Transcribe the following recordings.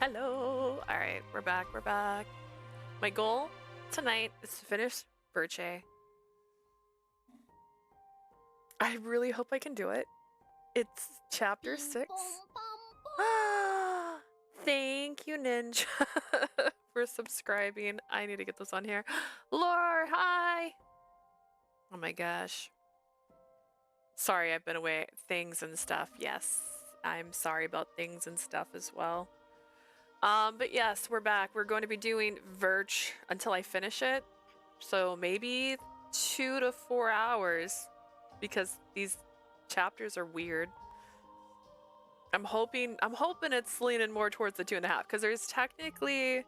Hello. All right, we're back. We're back. My goal tonight is to finish Virche. I really hope I can do it. It's chapter 6. Thank you, Ninja, for subscribing. I need to get this on here. Lore, hi. Oh my gosh. Sorry, I've been away. Things and stuff. Yes, I'm sorry about things and stuff as well. But yes, we're back. We're going to be doing Virche until I finish it. So maybe 2 to 4 hours because these chapters are weird. I'm hoping it's leaning more towards the 2.5 because there's technically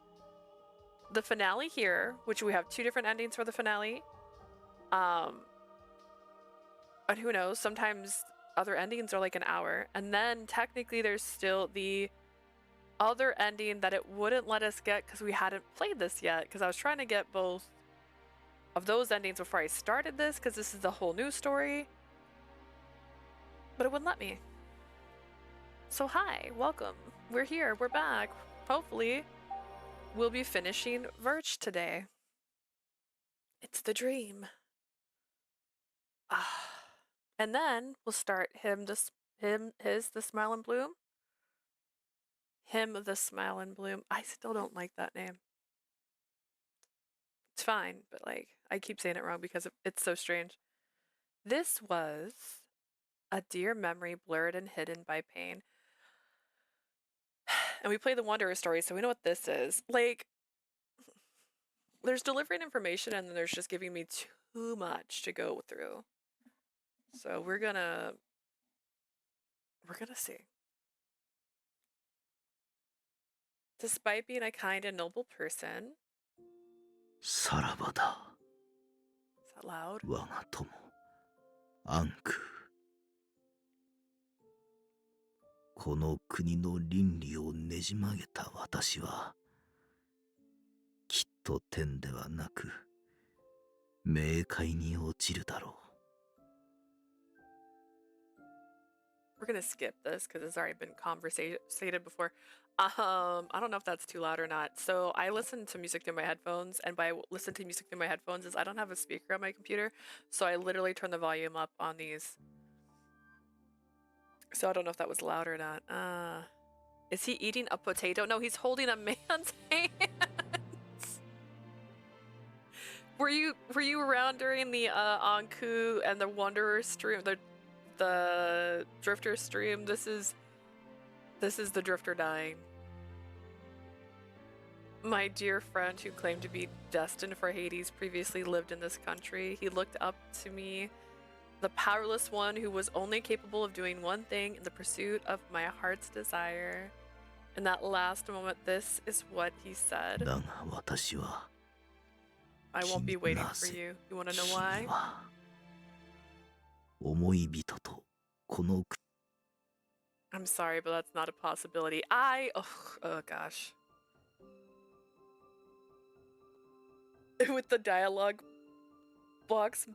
the finale here, which we have 2 different endings for the finale. And who knows, sometimes other endings are like an hour. And then technically there's still the other ending that it wouldn't let us get because we hadn't played this yet, because I was trying to get both of those endings before I started this because this is the whole new story, but it wouldn't let me. So hi, welcome. We're here, we're back. Hopefully we'll be finishing Virche today. It's the dream. And then we'll start the Smile and Bloom. Him, the Smile and Bloom. I still don't like that name. It's fine, but like, I keep saying it wrong because it's so strange. This was a dear memory blurred and hidden by pain. And we play the Wanderer story, so we know what this is. Like, there's delivering information and then there's just giving me too much to go through. So we're gonna see. Despite being a kind and noble person. さらばだ。 Is that loud? 我が友、アンク。この国の倫理をねじ曲げた私は、きっと天ではなく、冥界に落ちるだろう。We're gonna skip this because it's already been conversated before. I don't know if that's too loud or not. So I listen to music through my headphones, and by listen to music through my headphones is I don't have a speaker on my computer, so I literally turn the volume up on these. So I don't know if that was loud or not. Is he eating a potato? No, he's holding a man's hands. Were you around during the Ankou and the Wanderer stream, the Drifter stream? This is the Drifter dying. My dear friend who claimed to be destined for Hades previously lived in this country. He looked up to me, the powerless one who was only capable of doing one thing in the pursuit of my heart's desire. In that last moment, this is what he said. だが私は、 I won't be waiting for you. You want to know why? 君は思い人とこの I'm sorry, but that's not a possibility. Oh gosh. With the dialogue box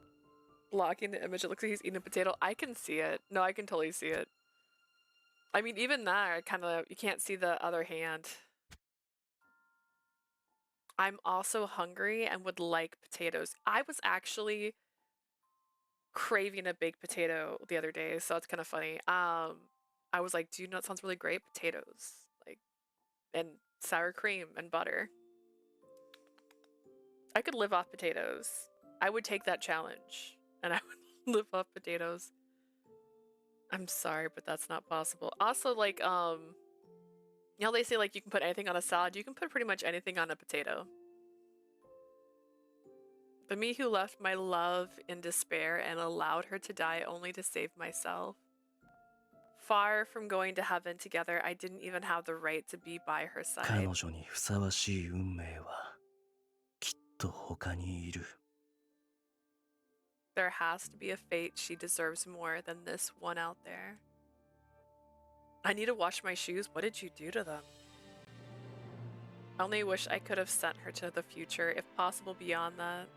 blocking the image, it looks like he's eating a potato. I can see it. No, I can totally see it. I mean, even that, you can't see the other hand. I'm also hungry and would like potatoes. I was actually craving a baked potato the other day, so it's kind of funny. I was like, dude, that sounds really great. Potatoes, like, and sour cream and butter. I could live off potatoes. I would take that challenge, and I would live off potatoes. I'm sorry, but that's not possible. Also, like, you know, they say, like, you can put anything on a salad. You can put pretty much anything on a potato. The me who left my love in despair and allowed her to die only to save myself. Far from going to heaven together, I didn't even have the right to be by her side. 彼女にふさわしい運命はきっと他にいる。 There has to be a fate she deserves more than this one out there. I need to wash my shoes. What did you do to them? I only wish I could have sent her to the future, if possible beyond that.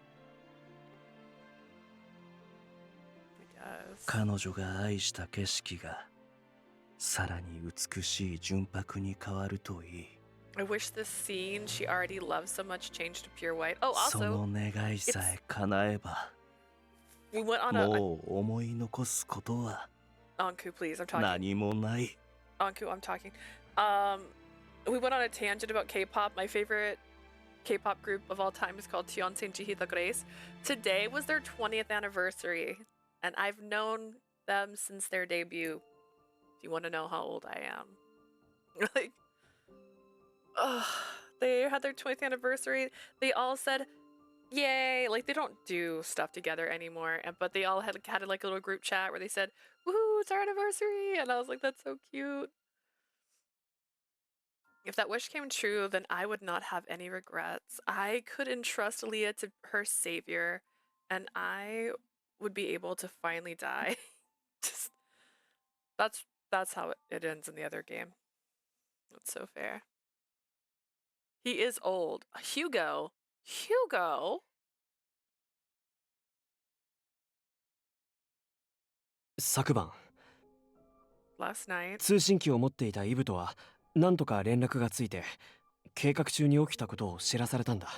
I guess. 彼女が愛した景色がさらに美しい純白に変わるといい。I wish this scene she already loves so much changed to pure white. Oh, そ also, の願いさえ叶えば we went on a もう思い残すことは Ankou, please, I'm talking. 何もない Ankou, I'm talking. We went on a tangent about K-pop. My favorite K-pop group of all time is called Lycoris. Today was their 20th anniversary, and I've known them since their debut. If you want to know how old I am. Like, they had their 20th anniversary. They all said, yay. Like, they don't do stuff together anymore, but they all had like a little group chat where they said, woohoo, it's our anniversary. And I was like, that's so cute. If that wish came true, then I would not have any regrets. I could entrust Leah to her savior, and I would be able to finally die. Just that's how it ends in the other game. That's so fair. He is old. Hugo. Hugo? 昨晩 Last night, 通信機を持っていたイブとは何とか連絡がついて計画中に起きたことを知らされたんだ。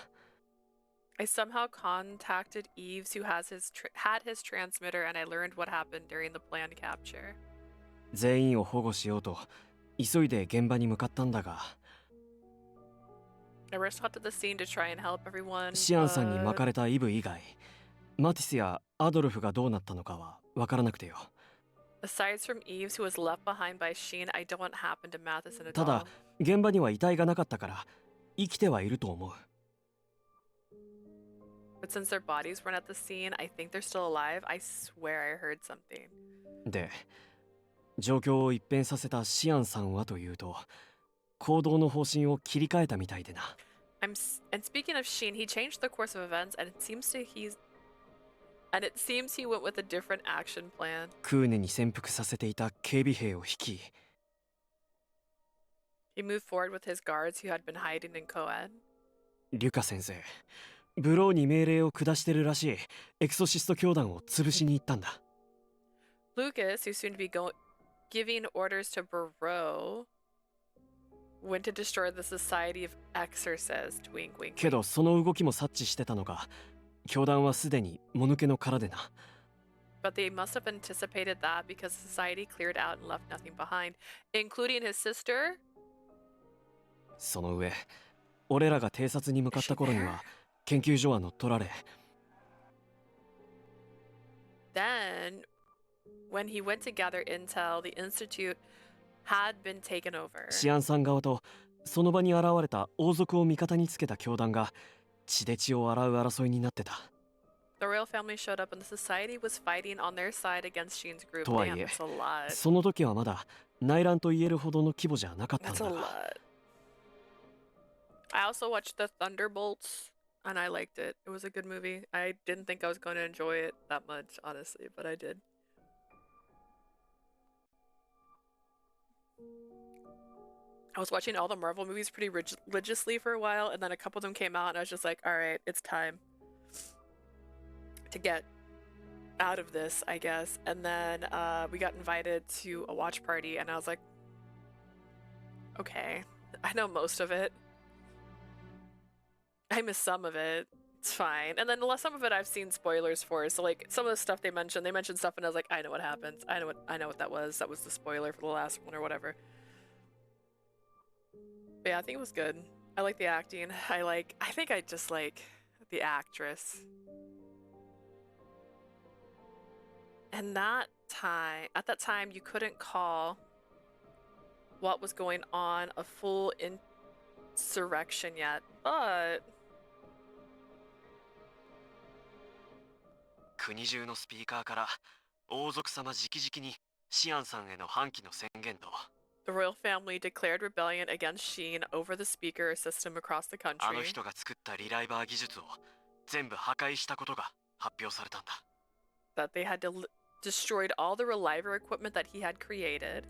I somehow contacted Eves, who had his transmitter, and I learned what happened during the planned capture. 全員を保護しようと急いで現場に向かったんだが、 I rushed out to the scene to try and help everyone. シアンさんに巻かれたイブ以外、マティスやアドルフがどうなったのかは分からなくてよ。 Aside from Eves, who was left behind by Sheen, I don't happen to Mathis at た all. だ現場には遺体がなかったから生きてはいると思う。 But since their bodies weren't at the scene, I think they're still alive. I swear I heard something. で、状況を一変させたシアンさんはというと、行動の方針を切り替えたみたいでな。 And speaking of Sheen, he changed the course of events, and it seems he went with a different action plan. クーネに潜伏させていた警備兵を率い、 He moved forward with his guards who had been hiding in Coed. リュカ先生、ブローに命令を下してるらしいエクソシスト教団を潰しに行ったんだ。 Lucas, who's soon to be giving orders to Barreau, went to destroy the Society of Exorcists. Wink, wink, け wink. どその動きも察知してたのか、教団はすでにもぬけの殻でな。 But they must have anticipated that because society cleared out and left nothing behind, including his sister. その上、俺らが偵察に向かった頃には研究所は乗っ取られ、 Then, when he went to gather intel, the Institute had been taken over. シアンさん側とその場に現れた王族を味方につけた教団が血で血を洗う争いになってた。 The royal family showed up and the society was fighting on their side against Sheen's group. とはい Damn, え、 that's a lot. その時はまだ内乱と言えるほどの規模じゃなかったん That's だ a が、 lot. I also watched The Thunderbolts and I liked it. It was a good movie. I didn't think I was going to enjoy it that much, honestly, but I did. I was watching all the Marvel movies pretty religiously for a while, and then a couple of them came out, and I was just like, all right, it's time to get out of this, I guess. And then we got invited to a watch party, and I was like, okay, I know most of it. I missed some of it. It's fine. And then some of it I've seen spoilers for. So like some of the stuff they mentioned stuff, and I was like, I know what happens. I know what that was. That was the spoiler for the last one or whatever. But yeah, I think it was good. I like the acting. I think I just like the actress. And at that time, you couldn't call what was going on a full insurrection yet, but 国中のスピーカーから王族様直々にシアンさんへの反旗の宣言と、 the royal family declared rebellion against Sheen over the speaker system across the あの country. 人が作ったリライバー技術を全部破壊したことが発表されたんだ。 That they had destroyed all the reliver equipment that he had created.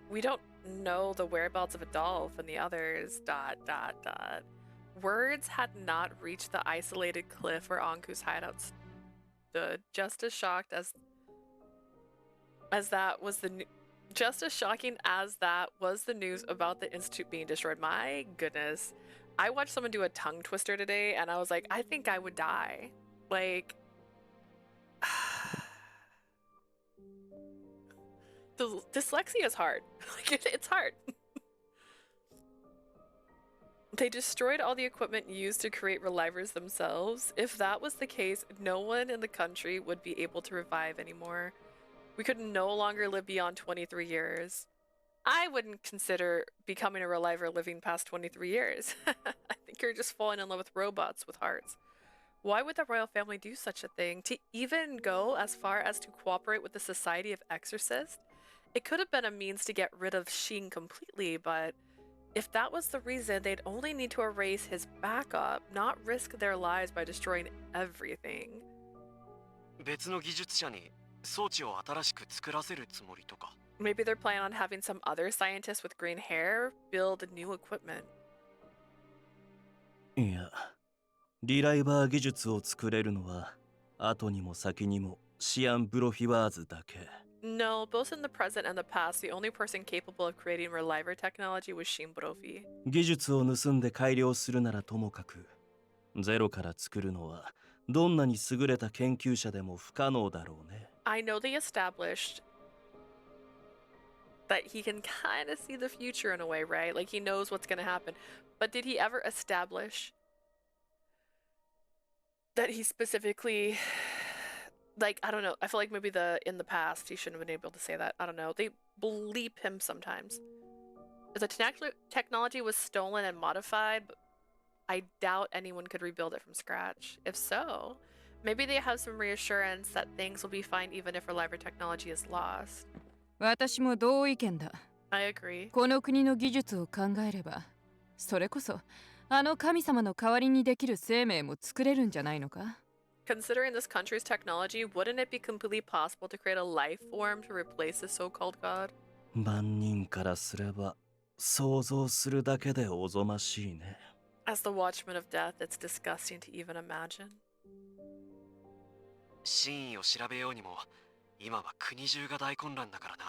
We don't know the whereabouts of Adolf and the others. ... Words had not reached the isolated cliff where Anku's hideout stood. Just as shocked as that was the Just as shocking as that was the news about the Institute being destroyed. My goodness. I watched someone do a tongue twister today and I was like, I think I would die. Like, dyslexia is hard. Like, it's hard. They destroyed all the equipment used to create relivers themselves. If that was the case, no one in the country would be able to revive anymore. We could no longer live beyond 23 years. I wouldn't consider becoming a reliver living past 23 years. I think you're just falling in love with robots with hearts. Why would the royal family do such a thing? To even go as far as to cooperate with the Society of Exorcists? It could have been a means to get rid of Sheen completely, but if that was the reason, they'd only need to erase his backup, not risk their lives by destroying everything. 別の技術者に装置を新しく作らせるつもりとか。 Maybe they're planning on having some other scientists with green hair build new equipment. いや、リライバー技術を作れるのは後にも先にもシアン・ブロフィワーズだけ。 No, both in the present and the past, the only person capable of creating reliver technology was Shin Brophy. 技術を盗んで改良するならともかく、ゼロから作るのはどんなに優れた研究者でも不可能だろうね。I know they established that he can kind of see the future in a way, right? Like he knows what's going to happen. But did he ever establish that he specifically, like, I don't know. I feel like maybe in the past he shouldn't have been able to say that. I don't know. They bleep him sometimes. The technology was stolen and modified, but I doubt anyone could rebuild it from scratch. If so, maybe they have some reassurance that things will be fine even if reliver technology is lost. 私も同意見だ。 I agree. この国の技術を考えれば、それこそあの神様の代わりにできる生命も作れるんじゃないのか? Considering this country's technology, wouldn't it be completely possible to create a life form to replace this so-called god? 万人からすれば想像するだけでおぞましいね。 As the watchman of death, it's disgusting to even imagine. 真意を調べようにも今は国中が大混乱だからな。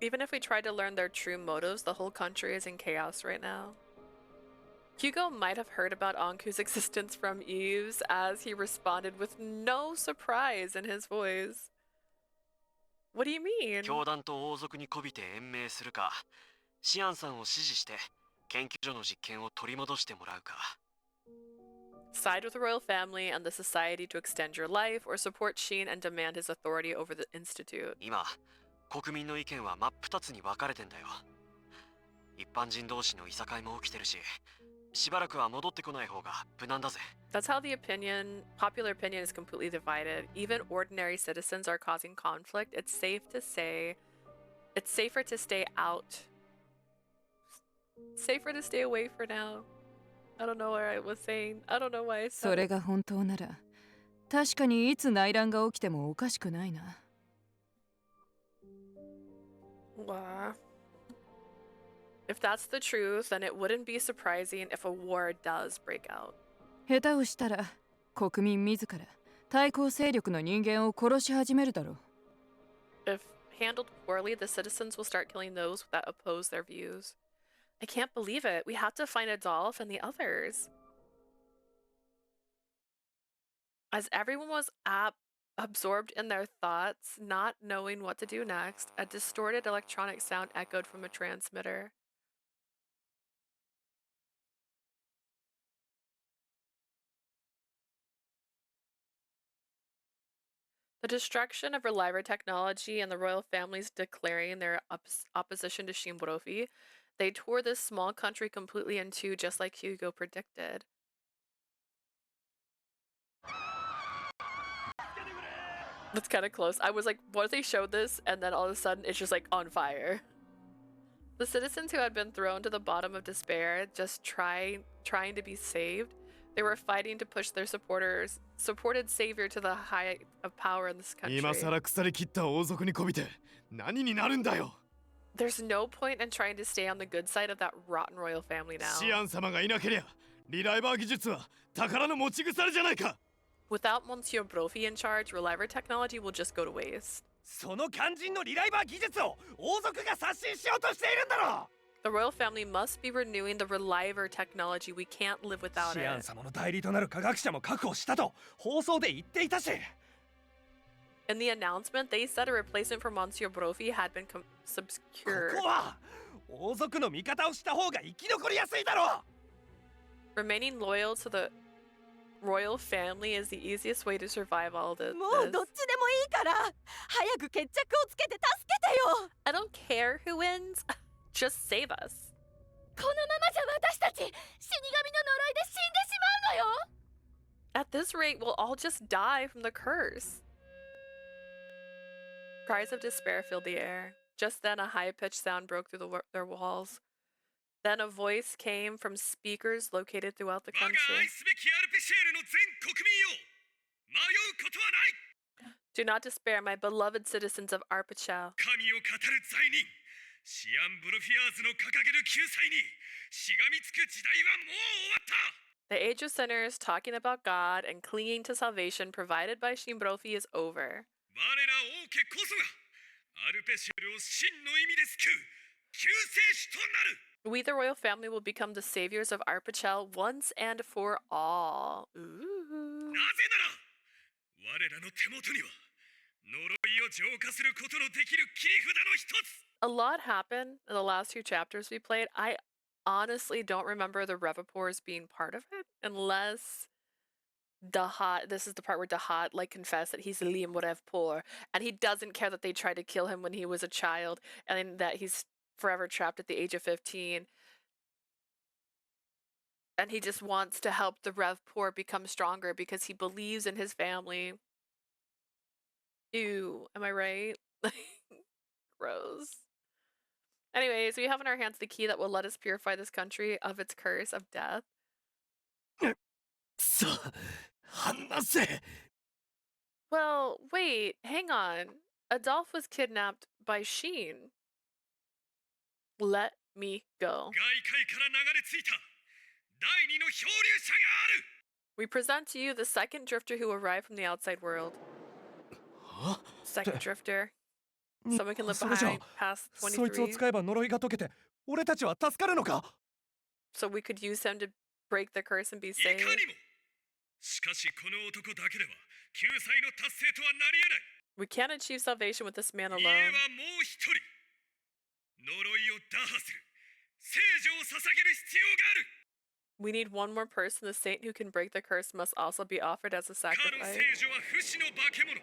Even if we tried to learn their true motives, the whole country is in chaos right now. Hugo might have heard about Ankou's existence from Eves, as he responded with no surprise in his voice. What do you mean? 教団と王族に媚びて延命するか、シアンさんを支持して研究所の実験を取り戻してもらうか。 Side with the royal family and the society to extend your life, or support Sheen and demand his authority over the institute. 今、国民の意見は真っ二つに分かれてんだよ。一般人同士のいさかいも起きてるし、しばらくは戻ってこない方が無難だぜ。 That's how the popular opinion is completely divided. Even ordinary citizens are causing conflict. It's safer to stay out. Safer to stay away for now. I don't know what I was saying. I don't know why I said それが本当なら、確かにいつ内乱が起きてもおかしくないな。 Wow. If that's the truth, then it wouldn't be surprising if a war does break out. 下手をしたら、国民自ら対抗勢力の人間を殺し始めるだろう。 If handled poorly, the citizens will start killing those that oppose their views. I can't believe it. We have to find Adolphe and the others. As everyone was absorbed in their thoughts, not knowing what to do next, a distorted electronic sound echoed from a transmitter. The destruction of reliver technology and the royal families declaring their opposition to Shimborofi, they tore this small country completely in two, just like Hugo predicted. That's kind of close. I was like, what if they showed this and then all of a sudden it's just like on fire? The citizens who had been thrown to the bottom of despair, just trying to be saved, they were fighting to push their supported savior to the height of power in this country. 今さら腐りきった王族にこびて何になるんだよ。 There's no point in trying to stay on the good side of that rotten royal family now. シアン様がいなけりゃ、リライバー技術は宝の持ち腐れじゃないか。 Without Monsieur Brophy in charge, reliver technology will just go to waste. その肝心のリライバー技術を王族が刷新しようとしているんだろ The royal family must be renewing the reliver technology. We can't live without シアン it. 様の代理となる科学者も確保したと放送で言っていたし In the announcement, they said a replacement for Monsieur Brophy had been こ secured. こは王族の味方をした方が生き残りやすいだろ Remaining loyal to the royal family is the easiest way to survive all this. もうどっちでもいいから早く決着をつけて助けてよ I don't care who wins. Just save us. このままじゃ私たち死神の呪いで死んでしまうのよ At this rate, we'll all just die from the curse. Cries of despair filled the air. Just then, a high-pitched sound broke through their walls. Then a voice came from speakers located throughout the 我が愛 country. すべきアルペシエルの全国民よ迷うことはない Do not despair, my beloved citizens of Arpachel. 神を語る罪人シアン・ブロフィアーズの掲げる救済にしがみつく時代はもう終わった The age of sinners talking about God and clinging to salvation provided by Shimbrofi is over. 我ら王家こそがアルペシエルを真の意味で救う救世主となる We, the royal family, will become the saviors of Arpachel once and for all. Ooh. なぜなら我らの手元には呪いを浄化することのできる切り札の一つ A lot happened in the last two chapters we played. I honestly don't remember the Revapors being part of it, unless Dahat, this is the part where Dahat like confessed that he's Liam Revapor, and he doesn't care that they tried to kill him when he was a child, and that he's forever trapped at the age of 15. And he just wants to help the Revapor become stronger because he believes in his family. Ew, am I right? Gross. Anyways, we have in our hands the key that will let us purify this country of its curse of death. さあ話せ Well, wait, hang on. Adolphe was kidnapped by Sheen. Let me go. 外界から流れ着いた第二の漂流者がある We present to you the second drifter who arrived from the outside world. は Second drifter. Someone can live それじゃ behind past そいつを 23. 使えば呪いが解けて俺たちは助かるのか So we could use him to break the curse and be いか saved. にもしかしこの男だけでは救済の達成とはなり得ない We can't achieve salvation with this man 家 alone. はもう一人呪いを打破する聖女を捧げる必要がある We need one more person. The saint who can break the curse must also be offered as a かの sacrifice. 聖女は不死の化け物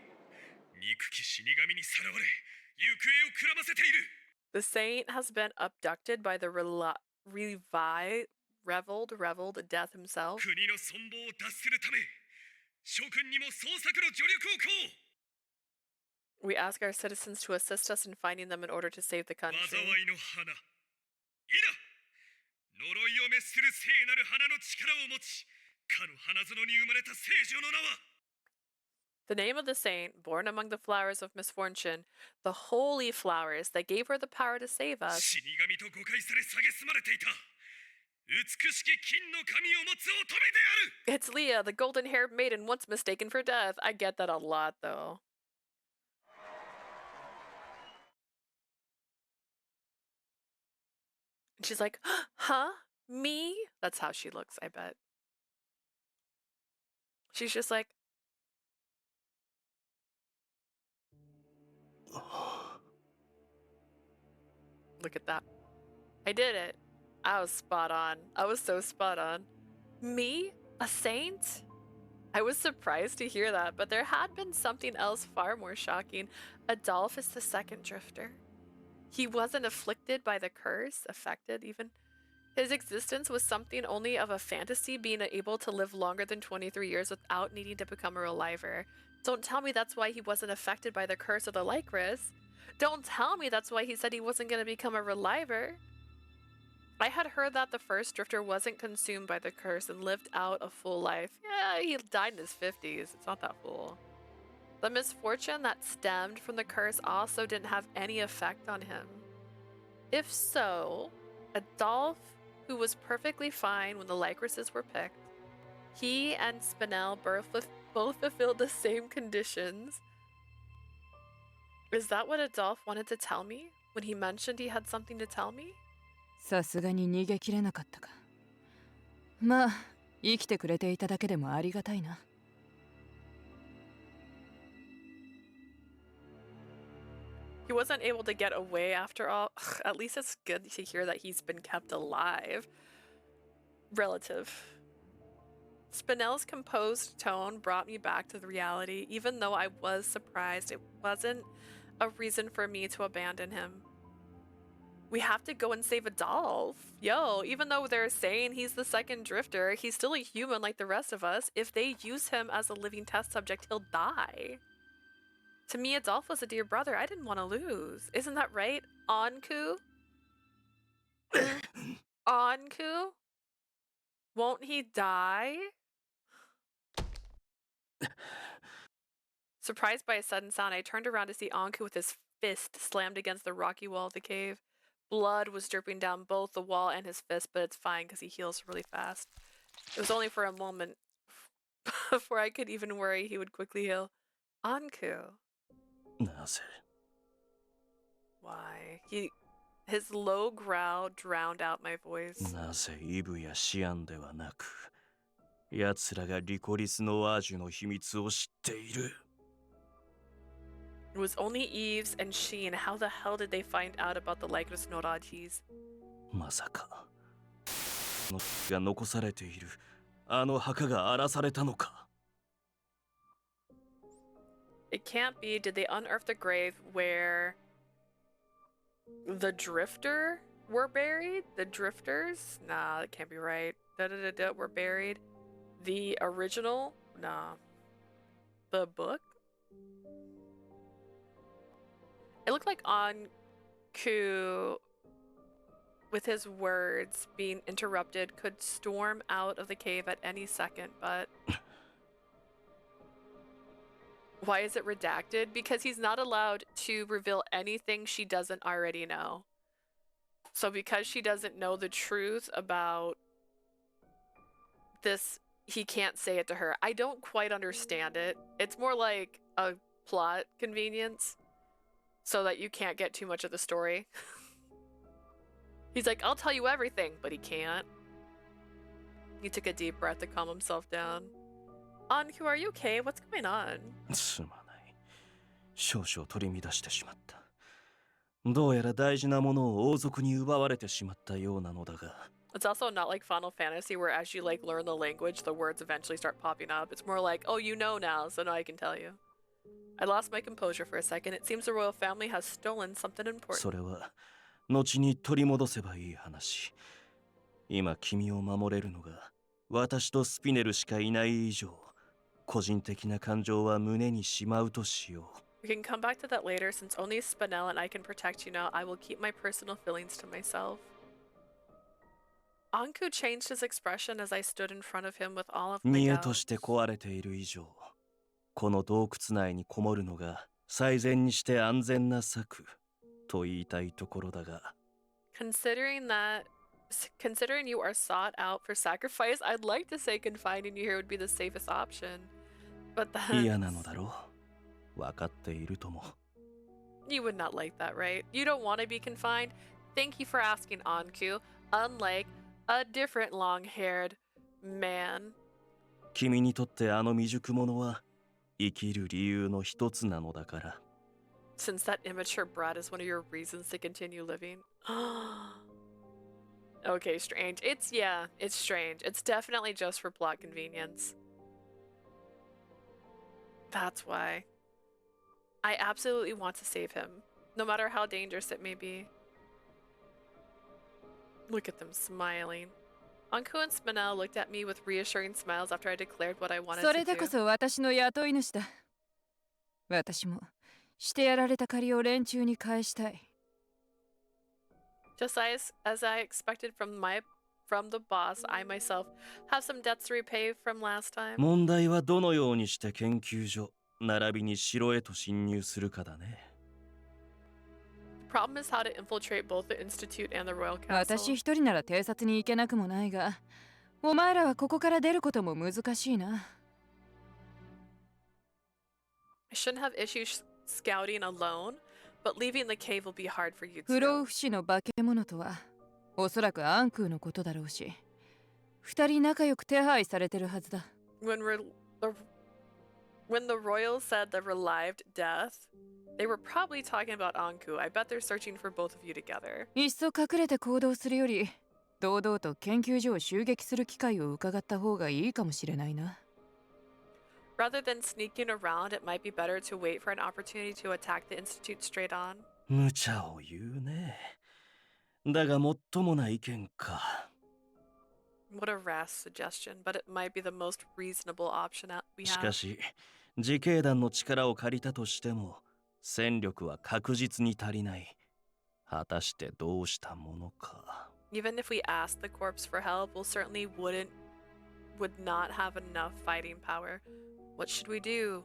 憎き死神にさらわれ行方をくらませている The saint has been abducted by the reveled death himself. 国の存亡を脱するため諸君にも捜索の助力をこう We ask our citizens to assist us in finding them in order to save the 災 country. いの花いな呪いを滅する聖なる花の力を持ちかの花園に生まれた聖女の名は The name of the saint, born among the flowers of misfortune, the holy flowers that gave her the power to save us, 死神と誤解され蔑まれていた美しき金の髪を持つ乙女である it's Leah, the golden-haired maiden once mistaken for death. I get that a lot, though. And she's like, huh? Me? That's how she looks, I bet. She's just like, look at that. I did it. I was spot on. I was so spot on. Me? A saint? I was surprised to hear that, but there had been something else far more shocking. Adolphe is the second drifter. He wasn't afflicted by the curse, affected even. His existence was something only of a fantasy, being able to live longer than 23 years without needing to become a reliver. Don't tell me that's why he wasn't affected by the curse of the Lycoris. Don't tell me that's why he said he wasn't going to become a reliver. I had heard that the first drifter wasn't consumed by the curse and lived out a full life. Yeah, he died in his 50s. It's not that full. The misfortune that stemmed from the curse also didn't have any effect on him. If so, Adolphe, who was perfectly fine when the Lycorises were picked, he and Spinel both fulfilled the same conditions. Is that what Adolphe wanted to tell me when he mentioned he had something to tell me? さすがに逃げきれなかったか。まあ、生きてくれていただけでもありがたいな。He wasn't able to get away after all. At least it's good to hear that he's been kept alive. Relative. Spinell's composed tone brought me back to the reality. Even though I was surprised, it wasn't a reason for me to abandon him. We have to go and save Adolphe. Yo, even though they're saying he's the second drifter, he's still a human like the rest of us. If they use him as a living test subject, he'll die. To me, Adolphe was a dear brother I didn't want to lose. Isn't that right, Ankou? Ankou? Won't he die? Surprised by a sudden sound, I turned around to see Ankou with his fist slammed against the rocky wall of the cave. Blood was dripping down both the wall and his fist, but it's fine because he heals really fast. It was only for a moment before I could even worry he would quickly heal. Ankou. なぜ Why? His low growl drowned out my voice. なぜイブやシアンではなく奴らがリコリスのアージュの秘密を知っている It was only Eves and Sheen. How the hell did they find out about the Lycoris no Rajis? まさかのが残されているあの墓が荒らされたのか It can't be. Did they unearth the grave where the drifter were buried? The drifters? Nah, that can't be right. Were buried. The original? Nah. The book? It looked like Ankou, with his words being interrupted, could storm out of the cave at any second, but... Why is it redacted? Because he's not allowed to reveal anything she doesn't already know. So because she doesn't know the truth about this, he can't say it to her. I don't quite understand it. It's more like a plot convenience so that you can't get too much of the story. He's like, I'll tell you everything, but he can't. He took a deep breath to calm himself down. Ankou, are you okay? What's going on? すまない少々取り乱してしまったどうやら大事なものを王族に奪われてしまったようなのだが It's also not like Final Fantasy where as you like learn the language, the words eventually start popping up. It's more like, oh, you know now, so now I can tell you. I lost my composure for a second. It seems the royal family has stolen something important. それは後に取り戻せばいい話今君を守れるのが私とスピネルしかいない以上個人的な感情は胸にしまうとしよう We can come back to that later. Since only Spinell and I can protect you now, I will keep my personal feelings to myself. Ankou changed his expression as I stood in front of him with all of my 見栄 doubts. として壊れている以上この洞窟内にこもるのが最善にして安全な策と言いたいところだが Considering you are sought out for sacrifice, I'd like to say confining you here would be the safest option. But 嫌なのだろう分かっているとも you would not like that, right? You don't want to be confined? Thank you for asking, Ankou. Unlike a different long-haired man. 君にとってあの未熟者は生きる理由の一つなのだから Since that immature brat is one of your reasons to continue living. Okay, strange. It's strange. It's definitely just for plot convenience. That's why. I absolutely want to save him, no matter how dangerous it may be. Look at them smiling. Ankou and Spinell looked at me with reassuring smiles after I declared what I wanted そ to れでこ do. そ私の雇い主だ。私もしてやられた借りを連中に返したい。Just as I expected from the boss, I myself have some debts to repay from last time. 問題はどのようにして研究所並びに城へと侵入するかだね Problem is how to infiltrate both the Institute and the Royal 私 Castle. 一人なら偵察に行けなくもないが、お前らはここから出ることも難しいな。I shouldn't have issued scouting alone, but leaving the cave will be hard for you 不老 too. 不死の化け物とはおそらくアンクーのことだろうし、二人仲良く手配されてるはずだ。When the royals said the relived death, they were probably talking about Ankou. I bet they're searching for both of you together. いっそ隠れて行動するより、堂々と研究所を襲撃する機会を伺った方がいいかもしれないな。Rather than sneaking around, it might be better to wait for an opportunity to attack the Institute straight on. 無茶を言うね。だがもっともな意見か。What a rash suggestion, but it might be the most reasonable option we しか have. し、自警団の力を借りたとしても、戦力は確実に足りない。果たしてどうしたものか。Even if we asked the corpse for help, we'll certainly would not have enough fighting power. What should we do?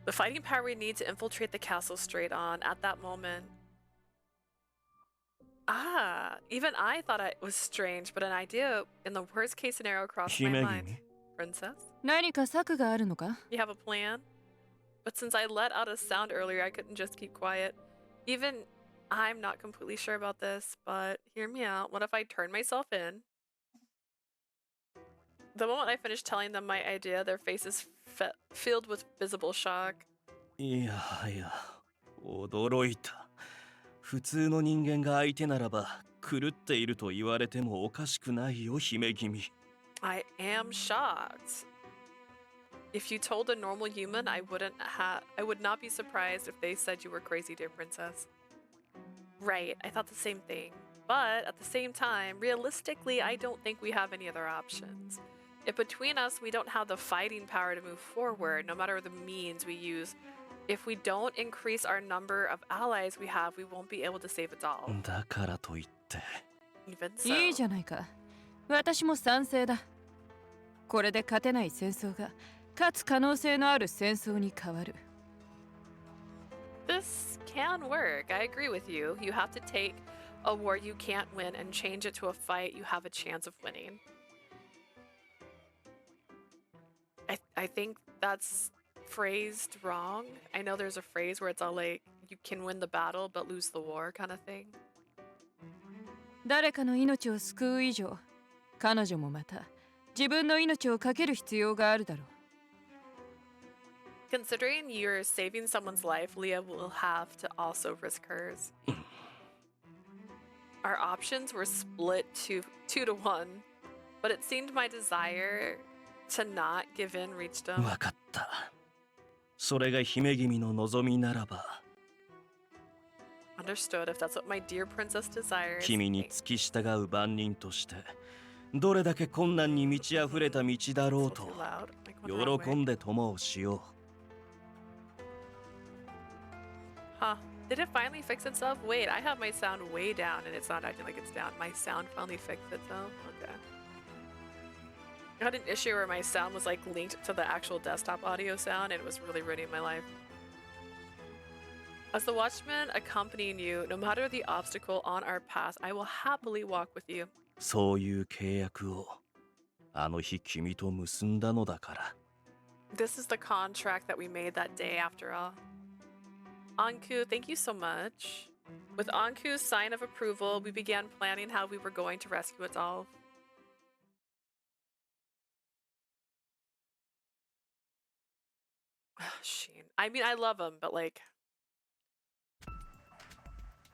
The fighting power we need to infiltrate the castle straight on at that moment. Ah, even I thought it was strange, but an idea in the worst case scenario crossed my 姫 mind. 君、 Princess, 何か策があるのか？ you have a plan? But since I let out a sound earlier, I couldn't just keep quiet. Even I'm not completely sure about this, but hear me out. What if I turn myself in? The moment I finished telling them my idea, their faces filled with visible shock. いやはや、驚いた。普通の人間が相手ならば、狂っていると言われてもおかしくないよ、姫君。I am shocked. If you told a normal human, I would not be surprised if they said you were crazy, dear princess. Right, I thought the same thing. But at the same time, realistically, I don't think we have any other options. If between us we don't have the fighting power to move forward, no matter the means we use, if we don't increase our number of allies we have, we won't be able to save it all. だからといって。Even so. いいじゃないか。私も賛成だ。これで勝てない戦争が勝つ可能性のある戦争に変わる。This can work. I agree with you. You have to take a war you can't win and change it to a fight you have a chance of winning. I think that's phrased wrong. I know there's a phrase where it's all like, you can win the battle but lose the war kind of thing. 誰かの命を救う以上、彼女もまた自分の命を懸ける必要があるだろう。Considering you're saving someone's life, Leah will have to also risk hers. Our options were split 2 to 1, but it seemed my desire to not give in reached them. わかった。それが姫君の望みならば。Understood, if that's what my dear princess desires. 君に付き従う番人として、どれだけ困難に満ち溢れた道だろうと、喜んで友をしよう。Huh. Did it finally fix itself? Wait, I have my sound way down and it's not acting like it's down. My sound finally fixed itself? Okay. I had an issue where my sound was like linked to the actual desktop audio sound and it was really ruining my life. As the watchman accompanying you, no matter the obstacle on our path, I will happily walk with you. そういう契約をあの日君と結んだのだから。This is the contract that we made that day after all. Ankou, thank you so much. With Ankou's sign of approval, we began planning how we were going to rescue its all. Sheen. I mean, I love him, but like...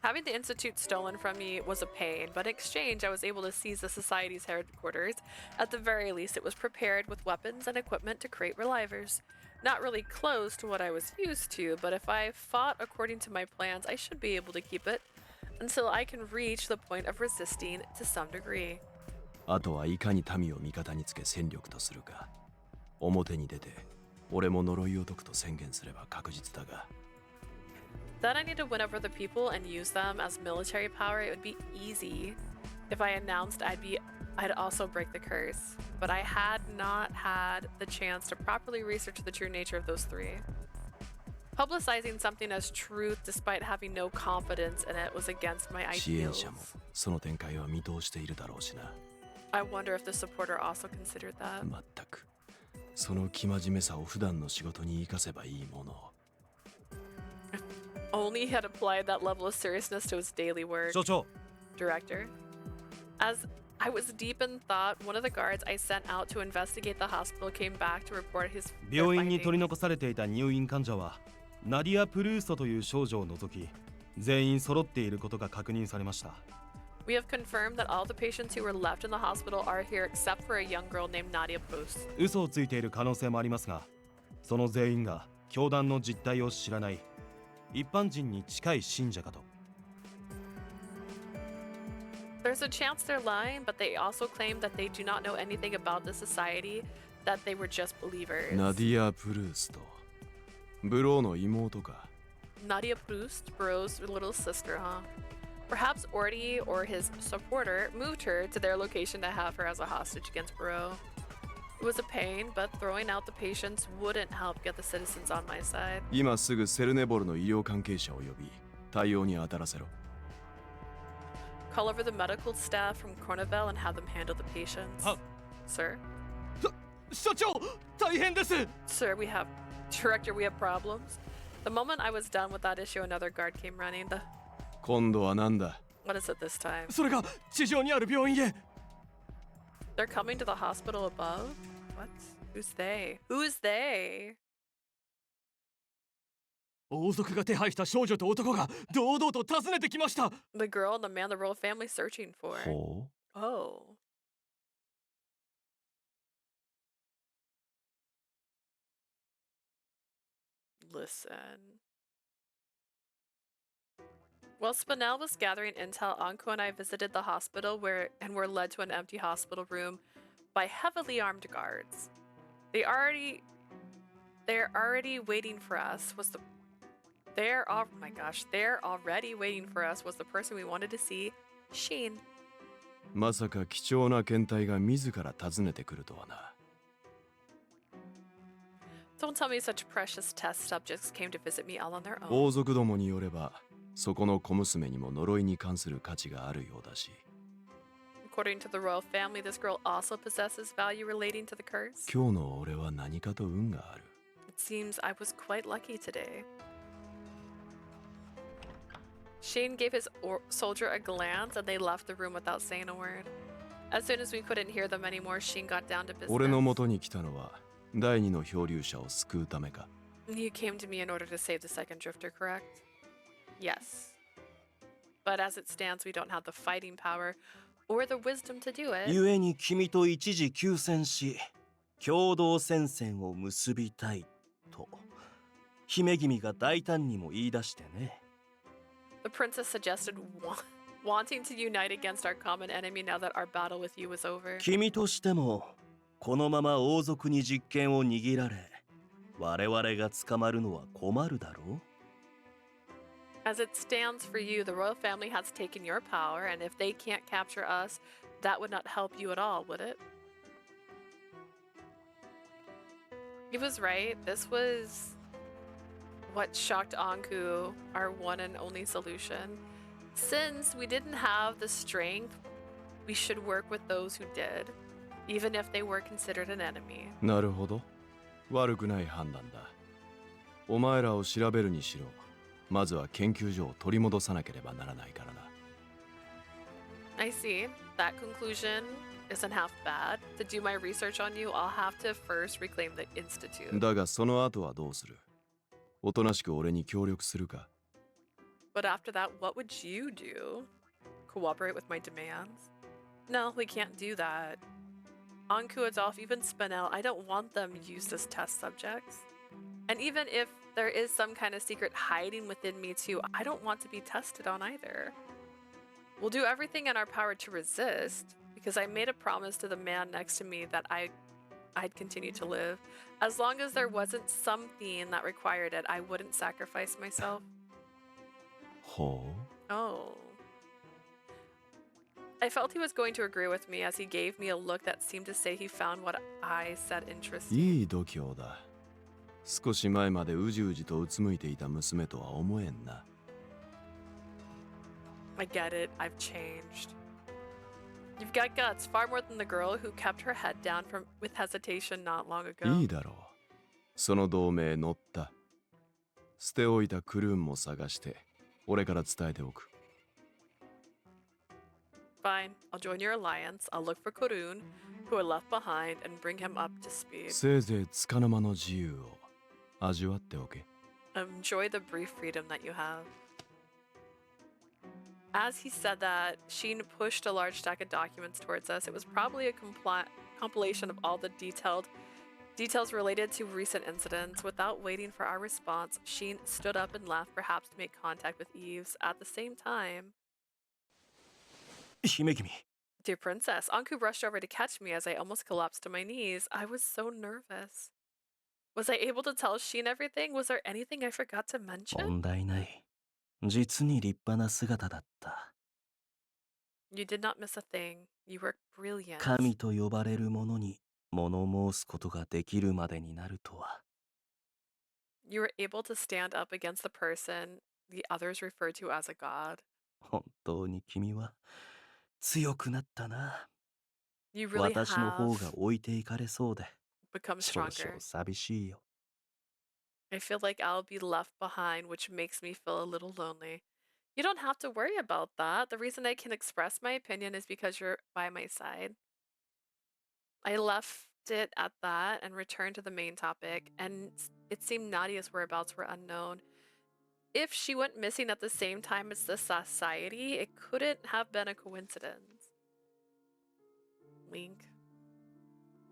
Having the Institute stolen from me was a pain, but in exchange I was able to seize the Society's headquarters. At the very least, it was prepared with weapons and equipment to create relivers. Not really close to what I was used to, but if I fought according to my plans, I should be able to keep it until I can reach the point of resisting to some degree. あとはいかに民を味方につけ戦力とするか。表に出て、俺も呪いを解くと宣言すれば確実だが。That I need to win over the people and use them as military power, it would be easy. If I announced I'd also break the curse. But I had not had the chance to properly research the true nature of those three. Publicizing something as truth despite having no confidence in it was against my 支援 ideals. 者もその展開は見通しているだろうしな。I wonder if the supporter also considered that. まったく。その生真面目さを普段の仕事に生かせばいいものを。only he had applied that level of seriousness to his daily work. 所長 Director. As I was deep in thought, one of the guards I sent out to investigate the hospital came back to report their 病院に取り findings. 残されていた入院患者はナディア・プルーストという少女を除き全員揃っていることが確認されました。 We have confirmed that all the patients who were left in the hospital are here except for a young girl named Nadia Post. 嘘をついている可能性もありますが、その全員が教団の実態を知らない一般人に近い信者かと。 There's a chance they're lying, but they also claim that they do not know anything about the society, that they were just believers. ナディア・プルーストブローの妹か。 Nadia Proust, Bro's little sister, huh? Perhaps Orty or his supporter moved her to their location to have her as a hostage against Bro. It was a pain, but throwing out the patients wouldn't help get the citizens on my side. 今すぐセルネボルの医療関係者を呼び対応に当たらせろ。 Call over the medical staff from Corneville and have them handle the patients. Huh. Sir? 所長大変です Sir, Director, we have problems. The moment I was done with that issue, another guard came running. 今度は何だ。 What is it this time? それが地上にある病院へ They're coming to the hospital above? What? Who's they? Who's they? 王族が手配した少女と男が堂々と訪ねてきました The girl and the man the royal family's searching for. ほ Oh. Listen. While Spinel was gathering intel, Ankou and I visited the hospital and were led to an empty hospital room by heavily armed guards. They're already waiting for us they're already waiting for us was the person we wanted to see, Sheen. まさか貴重な検体が自ら訪ねてくるとはな。 Don't tell me such precious test subjects came to visit me all on their own. 王族どもによればそこの小娘にも呪いに関する価値があるようだし。 According to the royal family, this girl also possesses value relating to the curse. 今日の俺は何かと運がある。 It seems I was quite lucky today. Shane gave his soldier a glance and they left the room without saying a word. As soon as we couldn't hear them anymore, Shane got down to business. 俺の元に来たのは第二の漂流者を救うためか。 You came to me in order to save the second drifter, correct? Yes. But as it stands, we don't have the fighting power or the wisdom to do it. 故に君と一時休戦し共同戦線を結びたいと姫君が大胆にも言い出してね。 The princess suggested wanting to unite against our common enemy now that our battle with you was over. 君としてもこのまま王族に実権を握られ我々が捕まるのは困るだろう As it stands for you, the royal family has taken your power, and if they can't capture us, that would not help you at all, would it? He was right. This was what shocked Ankou, our one and only solution. Since we didn't have the strength, we should work with those who did, even if they were considered an enemy. なるほど。悪くない判断だ。お前らを調べるにしろ、まずは研究所を取り戻さなければならないからな。I see. That conclusion isn't half bad. To do my research on you, I'll have to first reclaim the institute. だがその後はどうする？おとなしく俺に協力するか？ But after that, what would you do? Cooperate with my demands? No, we can't do that. Ankou, Adolphe, even Spinel, I don't want them used as test subjects. And even if there is some kind of secret hiding within me too, I don't want to be tested on either. We'll do everything in our power to resist, because I made a promise to the man next to me that I'd continue to live. As long as there wasn't something that required it, I wouldn't sacrifice myself. ほう。 Oh. I felt he was going to agree with me as he gave me a look that seemed to say he found what I said interesting. いい度胸だ。少し前までうじうじとうつむいていた娘とは思えんな。I get it. I've changed. You've got guts, far more than the girl who kept her head down with hesitation not long ago. いいだろう。その同盟乗った。捨ておいたクルーンも探して俺から伝えておく。 Fine, I'll join your alliance. I'll look for Korun, who are left behind, and bring him up to speed. せいぜい束の間の自由を味わっておけ。 Enjoy the brief freedom that you have. As he said that, Sheen pushed a large stack of documents towards us. It was probably a compilation of all the details related to recent incidents. Without waiting for our response, Sheen stood up and left, perhaps to make contact with Eves. At the same time, 姫君、 dear princess, Ankou rushed over to catch me as I almost collapsed to my knees. I was so nervous. Was I able to tell Sheen everything? Was there anything I forgot to mention? 問題ない。実に立派な姿だった。 You did not miss a thing. You were brilliant. 神と呼ばれる者に物申すことができるまでになるとは。 You were able to stand up against the person the others referred to as a god. 本当に君は強くなったな。 You really 私の方 have が置いていかれそうで become 少 stronger. 々寂しいよ。 I feel like I'll be left behind, which makes me feel a little lonely. You don't have to worry about that. The reason I can express my opinion is because you're by my side. I left it at that and returned to the main topic, and it seemed Nadia's whereabouts were unknown. If she went missing at the same time as the society, it couldn't have been a coincidence. Link.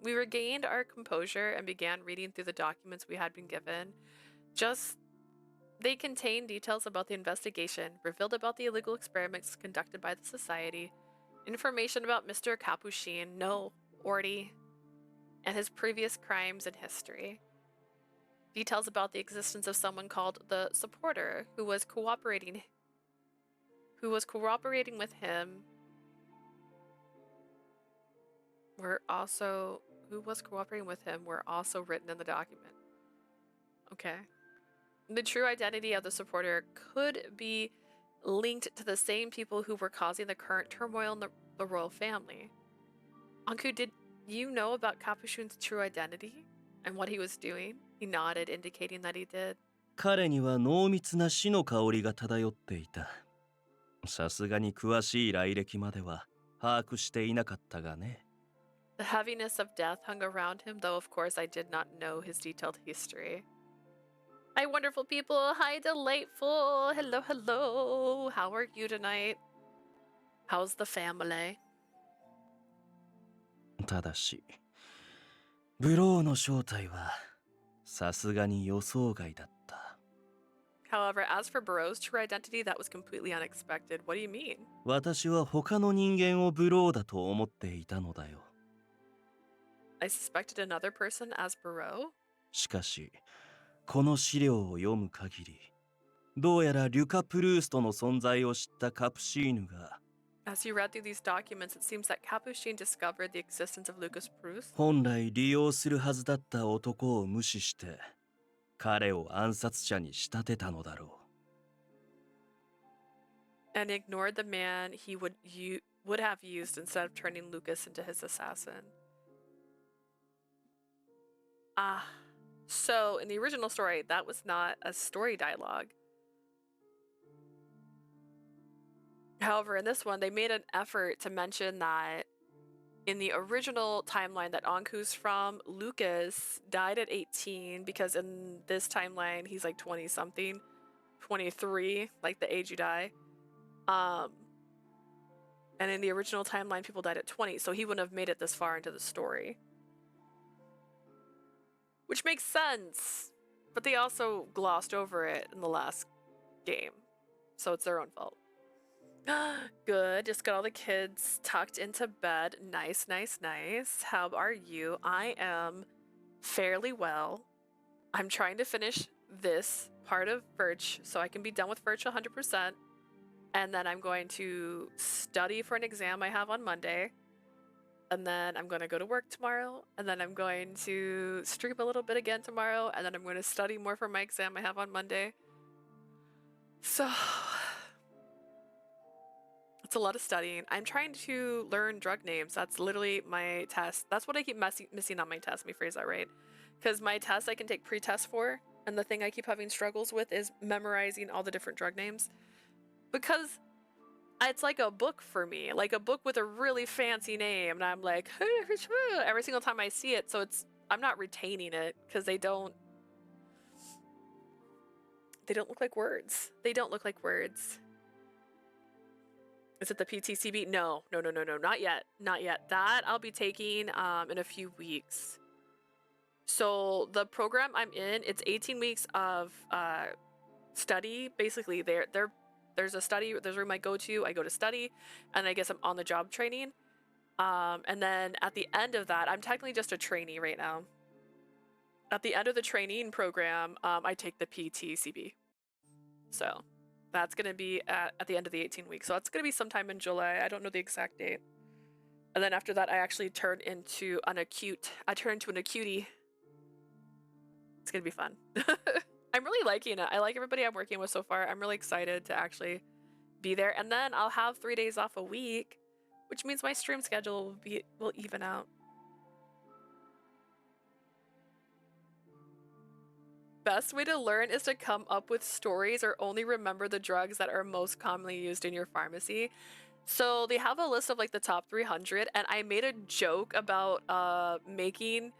We regained our composure and began reading through the documents we had been given. They contained details about the investigation, revealed about the illegal experiments conducted by the society, information about Mr. Capuchin, no, Orty, and his previous crimes and history. Details about the existence of someone called the Supporter, who was cooperating with him. Were also written in the document. Okay. The true identity of the Supporter could be linked to the same people who were causing the current turmoil in the royal family. Ankou, did you know about Capuchin's true identity and what he was doing? He nodded, indicating that he did. 彼には濃密な死の香りが漂っていた。さすがに詳しい来歴までは把握していなかったがね。 The heaviness of death hung around him, though of course I did not know his detailed history. Hi, wonderful people. Hi, delightful. Hello, hello. How are you tonight? How's the family? ただし、ブローの正体はさすがに予想外だった。 However, as for Burrow's true identity, that was completely unexpected. What do you mean? 私は他の人間をブローだと思っていたのだよ。 I suspected another person as Burrow? しかし、この資料を読む限り、どうやらリュカ・プルーストの存在を知ったカプシーヌが、 As you read through these documents, it seems that Capuchin discovered the existence of Lucas Proust. 本来利用するはずだった男を無視して、彼を暗殺者に仕立てたのだろう。 And ignored the man he would have used instead of turning Lucas into his assassin. So in the original story, that was not a story dialogue. However, in this one, they made an effort to mention that in the original timeline that Ankou's from, Lucas died at 18 because in this timeline, he's like 20-something, 23, like the age you die. And in the original timeline, people died at 20, so he wouldn't have made it this far into the story. Which makes sense, but they also glossed over it in the last game, so it's their own fault. Good, just got all the kids tucked into bed. Nice, nice, nice. How are you? I am fairly well. I'm trying to finish this part of Virche so I can be done with Virche 100%. And then I'm going to study for an exam I have on Monday. And then I'm going to go to work tomorrow. And then I'm going to stream a little bit again tomorrow. And then I'm going to study more for my exam I have on Monday. So it's a lot of studying. I'm trying to learn drug names. That's literally my test. That's what I keep missing on my test. Let me phrase that right. Because my test I can take pre-test for. And the thing I keep having struggles with is memorizing all the different drug names. Because it's like a book for me, like a book with a really fancy name. And I'm like, every single time I see it. So I'm not retaining it because they don't look like words. They don't look like words. Is it the PTCB? No, not yet. Not yet. That I'll be taking in a few weeks. So the program I'm in, it's 18 weeks of study. Basically, there's a room I go to study, and I guess I'm on the job training. And then at the end of that, I'm technically just a trainee right now. At the end of the training program, I take the PTCB. So that's going to be at the end of the 18 weeks. So it's going to be sometime in July. I don't know the exact date. And then after that, I actually turn into an acuity. It's going to be fun. I'm really liking it. I like everybody I'm working with so far. I'm really excited to actually be there. And then I'll have 3 days off a week, which means my stream schedule will even out. Best way to learn is to come up with stories or only remember the drugs that are most commonly used in your pharmacy. So they have a list of like the top 300, and I made a joke about making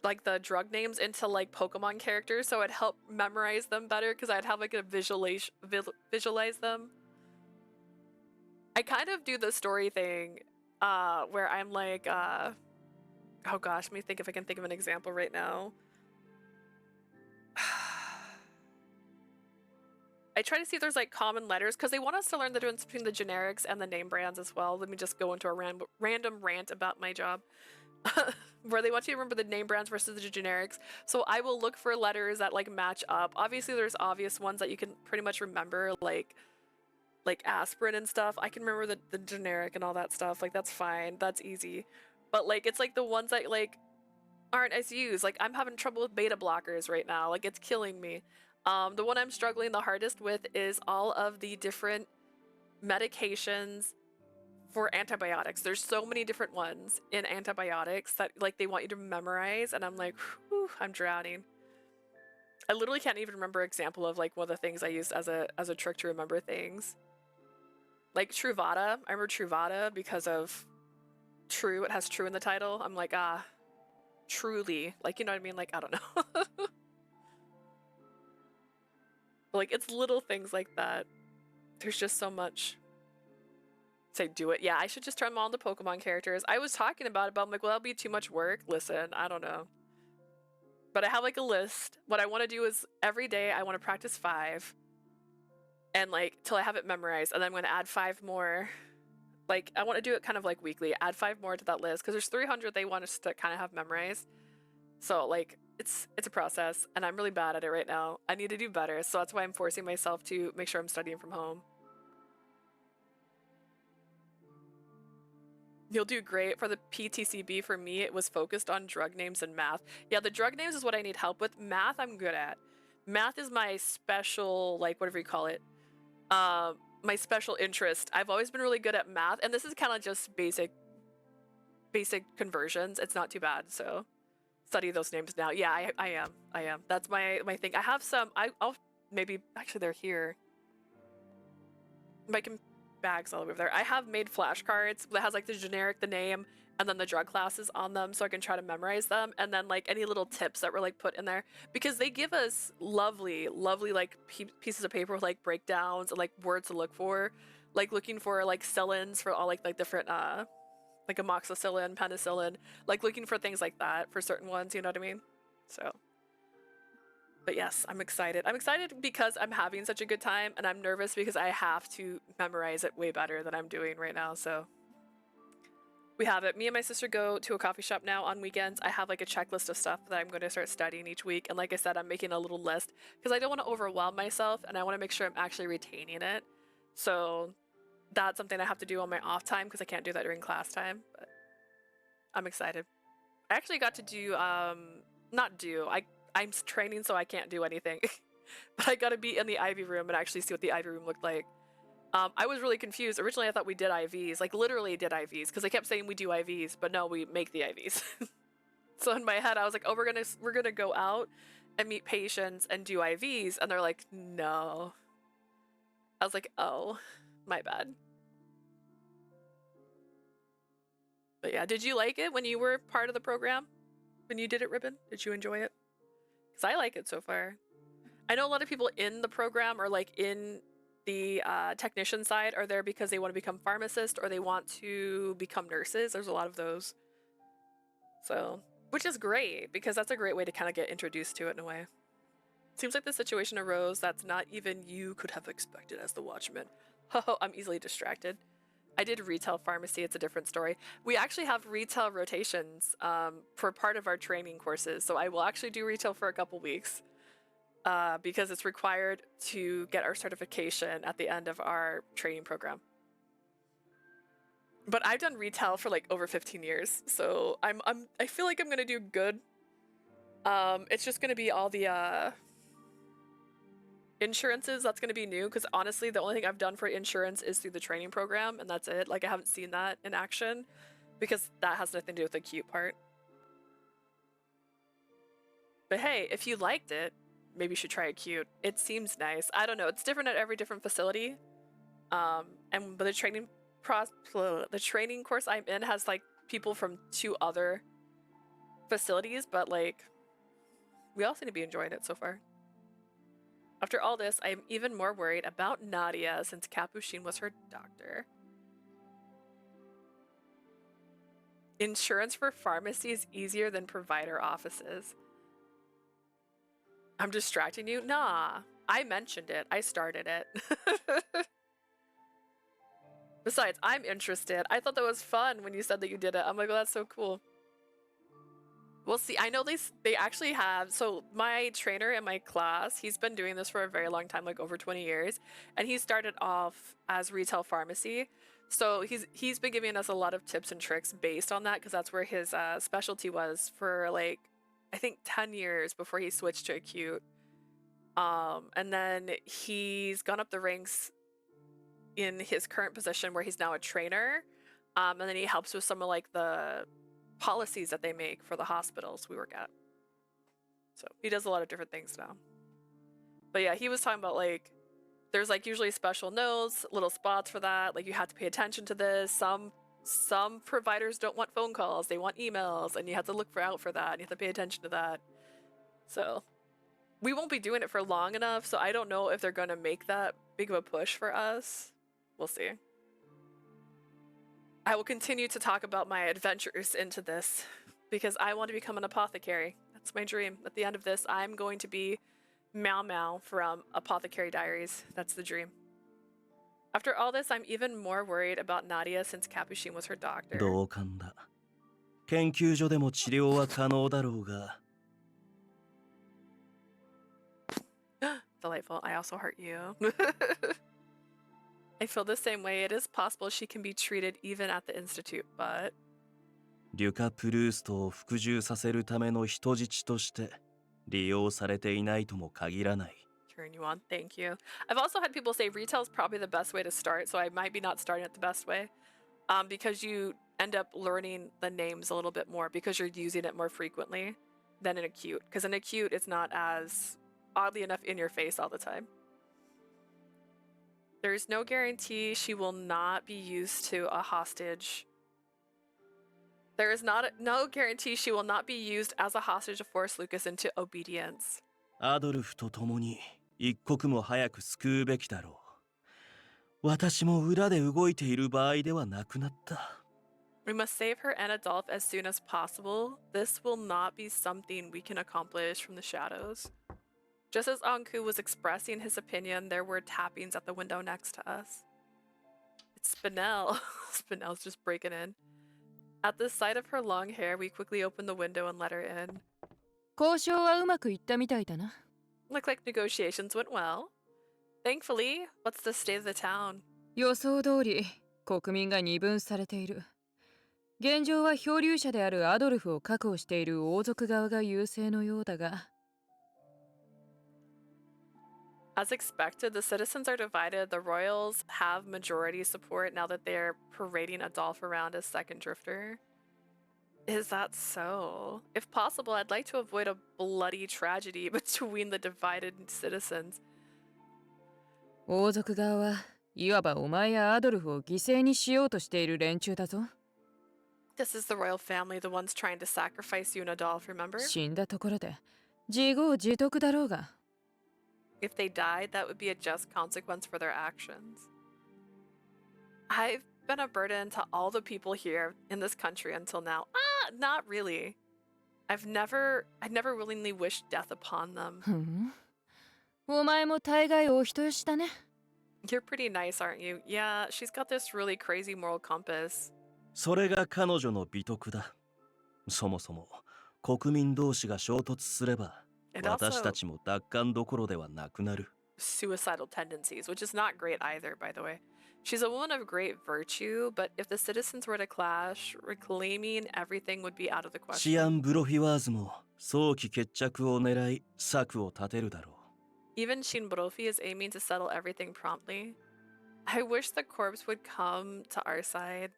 like the drug names into like Pokemon characters, so I'd help memorize them better because I'd have like a visualize them. I kind of do the story thing where I'm like oh gosh, let me think if I can think of an example right now. I try to see if there's like common letters because they want us to learn the difference between the generics and the name brands as well. Let me just go into a random rant about my job. Where they want you to remember the name brands versus the generics. So I will look for letters that like match up. Obviously there's obvious ones that you can pretty much remember, like aspirin and stuff. I can remember the generic and all that stuff. Like that's fine. That's easy. But like it's like the ones that like aren't as used. Like I'm having trouble with beta blockers right now. Like it's killing me. The one I'm struggling the hardest with is all of the different medications for antibiotics. There's so many different ones in antibiotics that like they want you to memorize, and I'm like, whew, I'm drowning. I literally can't even remember an example of like one of the things I used as a trick to remember things. Like Truvada. I remember Truvada because of true. It has true in the title. I'm like, truly. Like, you know what I mean? Like, I don't know. Like, it's little things like that. There's just so much. Say do it. Yeah, I should just turn them all into Pokemon characters. I was talking about it, but I'm like, well, that'll be too much work. Listen, I don't know. But I have like a list. What I want to do is every day I want to practice 5. And like till I have it memorized. And then I'm going to add 5 more. Like I want to do it kind of like weekly. Add 5 more to that list. Because there's 300 they want us to kind of have memorized. So like it's a process. And I'm really bad at it right now. I need to do better. So that's why I'm forcing myself to make sure I'm studying from home. You'll do great. For the PTCB, for me, it was focused on drug names and math. Yeah, the drug names is what I need help with. Math, I'm good at. Math is my special, like, whatever you call it, my special interest. I've always been really good at math, and this is kind of just basic conversions. It's not too bad, so study those names now. Yeah, I am. That's my thing. I have some, I'll maybe, actually they're here. I can bags all over there. I have made flashcards that has like the generic, the name, and then the drug classes on them, so I can try to memorize them, and then like any little tips that were like put in there, because they give us lovely like pieces of paper with like breakdowns and like words to look for, like looking for like cellins for all like different like amoxicillin, penicillin, like looking for things like that for certain ones, you know what I mean? So but yes, I'm excited. I'm excited because I'm having such a good time, and I'm nervous because I have to memorize it way better than I'm doing right now. So we have it. Me and my sister go to a coffee shop now on weekends. I have like a checklist of stuff that I'm going to start studying each week. And like I said, I'm making a little list because I don't want to overwhelm myself, and I want to make sure I'm actually retaining it. So that's something I have to do on my off time because I can't do that during class time. But I'm excited. I actually got to do, I'm training, so I can't do anything. But I got to be in the IV room and actually see what the IV room looked like. I was really confused. Originally, I thought we did IVs, like literally did IVs, because they kept saying we do IVs, but no, we make the IVs. So in my head, I was like, oh, we're gonna go out and meet patients and do IVs, and they're like, no. I was like, oh, my bad. But yeah, did you like it when you were part of the program? When you did it, Ribbon? Did you enjoy it? Because I like it so far. I know a lot of people in the program, or like in the technician side, are there because they want to become pharmacists or they want to become nurses. There's a lot of those. So, which is great, because that's a great way to kind of get introduced to it in a way. Seems like the situation arose that's not even you could have expected as the Watchman. Oh, I'm easily distracted. I did retail pharmacy. It's a different story. We actually have retail rotations for part of our training courses. So I will actually do retail for a couple weeks because it's required to get our certification at the end of our training program. But I've done retail for like over 15 years. So I feel like I'm going to do good. It's just going to be all the insurances that's going to be new, because honestly the only thing I've done for insurance is through the training program, and that's it. Like, I haven't seen that in action because that has nothing to do with the acute part. But hey, if you liked it, maybe you should try acute. It seems nice. I don't know, it's different at every different facility. But the training course I'm in has like people from 2 other facilities, but like we all seem to be enjoying it so far. After all this, I am even more worried about Nadia since Capuchin was her doctor. Insurance for pharmacy is easier than provider offices. I'm distracting you? Nah, I mentioned it. I started it. Besides, I'm interested. I thought that was fun when you said that you did it. I'm like, oh, that's so cool. We'll see. I know they actually have, so my trainer in my class, he's been doing this for a very long time, like over 20 years, and he started off as retail pharmacy. So he's been giving us a lot of tips and tricks based on that, because that's where his specialty was for like, I think 10 years before he switched to acute. And then he's gone up the ranks in his current position where he's now a trainer. And then he helps with some of like the policies that they make for the hospitals we work at. So he does a lot of different things now. But yeah, he was talking about like, there's like usually special notes, little spots for that. Like, you have to pay attention to this. Some providers don't want phone calls, they want emails, and you have to look out for that. And you have to pay attention to that. So we won't be doing it for long enough, so I don't know if they're going to make that big of a push for us. We'll see. I will continue to talk about my adventures into this because I want to become an apothecary. That's my dream. At the end of this, I'm going to be Meow Meow from Apothecary Diaries. That's the dream. After all this, I'm even more worried about Nadia since Capuchin was her doctor. 同感だ。研究所でも治療は可能だろうが。Delightful. I also hurt you. I feel the same way. It is possible she can be treated even at the institute, but... リュカ・プルーストを服従させるための人質として利用されていないとも限らない。Turn you on. Thank you. I've also had people say retail is probably the best way to start, so I might be not starting it the best way. Because you end up learning the names a little bit more because you're using it more frequently than in acute. Because in acute, it's not as, oddly enough, in your face all the time. There is no guarantee she will not be used to a hostage. There is no guarantee she will not be used as a hostage to force Lucas into obedience. アドルフと共に一刻も早く救うべきだろう。私も裏で動いている場合ではなくなった。We must save her and Adolphe as soon as possible. This will not be something we can accomplish from the shadows. Just as Ankou was expressing his opinion, there were tappings at the window next to us. It's Spinel. Spinel's just breaking in. At the sight of her long hair, we quickly opened the window and let her in. 交渉はうまくいったみたいだな。Looked like negotiations went well. Thankfully, what's the state of the town? 予想通り、国民が二分されている。現状は漂流者であるアドルフを確保している王族側が優勢のようだが。As expected, the citizens are divided. The royals have majority support now that they're parading Adolphe around as second drifter. Is that so? If possible, I'd like to avoid a bloody tragedy between the divided citizens. 王族側はいわばお前やアドルフを犠牲にしようとしている連中だぞ。 This is the royal family, the ones trying to sacrifice you and Adolf, remember? 死んだところで自業自得だろうが。 If they died, that would be a just consequence for their actions. I've been a burden to all the people here in this country until now. Not really. I'd never willingly wished death upon them. ふん。お前も大概お人よしだね。 You're pretty nice, aren't you? Yeah, she's got this really crazy moral compass. それが彼女の美徳だ。そもそも国民同士が衝突すれば It 私た also ちも奪還どころではなくなる。 suicidal tendencies, which is not great either, by the way. She's a woman of great virtue, but if the citizens were to clash, reclaiming everything would be out of the シ question. アン・ブロフィワーズも早期決着を狙い策を立てるだろう。 Even Shin Borofi is aiming to settle everything promptly. I wish the corpse would come to our side.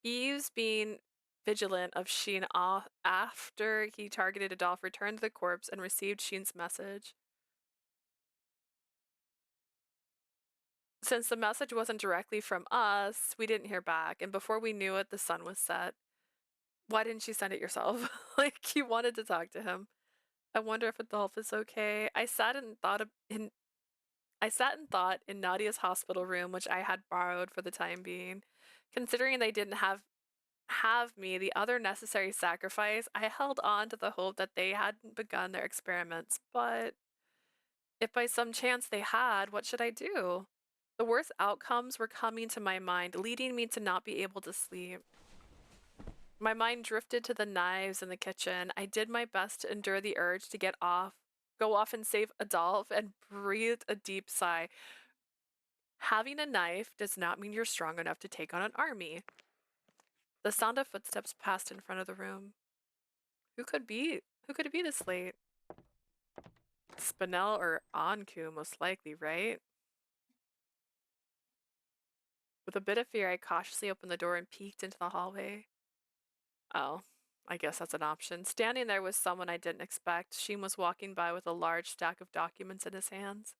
Eve's being vigilant of Shin after he targeted Adolf returned the corpse and received Shin's message. Since the message wasn't directly from us, we didn't hear back, and before we knew it, the sun was set. Why didn't you send it yourself? Like, you wanted to talk to him. I wonder if Adolf is okay. I sat and thought in Nadia's hospital room, which I had borrowed for the time being. Considering they didn't have me, the other necessary sacrifice, I held on to the hope that they hadn't begun their experiments. But if by some chance they had, what should I do? The worst outcomes were coming to my mind, leading me to not be able to sleep. My mind drifted to the knives in the kitchen. I did my best to endure the urge to go off and save Adolf, and breathed a deep sigh. Having a knife does not mean you're strong enough to take on an army. The sound of footsteps passed in front of the room. Who could it be this late? Spinel or Ankou, most likely, right? With a bit of fear, I cautiously opened the door and peeked into the hallway. Oh, I guess that's an option. Standing there was someone I didn't expect. Sheen was walking by with a large stack of documents in his hands.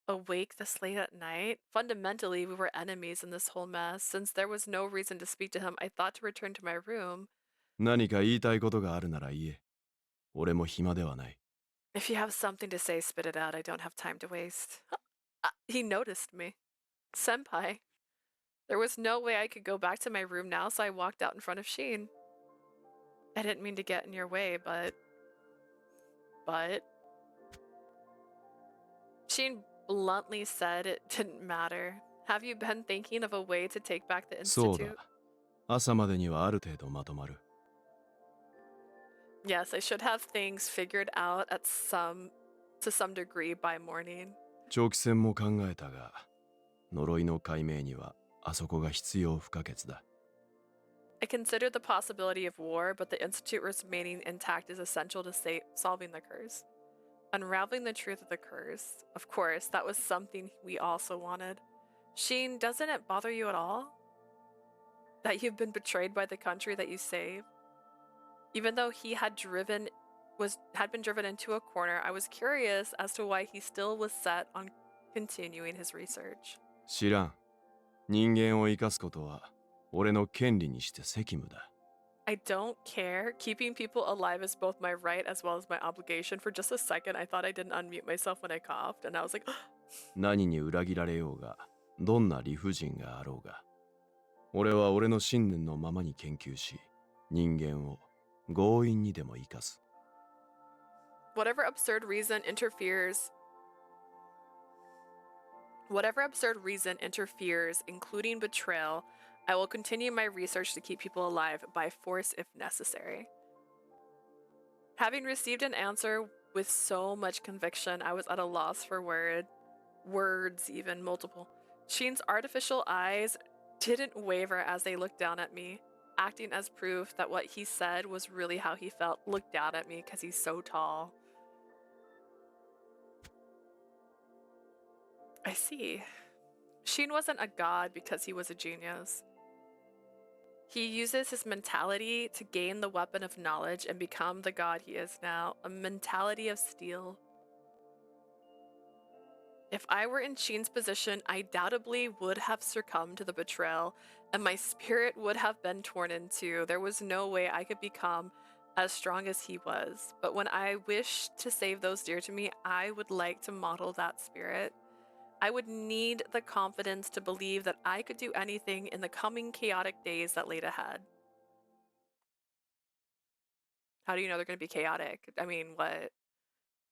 Awake this late at night? Fundamentally, we were enemies in this whole mess. Since there was no reason to speak to him, I thought to return to my room. 何か言いたいことがあるなら言え。俺も暇ではない。 If you have something to say, spit it out. I don't have time to waste. He noticed me. Senpai. There was no way I could go back to my room now, so I walked out in front of Sheen. I didn't mean to get in your way, but... Sheen bluntly said it didn't matter. Have you been thinking of a way to take back the そうだ。 institute? 朝までにはある程度まとまる。 Yes, I should have things figured out to some degree by morning. 長期戦も考えたが、呪いの解明にはあそこが必要不可欠だ。 I considered the possibility of war, but the institute remaining intact is essential to solving the curse. Unraveling the truth of the curse. Of course, that was something we also wanted. Sheen, doesn't it bother you at all? That you've been betrayed by the country that you saved? Even though he had been driven into a corner, I was curious as to why he still was set on continuing his research. 知らん。人間を生かすことは俺の権利にして責務だ。 I don't care. Keeping people alive is both my right as well as my obligation. For just a second, I thought I didn't unmute myself when I coughed, and I was like, 何に裏切られようが、どんな理不尽があろうが。俺は俺の信念のままに研究し、人間を強引にでも生かす。 whatever absurd reason interferes, including betrayal, I will continue my research to keep people alive by force if necessary. Having received an answer with so much conviction, I was at a loss for words, even multiple. Sheen's artificial eyes didn't waver as they looked down at me, acting as proof that what he said was really how he felt. Looked down at me because he's so tall. I see. Shin wasn't a god because he was a genius. He uses his mentality to gain the weapon of knowledge and become the god he is now, a mentality of steel. If I were in Shin's position, I doubtably would have succumbed to the betrayal, and my spirit would have been torn in two. There was no way I could become as strong as he was. But when I wish to save those dear to me, I would like to model that spirit. I would need the confidence to believe that I could do anything in the coming chaotic days that laid ahead. How do you know they're going to be chaotic? I mean, what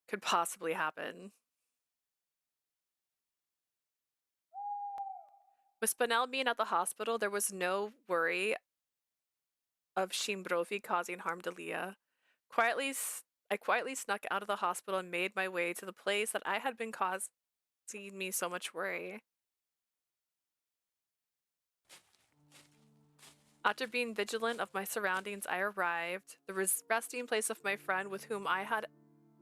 could possibly happen? With Spinel being at the hospital, there was no worry of Shimbrofi causing harm to Leah. I quietly snuck out of the hospital and made my way to the place that I had been causing me so much worry. After being vigilant of my surroundings, I arrived, the resting place of my friend with whom I had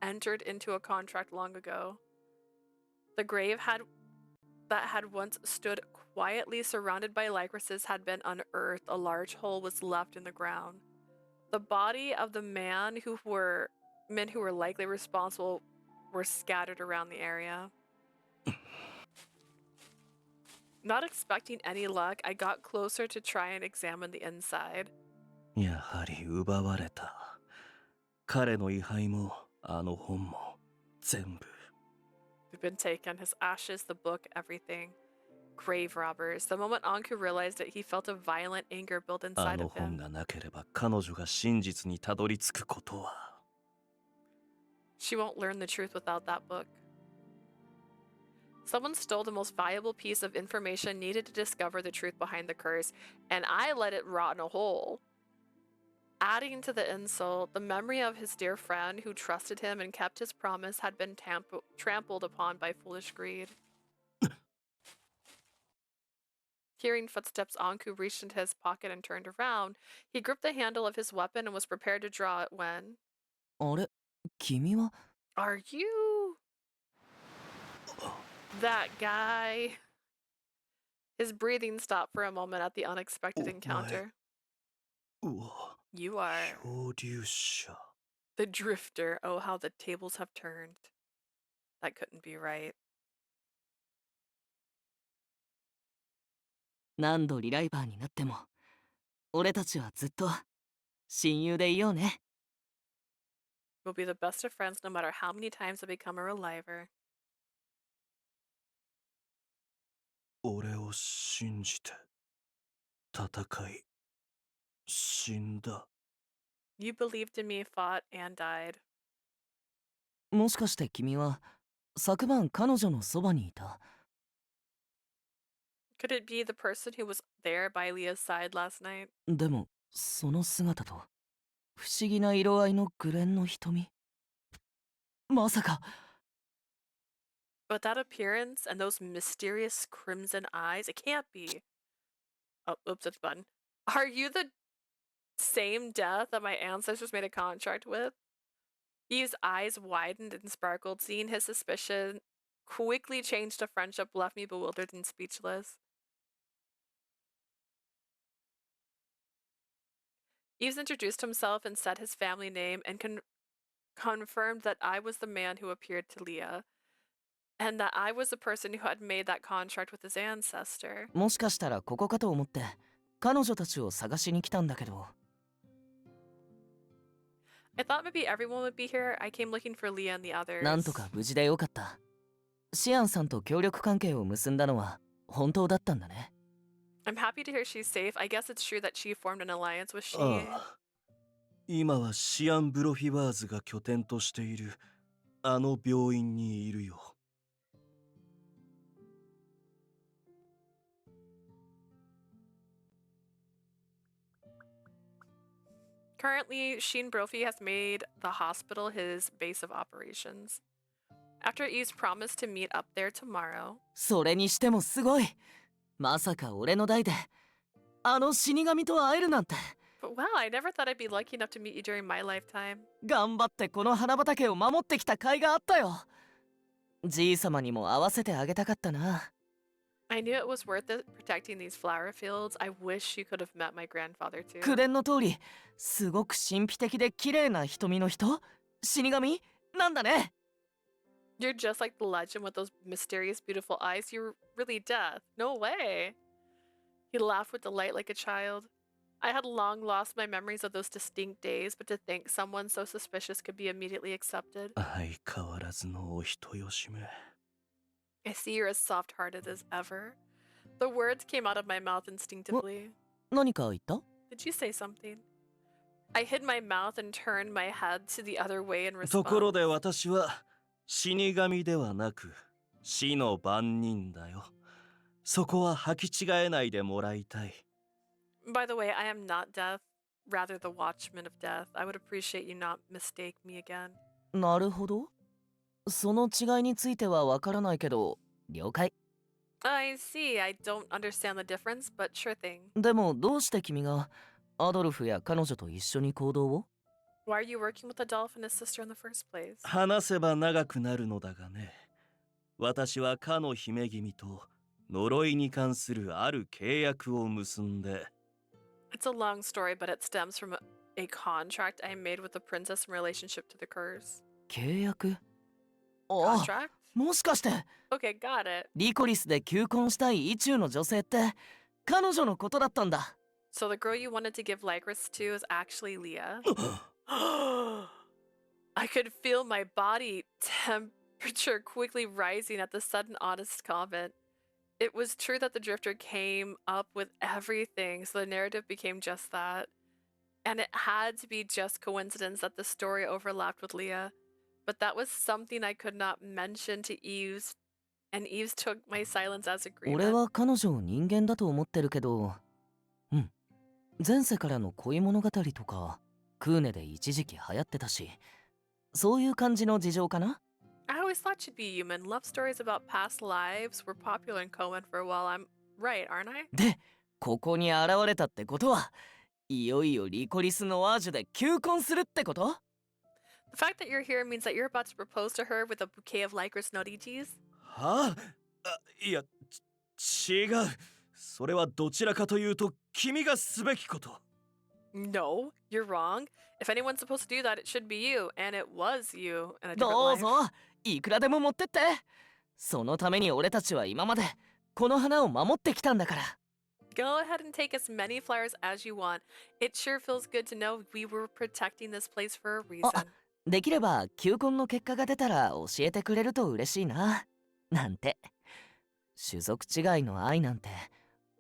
entered into a contract long ago. The grave that had once stood quietly surrounded by Lycorises had been unearthed. A large hole was left in the ground. The body of the men who were likely responsible were scattered around the area. Not expecting any luck, I got closer to try and examine the inside. やはり奪われた。彼の位牌もあの本も全部。 They've been taken, his ashes, the book, everything. Grave robbers. The moment Ankou realized it, he felt a violent anger build あ inside の of 本 him. がなければ彼女が真実にたどり着くことは。 She won't learn the truth without that book. Someone stole the most valuable piece of information needed to discover the truth behind the curse, and I let it rot in a hole. Adding to the insult, the memory of his dear friend who trusted him and kept his promise had been trampled upon by foolish greed. Hearing footsteps, Ankou reached into his pocket and turned around. He gripped the handle of his weapon and was prepared to draw it when... あれ君は Are you... that guy? His breathing stopped for a moment at the unexpected encounter. うわ、 You are 漂流者。 the drifter. Oh, how the tables have turned. That couldn't be right. 何度リライバーになっても俺たちはずっと親友でいようね。 We'll be the best of friends no matter how many times I become a reliver. 俺を信じて戦い死んだ。 You believed in me, fought, and died. もしかして君は昨晩彼女のそばにいた。 Could it be the person who was there by Leah's side last night? でもその姿と不思議な色合いのグレンの瞳。まさか。 But that appearance and those mysterious crimson eyes, it can't be. Oh, oops, it's a button. Are you the same death that my ancestors made a contract with? Eve's eyes widened and sparkled. Seeing his suspicion quickly changed to friendship left me bewildered and speechless. Eves introduced himself and said his family name and confirmed that I was the man who appeared to Leah, and that I was the person who had made that contract with his ancestor. もしかしたらここかと思って彼女たちを探しに来たんだけど。 I thought maybe everyone would be here. I came looking for Leah and the others. なんとか無事でよかった。シアンさんと協力関係を結んだのは本当だったんだね。 I'm happy to hear she's safe. I guess it's true that she formed an alliance with she. ああ、今はシアン・ブロフィワーズが拠点としているあの病院にいるよ。 Currently, Sheen Brophy has made the hospital his base of operations. After Eve's promised to meet up there tomorrow. それにしてもすごい。まさか俺の代であの死神と会えるなんて。 But wow, I never thought I'd be lucky enough to meet you during my lifetime. 頑張ってこの花畑を守ってきた甲斐があったよ。じいさまにも会わせてあげたかったな。I knew it was worth it protecting these flower fields. I wish you could have met my grandfather too. 口伝の通り、すごく神秘的で綺麗な瞳の人？死神？なんだね。 You're just like the legend with those mysterious, beautiful eyes. You're really death. No way. He laughed with delight like a child. I had long lost my memories of those distinct days, but to think someone so suspicious could be immediately accepted. 相変わらずのお人よしめ。 I see you're as soft-hearted as ever. The words came out of my mouth instinctively. 何か言った？ Did you say something? I hid my mouth and turned my head to the other way in ところ response. で私は死神ではなく死の番人だよ。そこは履き違えないでもらいたい。 By the way, I am not death, rather the watchman of death. I would appreciate you not mistake me again. なるほど。その違いについてはわからないけど、了解。 I see. I don't understand the difference, but sure thing. でもどうして君がアドルフや彼女と一緒に行動を？ Why are you working with Adolf and his sister in the first place? 話せば長くなるのだがね。私はかの姫君と呪いに関するある契約を結んで。 It's a long story, but it stems from a contract I made with the princess in relationship to the curse. 契約？ああ、 Contract? もしかして Okay, got it. リコリスで求婚したい意中の女性って彼女のことだったんだ。 So the girl you wanted to give Lycoris to is actually Leah. I could feel my body temperature quickly rising at the sudden honest comment. It was true that the drifter came up with everything, so the narrative became just that. And it had to be just coincidence that the story overlapped with Leah. But that was something I could not mention to Eves, and Eves took my silence as 俺 agreement. は彼女を人間だと思ってるけど、うん。前世からの恋物語とか、クーネで一時期流行ってたし、そういう感じの事情かな？ I always thought she'd be human. Love stories about past lives were popular in Cohen for a while. I'm right, aren't I? で、ここに現れたってことは、いよいよリコリスのワージュで求婚するってこと？ The fact that you're here means that you're about to propose to her with a bouquet of Lycoris Norichis? はあ、いや、違う。それはどちらかというと君がすべきこと。 No, you're wrong. If anyone's supposed to do that, it should be you, and it was you in a different どう life. ぞ、いくらでも持ってって。そのために俺たちは今までこの花を守ってきたんだから。 Go ahead and take as many flowers as you want. It sure feels good to know we were protecting this place for a reason. できれば求婚の結果が出たら教えてくれると嬉しいな。なんて。種族違いの愛なんて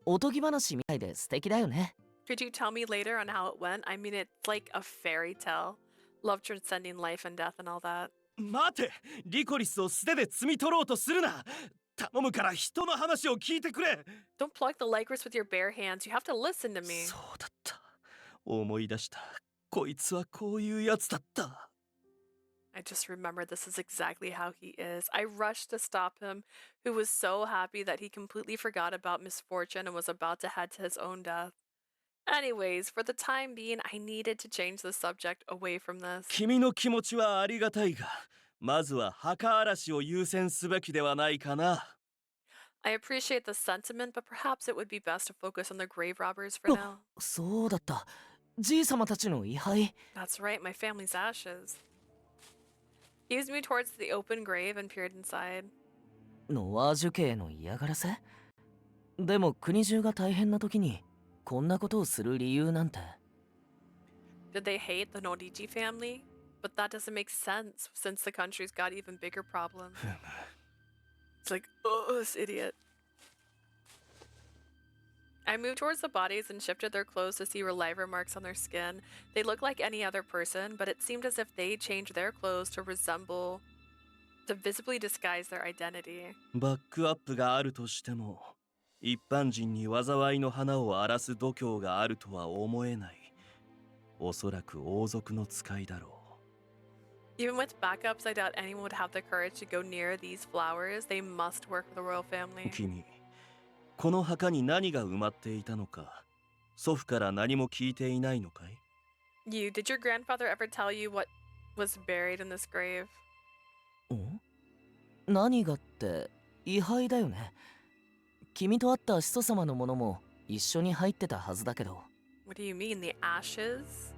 おとぎ話みたいで素敵だよね。 Could you tell me later on how it went? I mean, it's like a fairy tale. Love transcending life and death and all that. 待て、リコリスを素手で摘み取ろうとするな。頼むから人の話を聞いてくれ。 Don't pluck the Lycoris with your bare hands. You have to listen to me. そうだった。思い出した。こいつはこういうやつだった。 I just remembered this is exactly how he is. I rushed to stop him, who was so happy that he completely forgot about misfortune and was about to head to his own death. Anyways, for the time being, I needed to change the subject away from this. 君の気持ちはありがたいが、まずは墓荒らしを優先すべきではないかな。 I appreciate the sentiment, but perhaps it would be best to focus on the grave robbers for now. そうだった。じいさまたちの位牌。 That's right, my family's ashes. He was moved towards the open grave and peered inside. ノワージュ家への嫌がらせ？でも国中が大変な時にこんなことをする理由なんて。 Did they hate the Noriji family? But that doesn't make sense since the country's got even bigger problems. It's like, oh, this idiot. I moved towards the bodies and shifted their clothes to see reliver marks on their skin. They looked like any other person, but it seemed as if they changed their clothes to visibly disguise their identity. バックアップがあるとしても、一般人に災いの花を荒らす度胸があるとは思えない。おそらく王族の使いだろう。 Even with backups, I doubt anyone would have the courage to go near these flowers. They must work for the royal family. 君、この墓に何が埋まっていたのか、祖父から何も聞いていないのかい？ Did your grandfather ever tell you what was buried in this grave? ん？何がって位牌だよね。君と会った始祖様のものも一緒に入ってたはずだけど。 What do you mean, the ashes?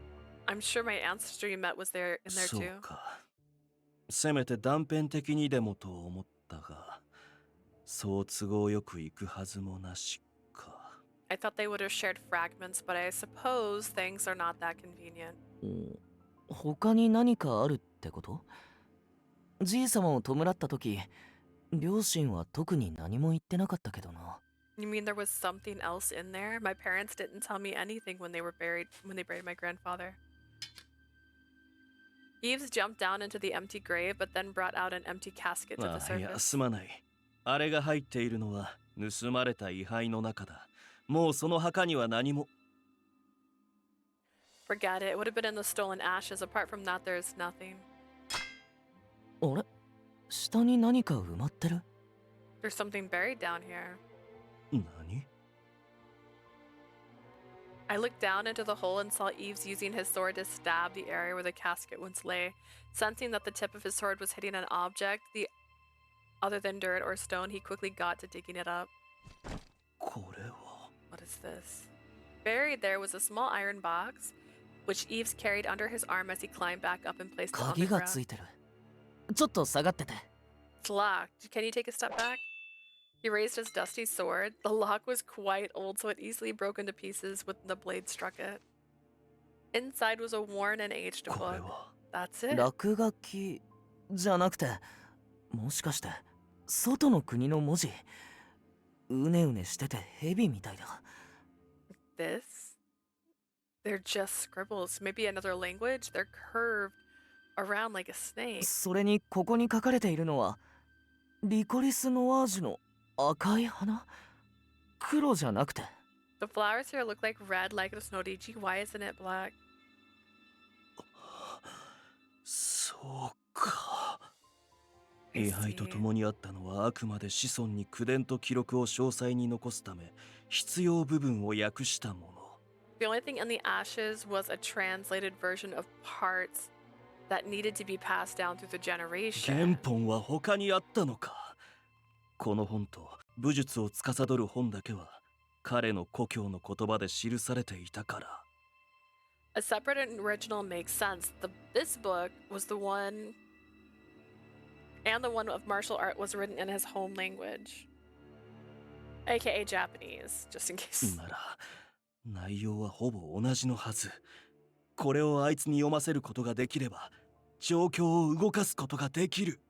I'm sure my ancestor you met was there in there そう too. か。せめて断片的にでもと思ったが、そう都合よくいくはずもなしか。I thought they would have shared fragments, but I suppose things are not that convenient. 他に何かあるってこと？じい様を弔った時、両親は特に何も言ってなかったけどな。You mean there was something else in there? My parents didn't tell me anything when they buried my grandfather. Eves jumped down into the empty grave, but then brought out an empty casket to the あ、いや、 surface. すまない。あれが入っているのは盗まれた位牌の中だ。もうその墓には何も。 Forget it. It would have been in the stolen ashes. Apart from that, there's nothing. あれ？下に何か埋まってる？ There's something buried down here. 何？ I looked down into the hole and saw Eves using his sword to stab the area where the casket once lay. Sensing that the tip of his sword was hitting an object other than dirt or stone, he quickly got to digging it up. これは。 What is this? Buried there was a small iron box, which Eves carried under his arm as he climbed back up and placed it on the 鍵がつ ground. いてる。ちょっと下がってて。 It's locked. Can you take a step back? He raised his dusty sword. The lock was quite old, so it easily broke into pieces when the blade struck it. Inside was a worn and aged これ book. は。 That's it. 落書きじゃなくて、もしかして外の国の文字？うねうねしてて蛇みたいだ。 This? They're just scribbles. Maybe another language? They're curved around like a snake. それにここに書かれているのはリコリスノワージュの赤い花？黒じゃなくて。 The flowers here look like red, like the Snodiji. Why isn't it black? そうか。 I 位牌と see. 共にあったのはあくまで子孫に口伝と記録を詳細に残すため必要部分を訳したもの。 The only thing in the ashes was a translated version of parts that needed to be passed down through the 原 generation. 本は他にあったのか。この本と武術を司る本だけは彼の故郷の言葉で記されていたから。 A separate and original makes sense. This book was the one, and the one of martial art was written in his home language, aka Japanese, just in case. なら内容はほぼ同じのはず。これをあいつに読ませることができれば状況を動かすことができる。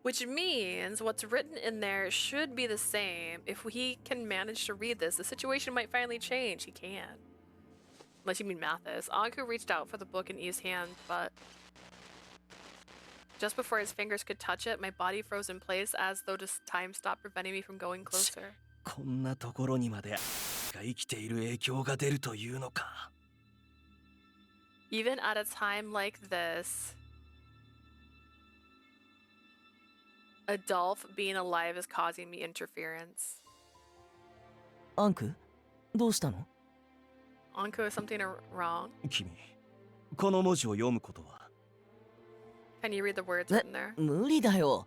Which means what's written in there should be the same. If he can manage to read this, the situation might finally change. He can. Unless you mean Mathis. Ankou reached out for the book in Eve's hand, but just before his fingers could touch it, my body froze in place as though just time stopped preventing me from going closer. こんなところにまでが生きている影響が出るというのか。 Even at a time like this, Adolf being alive is causing me interference. アンク、どうしたの？ Ankou, is something wrong? 君、この文字を読むことは。 Can you read the words written there? 無理だよ。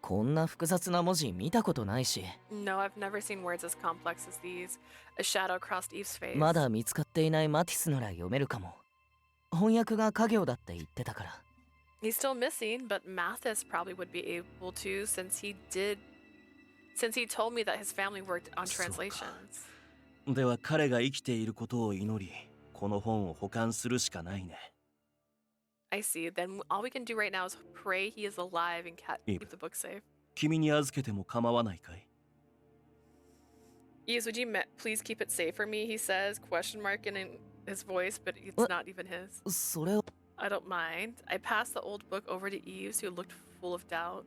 こんな複雑な文字見たことないし。 No, I've never seen words as complex as these. A shadow crossed Eve's face. まだ見つかっていないマティスなら読めるかも。翻訳が家業だって言ってたから。 He's still missing, but Mathis probably would be able to since he told me that his family worked on そうか。 translations. では彼が生きていることを祈り、この本を保管するしかないね。 I see. Then all we can do right now is pray he is alive and Eve. keep the book safe. 君に預けても構わないかい？ Eves, would you please keep it safe for me? He says, question mark in his voice, but it's What? not even his. それを I don't mind. I passed the old book over to Eves, who looked full of doubt.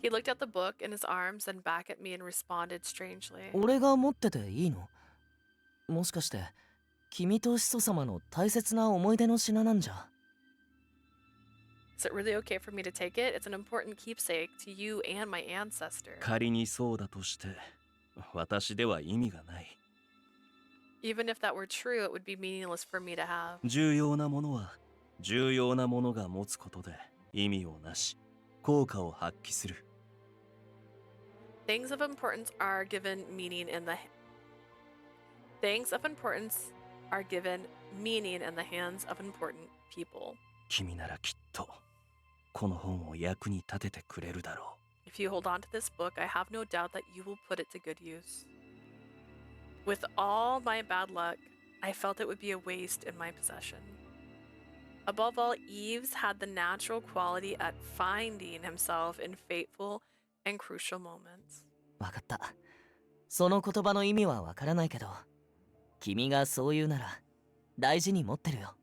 He looked at the book in his arms, then back at me and responded strangely. 俺が持ってていいの？もしかして君と始祖様の大切な思い出の品なんじゃ？ Is it really okay for me to take it? It's an important keepsake to you and my ancestor. 仮にそうだとして、私では意味がない。 Even if that were true, it would be meaningless for me to have. 重要なものは重要なものが持つことで意味をなし、効果を発揮する。Things of importance are given meaning in the Things of importance are given meaning in the hands of important people. 君ならきっとこの本を役に立ててくれるだろ If you hold on to this book, I have no doubt that you will put it to good use. With all my bad luck, I felt it would be a waste in my possession. Above all, Eves had the natural quality at finding himself in fateful and crucial moments. わかった。その言葉の意味はわからないけど、君がそう言うなら大事に持ってるよ。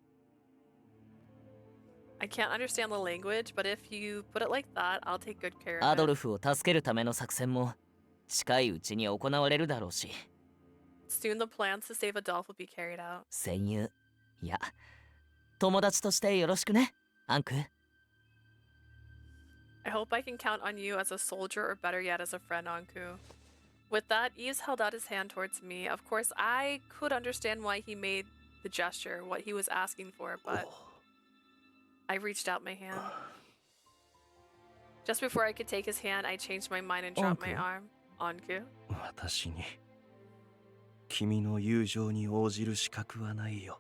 I can't understand the language, but if you put it like that, I'll take good care ア of ド it. ルフを助けるための作戦も近いうちに行われるだろうし、 Soon the plans to save Adolf will be carried out. 戦友、いや、友達としてよろしくね、アンク。 I hope I can count on you as a soldier or better yet as a friend, Ankou. With that, Eves held out his hand towards me. Of course, I could understand why he made the gesture, what he was asking for, but I reached out my hand. Just before I could take his hand, I changed my mind and dropped my Ankou? arm. Ankou? 私に君の友情に応じる資格はないよ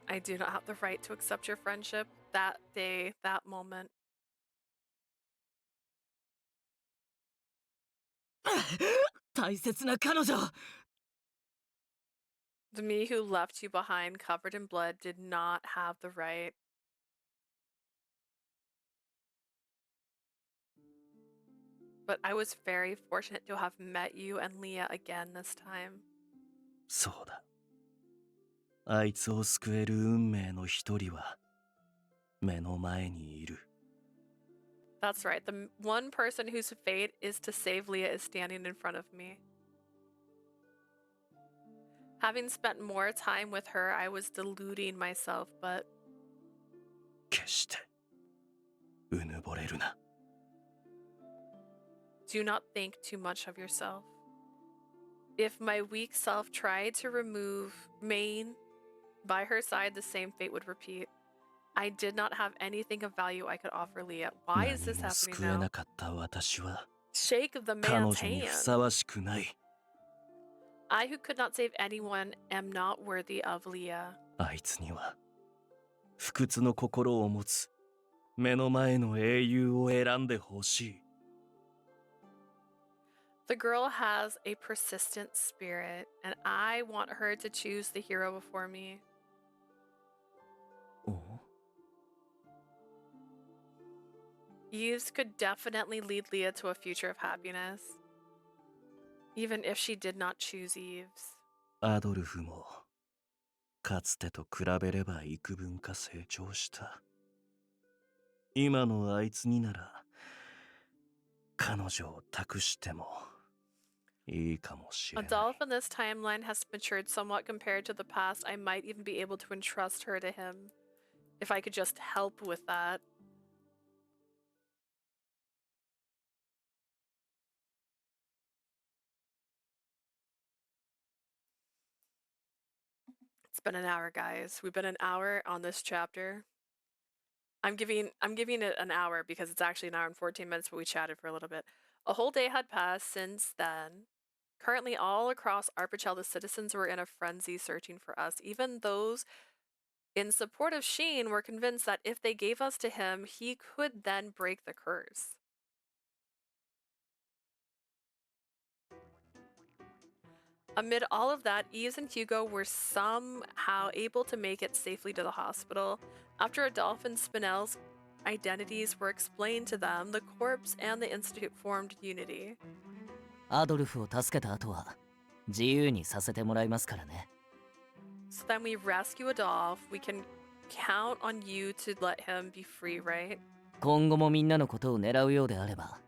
I do not have the right to accept your friendship. That day, that moment. 大切な彼女。 The me who left you behind, covered in blood, did not have the right. But I was very fortunate to have met you and Leah again this time. そうだあいつを救える運命の一人は目の前にいる That's right. The one person whose fate is to save Leah is standing in front of me. Having spent more time with her, I was deluding myself, but 決してうぬぼれるな do not think too much of yourself. If my weak self tried to remove Maine by her side, the same fate would repeat. I did not have anything of value I could offer Leah. Why is this 何も happening 救え now? なかった私は Shake the 彼 man's 女に hand. ふさわしくない I who could not save anyone am not worthy of Leah. あいつには不屈の心を持つ目の前の英雄を選んでほしい The girl has a persistent spirit, and I want her to choose the hero before me. お Eves could definitely lead Leah to a future of happiness, even if she did not choose Eves. アドルフもかつてと比べれば幾分か成長した今のあいつになら彼女を託してもいいかもしれない Adolf in this timeline has matured somewhat compared to the past. I might even be able to entrust her to him, if I could just help with that. It's been an hour, guys. We've been an hour on this chapter. I'm giving it an hour because it's actually an hour and 14 minutes, but we chatted for a little bit. A whole day had passed since then. Currently, all across Arpichel, the citizens were in a frenzy searching for us. Even those in support of Sheen were convinced that if they gave us to him, he could then break the curse. Amid all of that, Eves and Hugo were somehow able to make it safely to the hospital. After Adolphe and Spinel's identities were explained to them, the corpse and the Institute formed unity. アドルフを助けた後は自由にさせてもらいますからね。 So then we rescue Adolphe. We can count on you to let him be free, right? 今後もみんなのことを狙うようであれば、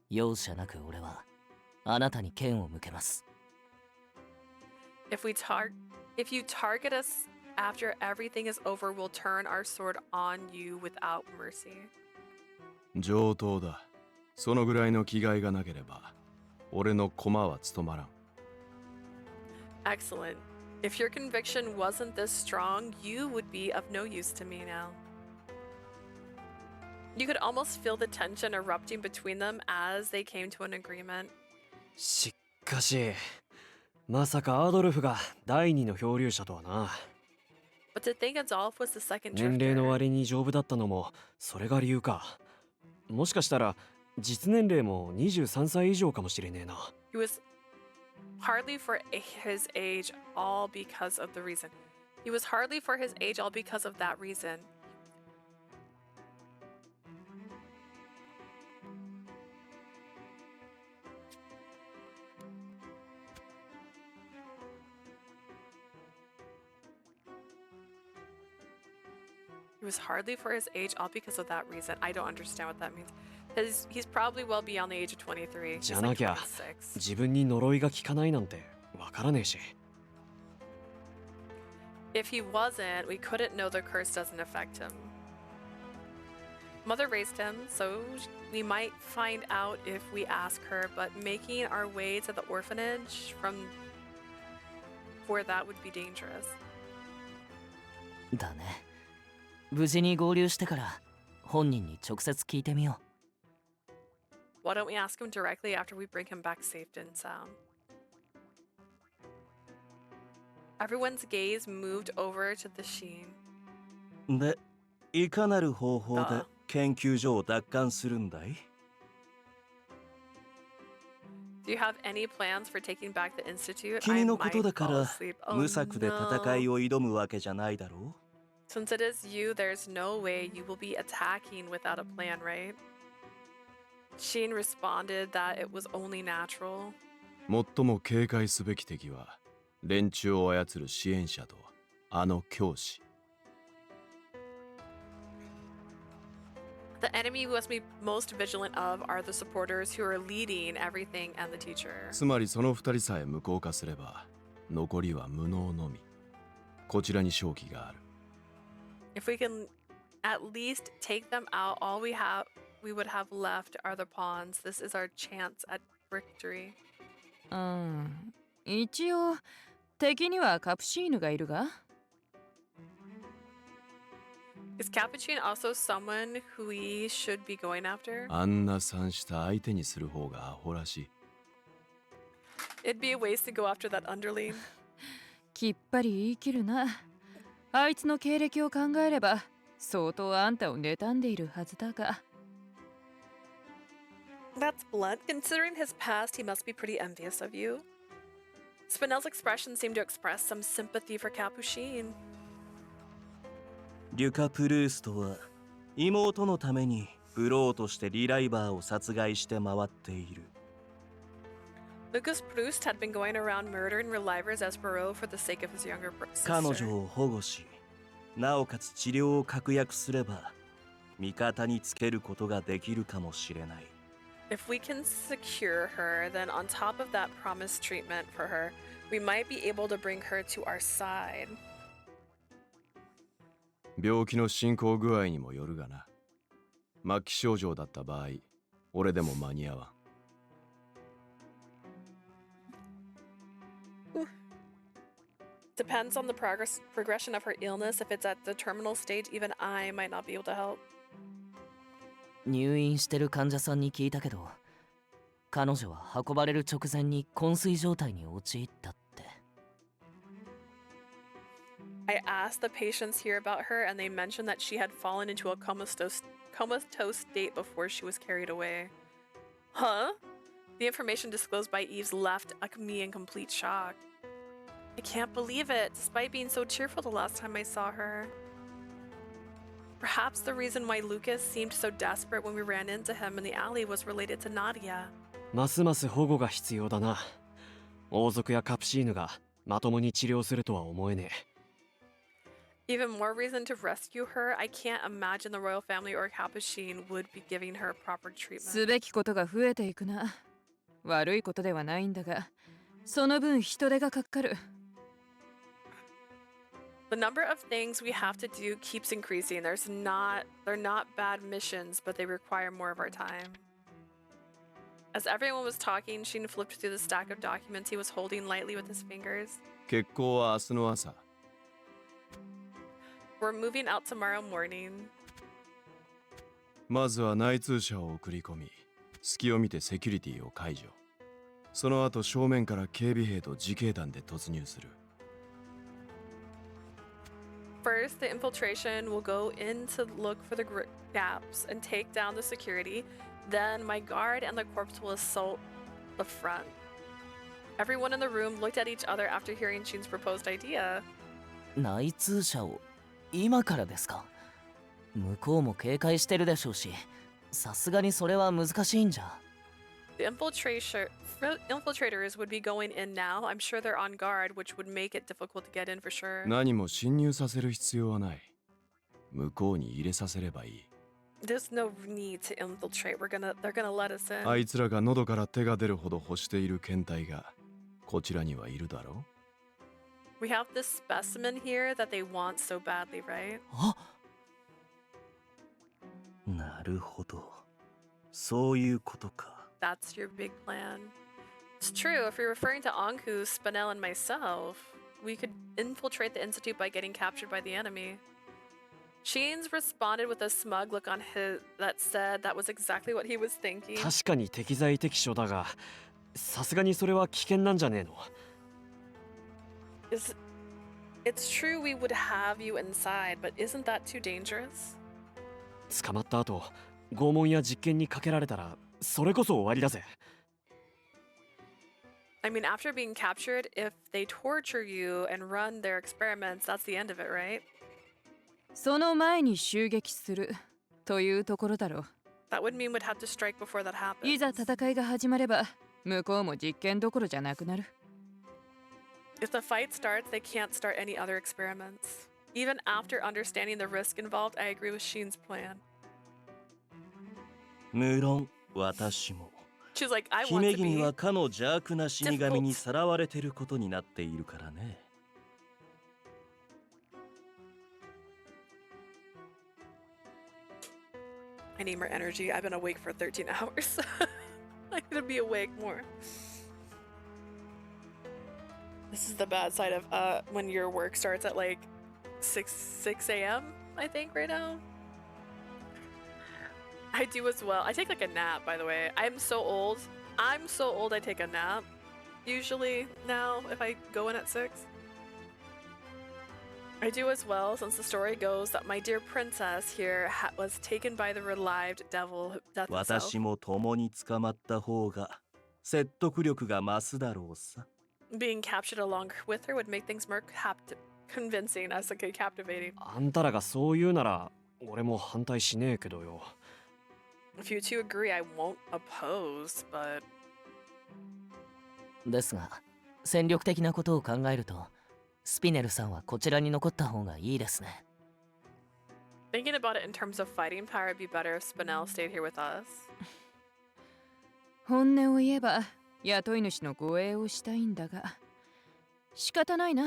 容赦なく俺はあなたに剣を向けます。 If you target us after everything is over, we'll turn our sword on you without mercy. 上等だ。そのぐらいの気概がなければ、俺の駒は務まらん。 Excellent. If your conviction wasn't this strong, you would be of no use to me now. You could almost feel the tension erupting between them as they came to an agreement. しかし、まさかアドルフが第二の漂流者とはな。But to think Adolf was the second 年齢の drifter. 割に丈夫だったのもそれが理由か。もしかしたら実年齢も23歳以上かもしれねえな。He was hardly for his age all because of the reason. He was hardly for his age all because of that reason. He was hardly for his age all because of that reason. I don't understand what that means. He's probably well beyond the age of 23. じ He's ゃな like きゃ 26. 自分に呪いが効かないなんてわからねえし。If he wasn't, we couldn't know the curse doesn't affect him. Mother raised him, so we might find out if we ask her, but making our way to the orphanage from for that would be dangerous. だね。無事に合流してから本人に直接聞いてみよ Why don't we ask him directly after we bring him back safe and sound? Everyone's gaze moved over to the sheen. で、いかなる方法でああ研究所を奪還するんだい？ Do you have any plans for taking back the institute? 君のことだか I might ら fall asleep. Oh, 無策で戦い no. を挑むわけじゃないだろ Since it is you, there's no way you will be attacking without a plan, right? Sheen responded that it was only natural. 最も警戒すべき敵は連中を操る支援者とあの教師。 The enemy who must be most vigilant of are the supporters who are leading everything and the teacher. つまりその二人さえ無効化すれば残りは無能のみ。こちらに勝機がある。 If we can at least take them out, all we would have left are the pawns. This is our chance at victory. う。一応敵にはカプシーヌがいるが。Is Capuchin also someone who we should be going after? あんな惨した相手にする方がアホらしい。 It'd be a waste to go after that underling. きっぱり言い切るな。あいつの経歴を考えれば相当あんたを妬んでいるはずだが。That's blunt. Considering his past, he must be pretty envious of you. Spinell's expression seemed to express some sympathy for Capuchin. リュカ・プルーストは妹のためにブローとしてリライバーを殺害して回っている。 Lucas Proust had been going around murdering relivers as Barreau for the sake of his younger sister. 彼女を保護し、なおかつ治療を確約すれば味方につけることができるかもしれない。 If we can secure her, then on top of that promised treatment for her, we might be able to bring her to our side. 病気の進行具合にもよるがな。末期症状だった場合、俺でも間に合わん。 Depends on the progression of her illness. If it's at the terminal stage, even I might not be able to help. 入院してる患者さんに聞いたけど、彼女は運ばれる直前に昏睡状態に陥ったって。 I asked the patients here about her, and they mentioned that she had fallen into a comatose state before she was carried away. Huh? The information disclosed by Eves left me in complete shock. I can't believe it, despite being so cheerful the last time I saw her. Perhaps the reason why Lucas seemed so desperate when we ran into him in the alley was related to Nadia. ますます保護が必要だな。王族やカプシーヌがまともに治療するとは思えねえ。 Even more reason to rescue her. I can't imagine the royal family or Capuchin would be giving her proper す treatment. べきことが増えていくな。悪いことではないんだが、その分人手がかかる。 The number of things we have to do keeps increasing. They're not bad missions, but they require more of our time. As everyone was talking, Sheen flipped through the stack of documents he was holding lightly with his fingers. 結構は明日の朝。 We're moving out tomorrow morning. まずは内通者を送り込み、隙を見てセキュリティを解除。その後正面から警備兵と自警団で突入する。 First, the infiltration will go in to look for the gaps and take down the security. Then, my guard and the corpse will assault the front. Everyone in the room looked at each other after hearing Shin's proposed idea. 内通者を今からですか？向こうも警戒してるでしょうし、さすがにそれは難しいんじゃ。The infiltrators would be going in now. I'm sure they're on guard, which would make it difficult to get in for sure. 何も侵入させる必要はない。向こうに入れさせればいい。 There's no need to infiltrate. They're gonna let us in. あいつらが喉から手が出るほど欲している検体がこちらにはいるだろう。 We have this specimen here that they want so badly, right? あ、なるほど。そういうことか。That's your big plan. It's true. If you're referring to Ankou, Spinel, and myself, we could infiltrate the institute by getting captured by the enemy. Sheens responded with a smug look on his that said that was exactly what he was thinking. 確かに適材適所だが、さすがにそれは危険なんじゃねえの？ It's true we would have you inside, but isn't that too dangerous? 捕まった後、拷問や実験にかけられたら、それこそ終わりだぜ。I mean, after being captured, if they torture you and run their experiments, that's the end of it, right? その前に襲撃するというところだろう。 That would mean we'd have to strike before that happens. いざ戦いが始まれば、向こうも実験どころじゃなくなる。 If the fight starts, they can't start any other experiments. Even after understanding the risk involved, I agree with Sheen's plan. 無論私も。 She's like, I want 姫 to 君 be. はかの邪悪な死神にさらわれてることになっているからね。I need more energy. I've been awake for 13 hours. I need to be awake more. This is the bad side of when your work starts at like 6 a.m. I think right now. I do as well. I take like a nap, by the way. I'm so old. I take a nap usually now if I go in at 6. I do as well, since the story goes that my dear princess here was taken by the relieved devil death himself. 私も共に捕まった方が説得力が増すだろうさ。 Being captured along with her would make things more convincing as like captivating. あんたらがそう言うなら、俺も反対しねえけどよ。 If you two agree, I won't oppose, but ですが、戦力的なことを考えると、スピネルさんはこちらに残った方がいいですね。 thinking about it in terms of fighting power, it'd be better if Spinel stayed here with us. 本音を言えば、雇い主の護衛をしたいんだが、仕方ないな。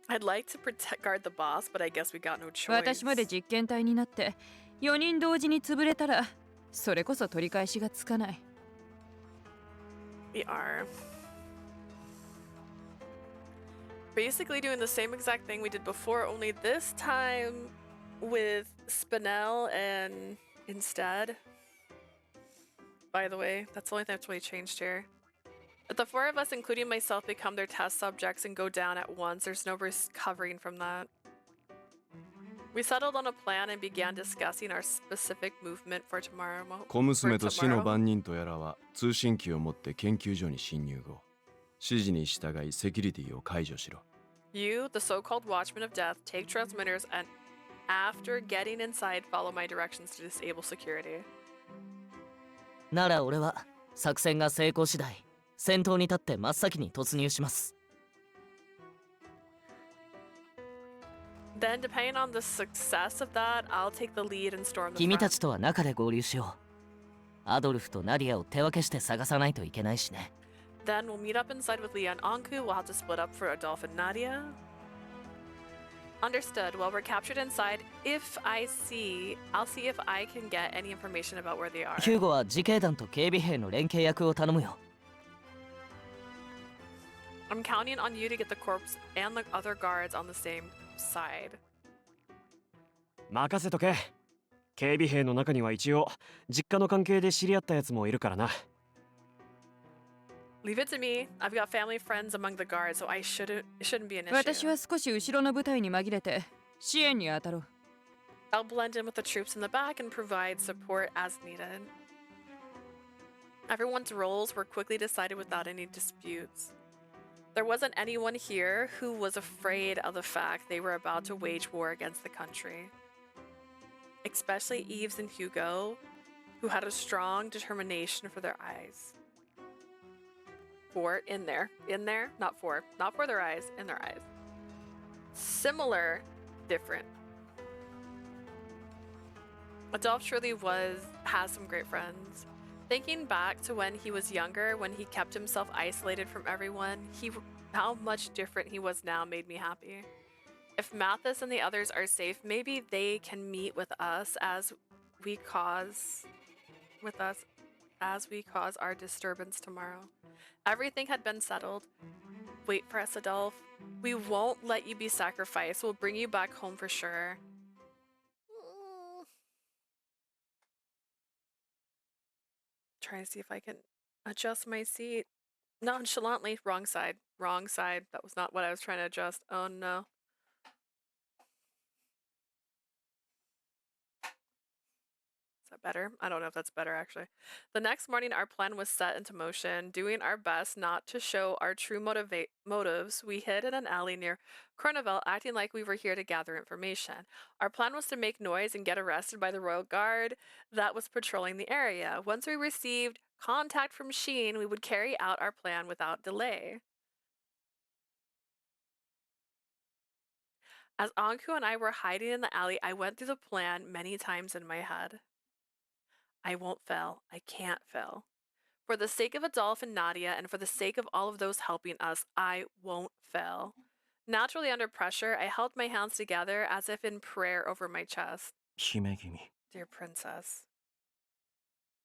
I'd like to guard the boss, but I guess we got no choice. 私まで実験体になって、4人同時に潰れたら、それこそ取り返しがつかない。 We are basically doing the same exact thing we did before, only this time with Spinel and instead. By the way, that's the only thing that's really changed here. If the 4 of us, including myself, become their test subjects and go down at once, there's no recovering from that. We settled on a plan and began discussing our specific movement for tomorrow. 小娘と死の番人とやらは通信機を持って研究所に侵入後、指示に従いセキュリティを解除しろ。 You, the so-called Watchman of Death, take transmitters and after getting inside, follow my directions to disable security. なら俺は作戦が成功次第、先頭に立って真っ先に突入します。 Then, depending on the success of that, I'll take the lead and storm the 君た front. ちとは中で合流しよう。アドルフとナディアを手分けして探さないといけないしね。 Then we'll meet up inside with Leah and Ankou. We'll have to split up for Adolphe and Nadia. Understood. Well, we're captured inside. I'll see if I can get any information about where they are. ヒューゴは自警団と警備兵の連携役を頼むよ。 I'm counting on you to get the corpse and the other guards on the same side. 任せとけ。警備兵の中には一応実家の関係で知り合ったやつもいるからな。Leave it to me. I've got family friends among the guards, so it shouldn't be an 私 issue. は少し後ろの部隊に紛れて支援に当たろう。 I'll blend in with the troops in the back and provide support as needed. Everyone's roles were quickly decided without any disputes. There wasn't anyone here who was afraid of the fact they were about to wage war against the country. Especially Yves and Hugo, who had a strong determination for their eyes. In their eyes, in their eyes. Similar, different. Adolphe surely has some great friends. Thinking back to when he was younger, when he kept himself isolated from everyone, how much different he was now made me happy. If Mathis and the others are safe, maybe they can meet with us as we cause our disturbance tomorrow. Everything had been settled. Wait for us, Adolphe. We won't let you be sacrificed. We'll bring you back home for sure. Trying to see if I can adjust my seat. Nonchalantly, wrong side. Wrong side. That was not what I was trying to adjust. Oh no. Is that better? I don't know if that's better actually. The next morning, our plan was set into motion. Doing our best not to show our true motives, we hid in an alley near Corneville, acting like we were here to gather information. Our plan was to make noise and get arrested by the Royal Guard that was patrolling the area. Once we received contact from Sheen, we would carry out our plan without delay. As Ankou and I were hiding in the alley, I went through the plan many times in my head. I won't fail. I can't fail. For the sake of Adolphe and Nadia, and for the sake of all of those helping us, I won't fail. Naturally under pressure, I held my hands together as if in prayer over my chest. 姫君 Dear princess.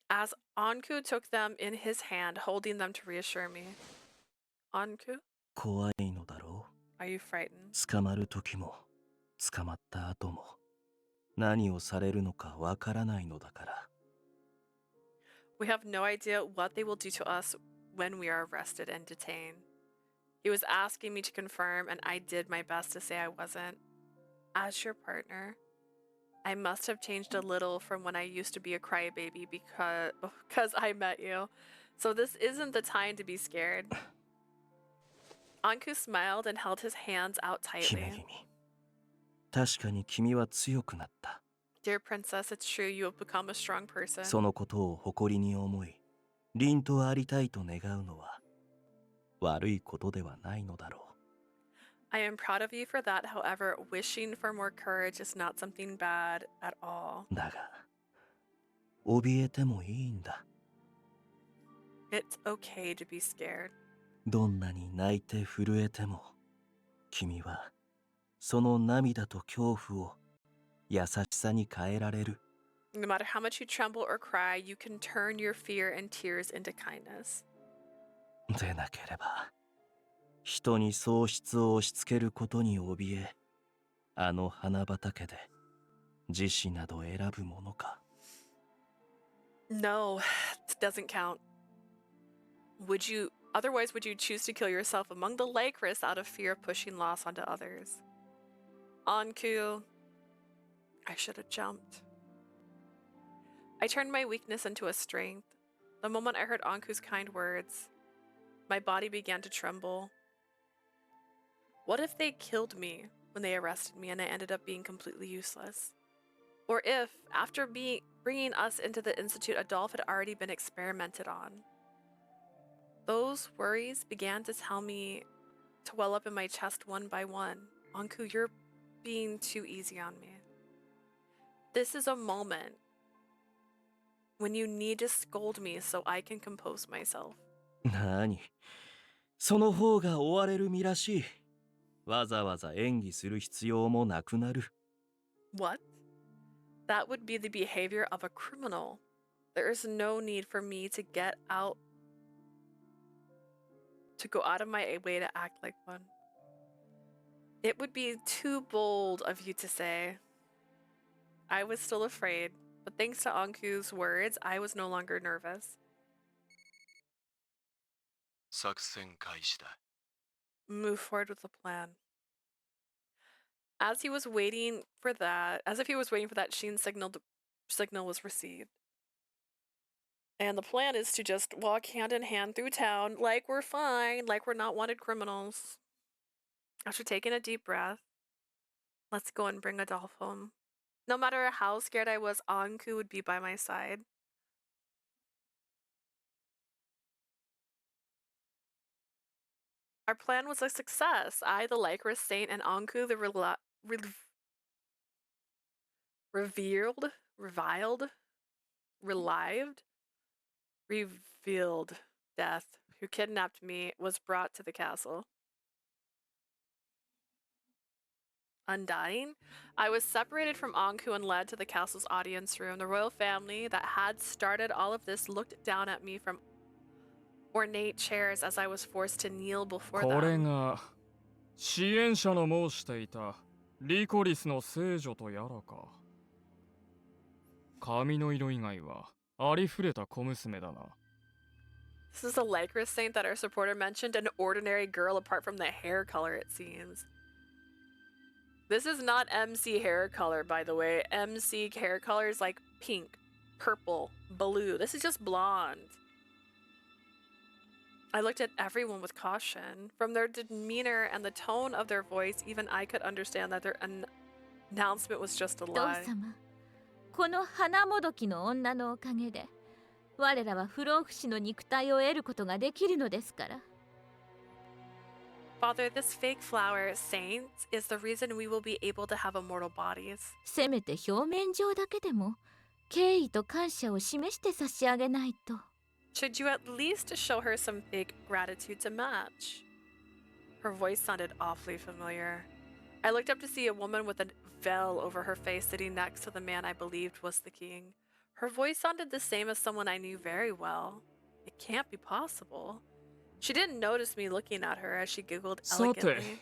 As Ankou took them in his hand, holding them to reassure me. Ankou? 怖いのだろ Are you frightened? う捕まる時も捕まった後も何をされるのかわからないのだから We have no idea what they will do to us when we are arrested and detained. He was asking me to confirm, and I did my best to say I wasn't. As your partner, I must have changed a little from when I used to be a crybaby because I met you. So this isn't the time to be scared. Ankou smiled and held his hands out 姫 tightly. 君確かに君は強くなった Dear princess, it's true you have become a strong person. そのことを誇りに思い凛とありたいと願うのは悪いことではないのだろ I am proud of you for that. However, wishing for more courage is not something bad at all. うだが怯えてもいいんだ It's okay to be scared. どんなに泣いて震えても君はその涙と恐怖を優しさに変えられる No matter how much you tremble or cry, you can turn your fear and tears into kindness. でなければ人に喪失を押し付けることに怯えあの花畑で自死など選ぶものか No, it doesn't count. Otherwise, would you choose to kill yourself among the Lycoris out of fear of pushing loss onto others? Ankou, I should have jumped. I turned my weakness into a strength. The moment I heard Ankou's kind words, my body began to tremble. What if they killed me when they arrested me and I ended up being completely useless? Or if, after bringing us into the Institute, Adolphe had already been experimented on? Those worries began to tell me to well up in my chest one by one. Ankou, you're being too easy on me. This is a moment when you need to scold me so I can compose myself. なにその方が追われる身らしいわざわざ演技する必要もなくなる What? That would be the behavior of a criminal. There is no need for me to go out of my way to act like one. It would be too bold of you to say. I was still afraid, but thanks to Ankou's words, I was no longer nervous. 作戦開始だ。 Move forward with the plan. As he was waiting for that, as if he was waiting for that Sheen signal was received. And the plan is to just walk hand in hand through town like we're fine, like we're not wanted criminals. After taking a deep breath, let's go and bring Adolf home. No matter how scared I was, Ankou would be by my side. Our plan was a success. I, the Lycoris saint, and Ankou, the revealed death, who kidnapped me, was brought to the castle. Undying, I was separated from Ankou and led to the castle's audience room. The royal family that had started all of this looked down at me from ornate chairs as I was forced to kneel before これ them. が支援者の申していたリコリスの聖女とやらか。髪の色以外はありふれた小娘だな。 This is the Lycoris saint that our supporter mentioned, an ordinary girl apart from the hair color, it seems. This is not MC hair color, by the way. MC hair color is like pink, purple, blue. This is just blonde. I looked at everyone with caution. From their demeanor and the tone of their voice, even I could understand that their announcement was just a 父 lie. 様、この花もどきの女のおかげで我らは不老不死の肉体を得ることができるのですから。 Father, this fake flower, saint, is the reason we will be able to have immortal bodies. せめて表面上だけでも敬意と感謝を示して差し上げないと。 Should you at least show her some fake gratitude to match? Her voice sounded awfully familiar. I looked up to see a woman with a veil over her face sitting next to the man I believed was the king. Her voice sounded the same as someone I knew very well. It can't be possible. She didn't notice me looking at her as she giggled さて、 elegantly.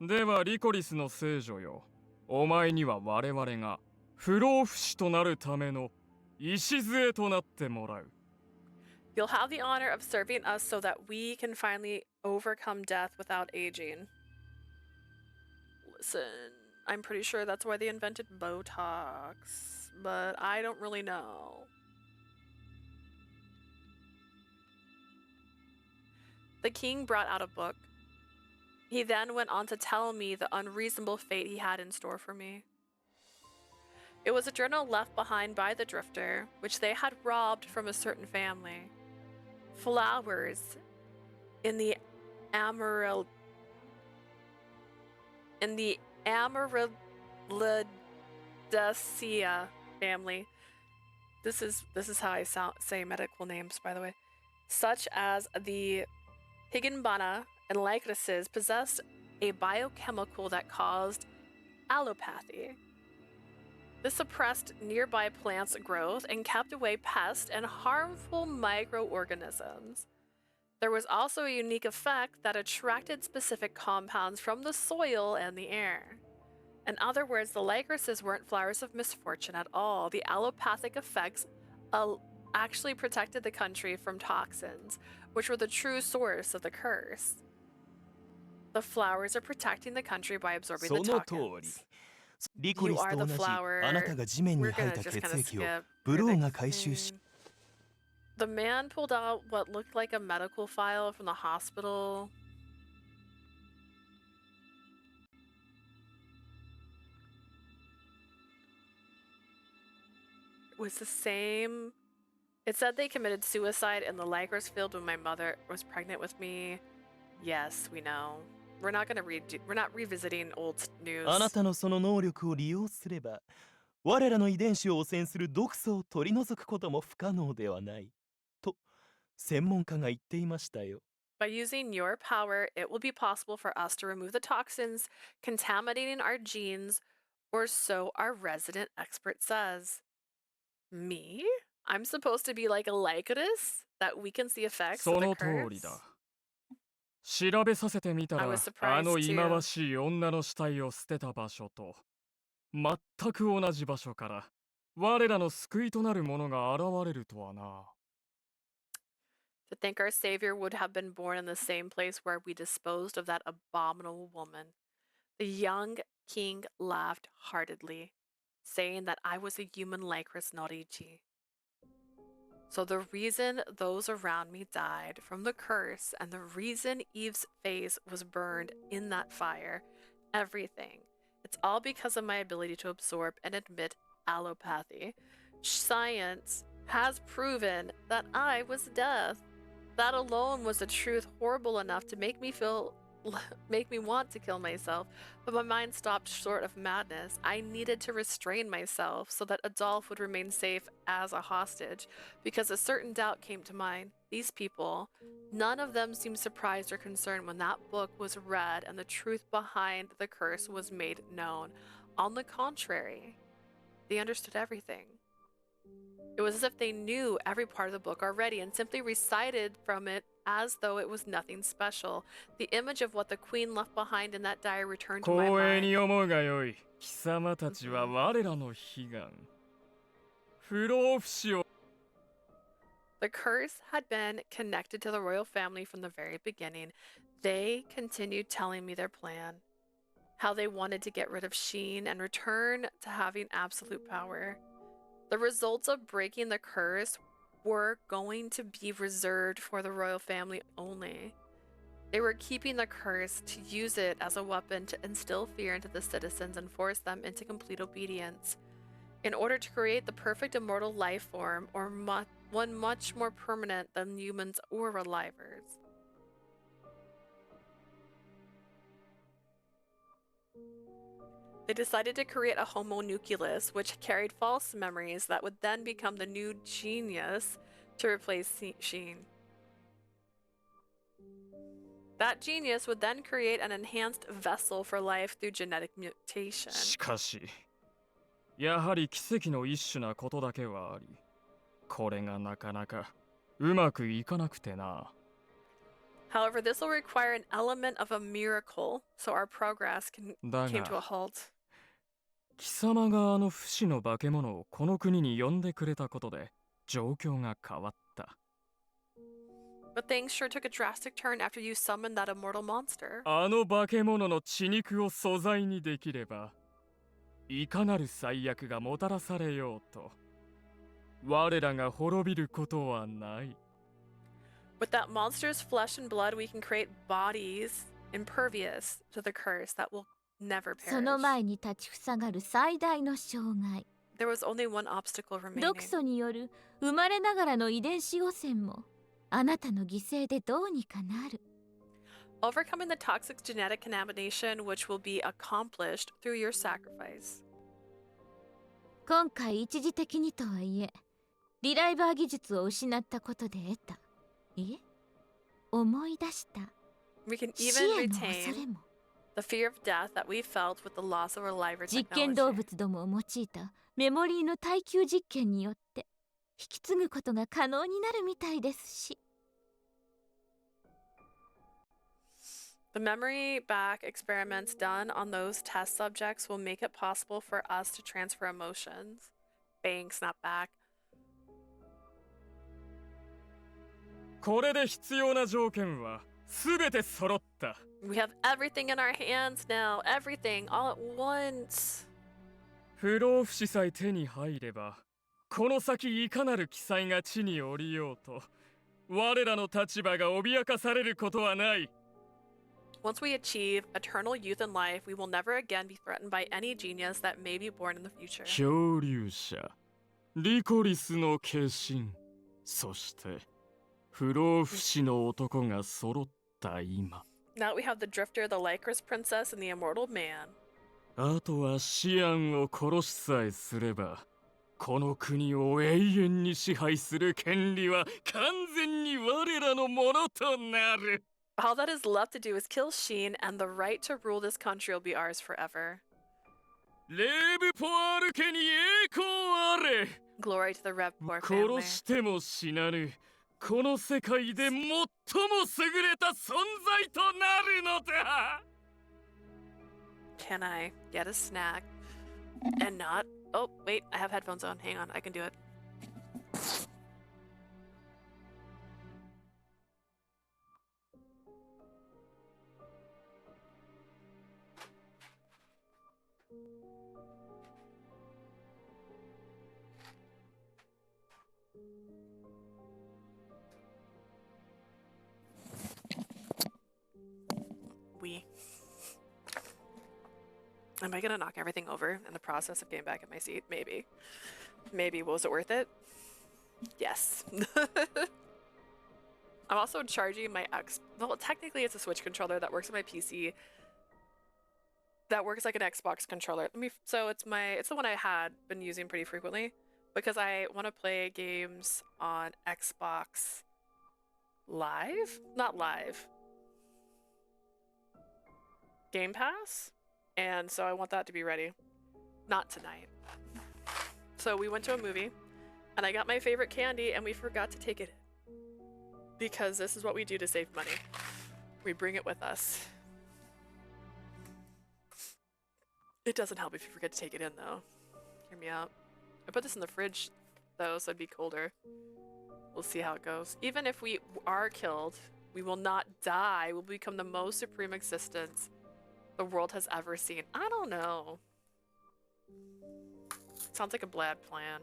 ではリコリスの聖女よ。お前には我々が不老不死となるための礎となってもらう。 You'll have the honor of serving us so that we can finally overcome death without aging. Listen, I'm pretty sure that's why they invented Botox, but I don't really know. The king brought out a book. He then went on to tell me the unreasonable fate he had in store for me. It was a journal left behind by the drifter, which they had robbed from a certain family. Flowers in the Amaryllidaceae family. This is how I say medical names, by the way. Such as the Higginbana and Lycorises possessed a biochemical that caused allopathy. This suppressed nearby plants' growth and kept away pests and harmful microorganisms. There was also a unique effect that attracted specific compounds from the soil and the air. In other words, the Lycorises weren't flowers of misfortune at all. The allopathic effects actually protected the country from toxins, which were the true source of the curse. The flowers are protecting the country by absorbing the その通り。 toxins. リコリ You ス are と the 同じ flower. あなたが地面に We're 吐い gonna た just 血 kind of 液を skip ブロー the が回収し thing. The man pulled out what looked like a medical file from the hospital. It was the same. It said they committed suicide in the Lycoris field when my mother was pregnant with me. Yes, we know. We're not revisiting old news. あなたのその能力を利用すれば我らの遺伝子を汚染する毒素を取り除くことも不可能ではないと専門家が言っていましたよ。 By using your power, it will be possible for us to remove the toxins contaminating our genes, or so our resident expert says. Me? I'm supposed to be like a Lycoris that weakens the effects そ of the の通り curse? だ。調べさせてみた I ら was surprised あの too. 忌まわしい女の死体を捨てた場所と全く同じ場所から我らの救いとなるものが現れるとはな。To think our savior would have been born in the same place where we disposed of that abominable woman. The young king laughed heartedly, saying that I was a human Lycoris, not Ichi. So the reason those around me died from the curse and the reason Eve's face was burned in that fire, everything, it's all because of my ability to absorb and admit allopathy. Science has proven that I was death. That alone was a truth horrible enough to make me want to kill myself, but my mind stopped short of madness. I needed to restrain myself so that Adolphe would remain safe as a hostage, because a certain doubt came to mind. These people, none of them seemed surprised or concerned when that book was read and the truth behind the curse was made known. On the contrary, they understood everything. It was as if they knew every part of the book already and simply recited from it as though it was nothing special. The image of what the queen left behind in that diary returned to my 光栄 mind. に思うがよい。貴様たちは我らの悲願。不老不死を The curse had been connected to the royal family from the very beginning. They continued telling me their plan, how they wanted to get rid of Sheen and return to having absolute power. The results of breaking the curse were going to be reserved for the royal family only. They were keeping the curse to use it as a weapon to instill fear into the citizens and force them into complete obedience, in order to create the perfect immortal life form, or one much more permanent than humans or relivers. They decided to create a homunculus which carried false memories that would then become the new genius to replace Sheen. That genius would then create an enhanced vessel for life through genetic mutation. しかし、やはり奇跡の一種なことだけはあり、これがなかなかうまくいかなくてな。However, this will require an element of a miracle, so our progress came to a halt. 貴様があの不死の化け物をこの国に呼んでくれたことで状況が変わった。But things sure took a drastic turn after you summoned that immortal monster. あの化け物の血肉を素材にできれば、いかなる最悪がもたらされようと、我らが滅びることはない。With that monster's flesh and blood, we can create bodies impervious to the curse that will never perish. その前に立ちふさがる最大の障害。There was only one obstacle remaining. 毒素による生まれながらの遺伝子汚染もあなたの犠牲でどうにかなる。Overcoming the toxic genetic contamination, which will be accomplished through your sacrifice. 今回一時的にとはいえ、リライバー技術を失ったことで得た。いえ、思い出した。We can 死 even への恐れ retain も。the fear of death that we felt with the loss of our liver 実験動 technology. 物どもを用いたメモリーの耐久実験によって引き継ぐことが可能になるみたいですし。The memory back experiments done on those test subjects will make it possible for us to transfer emotions. Bang, snap back. これで必要な条件はすべて揃った。We have everything in our hands now. Everything, all at once. 不老不死さえ手に入れば、この先いかなる記載が地に降りようと、我らの立場が脅かされることはない。Once we achieve eternal youth and life, we will never again be threatened by any genius that may be born in the future. 漂流者、リコリスの化身、そして不老不死の男が揃った今。Now we have the Drifter, the Lycoris Princess, and the Immortal Man. あとはシアンを殺しさえすれば、この国を永遠に支配する権利は完全に我らのものとなる。All that is left to do is kill Sheen, and the right to rule this country will be ours forever. レーブポアル家に栄光あれ。 Glory to the Revpor 殺 family. しても死なぬ。この世界で最も優れた存在となるのだ。Can I get a snack and not? Oh, wait, I have headphones on. Hang on, I can do it. Am I gonna knock everything over in the process of getting back in my seat? Maybe. Maybe. Was it worth it? Yes. I'm also charging my well, technically it's a Switch controller that works on my PC. That works like an Xbox controller. So it's the one I had been using pretty frequently because I want to play games on Xbox Live? Not live. Game Pass? And so I want that to be ready. Not tonight. So we went to a movie and I got my favorite candy and we forgot to take it in. Because this is what we do to save money. We bring it with us. It doesn't help if you forget to take it in though. Hear me out. I put this in the fridge though, so it'd be colder. We'll see how it goes. Even if we are killed, we will not die. We'll become the most supreme existence the world has ever seen. I don't know. Sounds like a bad plan.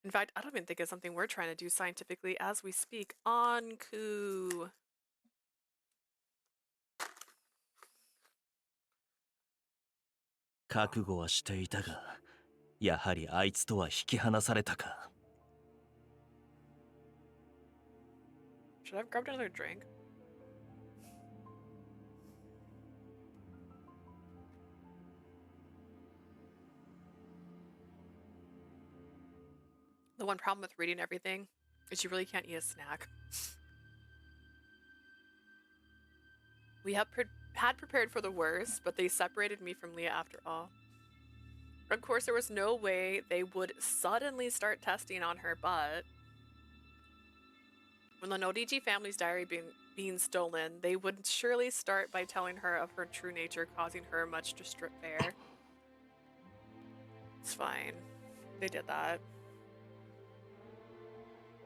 In fact, I don't even think it's something we're trying to do scientifically as we speak. Ankou.覚悟はしていたが、やはりあいつとは引き離されたか。Should I have grabbed another drink? The one problem with reading everything is you really can't eat a snack. We had prepared for the worst, but they separated me from Leah after all. Of course, there was no way they would suddenly start testing on her, but when the Norigi family's diary being stolen, they would surely start by telling her of her true nature, causing her much despair. It's fine. They did that.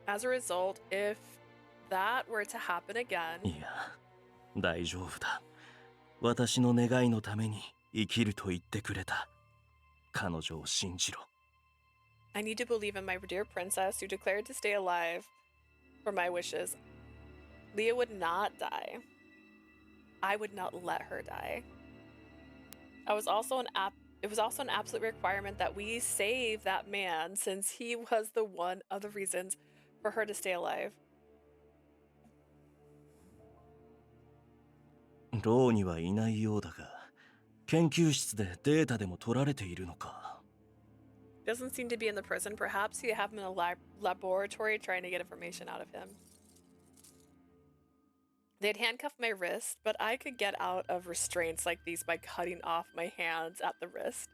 As a result, if that were to happen again... いや、大丈夫だ。私の願いのために生きると言ってくれた。彼女を信じろ。I need to believe in my dear princess who declared to stay alive for my wishes. Leah would not die. I would not let her die. It was also an absolute requirement that we save that man since he was the one of the reasons for her to stay alive. 牢にはいないようだが、研究室でデータでも取られているのか。Doesn't seem to be in the prison. Perhaps you have him in a laboratory trying to get information out of him. They'd handcuffed my wrist, but I could get out of restraints like these by cutting off my hands at the wrist.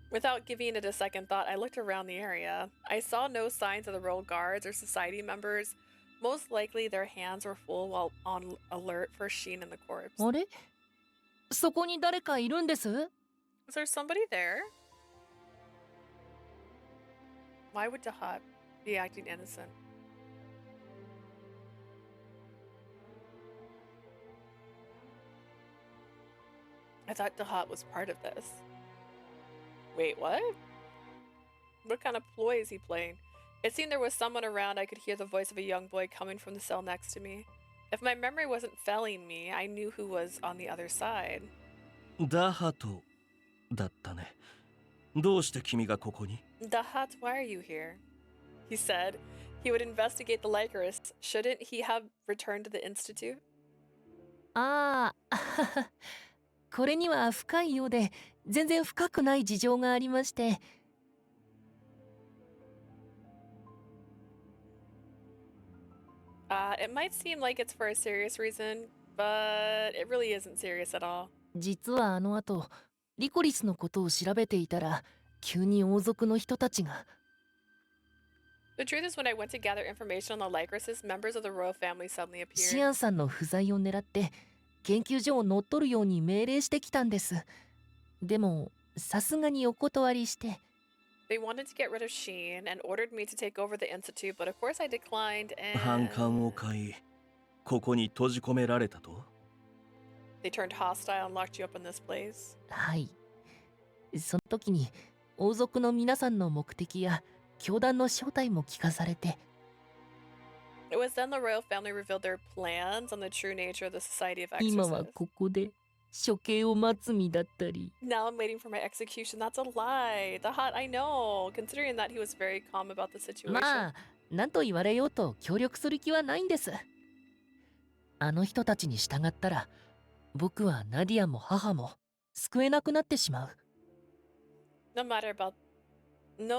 Without giving it a second thought, I looked around the area. I saw no signs of the royal guards or society members. Most likely their hands were full while on alert for Sheen and the corpse. あれ？そこに誰かいるんです？ Is there somebody there? Why would Dahat be acting innocent? I thought Dahat was part of this. Wait, what? What kind of ploy is he playing? It seemed there was someone around. I could hear the voice of a young boy coming from the cell next to me. If my memory wasn't failing me, I knew who was on the other side. ダハトだったね。どうして君がここに？ Dahat, why are you here? He said he would investigate the Lycoris. Shouldn't he have returned to the Institute? ああ、これには深いようで、全然深くない事情がありまして。It might seem like it's for a serious reason, but it really isn't serious at all. 実はあの後、リコリスのことを調べていたら、急に王族の人たちが。The truth is, when I went to gather information on the Lycoris, members of the royal family suddenly シ appeared. アンさんの不在を狙って、研究所を乗っ取るように命令してきたんです。でも、さすがにお断りして。They wanted to get rid of Sheen and ordered me to take over the Institute, but of course I declined 反 and 感を買い、ここに閉じ込められたと？ they turned hostile and locked you up in this place. はい。その時に、王族の皆さんの目的や、教団の正体も聞かされて。It was then the royal family revealed their plans on the true nature of the Society of 今は Exorcists. ここで処刑を待つ身だったり。 Now I'm waiting for my execution. That's a lie. The hot, I know. Considering that he was very calm about the situation. まあ何と言われようと協力する気はないんです。あの人たちに従ったら僕はナディアも母も救えなくなってしまう。 No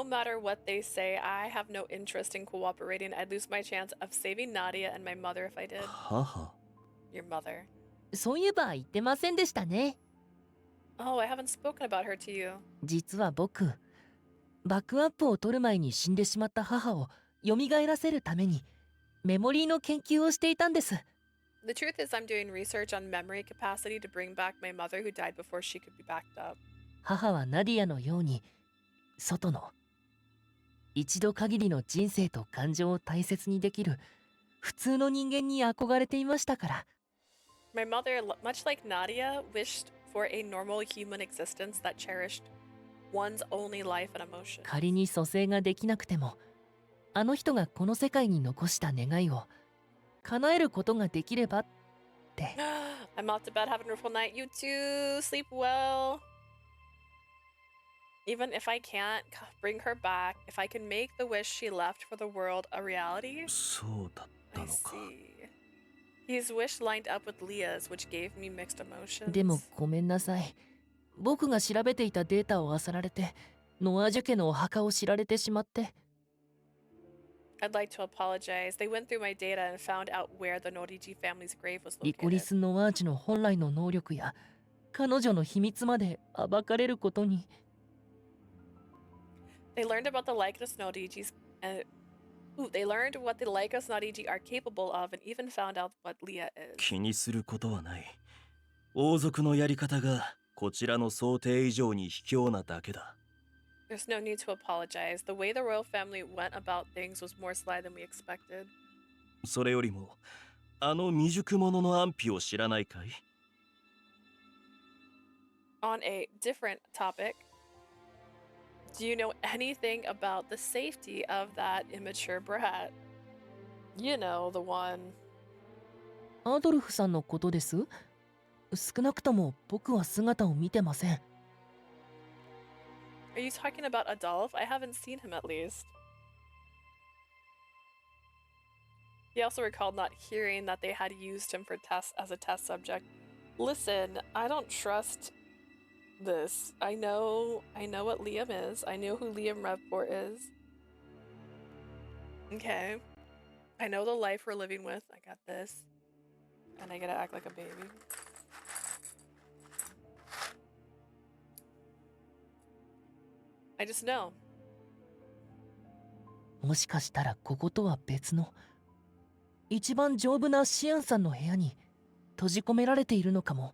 matter what they say, I have no interest in cooperating. I'd lose my chance of saving Nadia and my mother if I did. 母 Your mother. そういえば言ってませんでしたね。 Oh, I haven't spoken about her to you. 実は僕バックアップを取る前に死んでしまった母を蘇らせるためにメモリーの研究をしていたんです。 The truth is, I'm doing research on memory capacity to bring back my mother who died before she could be backed up. 母はナディアのように外の一度限りの人生と感情を大切にできる普通の人間に憧れていましたから。 My mother, much like Nadia, wished for a normal human existence that cherished one's only life and emotion. 仮に蘇生ができなくてもあの人がこの世界に残した願いを叶えることができればって。 I'm off to bed. Have a wonderful night. You too. Sleep well. Even if I can't bring her back, if I can make the wish she left for the world a reality. そうだったの I か see. His wish lined up with Leah's, which gave me mixed emotions. でもごめんなさい。僕が調べていたデータを漁られてノアジュ家のお墓を知られてしまって。 I'd like to apologize. They went through my data and found out where the Norigi family's grave was リコリ located. ス・ノワージュの本来の能力や彼女の秘密まで暴かれることに。 They learned about the Lycoris Norigis and they learned what the Lycoris Norigi are capable of and even found out what Leah is. 気にすることはない。王族のやり方がこちらの想定以上に卑怯なだけだ。 There's no need to apologize. The way the royal family went about things was more sly than we expected. それよりもあの未熟者の安否を知らないかい？ On a different topic, do you know anything about the safety of that immature brat? You know, the one. アドルフさんのことです。少なくとも僕は姿を見てません。 Are you talking about Adolf? I haven't seen him at least. He also recalled not hearing that they had used him for as a test subject. Listen, I don't trust this. I know what Liam is. I know who Liam Revport is. Okay. I know the life we're living with. I got this. And I gotta act like a baby. I just know. もしかしたらこことは別の一番丈夫なシアンさんの部屋に閉じ込められているのかも。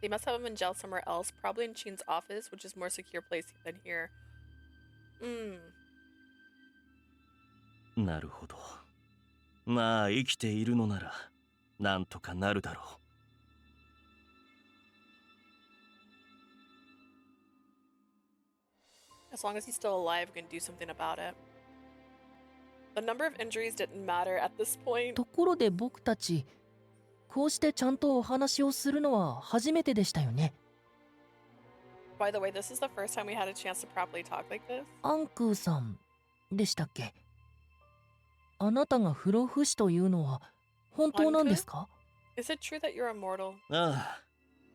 They must have him in jail somewhere else, probably in Chin's office, which is more secure place than here. なるほど。まあ生きているのならなんとかなるだろう。 As long as he's still alive, we can do something about it. The number of injuries didn't matter at this point. ところで僕たちこうしてちゃんとお話をするのは初めてでしたよね。 By the way, this is the first time we had a chance to properly talk like this. アンクーさんでしたっけ。あなたが不老不死というのは本当なんですか？ Is it true that you're immortal? ああ、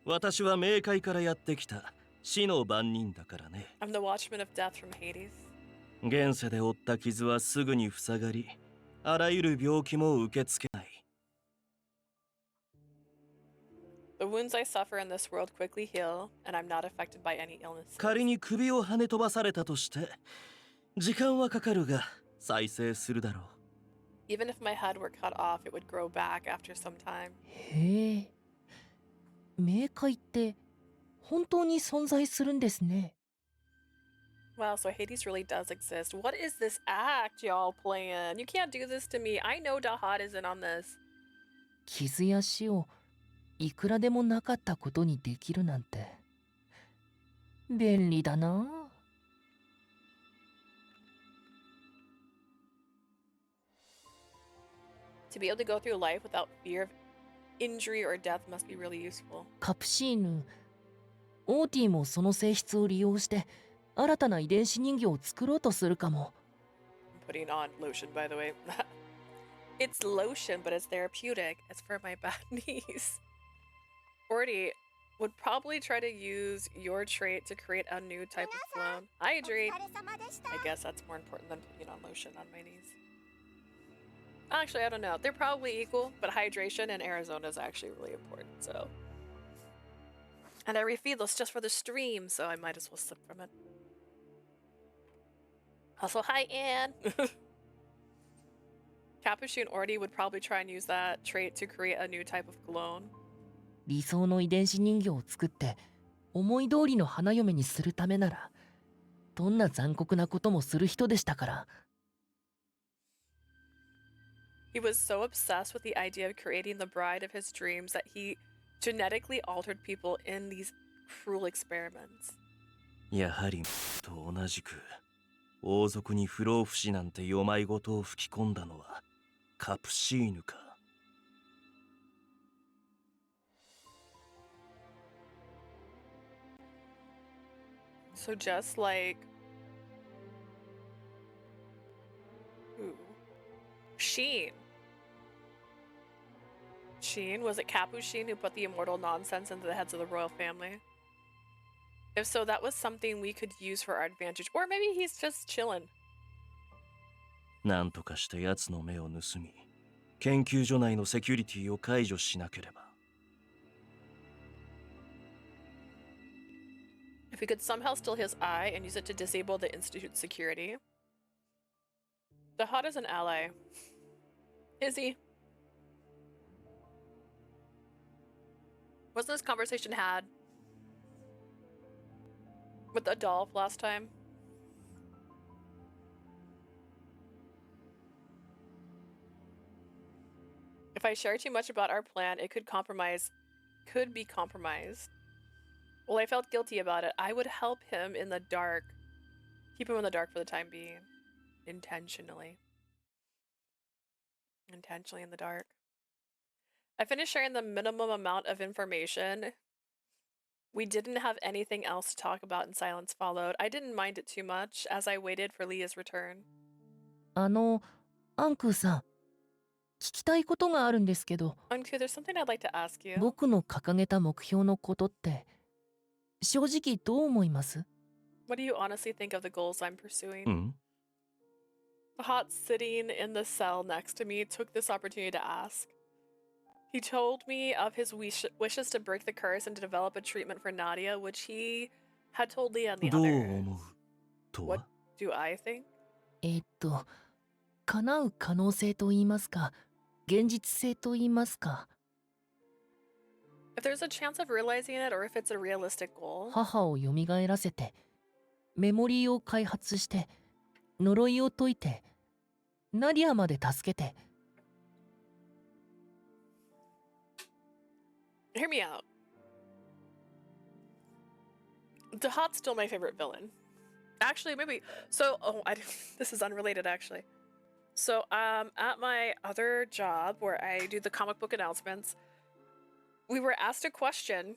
私は冥界からやってきた死の番人だからね。 I'm the watchman of death from Hades. 現世で負った傷はすぐに塞がり、あらゆる病気も受け付けない。 The wounds I suffer in this world quickly heal, and I'm not affected by any illnesses. 仮に首を跳ね飛ばされたとして、時間はかかるが再生するだろう。 Even if my head were cut off, it would grow back after some time. へえ、冥界って本当に存在するんですね。 Wow, so Hades really does exist. What is this act y'all playing? You can't do this to me. I know Dahad isn't on this. 傷や死をいくらでもなかったことにできるなんて便利だな。To be able to go through life without fear of injury or death must be really useful. カプシーヌ、オーティもその性質を利用して新たな遺伝子人形を作ろうとするかも。I'm putting on lotion, by the way. It's lotion, but it's therapeutic. It's for my bad knees. Orty would probably try to use your trait to create a new type of clone. Hydrate. I guess that's more important than putting on lotion on my knees. Actually, I don't know. They're probably equal, but hydration in Arizona is actually really important, so. And I refeed those just for the stream, so I might as well slip from it. Also, hi, Anne! Capuchin Orty would probably try and use that trait to create a new type of clone. 理想の遺伝子人形を作って思い通りの花嫁にするためならどんな残酷なこともする人でしたから。 He was so obsessed with the idea of creating the bride of his dreams that he genetically altered people in these cruel experiments. やはりと同じく王族に不老不死なんて世まいごとを吹き込んだのはカプシーヌか。So just like... Ooh. Sheen. Sheen? Was it Capuchin who put the immortal nonsense into the heads of the royal family? If so, that was something we could use for our advantage. Or maybe he's just chilling. なんとかして奴の目を盗み、研究所内のセキュリティを解除しなければ。If we could somehow steal his eye and use it to disable the Institute's security. The Hot is an ally. Is he? Wasn't this conversation had with Adolf last time? If I share too much about our plan, it could be compromised. Well, I felt guilty about it. I would help him in the dark. Keep him in the dark for the time being. Intentionally. Intentionally in the dark. I finished sharing the minimum amount of information. We didn't have anything else to talk about, and silence followed. I didn't mind it too much as I waited for Leah's return. アンクーさん、聞きたいことがあるんですけど。 Ankou, there's something I'd like to ask you. 僕の掲げた目標のことって正直どう思います？ What do you honestly think of the goals I'm pursuing? うん？ The Hot sitting in the cell next to me took this opportunity to ask. He told me of his wishes to break the curse and to develop a treatment for Nadia, which he had told Leah and the どう others. 思うと What は？ do I think? 叶う可能性と言いますか、現実性と言いますか。 If there's a chance of realizing it or if it's a realistic goal. 母を蘇らせて、メモリーを開発して、呪いを解いて、ナディアまで助けて。 Hear me out. The Hot's still my favorite villain. Actually, maybe. So, this is unrelated actually. So, at my other job where I do the comic book announcements, we were asked a question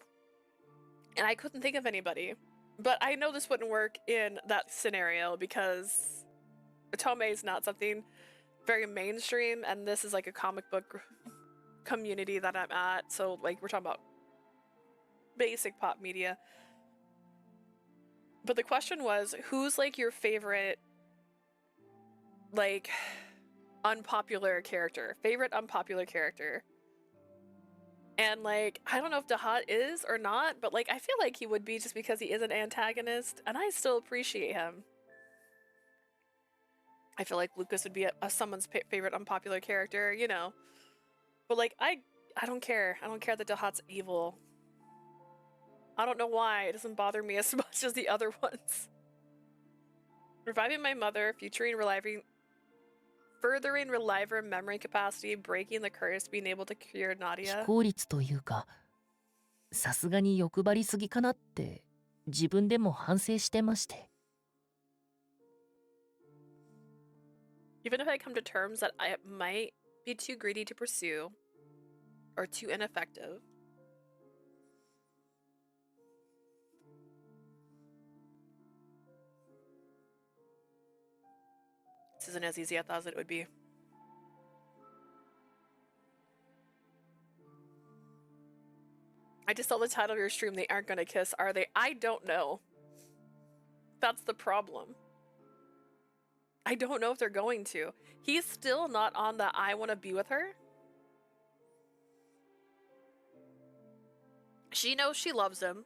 and I couldn't think of anybody. But I know this wouldn't work in that scenario because Otome is not something very mainstream, and this is like a comic book community that I'm at. So, like, we're talking about basic pop media. But the question was, who's like your favorite, like, unpopular character? Favorite unpopular character? And like, I don't know if Dahat is or not, but like, I feel like he would be just because he is an antagonist, and I still appreciate him. I feel like Lucas would be someone's favorite unpopular character, you know. But like, I don't care. I don't care that Dahat's evil. I don't know why. It doesn't bother me as much as the other ones. Reviving my mother, furthering reliver memory capacity, breaking the curse, being able to cure 非 Nadia. 効率というか、さすがに欲張りすぎかなって自分でも反省してまして。 Even if I come to terms that it might be too greedy to pursue, or too ineffective. This isn't as easy as I thought it would be. I just saw the title of your stream. They aren't gonna kiss, are they? I don't know. That's the problem. I don't know if they're going to. He's still not on the I want to be with her. She knows she loves him.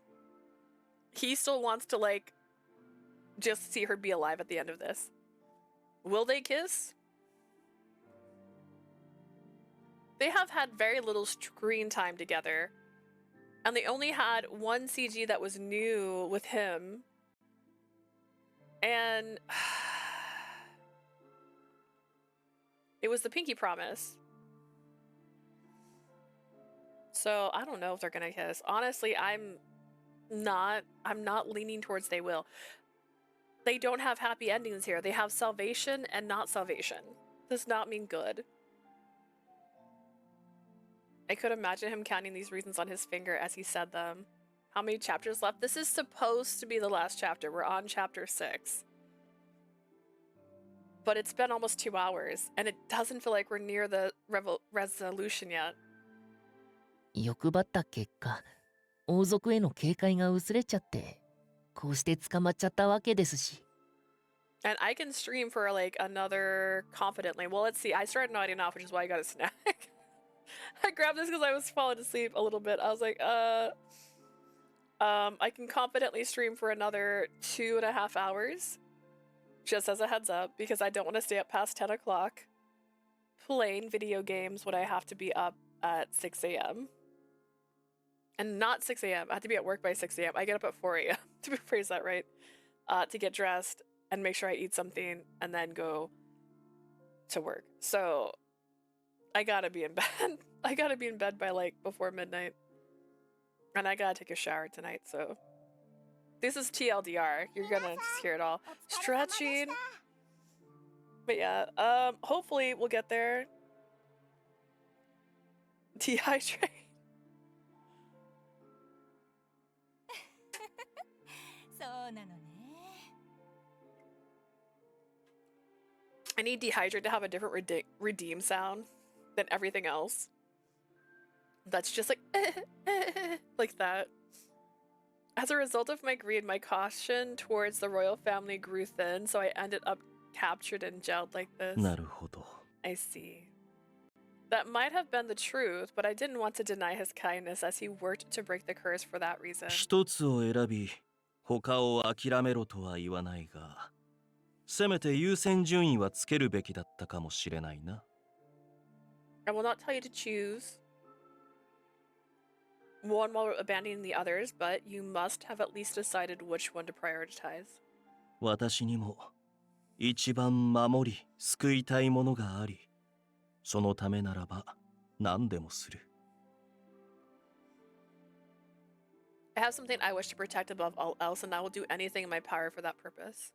He still wants to, like, just see her be alive at the end of this. Will they kiss? They have had very little screen time together. And they only had one CG that was new with him. And it was the pinky promise. So I don't know if they're gonna kiss. Honestly, I'm not leaning towards they will. They don't have happy endings here. They have salvation and not salvation. Does not mean good. I could imagine him counting these reasons on his finger as he said them. How many chapters left? This is supposed to be the last chapter. We're on chapter 6. But it's been almost 2 hours, and it doesn't feel like we're near the resolution yet. 欲張った結果、王族への警戒が薄れちゃって、こうして捕まっちゃったわけですし。And I can stream for like another confidently. Well, let's see. I started nodding off, which is why I got a snack. I grabbed this because I was falling asleep a little bit. I was like, I can confidently stream for another 2.5 hours. Just as a heads up, because I don't want to stay up past 10 o'clock playing video games when I have to be up at 6 a.m. And not 6 a.m. I have to be at work by 6 a.m. I get up at 4 a.m. to phrase that right. To get dressed and make sure I eat something and then go to work. So I gotta be in bed. I gotta be in bed by like before midnight. And I gotta take a shower tonight, so this is TLDR. You're gonna just hear it all. Stretching. But yeah, hopefully we'll get there. Dehydrate. I need dehydrate to have a different redeem sound than everything else. That's just like like that. As a result of my greed, my caution towards the royal family grew thin, so I ended up captured and gelled like this. なるほど。 I see. That might have been the truth, but I didn't want to deny his kindness as he worked to break the curse for that reason. 一つを選び、他を諦めろとは言わないが、せめて優先順位はつけるべきだったかもしれないな。I will not tell you to choose one while abandoning the others, but you must have at least decided which one to prioritize. 私にも一番守り、救いたいものがあり、そのためならば何でもする。I have something I wish to protect above all else, and I will do anything in my power for that purpose.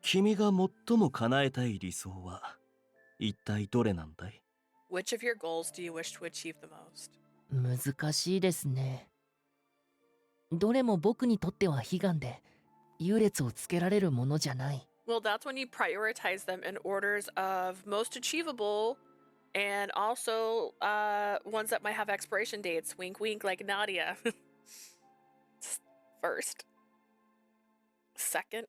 君が最も叶えたい理想は一体どれなんだい？ Which of your goals do you wish to achieve the most? 難しいですね。どれも僕にとっては悲願で、優劣をつけられるものじゃない。Well, that's when you prioritize them in orders of most achievable and also ones that might have expiration dates. Wink, wink, like Nadia. First. Second.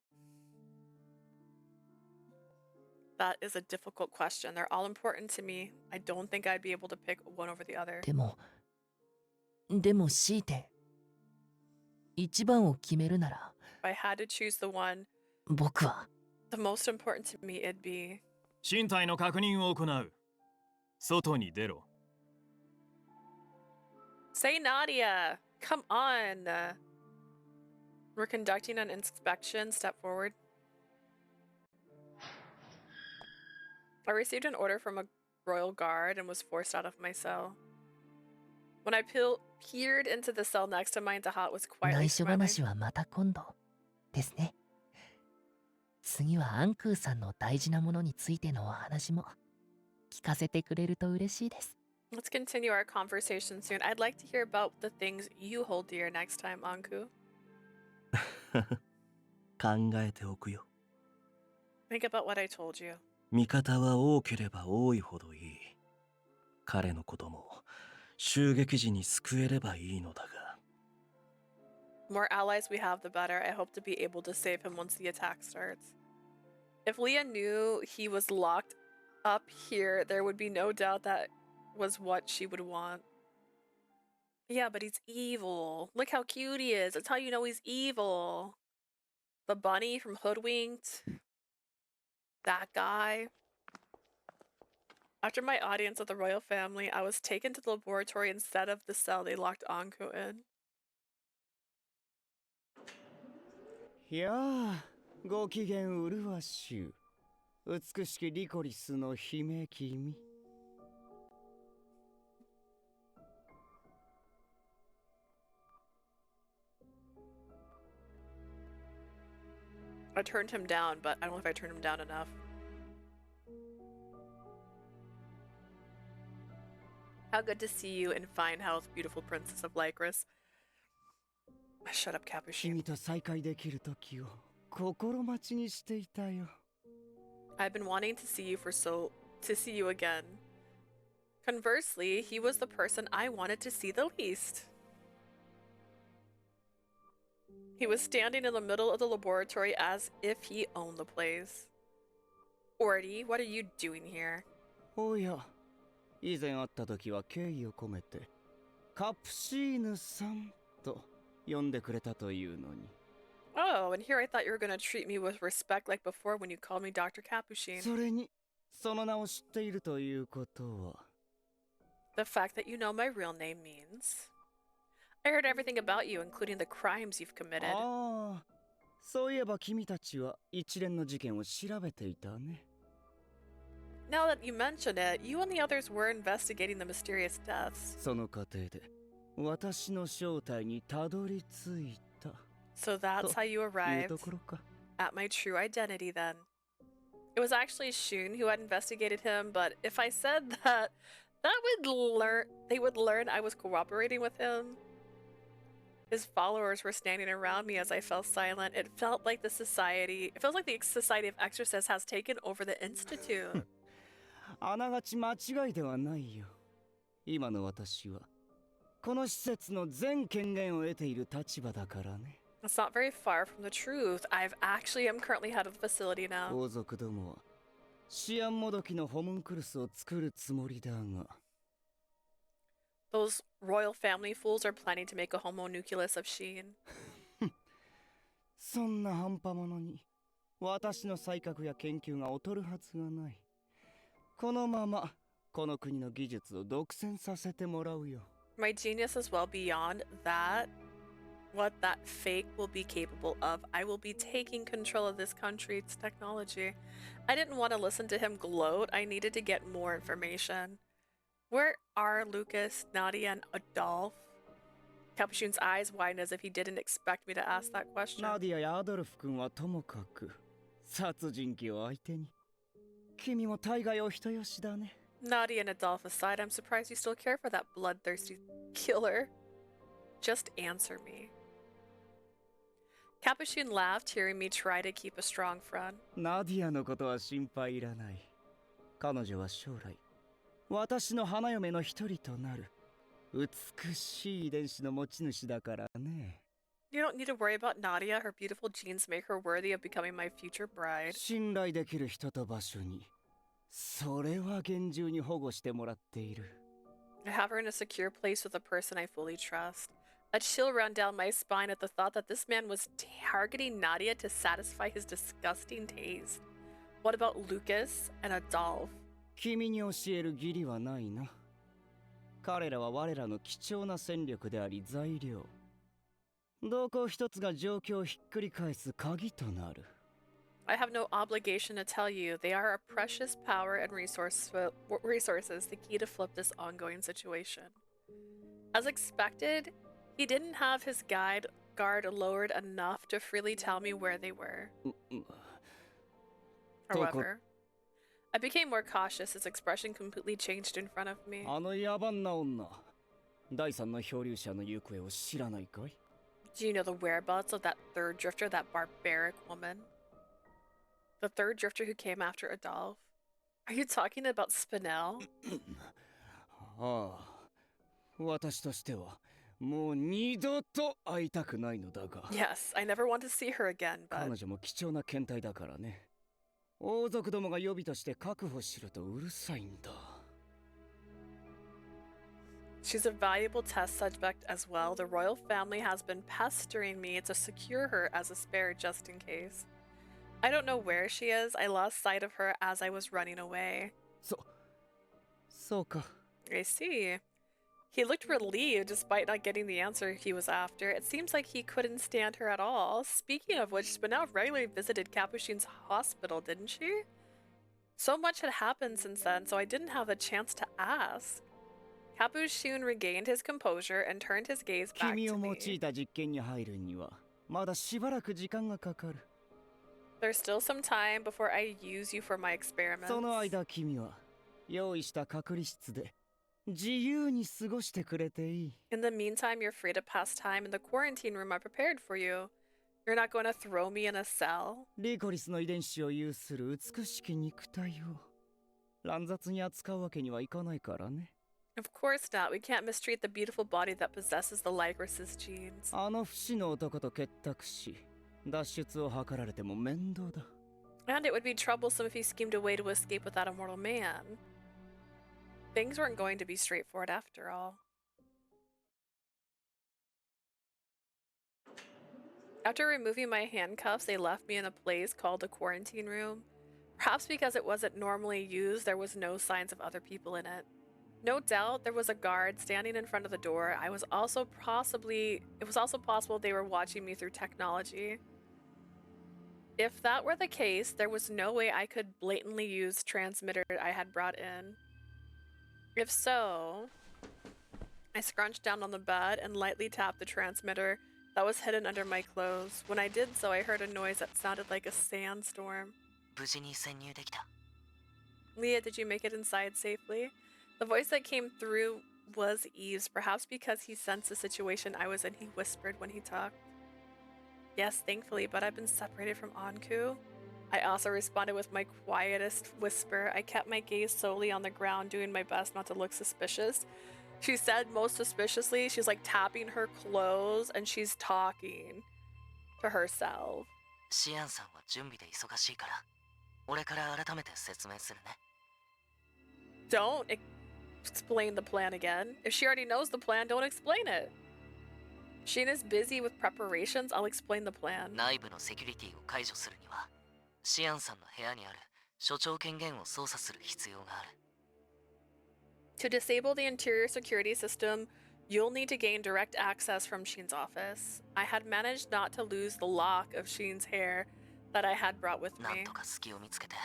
That is a difficult question. They're all important to me. I don't think I'd be able to pick one over the other. でも強いて、一番を決めるなら、 If I had to choose the one, 僕は the most important to me, it'd be... 身体の確認を行う。外に出ろ。Say Nadia! Come on! We're conducting an inspection. Step forward. I received an order from a royal guard and was forced out of my cell. When I peered into the cell next to mine, Dahat was quietly 内緒 smiling. 話はまた今度ですね。次はアンクーさんの大事なものについてのお話も聞かせてくれると嬉しいです。 Let's continue our conversation soon. I'd like to hear about the things you hold dear next time, Ankou. 考えておくよ。 Think about what I told you. 味方は多ければ多いほどいい。彼のことも襲撃時に救えればいいのだが。 More allies we have, the better. I hope to be able to save him once the attack starts. If Leah knew he was locked up here, there would be no doubt that was what she would want. Yeah, but he's evil. Look how cute he is. That's how you know he's evil. The bunny from Hoodwinked. That guy. After my audience of the royal family, I was taken to the laboratory instead of the cell they locked Ankou in. いやあ、ご機嫌うるわしゅう。美しきリコリスの姫君。I turned him down, but I don't know if I turned him down enough. How good to see you in fine health, beautiful princess of Lycoris. Shut up, Capuchin. 君と再会できる時を心待ちにしていたよ。I've been wanting to see you to see you again. Conversely, he was the person I wanted to see the least. He was standing in the middle of the laboratory as if he owned the place. Orty, what are you doing here? おや、以前会った時は敬意を込めてカプシーヌさんと呼んでくれたというのに。Oh, and here I thought you were gonna treat me with respect like before when you called me Dr. Capuchin. それに、その名を知っているということは。The fact that you know my real name means I heard everything about you, including the crimes you've committed. ああ、そういえば君たちは一連の事件を調べていたね。Now that you mention it, you and the others were investigating the mysterious deaths. その過程で私の正体にたどり着いた。 So that's how you いう arrived ところか。 at my true identity then. It was actually Shun who had investigated him, but if I said that, they would learn I was cooperating with him. His followers were standing around me as I fell silent. It feels like the Society of Exorcists has taken over the Institute. あながち間違いではないよ。今の私はこの施設の全権限を得ている立場だからね。 It's not very far from the truth. I am currently head of the facility now. 王族どもはシアンもどきのホムンクルスを作るつもりだが。 Those royal family fools are planning to make a homunculus of Sheen. そんな半端者に私の才覚や研究が劣るはずがない。このままこの国の技術を独占させてもらうよ。 My genius is well beyond that. What that fake will be capable of. I will be taking control of this country's technology. I didn't want to listen to him gloat. I needed to get more information. Where are Lucas, Nadia, and Adolphe? Capuchin's eyes widened as if he didn't expect me to ask that question. ナディアやアドルフ君はともかく殺人鬼を相手に君も大概お人よしだね。 Nadia and Adolphe aside, I'm surprised you still care for that bloodthirsty killer. Just answer me. Capuchin laughed, hearing me try to keep a strong front. ナディアのことは心配いらない。彼女は将来私の花嫁の一人となる美しい遺伝子の持ち主だからね。 You don't need to worry about Nadia. Her beautiful genes make her worthy of becoming my future bride. 信頼できる人と場所にそれは厳重に保護してもらっている。 I have her in a secure place with a person I fully trust. A chill ran down my spine at the thought that this man was targeting Nadia to satisfy his disgusting taste. What about Lucas and Adolphe? 君に教える義理はないな。彼らは我らの貴重な戦力であり材料。どこ一つが状況をひっくり返す鍵となる。 I have no obligation to tell you. They are a precious power and resources, the key to flip this ongoing situation. As expected, he didn't have his guard lowered enough to freely tell me where they were. However, I became more cautious. His expression completely changed in front of me. あの野蛮な女、第三の漂流者の行方を知らないかい？ Do you know the whereabouts of that third drifter, that barbaric woman? The third drifter who came after Adolf? Are you talking about Spinel? ああ、私としてはもう二度と会いたくないのだが。Yes, I never want to see her again, but 彼女も貴重な検体だからね。王族どもが予備として確保しろとうるさいんだ。she's a valuable test subject as well. The royal family has been pestering me to secure her as a spare just in case. I don't know where she is. I lost sight of her as I was running away. そうか。I see. He looked relieved despite not getting the answer he was after. It seems like he couldn't stand her at all. Speaking of which, Spinel regularly visited Capuchin's hospital, didn't she? So much had happened since then, so I didn't have a chance to ask. Capuchin regained his composure and turned his gaze back 君 to を用 me. いた実験に入るにはまだしばらく時間がかかる。 There's still some time before I use you for my experiments. その間君は用意した隔離室で自由に過ごしてくれていい。 In the meantime, you're free to pass time in the quarantine room I prepared for you. You're not going to throw me in a cell? リコリスの遺伝子を有する美しき肉体を乱雑に扱うわけにはいかないからね。 Of course not. We can't mistreat the beautiful body that possesses the Lycoris genes. あの不死の男と結託し脱出を図られても面倒だ。 And it would be troublesome if he schemed a way to escape without a mortal man. Things weren't going to be straightforward after all. After removing my handcuffs, they left me in a place called the quarantine room. Perhaps because it wasn't normally used, there was no signs of other people in it. No doubt there was a guard standing in front of the door. It was also possible they were watching me through technology. If that were the case, there was no way I could blatantly use transmitter I had brought in. If so, I scrunched down on the bed and lightly tapped the transmitter that was hidden under my clothes. When I did so, I heard a noise that sounded like a sandstorm. 無事に潜入できた。 Leah, did you make it inside safely? The voice that came through was Eve's, perhaps because he sensed the situation I was in, he whispered when he talked. Yes, thankfully, but I've been separated from Ankou. I also responded with my quietest whisper. I kept my gaze solely on the ground, doing my best not to look suspicious. She said most suspiciously, she's like tapping her clothes and she's talking to herself. シアンさんは準備で忙しいから、俺から改めて説明するね。 Don't explain the plan again. If she already knows the plan, don't explain it. Sheena's busy with preparations. I'll explain the plan. 内部のセキュリティを解除するには、シアンさんの部屋にある所長権限を操作する必要がある。 To disable the interior security system, you'll need to gain direct access from Sheen's office. I had managed not to lose the lock of Sheen's hair that I had brought with なん me. とか隙を見つけて、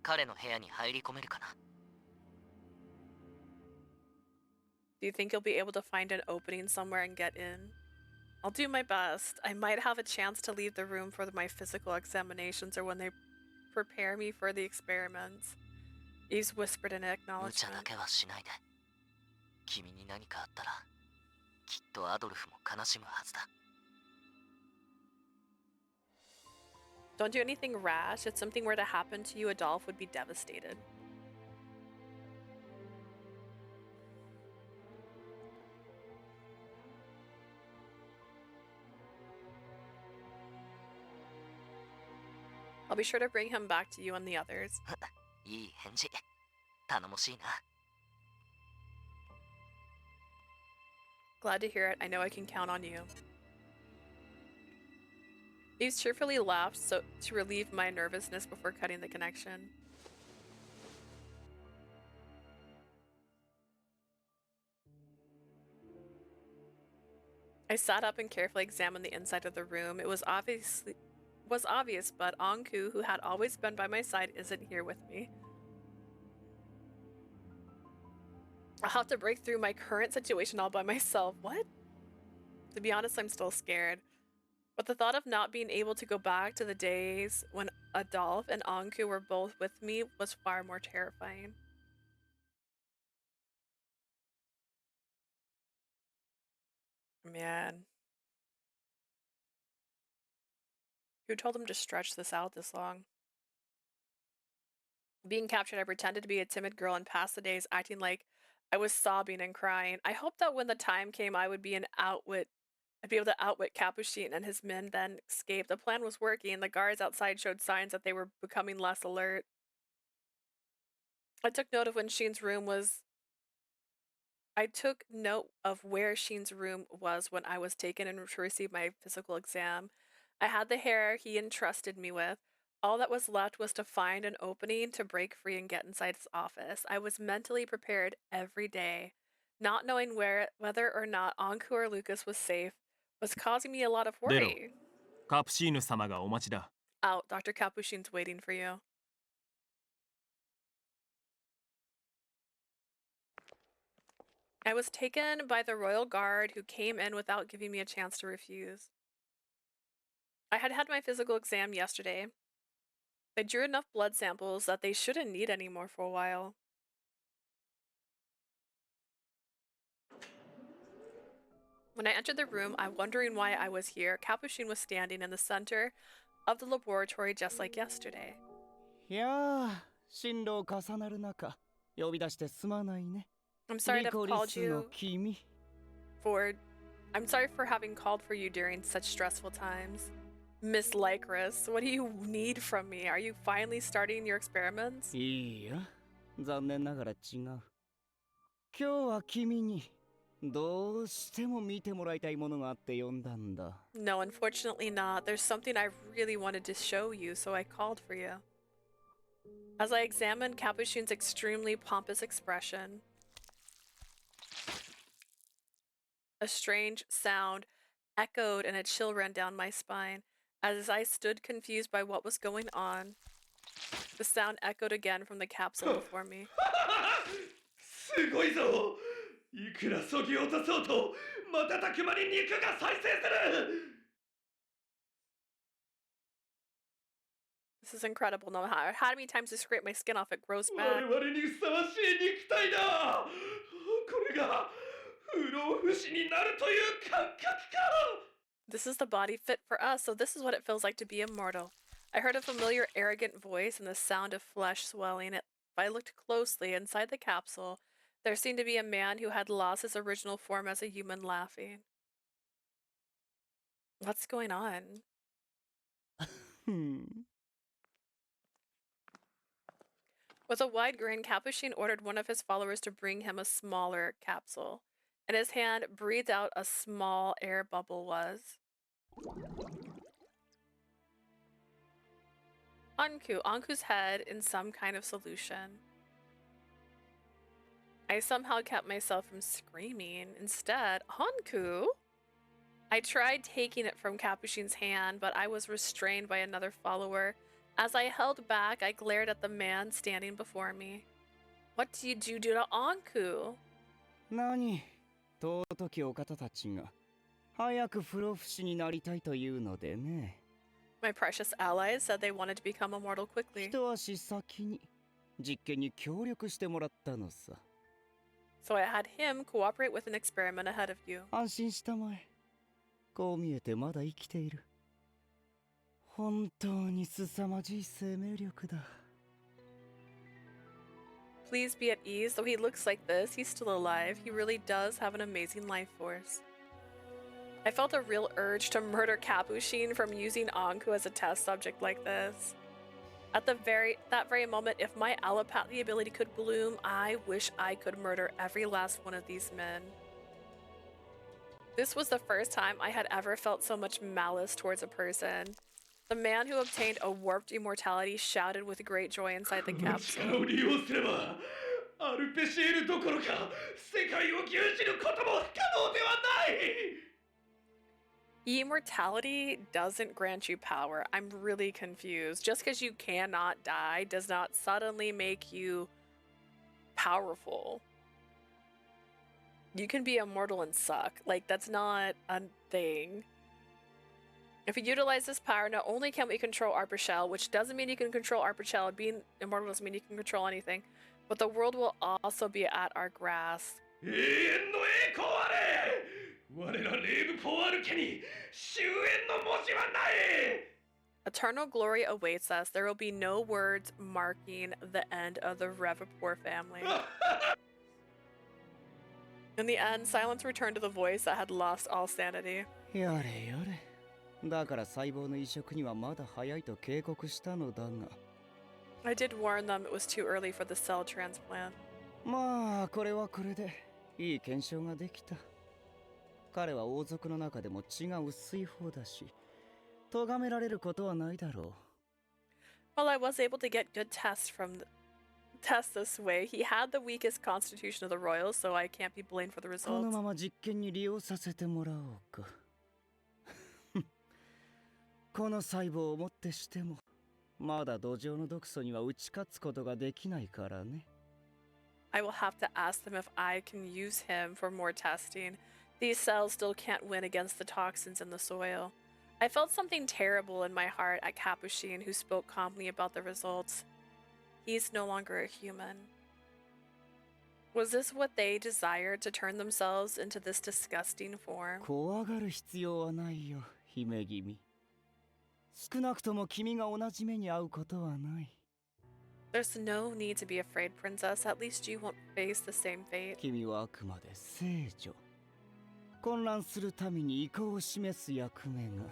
彼の部屋に入り込めるかな。 Do you think you'll be able to find an opening somewhere and get in? I'll do my best. I might have a chance to leave the room for my physical examinations or when they prepare me for the experiments. Eve's whispered in 無茶だ acknowledgement. けはしないで。君に何かあったら、きっとアドルフも悲しむはずだ。 Don't do anything rash. If something were to happen to you, Adolf would be devastated. I'll be sure to bring him back to you and the others. いい返事。頼もしいな。 Glad to hear it. I know I can count on you. Eve cheerfully laughed so to relieve my nervousness before cutting the connection. I sat up and carefully examined the inside of the room. It was obvious, but Ankou, who had always been by my side, isn't here with me. I'll have to break through my current situation all by myself. What? To be honest, I'm still scared. But the thought of not being able to go back to the days when Adolf and Ankou were both with me was far more terrifying. Man. Who told him to stretch this out this long? Being captured, I pretended to be a timid girl and passed the days acting like I was sobbing and crying. I hoped that when the time came, I'd be able to outwit Capuchin and his men, then escape. The plan was working. The guards outside showed signs that they were becoming less alert. I took note of where Sheen's room was when I was taken in to receive my physical exam. I had the hair he entrusted me with. All that was left was to find an opening to break free and get inside his office. I was mentally prepared every day. Not knowing whether or not Ankou or Lucas was safe was causing me a lot of worry. カプシーヌ様がお待ちだ。 Out, Dr. Capuchin's waiting for you. I was taken by the royal guard who came in without giving me a chance to refuse. I had had my physical exam yesterday. They drew enough blood samples that they shouldn't need any more for a while. When I entered the room, I'm wondering why I was here. Capuchin was standing in the center of the laboratory just like yesterday. いやー、進路を重なる中、呼び出してすまないね。 I'm sorry to have called リコリスの you 君。 I'm sorry for having called for you during such stressful times. Miss Lycoris, what do you need from me? Are you finally starting your experiments? いいや、残念ながら違う。今日は君にどうしても見てもらいたいものがあって呼んだんだ。 No, unfortunately not. There's something I really wanted to show you, so I called for you. As I examined Capuchin's extremely pompous expression, a strange sound echoed and a chill ran down my spine. As I stood confused by what was going on, the sound echoed again from the capsule before me. すごいぞ。いくらそぎ落とそうと瞬く間に肉が再生する。 This is incredible. No matter how many times I scrape my skin off, it grows 我 back. 々にふさわしい肉体だ。これが不老不死になるという感覚か。 This is the body fit for us, so this is what it feels like to be immortal. I heard a familiar, arrogant voice and the sound of flesh swelling. If I looked closely inside the capsule, there seemed to be a man who had lost his original form as a human laughing. What's going on? With a wide grin, Capuchin ordered one of his followers to bring him a smaller capsule. In his hand, breathed out a small air bubble was Ankou's head in some kind of solution. I somehow kept myself from screaming. Instead, Ankou? I tried taking it from Capuchin's hand, but I was restrained by another follower. As I held back, I glared at the man standing before me. What did you do to Ankou? 何、尊きお方たちが早く不老不死になりたいというのでね。 My precious allies said they wanted to become immortal quickly. 一足先に実験に協力してもらったのさ。 So I had him cooperate with an experiment ahead of you. 安心したまえ。こう見えてまだ生きている。本当に凄まじい生命力だ。 Please be at ease. Though he looks like this, he's still alive. He really does have an amazing life force. I felt a real urge to murder Capuchin from using Ankou as a test subject like this. At that very moment, if my allopathy ability could bloom, I wish I could murder every last one of these men. This was the first time I had ever felt so much malice towards a person. The man who obtained a warped immortality shouted with great joy inside the capsule. 力を利用すればアルペシエルどころか世界を牛耳ることも不可能ではない。 Immortality doesn't grant you power. I'm really confused. Just because you cannot die does not suddenly make you powerful. You can be immortal and suck. Like, that's not a thing. If we utilize this power, not only can we control Arpachel, which doesn't mean you can control Arpachel, being immortal doesn't mean you can control anything, but the world will also be at our grasp. Eternal glory awaits us. There will be no words marking the end of the Revapor family. In the end, silence returned to the voice that had lost all sanity. やれやれ。だから細胞の移植にはまだ早いと警告したのだが。I did warn them it was too early for the cell transplant. まあこれはこれでいい検証ができた。彼は王族の中でも血が薄い方だし、咎められることはないだろう。 While I was able to get good tests this way, he had the weakest constitution of the royals, so I can't be blamed for the この results. まま実験に利用させてもらおうか。この細胞をもってしても、まだ土壌の毒素には打ち勝つことができないからね。I will have to ask them if I can use him for more testing. These cells still can't win against the toxins in the soil. I felt something terrible in my heart at Capuchin, who spoke calmly about the results. He's no longer a human. Was this what they desired, to turn themselves into this disgusting form? 怖がる必要はないよ、姫君。少なくとも君が同じ目に遭うことはない。There's no need to be afraid, Princess. At least you won't face the same fate. 君はあくまで聖女。混乱するために意向を示す役目が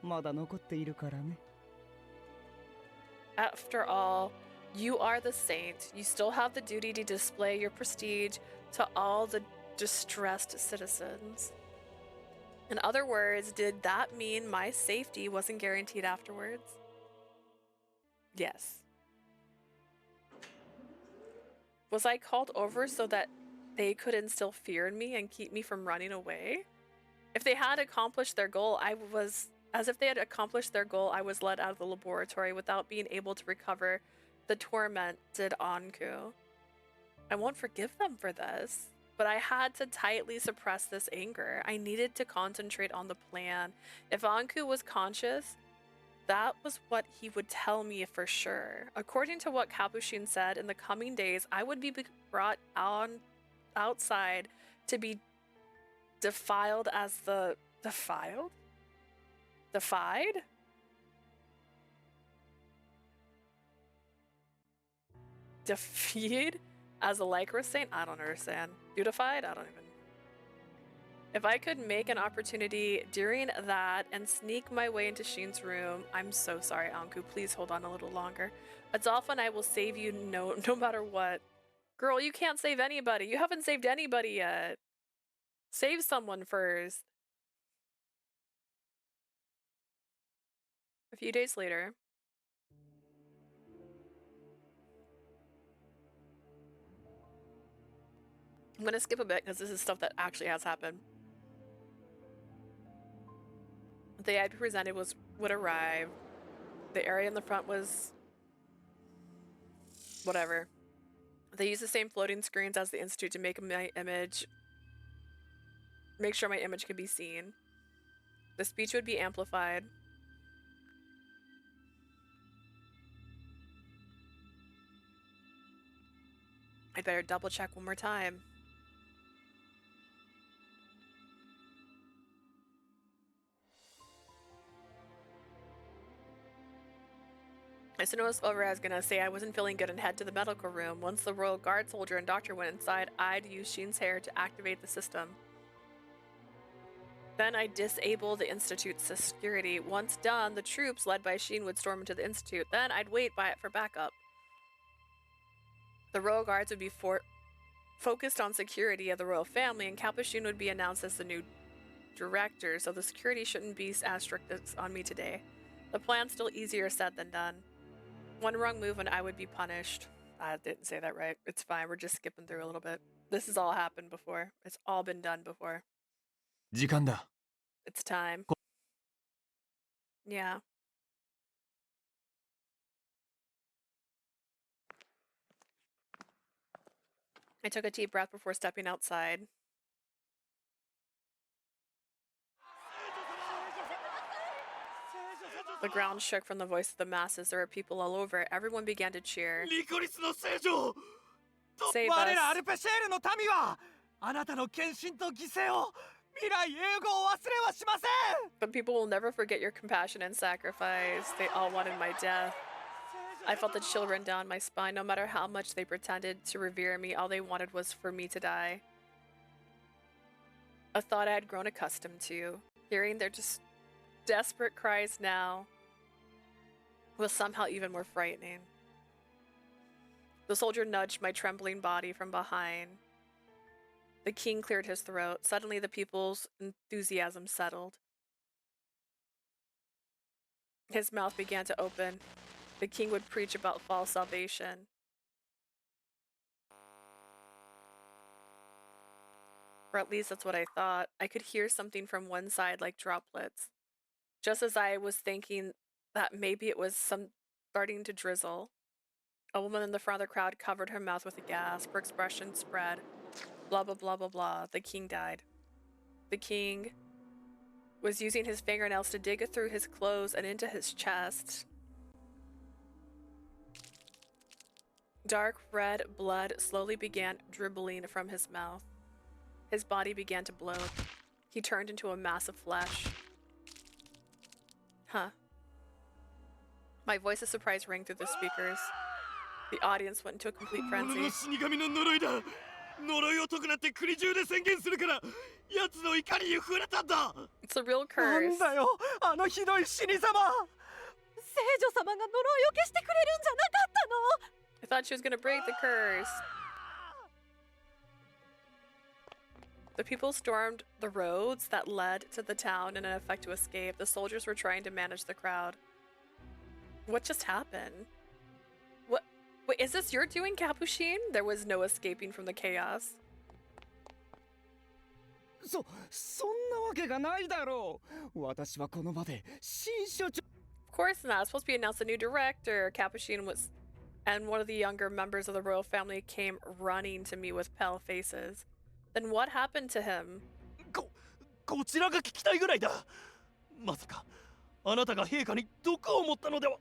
まだ残っているからね。After all, you are the saint. You still have the duty to display your prestige to all the distressed citizens. In other words, did that mean my safety wasn't guaranteed afterwards? Yes. Was I called over so that they could instill fear in me and keep me from running away? If they had accomplished their goal, I was led out of the laboratory without being able to recover the tormented Ankou. I won't forgive them for this, but I had to tightly suppress this anger. I needed to concentrate on the plan. If Ankou was conscious, that was what he would tell me for sure. According to what Capuchin said, in the coming days, I would be brought outside to be defiled as the... Defiled? Defied? Defied as a Lycoris saint? I don't understand. Beautified? I don't even... If I could make an opportunity during that and sneak my way into Sheen's room... I'm so sorry, Ankou. Please hold on a little longer. It's often I will save you no matter what. Girl, you can't save anybody. You haven't saved anybody yet. Save someone first. A few days later... I'm gonna skip a bit because this is stuff that actually has happened. The IP presented would arrive. The area in the front was... whatever. They use the same floating screens as the Institute to make my image... make sure my image could be seen. The speech would be amplified. I'd better double check one more time. As soon as over, I was gonna say I wasn't feeling good and head to the medical room. Once the royal guard soldier and doctor went inside, I'd use Sheen's hair to activate the system. Then I'd disable the Institute's security. Once done, the troops led by Sheen would storm into the Institute. Then I'd wait by it for backup. The royal guards would be focused on security of the royal family, and Capuchin would be announced as the new director, so the security shouldn't be as strict as on me today. The plan's still easier said than done. One wrong move and I would be punished. I didn't say that right. It's fine. We're just skipping through a little bit. This has all happened before. It's all been done before. 時間だ。 It's time. Yeah. I took a deep breath before stepping outside. The ground shook from the voice of the masses. There were people all over. Everyone began to cheer. リコリスの聖女 Save 我 us. らアルペシェールの民はあなたの献身と犠牲を未来永劫忘れはしません But people will never forget your compassion and sacrifice. They all wanted my death. I felt the chill run down my spine. No matter how much they pretended to revere me, all they wanted was for me to die. A thought I had grown accustomed to. Hearing their just desperate cries now was somehow even more frightening. The soldier nudged my trembling body from behind. The king cleared his throat. Suddenly, the people's enthusiasm settled. His mouth began to open. The king would preach about false salvation. Or at least that's what I thought. I could hear something from one side like droplets. Just as I was thinking that maybe it was starting to drizzle, a woman in the front of the crowd covered her mouth with a gasp. Her expression spread. Blah, blah, blah, blah, blah. The king died. The king was using his fingernails to dig through his clothes and into his chest. Dark red blood slowly began dribbling from his mouth. His body began to bloat. He turned into a mass of flesh. Huh. My voice of surprise rang through the speakers. The audience went into a complete 俺 frenzy. の死神の呪いだ呪いを解くなって国中で宣言するから奴の怒りに触れたんだ It's a real な curse. んだよあのひどい死に様聖女様が呪いを消してくれるんじゃなかったの I thought she was gonna break the curse. The people stormed the roads that led to the town in an effort to escape. The soldiers were trying to manage the crowd. What just happened? What? Wait, is this your doing, Capuchin? There was no escaping from the chaos. そんなわけがないだろう私はこの場で新所長 Of course not. It's supposed to be announced a new director. Capuchin was, and one of the younger members of the royal family came running to me with pale faces. Then what happened to him? こちらが聞きたいぐらいだまさかあなたが陛下に毒を持ったのでは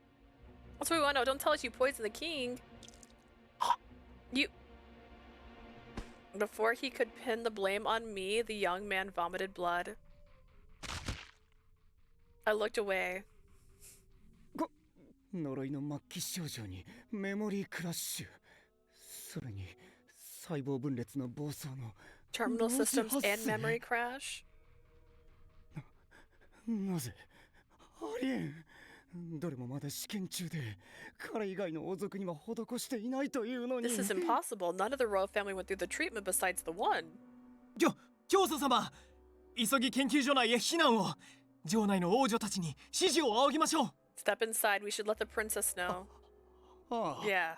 That's what we want to know. Don't tell us you poisoned the king. You... Before he could pin the blame on me, the young man vomited blood. I looked away. 呪いの末期症状にメモリークラッシュそれに細胞分裂の暴走の Terminal systems and memory crash? なぜありえんどれもまだ試験中で彼以外の王族には施していないというのに This is impossible. None of the royal family went through the treatment besides the one. 教祖様急ぎ研究所内へ避難を城内の王女たちに指示を仰ぎましょう Step inside. We should let the princess know. Yeah.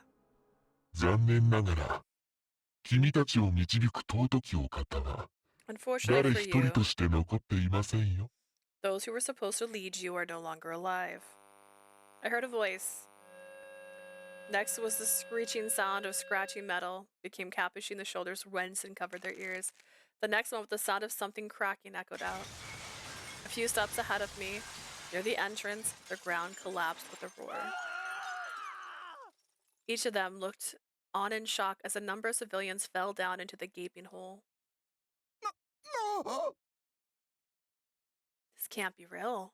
残念ながら君たちを導く尊きお方は誰 Unfortunately for 一人 you, として残っていませんよ those who were supposed to lead you are no longer alive. I heard a voice. Next was the screeching sound of scratching metal. Became Capuchin. The shoulders wrenched and covered their ears. The next moment, the sound of something cracking echoed out. A few steps ahead of me, near the entrance, the ground collapsed with a roar. Each of them looked on in shock as a number of civilians fell down into the gaping hole. This can't be real.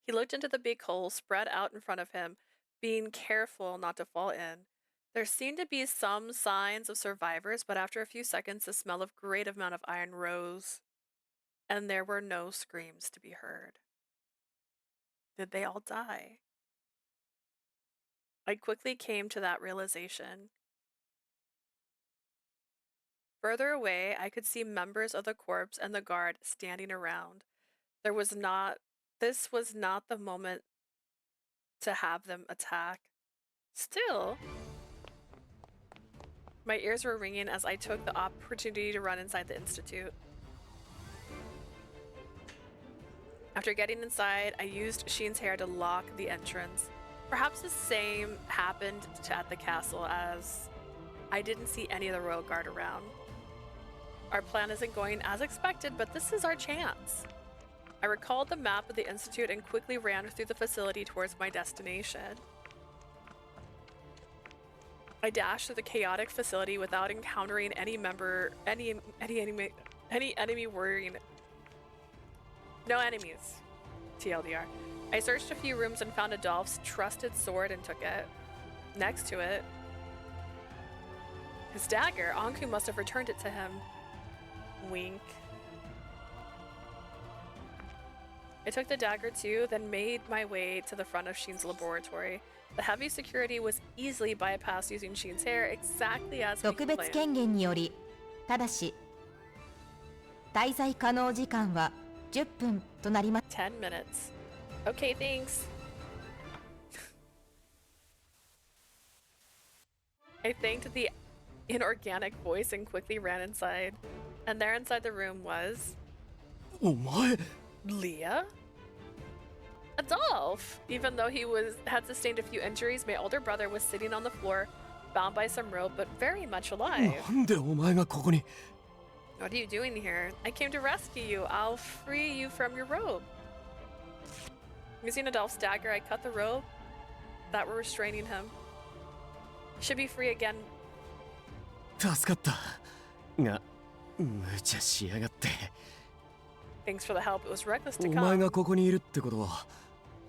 He looked into the big hole spread out in front of him, being careful not to fall in. There seemed to be some signs of survivors, but after a few seconds, the smell of great amount of iron rose, and there were no screams to be heard. Did they all die? I quickly came to that realization. Further away, I could see members of the corps and the guard standing around. This was not the moment to have them attack. Still, my ears were ringing as I took the opportunity to run inside the institute. After getting inside, I used Sheen's hair to lock the entrance. Perhaps the same happened at the castle, as I didn't see any of the royal guard around. Our plan isn't going as expected, but this is our chance. I recalled the map of the Institute and quickly ran through the facility towards my destination. I dashed through the chaotic facility without encountering any enemy worrying. No enemies. TLDR. I searched a few rooms and found Adolph's trusted sword and took it. Next to it, his dagger. Ankou must have returned it to him. Wink. I took the dagger too, then made my way to the front of Sheen's laboratory. The heavy security was easily bypassed using Sheen's hair, exactly as we 特別 planned. 権限により、ただし滞在可能時間は10分となります。10 minutes. Okay, thanks. I thanked the inorganic voice and quickly ran inside. And there inside the room was... お前 Leah? Adolph! Even though he had sustained a few injuries, my older brother was sitting on the floor, bound by some rope, but very much alive. なんでお前がここに What are you doing here? I came to rescue you. I'll free you from your rope. Using Adolph's dagger, I cut the rope that were restraining him. Should be free again. 助かったが無茶しやがって Thanks for the help. It was reckless to お前 come. がここにいるってことは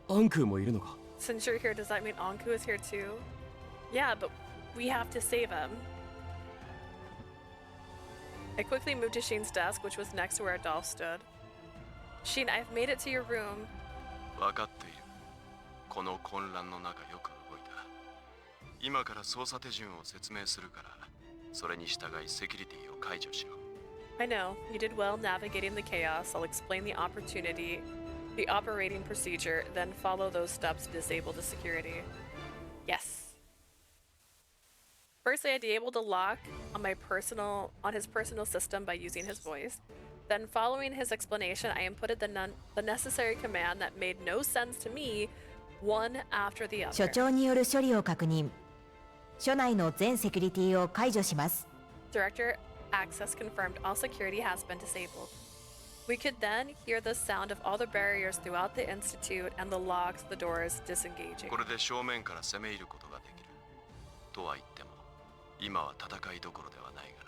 アンクーもいるのか Since you're here, does that mean Ankou is here too? Yeah, but we have to save him. I quickly moved to Sheen's desk, which was next to where Adolph stood. Sheen, I've made it to your room. 分かっている。この混乱の中よく動いた。今から操作手順を説明するから、それに従いセキュリティを解除しろ。I know. You did well navigating the chaos. I'll explain the operating procedure, then follow those steps to disable the security. Yes. Firstly, I disabled the lock on his personal system by using his voice. Then, following his explanation, I inputted the necessary command that made no sense to me, one after the 所 other. 長による処理を確認。所内の全セキュリティを解除します。 Director access confirmed all security has been disabled. We could then hear the sound of all the barriers throughout the Institute and the locks, the doors disengaging. これで正面から攻め入ることができる。とは言っても、今は戦いどころではないがな。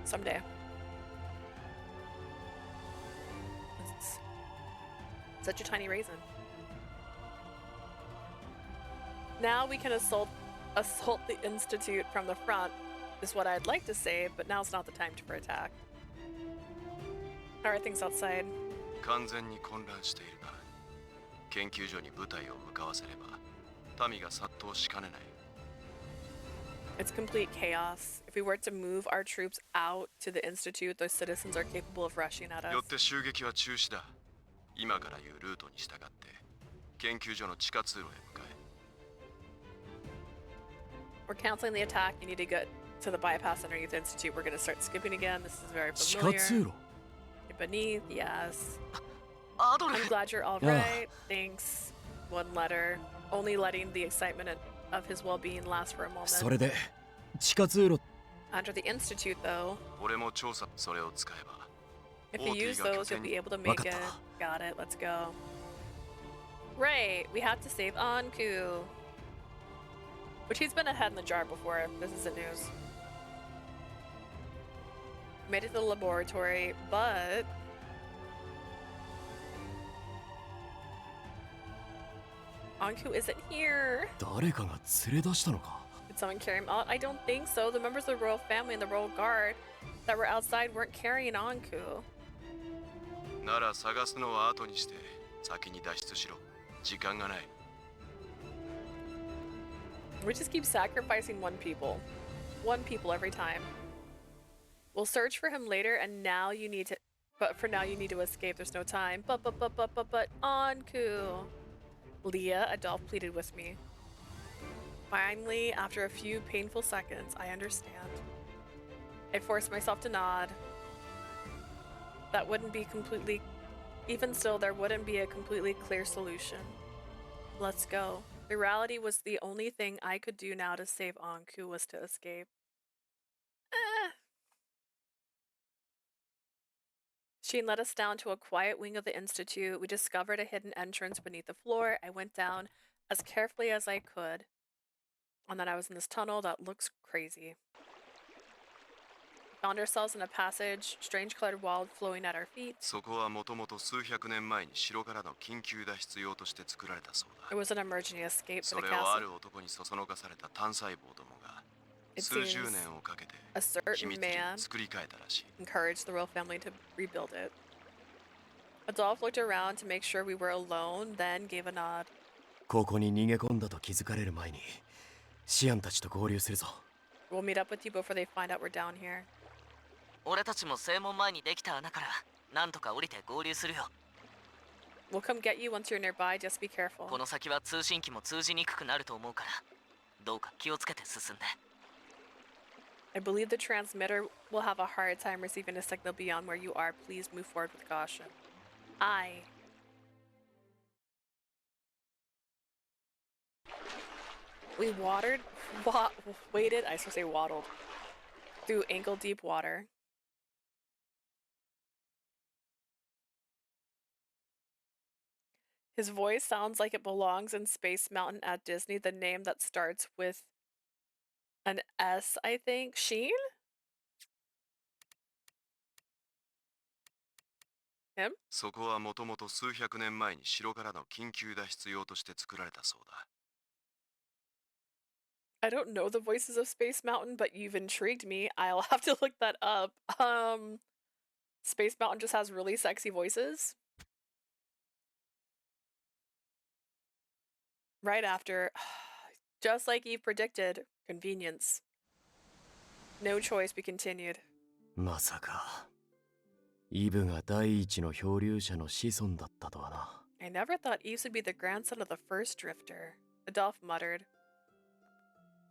Someday. It's such a tiny raisin. Now we can assault the Institute from the front, is what I'd like to say, but now's not the time for attack. How are things outside? 完全に混乱しているな。研究所に部隊を向かわせれば、民が殺到しかねない。It's complete chaos. If we were to move our troops out to the Institute, those citizens are capable of rushing at よ us. って襲撃は中止だ。今から言うルートに従って、研究所の地下通路へ向かえ。We're canceling the attack. You need to get to the bypass underneath the Institute. We're going to start skipping again. This is very 地下 familiar. 通路 Beneath, yes. アドル I'm glad you're all right. Thanks. One letter. Only letting the excitement of his well-being last for a そ moment. れで地下通路 Under the Institute, though, 俺も調査それを使えば。 if you use those, you'll be able to make it. Got it. Let's go. Right. We have to save Ankou. Which he's been a head in the jar before. This isn't news. Made it to the laboratory, but... Ankou isn't here. 誰かが連れ出したのか Did someone carry him out? I don't think so. The members of the royal family and the royal guard that were outside weren't carrying Ankou. なら探すのは後にして先に脱出しろ。時間がない。 We just keep sacrificing one people every time. We'll search for him later, and now you need to. But for now, you need to escape. There's no time. But Ankou. Leah, Adolph pleaded with me. Finally, after a few painful seconds, I understand. I forced myself to nod. That wouldn't be completely... Even still, there wouldn't be a completely clear solution. Let's go. Virality was the only thing I could do now to save Ankou was to escape. Sheen led us down to a quiet wing of the Institute. We discovered a hidden entrance beneath the floor. I went down as carefully as I could. And then I was in this tunnel that looks crazy. Found ourselves in a passage, strange colored wall flowing at our feet. そこはもともと数百年前に城からの緊急脱出用として作られたそうだ。 It was an emergency escape for そ the れをあ castle. る男にそそのかされた単細胞どもが It 数十 seems 年をかけて a 秘 certain 密裏に man 作り変えたらしい。 encouraged the royal family to rebuild it. Adolf looked around to make sure we were alone, then gave a nod. ここに逃げ込んだと気づかれる前にシアンたちと合流するぞ。 We'll meet up with you before they find out we're down here. 俺たちも正門前にできた穴からなんとか降りて合流するよ。 We'll come get you once you're nearby, just be careful. この先は通信機も通じにくくなると思うからどうか気をつけて進んで。 I believe the transmitter will have a hard time receiving a signal beyond where you are. Please move forward with caution. We waded, I was gonna say waddled, through ankle-deep water. His voice sounds like it belongs in Space Mountain at Disney, the name that starts with an S, I think. Sheen? Him? そこはもともと数百年前に城からの緊急脱出用として作られたそうだ。 I don't know the voices of Space Mountain, but you've intrigued me. I'll have to look that up. Space Mountain just has really sexy voices. Right after, just like Eve predicted, convenience. No choice, we continued. まさかイブが第一の漂流者の子孫だったとはな。 I never thought Eve would be the grandson of the first drifter. Adolf muttered.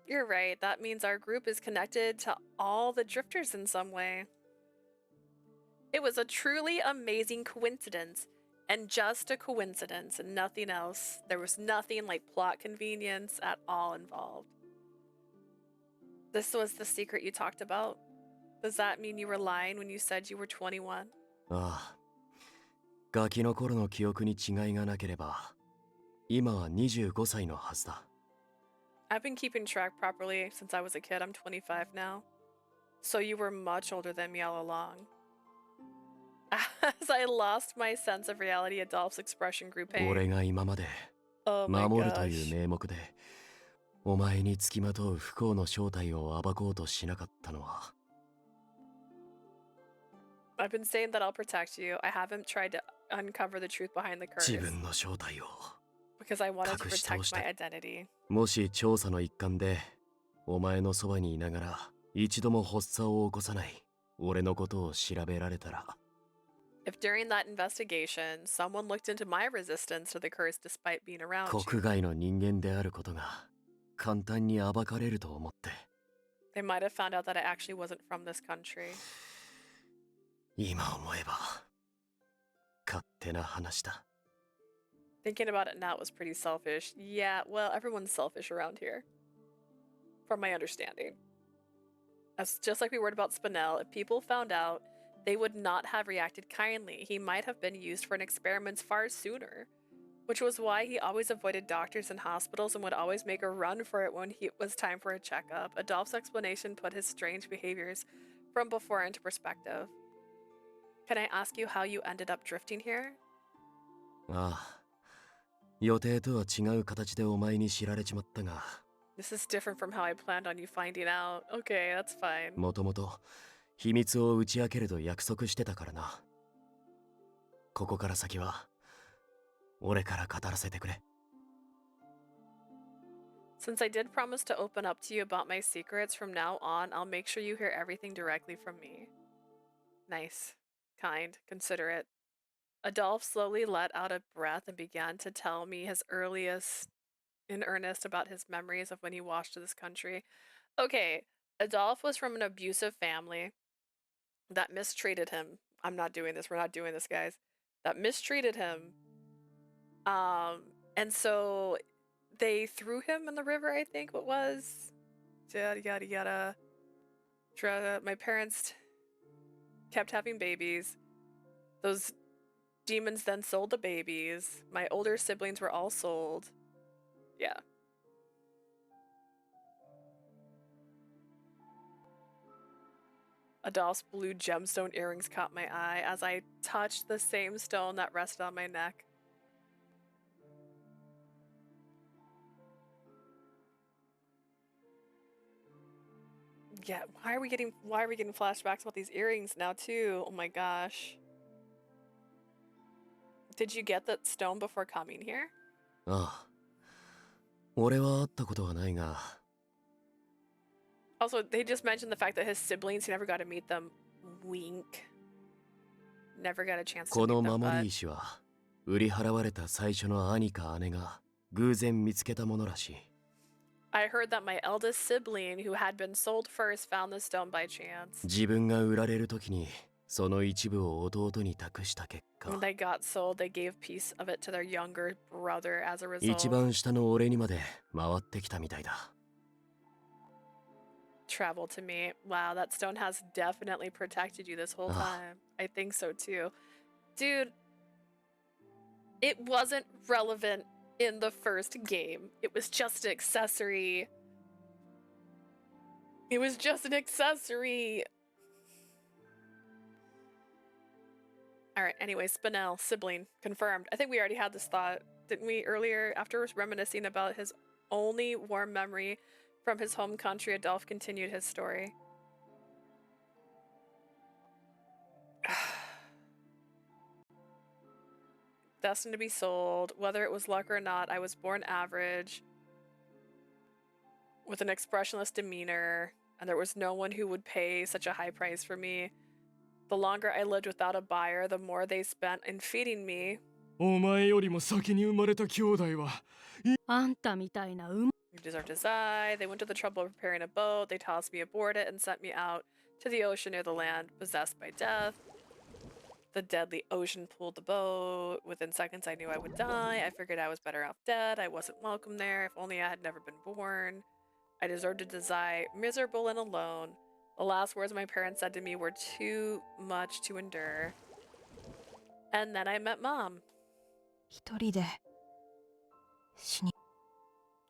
You're right, that means our group is connected to all the drifters in some way. It was a truly amazing coincidence, and just a coincidence and nothing else. There was nothing like plot convenience at all involved. This was the secret you talked about? Does that mean you were lying when you said you were 21? ああ。ガキの頃の記憶に違いがなければ、今は25歳のはずだ。 I've been keeping track properly since I was a kid. I'm 25 now. So you were much older than me all along. As I lost my sense of reality, Adolf's expression grew pain. 俺が今まで Oh my 守るとい gosh. う名目で、お前につきまとう不幸の正体を暴こうとしなかったのは。 I've been saying that I'll protect you. I haven't tried to uncover the truth behind the 自 curse 分の正体を。 because I wanted to 隠し通 protect した my identity. もし調査の一環で、お前のそばにいながら一度も発作を起こさない俺のことを調べられたら。 If during that investigation, someone looked into my resistance to the curse despite being around you, 国外の人間であることが簡単に暴かれると思って。 they might have found out that I actually wasn't from this country. 今思えば勝手な話だ。 Thinking about it now, it was pretty selfish. Yeah, well, everyone's selfish around here. From my understanding. As just like we were about Spinel, if people found out, they would not have reacted kindly. He might have been used for an experiment far sooner. Which was why he always avoided doctors and hospitals and would always make a run for it when it was time for a checkup. Adolf's explanation put his strange behaviors from before into perspective. Can I ask you how you ended up drifting here? ああ。予定とは違う形でお前に知られちまったが。 This is different from how I planned on you finding out. Okay, that's fine. もともと秘密を打ち明けると約束してたからな。ここから先は俺から語らせてくれ。 Since I did promise to open up to you about my secrets, from now on, I'll make sure you hear everything directly from me. Nice. Kind. Considerate. Adolf slowly let out a breath and began to tell me his earliest in earnest about his memories of when he washed to this country. Okay, Adolf was from an abusive family that mistreated him I'm not doing this. We're not doing this, guys. That mistreated him. And so they threw him in the river, I think what was. Yada, yada, yada. My parents kept having babies. Those demons then sold the babies. My older siblings were all sold. Yeah. Adolph's blue gemstone earrings caught my eye as I touched the same stone that rested on my neck. Yeah, why are we getting flashbacks about these earrings now too? Oh my gosh. Did you get that stone before coming here? ああ。俺は会ったことはないが。 Also, they just mentioned the fact that his siblings, he never got to meet them. Wink. Never got a chance to こ meet の them, 守り but 石は売り払われた最初の兄か姉が偶然見つけたものらしい。 I heard that my eldest sibling, who had been sold first, found the stone by chance. 自分が売られる時にその一部を弟に託した結果。 When they got sold, they gave piece of it to their younger brother as a 一 result. 番下の俺にまで回ってきたみたいだ。 Travel to me. Wow, that stone has definitely protected you this whole time. I think so too. Dude, it wasn't relevant in the first game. It was just an accessory. It was just an accessory. Alright, anyway, Spinel, sibling, confirmed. I think we already had this thought, didn't we, earlier? After reminiscing about his only warm memory from his home country, Adolph continued his story. Destined to be sold. Whether it was luck or not, I was born average, with an expressionless demeanor, and there was no one who would pay such a high price for me. The longer I lived without a buyer, the more they spent in feeding me. お前よりも先に生まれた兄弟はあんたみたいな You deserve to die. They went to the trouble of preparing a boat. They tossed me aboard it and sent me out to the ocean near the land, possessed by death. The deadly ocean pulled the boat. Within seconds, I knew I would die. I figured I was better off dead. I wasn't welcome there. If only I had never been born. I deserved to die, miserable and alone. The last words my parents said to me were too much to endure. And then I met Mom. 一人で死に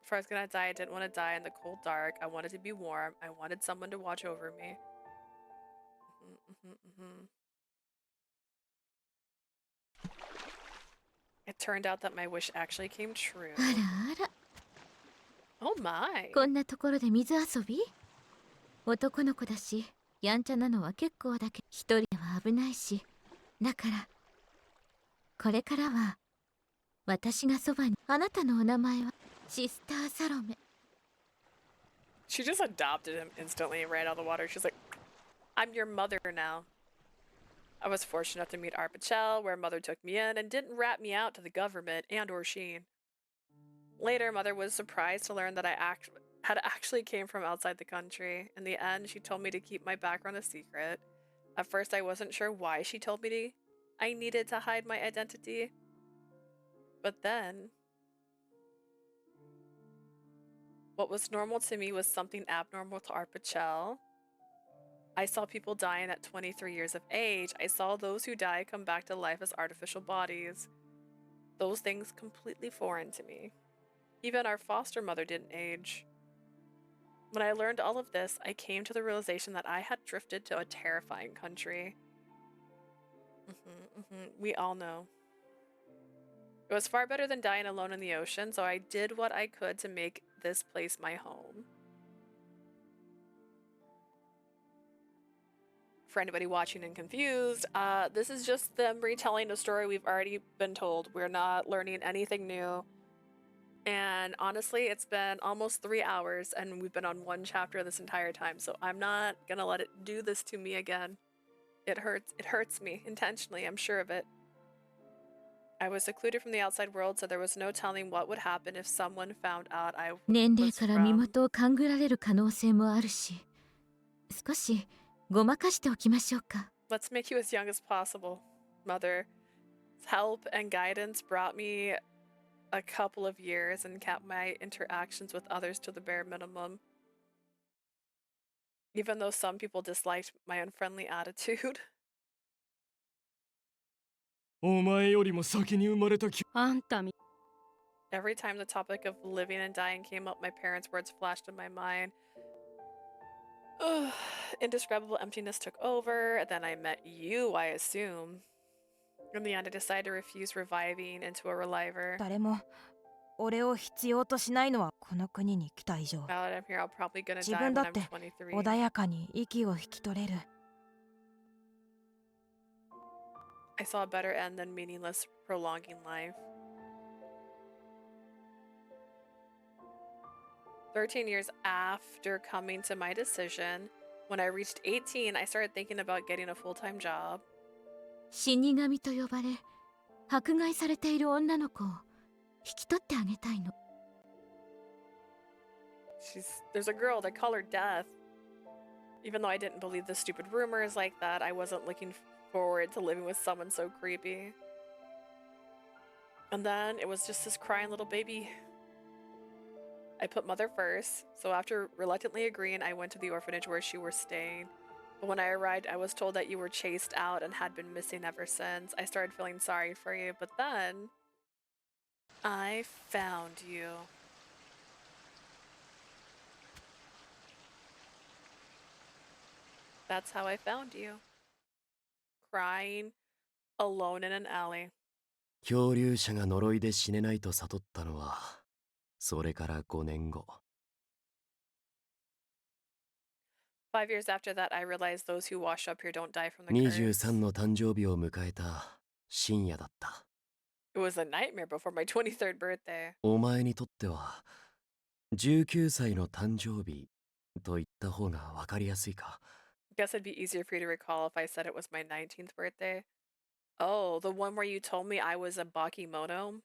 If I was gonna die, I didn't want to die in the cold dark. I wanted to be warm. I wanted someone to watch over me. It turned out that my wish actually came true. あらあら Oh my. こんなところで水遊び？男の子だしやんちゃなのは結構だけど一人では危ないし、だからこれからは私がそばに。あなたのお名前はシスターサロメ。 She just adopted him instantly and ran out of the water. She's like, I'm your mother now. I was fortunate enough to meet Arpichel, where Mother took me in and didn't rat me out to the government and or Sheen. Later, Mother was surprised to learn that I had actually came from outside the country. In the end, she told me to keep my background a secret. At first, I wasn't sure why she told me I needed to hide my identity. But then, what was normal to me was something abnormal to Arpichel. I saw people dying at 23 years of age. I saw those who die come back to life as artificial bodies. Those things completely foreign to me. Even our foster mother didn't age. When I learned all of this, I came to the realization that I had drifted to a terrifying country. We all know. It was far better than dying alone in the ocean, so I did what I could to make this place my home. For anybody watching and confused, this is just them retelling a story we've already been told. We're not learning anything new. And honestly, it's been almost 3 hours and we've been on one chapter this entire time, so I'm not gonna let it do this to me again. It hurts me intentionally, I'm sure of it. I was secluded from the outside world, so there was no telling what would happen if someone found out I 年齢 was から身 from... 元を勘ぐられる可能性もあるし、少しごまかしておきましょうか。Let's make you as young as possible, Mother. Help and guidance brought me a couple of years and kept my interactions with others to the bare minimum. Even though some people disliked my unfriendly attitude. お前よりも先に生まれたあんたみ Every time the topic of living and dying came up, my parents' words flashed in my mind. Ugh, indescribable emptiness took over. Then I met you, I assume. In the end, I decided to refuse reviving into a reliver. 誰も俺を必要としないのはこの国に来た以上 Now that I'm here, I'm probably gonna 自 die 分 when だっ I'm て 23. 穏やかに息を引き取れる I saw a better end than meaningless, prolonging life. 13 years after coming to my decision, when I reached 18, I started thinking about getting a full-time job. 死神と呼ばれ迫害されている女の子を引き取ってあげたいの。 There's a girl, they call her Death. Even though I didn't believe the stupid rumors like that, I wasn't looking forward to living with someone so creepy. And then it was just this crying little baby. I put Mother first, so after reluctantly agreeing, I went to the orphanage where she was staying. But when I arrived, I was told that you were chased out and had been missing ever since. I started feeling sorry for you, but then I found you. That's how I found you. Crying alone in an alley. 漂流者が呪いで死ねないと悟ったのはそれから5年後 5 years after that, I realized those who wash up here don't die from the curse. 23の誕生日を迎えた深夜だった It was a nightmare before my 23rd birthday. お前にとっては19歳の誕生日と言った方が分かりやすいか Guess it'd be easier for you to recall if I said it was my 19th birthday. Oh, the one where you told me I was a Bakemono?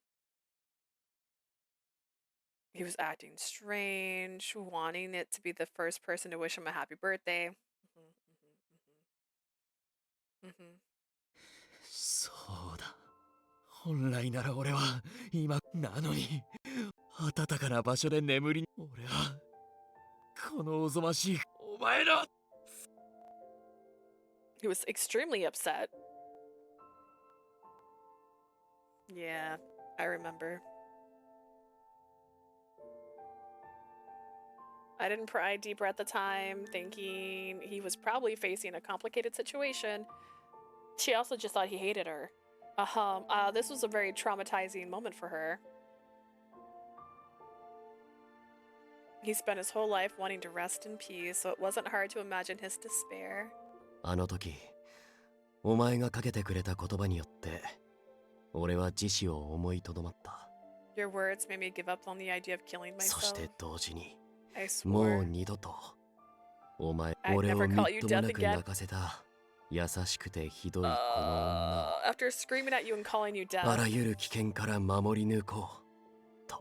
He was acting strange, wanting it to be the first person to wish him a happy birthday. そうだ本来なら俺は今なのに暖かな場所で眠り俺はこのおぞましいお前の He was extremely upset. Yeah, I remember. I didn't pry deeper at the time, thinking he was probably facing a complicated situation. She also just thought he hated her. This was a very traumatizing moment for her. He spent his whole life wanting to rest in peace, so it wasn't hard to imagine his despair. あの時お前がかけてくれた言葉によって俺は自死を思いとどまった Your words made me give up on the idea of killing そ myself. して同時に I もう swore. 二度とお前 I'd 俺を never み call っ you と death もなく again. 泣かせた優しくてひどいこの女 After screaming at you and calling you を death, あらゆる危険から守り抜こうと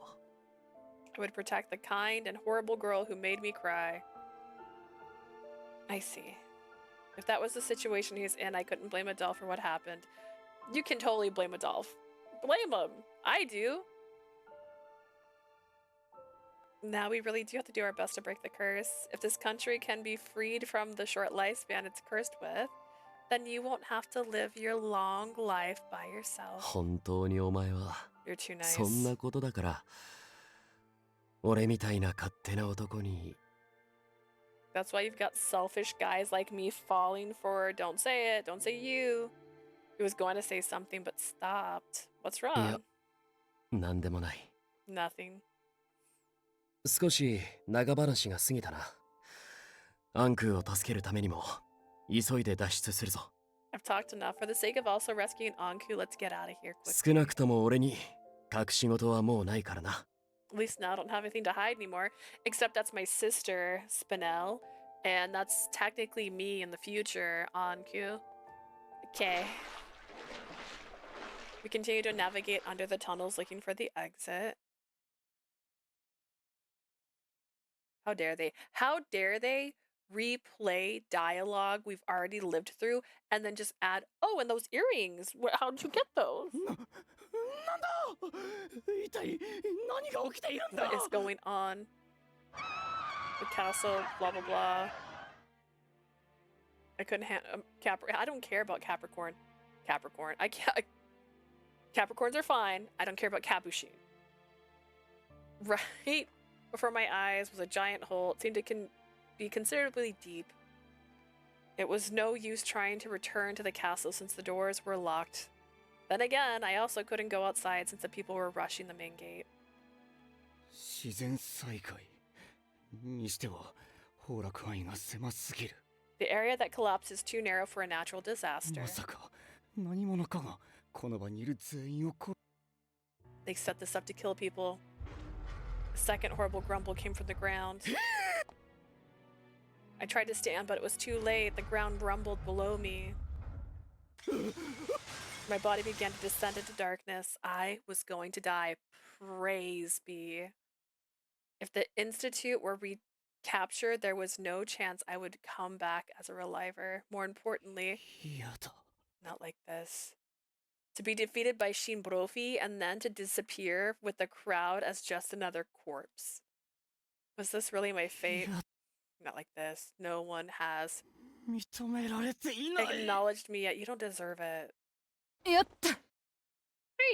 I would protect the kind and horrible girl who made me cry. I see. If that was the situation he's in, I couldn't blame Adolf for what happened. You can totally blame Adolf. Blame him. I do. Now we really do have to do our best to break the curse. If this country can be freed from the short lifespan it's cursed with, then you won't have to live your long life by yourself. 本当にお前は You're too そん nice. なことだから俺みたいな勝手な男に That's why you've got selfish guys like me falling for don't say it, don't say you. He was going to say something but stopped. What's いや wrong? なんでもない Nothing. 少し長話が過ぎたなアンクーを助けるためにも急いで脱出するぞ I've talked enough. For the sake of also rescuing Ankou, let's get out of here 少 quickly. なくとも俺に隠し事はもうないからな At least now I don't have anything to hide anymore. Except that's my sister, Spinel. And that's technically me in the future, Ankou. Okay. We continue to navigate under the tunnels looking for the exit. How dare they? How dare they replay dialogue we've already lived through and then just add, oh, and those earrings. How did you get those? What is going on? The castle, blah, blah, blah. I couldn't I don't care about Capricorn. I can't. Capricorns are fine. I don't care about Capuchin. Right before my eyes was a giant hole. It seemed to be considerably deep. It was no use trying to return to the castle since the doors were locked. Then again, I also couldn't go outside since the people were rushing the main gate. 自然災害にしては崩落範囲が狭すぎる。 The area that collapsed is too narrow for a natural disaster. まさか何者かがこの場にいる全員を殺 They set this up to kill people. A second horrible grumble came from the ground. I tried to stand, but it was too late. The ground rumbled below me. My body began to descend into darkness. I was going to die. Praise be. If the Institute were recaptured, there was no chance I would come back as a reliver. More importantly, not like this. To be defeated by Shin Brophy and then to disappear with the crowd as just another corpse. Was this really my fate? Not like this. No one has acknowledged me yet. You don't deserve it. There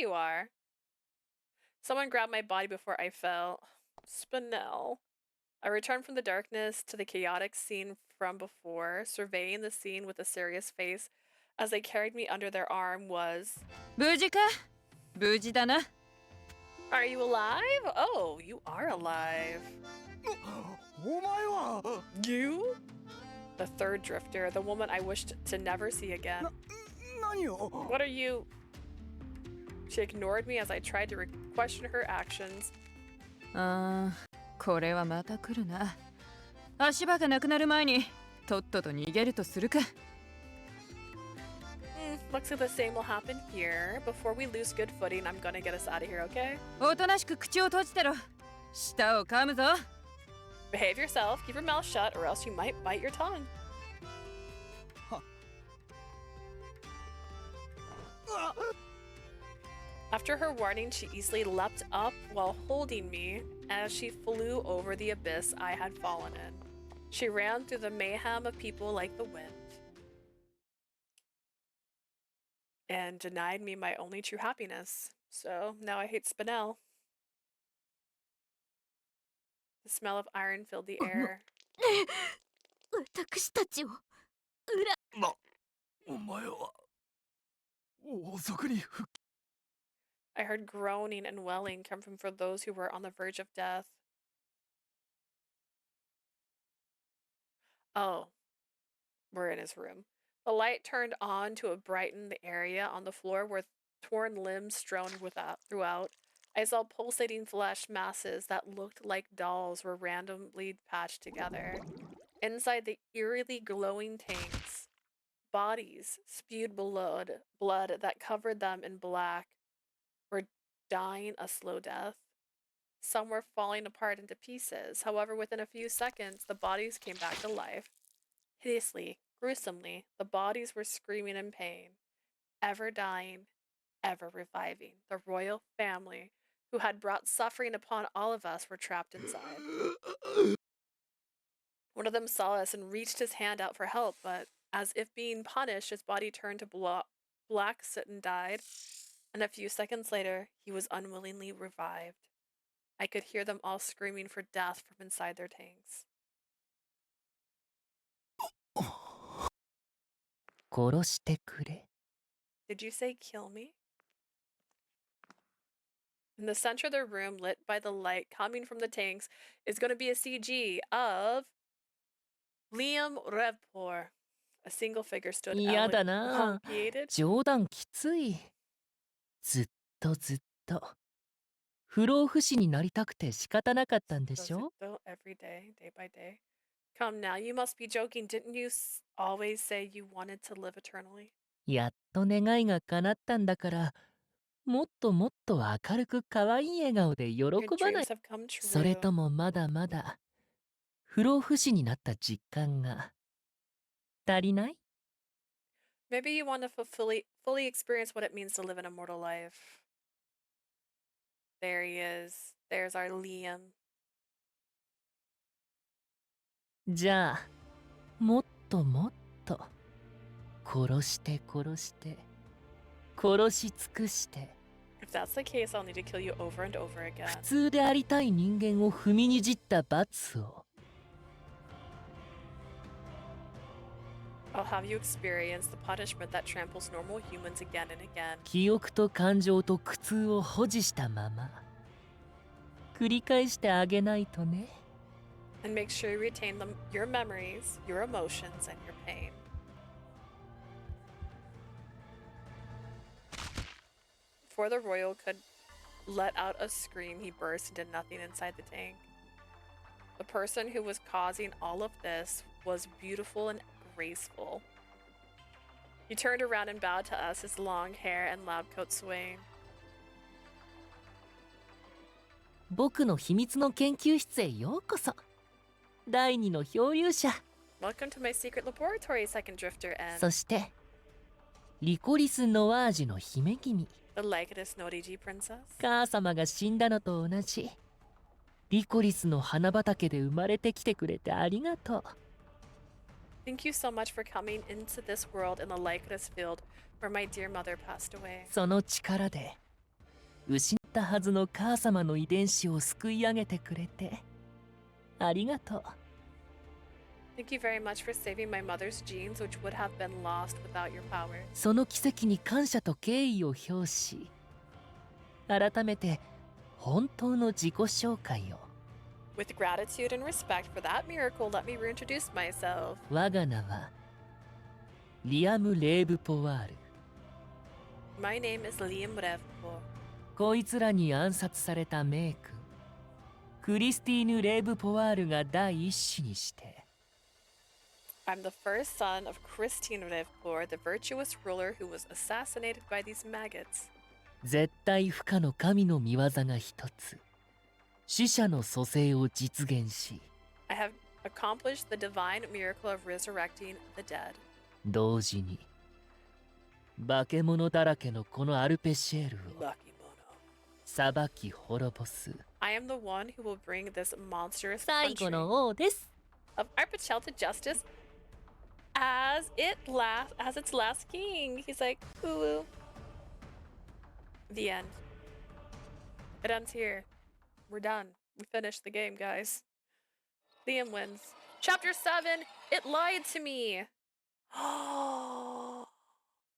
you are. Someone grabbed my body before I fell. Spinel. I returned from the darkness to the chaotic scene from before, surveying the scene with a serious face. As they carried me under their arm was... 無事か? 無事だな. Are you alive? Oh, you are alive. You? The third drifter, the woman I wished to never see again. What are you? She ignored me as I tried to question her actions. これはまた来るな。足場がなくなる前にとっとと逃げるとするか。Looks like the same will happen here. Before we lose good footing, I'm gonna get us out of here, okay? おとなしく口を閉じてろ。舌を噛むぞ。Behave yourself, keep your mouth shut, or else you might bite your tongue. After her warning, she easily leapt up while holding me as she flew over the abyss I had fallen in. She ran through the mayhem of people like the wind and denied me my only true happiness. So now I hate Spinel. The smell of iron filled the air. 私たちをお前は遅くに復帰 I heard groaning and welling come from for those who were on the verge of death. Oh, we're in his room. The light turned on to brighten the area. On the floor were torn limbs strewn throughout. I saw pulsating flesh masses that looked like dolls were randomly patched together. Inside the eerily glowing tanks, bodies spewed blood that covered them in black were dying a slow death. Some were falling apart into pieces. However, within a few seconds, the bodies came back to life. Hideously, gruesomely, the bodies were screaming in pain. Ever dying, ever reviving. The royal family, who had brought suffering upon all of us, were trapped inside. One of them saw us and reached his hand out for help, but as if being punished, his body turned to black soot and died. And a few seconds later, he was unwillingly revived. I could hear them all screaming for death from inside their tanks. 殺してくれ。 Did you say kill me? In the center of the room, lit by the light coming from the tanks, is going to be a CG of Liam Revpor. A single figure stood 嫌だな。 elongated. 冗談きつい。ずっとずっと。不老不死になりたくて仕方なかったんでしょ Every day, day by day. Come now, you must be joking. Didn't you always say you wanted to live eternally? やっと願いが叶ったんだから、もっともっと明るく可愛い笑顔で喜ばない。 Your dreams have come true. それともまだまだ不老不死になった実感が足りない？ Maybe you want to fully experience what it means to live an immortal life. There he is. There's our Liam. じゃあもっともっと殺して殺して殺し尽くして If that's the case, I'll need to kill you over and over again. 普通でありたい人間を踏みにじった罰を I'll have you experience the punishment that tramples normal humans again and again. 記憶と感情と苦痛を保持したまま繰り返してあげないとね。 And make sure you retain your memories, your emotions, and your pain. Before the royal could let out a scream, he burst into nothing inside the tank. The person who was causing all of this was beautiful and graceful. He turned around and bowed to us, his long hair and loud coat swaying. 僕の秘密の研究室へようこそ。第二の漂流者。 Welcome to my secret laboratory, second drifter N. そしてリコリス・ノワージュの姫君。 The Lycoris Norigi princess. 母様が死んだのと同じ。リコリスの花畑で生まれてきてくれてありがとう。 Thank you so much for coming into this world in the Lycoris field where my dear mother passed away. その力で失ったはずの母様の遺伝子を救い上げてくれてありがとう。 Thank you very much for saving my mother's genes, which would have been lost without your powers. その奇跡に感謝と敬意を表し、改めて本当の自己紹介を。 With gratitude and respect for that miracle, let me reintroduce myself. 我が名はリアム・レーブポワール。 My name is Liam Revpo. こいつらに暗殺されたメイ君、クリスティーヌ・レーブポワールが第一子にして、 I'm the first son of Christine Revpo, the virtuous ruler who was assassinated by these maggots. 絶対不可の神の御業が一つ、死者の蘇生を実現し、 I have accomplished the divine miracle of resurrecting the dead. 同時に化け物だらけのこのアルペシェールを Lucky mono. 裁き滅ぼす I am the one who will bring this monstrous 最後 country の王です。 of Arpachel to justice as its last king. He's like, ooh. The end. It ends here. We're done. We finished the game, guys. Liam wins. Chapter 7. It lied to me. Oh,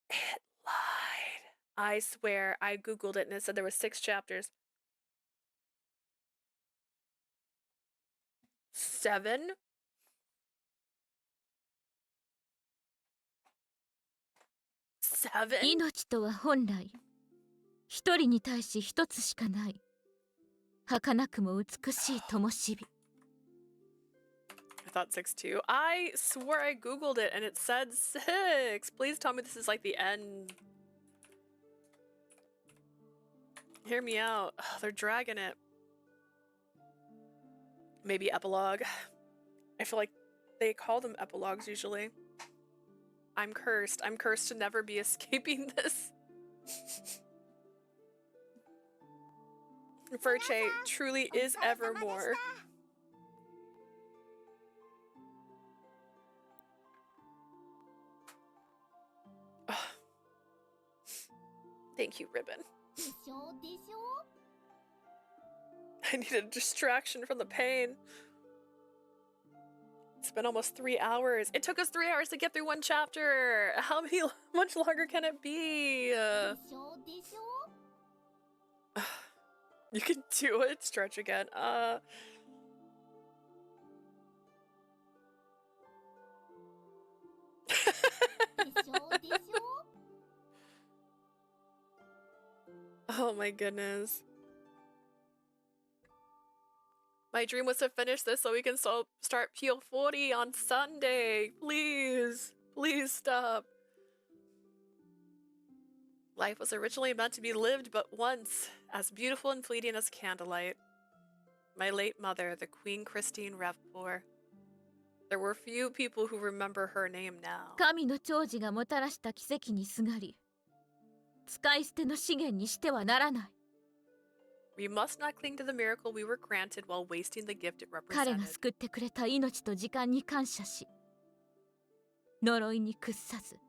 it lied. I swear, I googled it and it said there was 6 chapters. 7? 7? 命とは本来一人に対し一つしかない儚くも美しい灯火。 I thought 6 too. I swore I googled it and it said 6. Please tell me this is like the end. Hear me out. Ugh, they're dragging it. Maybe epilogue. I feel like they call them epilogues usually. I'm cursed. I'm cursed to never be escaping this. Virche truly is Evermore. Ugh. Thank you, Ribbon. I need a distraction from the pain. It's been almost 3 hours. It took us 3 hours to get through one chapter. Much longer can it be? You can do it. Stretch again. Oh my goodness. My dream was to finish this so we can start PO40 on Sunday. Please. Please stop. Life was originally meant to be lived but once, as beautiful and fleeting as candlelight. My late mother, the Queen Christine Revpor. There were few people who remember her name now. 神の長寿がもたらした奇跡にすがり、使い捨ての資源にしてはならない。 We must not cling to the miracle we were granted while wasting the gift it 彼が represented. 救ってくれた命と時間に感謝し、呪いに屈さず、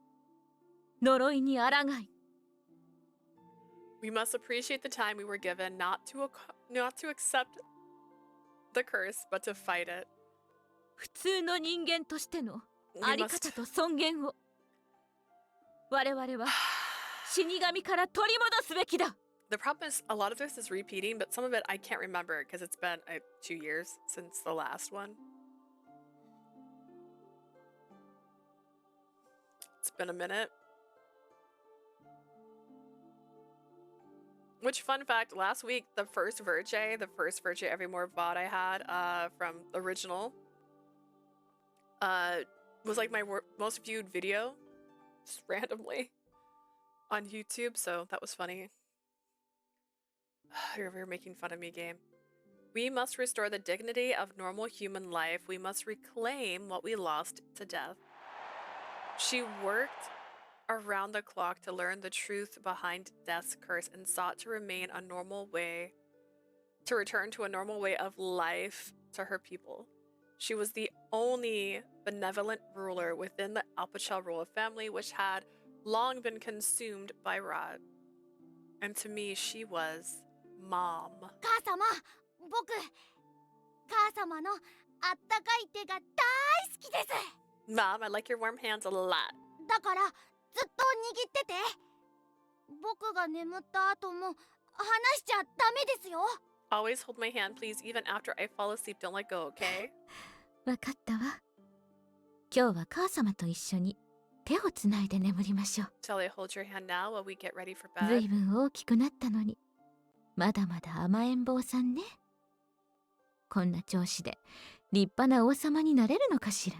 呪いに抗い。 We must appreciate the time we were given not to accept the curse, but to fight it. 普通の人間としての We あり must. 方と尊厳を我々は死神から取り戻すべきだ。 The problem is a lot of this is repeating, but some of it I can't remember because it's been 2 years since the last one. It's been a minute. Which, fun fact, last week, the first Virche Evermore VOD I had from the original was like my most viewed video, just randomly, on YouTube, so that was funny. You're making fun of me, game. We must restore the dignity of normal human life. We must reclaim what we lost to death. She worked around the clock to learn the truth behind death's curse and sought to return to a normal way of life to her people. She was the only benevolent ruler within the Alpachal royal family, which had long been consumed by rot. And to me, she was Mom. 母様、僕、母様のあったかい手が大好きです。 Mom, I like your warm hands a lot. だからずっと握ってて。僕が眠った後も話しちゃダメですよ。 Always hold my hand, please, even after I fall asleep. Don't let go, okay? わかったわ。今日は母様と一緒に手をつないで眠りましょう。 Shall I hold your hand now while we get ready for ずい bed? ぶん大きくなったのに、まだまだ甘えん坊さんね。こんな調子で立派な王様になれるのかしら。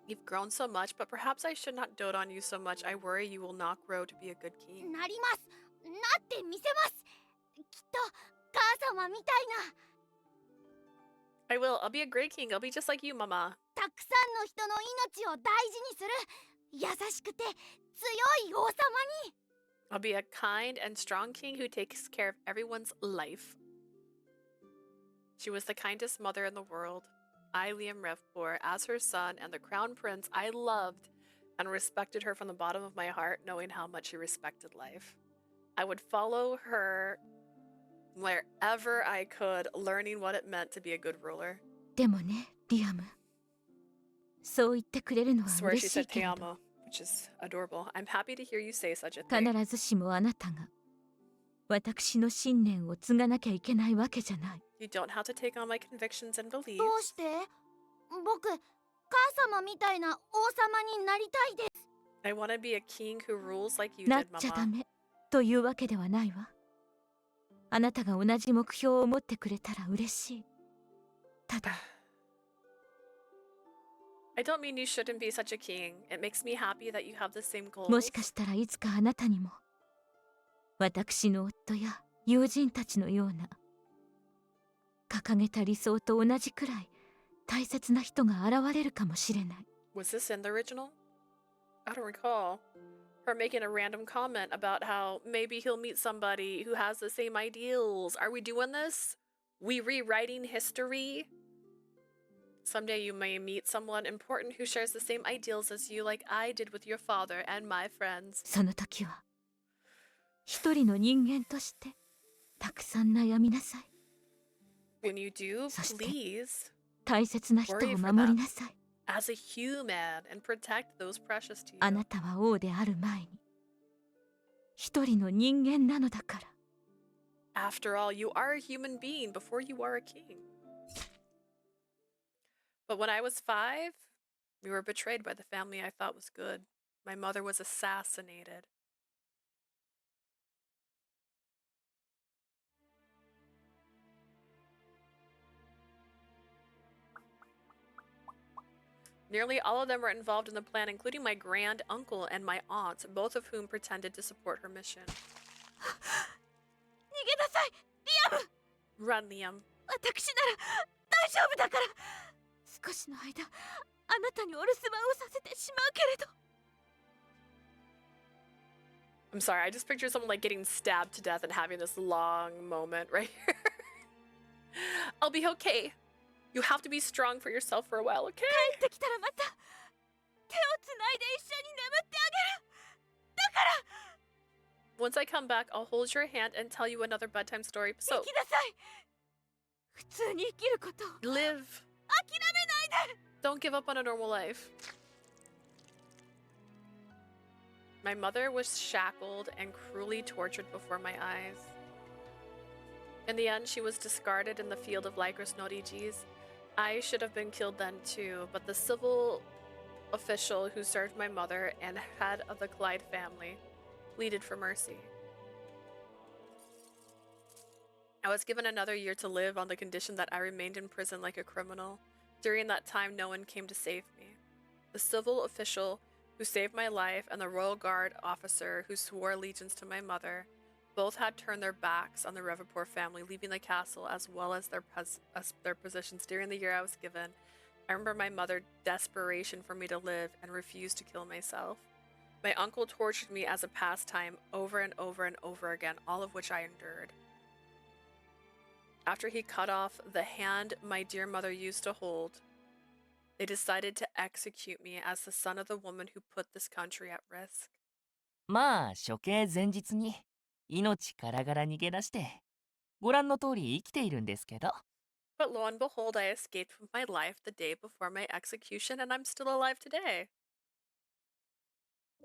You've grown so much, but perhaps I should not dote on you so much. I worry you will not grow to be a good king. なります。なってみせます。きっと母様みたいな。 I will. I'll be a great king. I'll be just like you, Mama. たくさんの人の命を大事にする優しくて強い王様に。 I'll be a kind and strong king who takes care of everyone's life. She was the kindest mother in the world. I, Liam Revpor, as her son and the crown prince, I loved and respected her from the bottom of my heart, knowing how much she respected life. I would follow her wherever I could, learning what it meant to be a good ruler. でもね、リアム。そう言ってくれるのは I swear 嬉 she しい said け te れど、 amo, which is adorable. I'm happy to hear you say such a thing. 必ずしもあなたが私の信念を継がなきゃいけないわけじゃない。 You don't have to take on my convictions and beliefs. どうして？僕、母様みたいな王様になりたいです。 I want to be a king who rules like you なっ did, ちゃダ Mama. メというわけではないわ。あなたが同じ目標を持ってくれたら嬉しい。ただ、 I don't mean you shouldn't be such a king. It makes me happy that you have the same goals. もしかしたらいつかあなたにも私の夫や友人たちのような掲げた理想と同じくらい大切な人が現れるかもしれない。 Was this in the original? I don't recall her making a random comment about how maybe he'll meet somebody who has the same ideals. Are we doing this? We rewriting history? Someday you may meet someone important who shares the same ideals as you, like I did with your father and my friends. その時は一人の人間としてたくさん悩みなさい。 When you do, そして please 大切な人を守りなさい。 as a human and protect those precious to あ you. なたは王である前に一人の人間なのだから。 After all, you are a human being before you are a king. But when I was 5, we were betrayed by the family I thought was good. My mother was assassinated. Nearly all of them were involved in the plan, including my grand uncle and my aunt, both of whom pretended to support her mission. 逃げなさい、リアム。 Run, Liam. 私なら大丈夫だから。少しの間あなたにお留守番をさせてしまうけれど。 I'm sorry, I just picture someone like getting stabbed to death and having this long moment right here. I'll be okay. You have to be strong for yourself for a while, okay? 帰ってきたらまた手をつないで一緒に眠ってあげる。だから Once I come back, I'll hold your hand and tell you another bedtime story. 生 So きなさい。普通に生きることを live. 諦めないで。 Don't give up on a normal life. My mother was shackled and cruelly tortured before my eyes. In the end, she was discarded in the field of Lycoris Norigis. I should have been killed then too, but the civil official who served my mother and head of the Clyde family pleaded for mercy. I was given another year to live on the condition that I remained in prison like a criminal. During that time, no one came to save me. The civil official who saved my life and the royal guard officer who swore allegiance to my mother both had turned their backs on the Revapor family, leaving the castle as well as their positions during the year I was given. I remember my mother desperation for me to live and refused to kill myself. My uncle tortured me as a pastime over and over and over again, all of which I endured. After he cut off the hand my dear mother used to hold, they decided to execute me as the son of the woman who put this country at risk. まあ処刑前日に命からがら逃げ出してご覧の通り生きているんですけど。 But lo and behold, I escaped from my life the day before my execution, and I'm still alive today.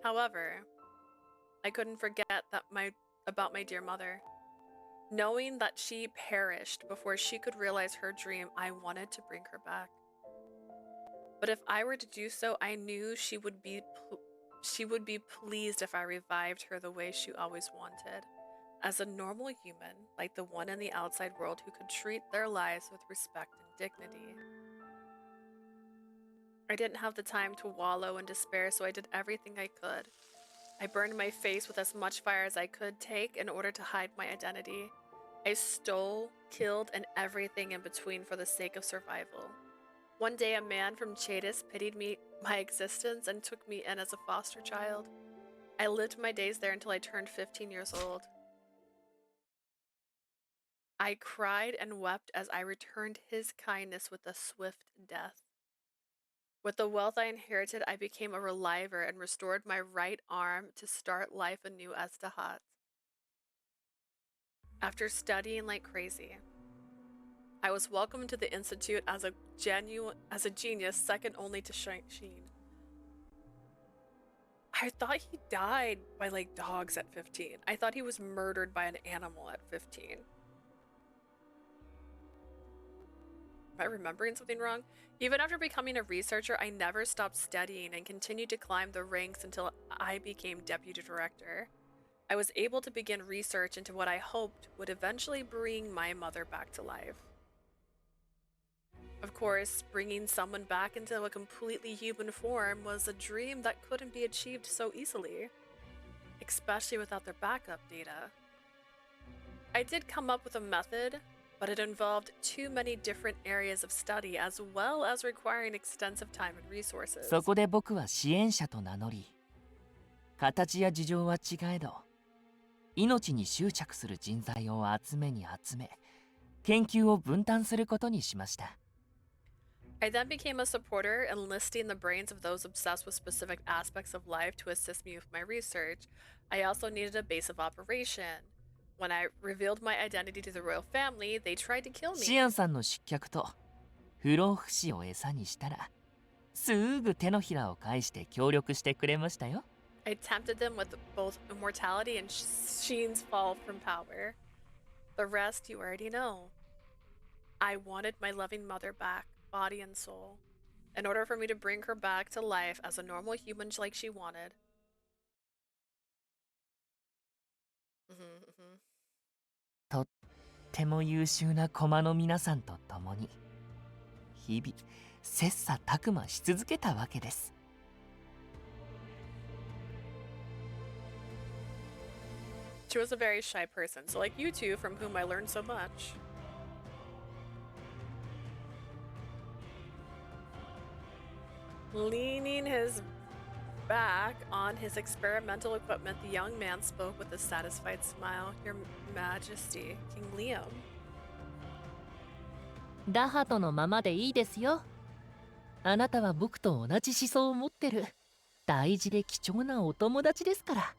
However, I couldn't forget about my dear mother. Knowing that she perished before she could realize her dream, I wanted to bring her back. But if I were to do so, I knew she would be pleased if I revived her the way she always wanted, as a normal human, like the one in the outside world who could treat their lives with respect and dignity. I didn't have the time to wallow in despair, so I did everything I could. I burned my face with as much fire as I could take in order to hide my identity. I stole, killed, and everything in between for the sake of survival. One day, a man from Chadis pitied my existence and took me in as a foster child. I lived my days there until I turned 15 years old. I cried and wept as I returned his kindness with a swift death. With the wealth I inherited, I became a reliver and restored my right arm to start life anew as Dahat. After studying like crazy, I was welcomed to the institute as a genius second only to Sheen. I thought he died by like dogs at 15. I thought he was murdered by an animal at 15. Am I remembering something wrong? Even after becoming a researcher, I never stopped studying and continued to climb the ranks until I became deputy director. I was able to begin research into what I hoped would eventually bring my mother back to life. Of course, bringing someone back into a completely human form was a dream that couldn't be achieved so easily, especially without their backup data. I did come up with a method, but it involved too many different areas of study as well as requiring extensive time and resources. そこで僕は支援者と名乗り、形や事情は違えど、命に執着する人材を集めに集め、研究を分担することにしました。I then became a supporter, enlisting the brains of those obsessed with specific aspects of life to assist me with my research. I also needed a base of operation. When I revealed my identity to the royal family, they tried to kill me. シアンさんの失脚と不老不死を餌にしたら、すぐ手のひらを返して協力してくれましたよ。I tempted them with both immortality and Sheen's fall from power. The rest you already know. I wanted my loving mother back, body and soul. In order for me to bring her back to life as a normal human like she wanted. とっても優秀な駒の皆さんと共に、日々切磋琢磨し続けたわけです。She was a very shy person, so like you two, from whom I learned so much. Leaning his back on his experimental equipment, the young man spoke with a satisfied smile. Your Majesty, King Liam. ダハトのままでいいですよ。あなたは僕と同じ思想を持ってる大事で貴重なお友達ですから。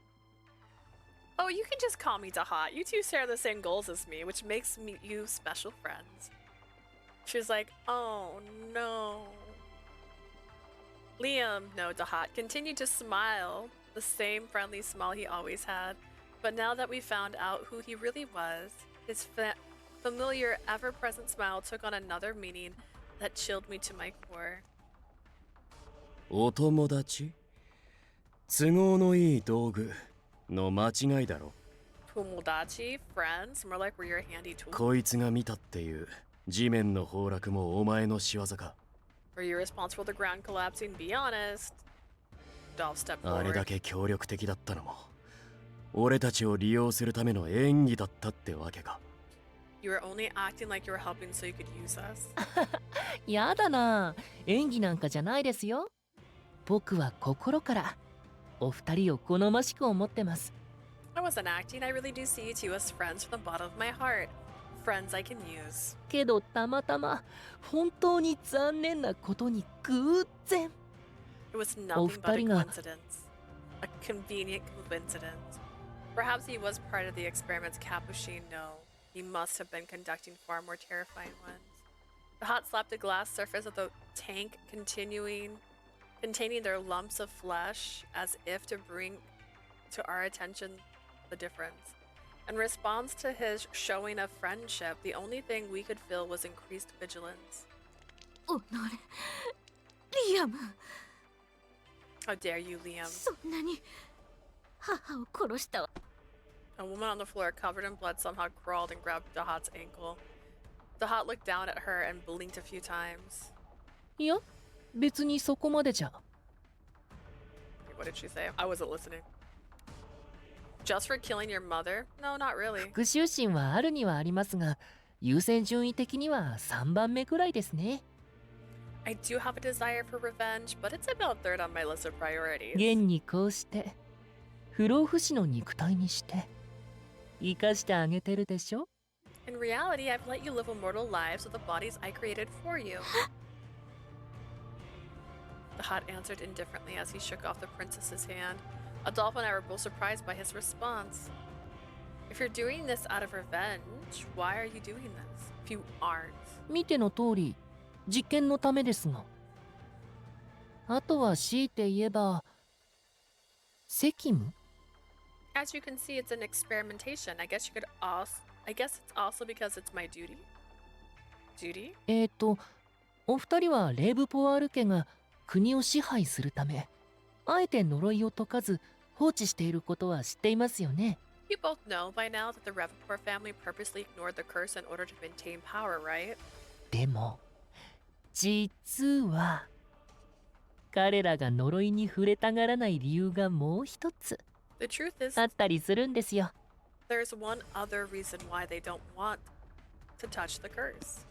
Oh, you can just call me Dahat. You two share the same goals as me, which makes you special friends. She was like, oh no. Liam, no, Dahat, continued to smile, the same friendly smile he always had. But now that we found out who he really was, his familiar, ever-present smile took on another meaning that chilled me to my core. お友達？都合のいい道具の間違いだろ。Tomodachi, friends, more like we're your handy tool. こいつが見たっていう地面の崩落もお前の仕業か。Were you responsible for the ground collapsing? Be honest. Dolph stepped forward. あれだけ協力的だったのも俺たちを利用するための演技だったってわけか。You were only acting like you were helping so you could use us. やだな、演技なんかじゃないですよ。僕は心からお二人を好ましく思ってます。I wasn't acting. I really do see you two as friends from the bottom of my heart. Friends I can use. けどたまたま本当に残念なことに偶然 It was nothing but a coincidence. A convenient coincidence. Perhaps he was part of the experiments Capuchin. No, he must have been conducting far more terrifying ones. The hot slapped the glass surface of the tank containing their lumps of flesh as if to bring to our attention the difference. In response to his showing of friendship, the only thing we could feel was increased vigilance. Oh, no. Liam! How dare you, Liam? そんなに母を殺したわ。 A woman on the floor covered in blood somehow crawled and grabbed Dahat's ankle. Dahat looked down at her and blinked a few times. いや、別にそこまでじゃ。What did she say? I wasn't listening. Just for killing your mother? No, not really. 復讐心はあるにはありますが、優先順位的には3番目くらいですね。I do have a desire for revenge, but it's about third on my list of priorities. 現にこうして不老不死の肉体にして生かしてあげてるでしょ。 In reality, I've let you live immortal lives with the bodies I created for you. The Hot answered indifferently as he shook off the princess's hand. Adolph and I were both surprised by his response. If you're doing this out of revenge, why are you doing this? If you aren't. 見ての通り実験のためですが。あとは強いて言えば責務。 As you can see, it's an experimentation. I guess it's also because it's my duty. Duty? お二人はレーブポワール家が国を支配するため、あえて呪いを解かず放置していることは知っていますよね。You both know by now that the Revapor family purposely ignored the curse in order to maintain power, right? でも、実は彼らが呪いに触れたがらない理由がもう一つ The truth is, あったりするんですよ。there's one other reason why they don't want to touch the curse.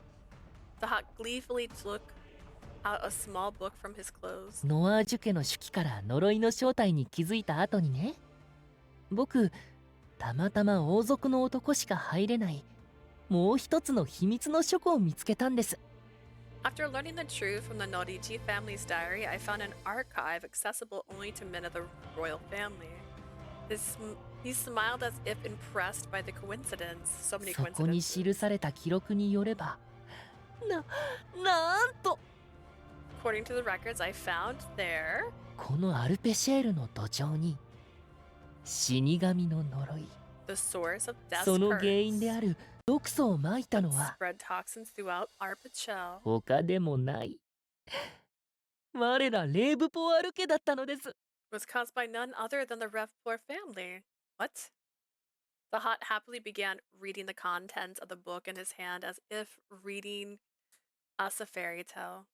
The Hot gleefully took out a small book from his clothes. ノアージュ家の手記から呪いの正体に気づいた後にね、僕たまたま王族の男しか入れないもう一つの秘密の書庫を見つけたんです。 After learning the truth from the Noriji family's diary, I found an archive accessible only to men of the royal family. He smiled as if impressed by the coincidence. So many そこに coincidences. 記された記録によれば、なんと According to the records I found there, このアルペシェールの土壌に死神の呪い、 the source of death's その原因 curse である毒素をまいたのは spread toxins throughout Arpachel. 他でもない我らレーブポワール家だったのです。 Was caused by none other than the Revpor family. What? The Hot happily began reading the contents of the book in his hand as if reading us a fairy tale.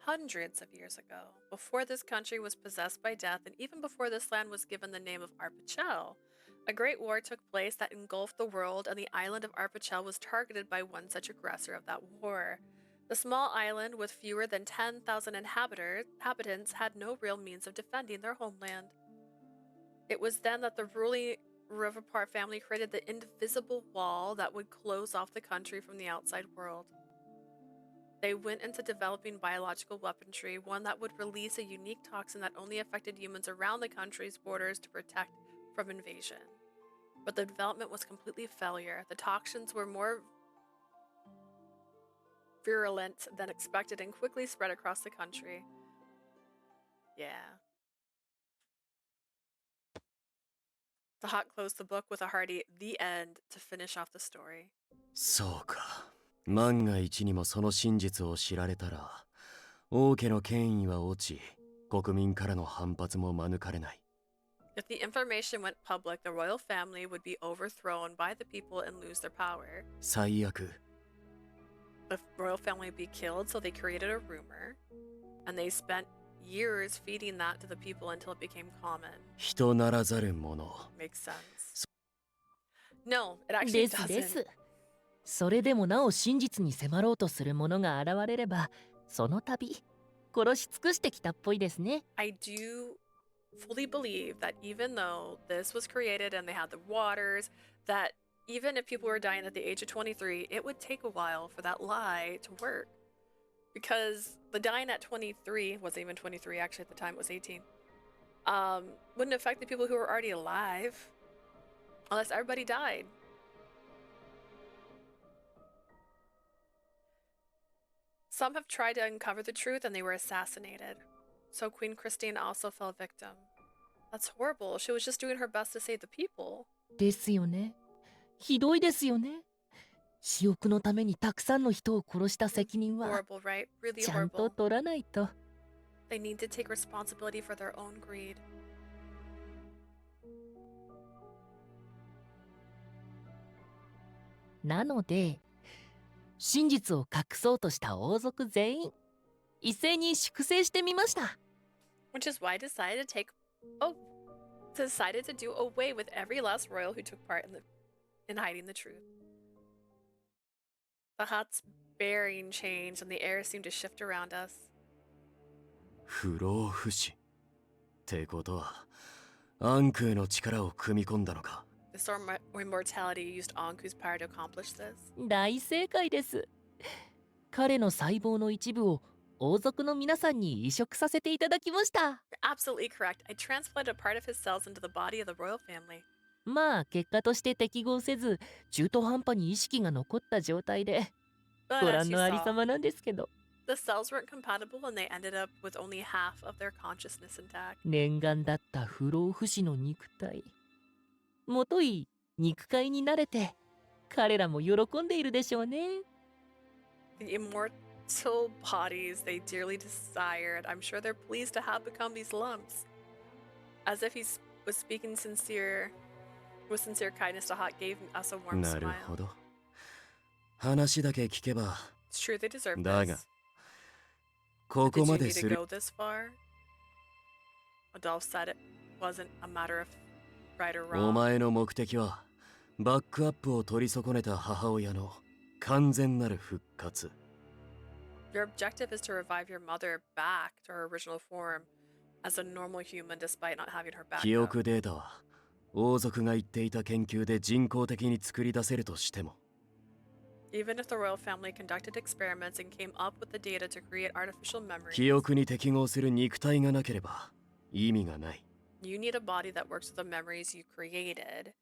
Hundreds of years ago, before this country was possessed by death and even before this land was given the name of Arpachel, A great war took place that engulfed the world, and the island of Arpachel was targeted by one such aggressor of that war. The small island, with fewer than 10,000 inhabitants, had no real means of defending their homeland. It was then that the ruling Rivapar family created the indivisible wall that would close off the country from the outside world. They went into developing biological weaponry, one that would release a unique toxin that only affected humans around the country's borders to protect from invasion. But the development was completely a failure. The toxins were more virulent than expected and quickly spread across the country. Yeah. The Hawk closed the book with a hearty "the end" to finish off the story. そうか。万が一にもその真実を知られたら、王家の権威は落ち、国民からの反発も免れない。If the information went public, the royal family would be overthrown by the people and lose their power. 最悪。The royal family would be killed, so they created a rumor, and they spent years feeding that to the people until it became common. 人ならざる者。Makes sense. No, it で actually すで doesn't. す。それでもなお真実に迫ろうとする者が現れれば、その度殺し尽くしてきたっぽいですね。I do fully believe that even though this was created and they had the waters, that even if people were dying at the age of 23, it would take a while for that lie to work. Because the dying at 23, wasn't even 23 actually at the time, it was 18, wouldn't affect the people who were already alive unless everybody died. Some have tried to uncover the truth and they were assassinated. So Queen Christine also fell victim. That's horrible. She was just doing her best to save the people. ですよね。ひどいですよね。私欲のためにたくさんの人を殺した責任は Horrible, right? Really ちゃんと horrible. 取らないと。They need to take responsibility for their own greed. なので、真実を隠そうとした王族全員、一斉に粛清してみました。Which is why I decided to do away with every last royal who took part in hiding the truth. The hut's bearing changed and the air seemed to shift around us. 不老不死。ってことは、アンクへの力を組み込んだのか。The storm immortality used Ankou's power to accomplish this. 大正解です。彼の細胞の一部を王族の皆さんに移植させていただきました。You're absolutely correct. I transplanted a part of his cells into the body of the royal family. まあ結果として適合せず中途半端に意識が残った状態で But ご as 覧 you のあり saw, さまなんですけど、 the cells weren't compatible and they ended up with only half of their consciousness intact. 念願だった不老不死の肉体、もとい肉塊に慣れて彼らも喜んでいるでしょうね。 The immortal bodies they dearly desired, I'm sure they're pleased to have become these lumps. As if he was speaking with sincere kindness, the Hawk gave us a warm なる smile. ほど。話だけ聞けば。 It's true, they deserve だが、 this. こ Did こ you ま need で to する。 go this far? Adolph said it wasn't a matter of right or お wrong. 前の目的は、バックアップを取り損ねた母親の完全なる復活。Your objective is to revive your mother back to her original form as a normal human despite not having her back 記 up. 憶データは、王族が言っていた研究で人工的に作り出せるとしても、 Even if the royal family conducted experiments and came up with the data to create artificial memories, 記憶に適合する肉体がなければ意味がない。 you need a body that works with the memories you created.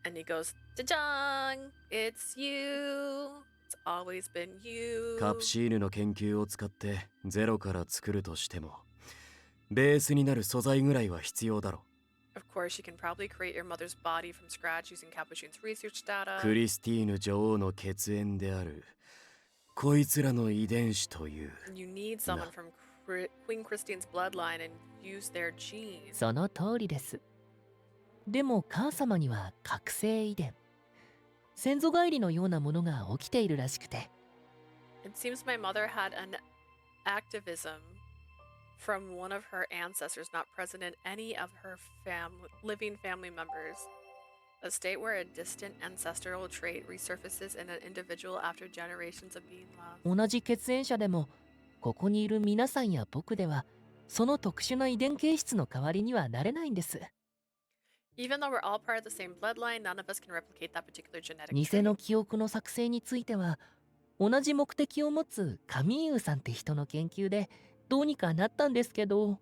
And he goes, "Ta-dang! It's you! It's always been you!" カプシールの研究を使ってゼロから作るとしても、ベースになる素材ぐらいは必要だろ。 Of course, you can probably create your mother's body from scratch using Capuchine's research data. クリスティーヌ女王の血縁であるこいつらの遺伝子という。 You need someone from Queen Christine's bloodline and use their genes. その通りです。でも母様には覚醒遺伝、先祖返りのようなものが起きているらしくて。 It seems my mother had an activism from one of her ancestors not present in any of her living family members. A state where a distant ancestral trait resurfaces in an individual after generations of being lost. 同じ血縁者でもここにいる皆さんや僕ではその特殊な遺伝形質の代わりにはなれないんです。 Even though we're all part of the same bloodline, none of us can replicate that particular genetic 偽 trait. の記憶の作成については同じ目的を持つカミーユさんって人の研究でどうにかなったんですけど、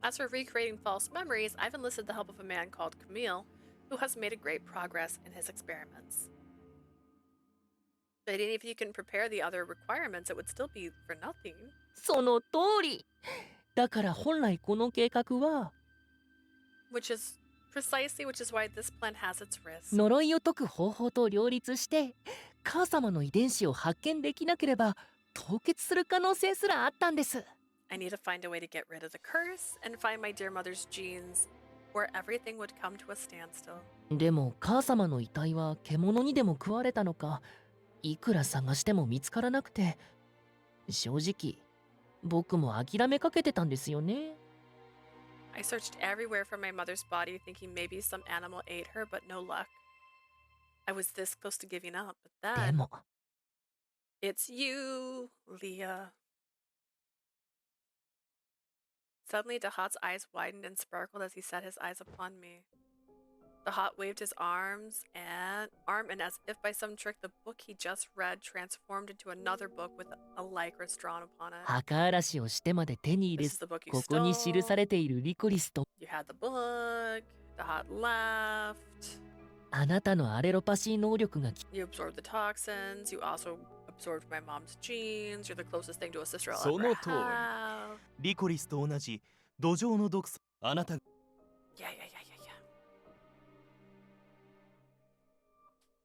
As for recreating false memories, I've enlisted the help of a man called Camille, who has made a great progress in his experiments. But even if you can prepare the other requirements, it would still be for nothing. その通り。だから本来この計画は Which is why this plan has its risks. 呪いを解く方法と両立して母様の遺伝子を発見できなければ凍結する可能性すらあったんです。 I need to find a way to get rid of the curse and find my dear mother's genes, where everything would come to a standstill. でも母様の遺体は獣にでも食われたのか、いくら探しても見つからなくて、正直僕も諦めかけてたんですよね。 I searched everywhere for my mother's body, thinking maybe some animal ate her, but no luck. I was this close to giving up, but で then も it's you, Leah. Suddenly, Dahat's eyes widened and sparkled as he set his eyes upon me. Dahat waved his arm, and as if by some trick, the book he just read transformed into another book with a Lycoris drawn upon it. 墓荒らしをしてまで手に入 This れ is the book you ここに stole. 記されているリコリスと You had the book. Dahat left. あなたのアレロパシー能力が You absorbed the toxins. You also absorbed my mom's genes. You're the closest thing to a sister I'll そ ever の通り。 have. リコリスと同じ土壌の毒素、あなた Yeah.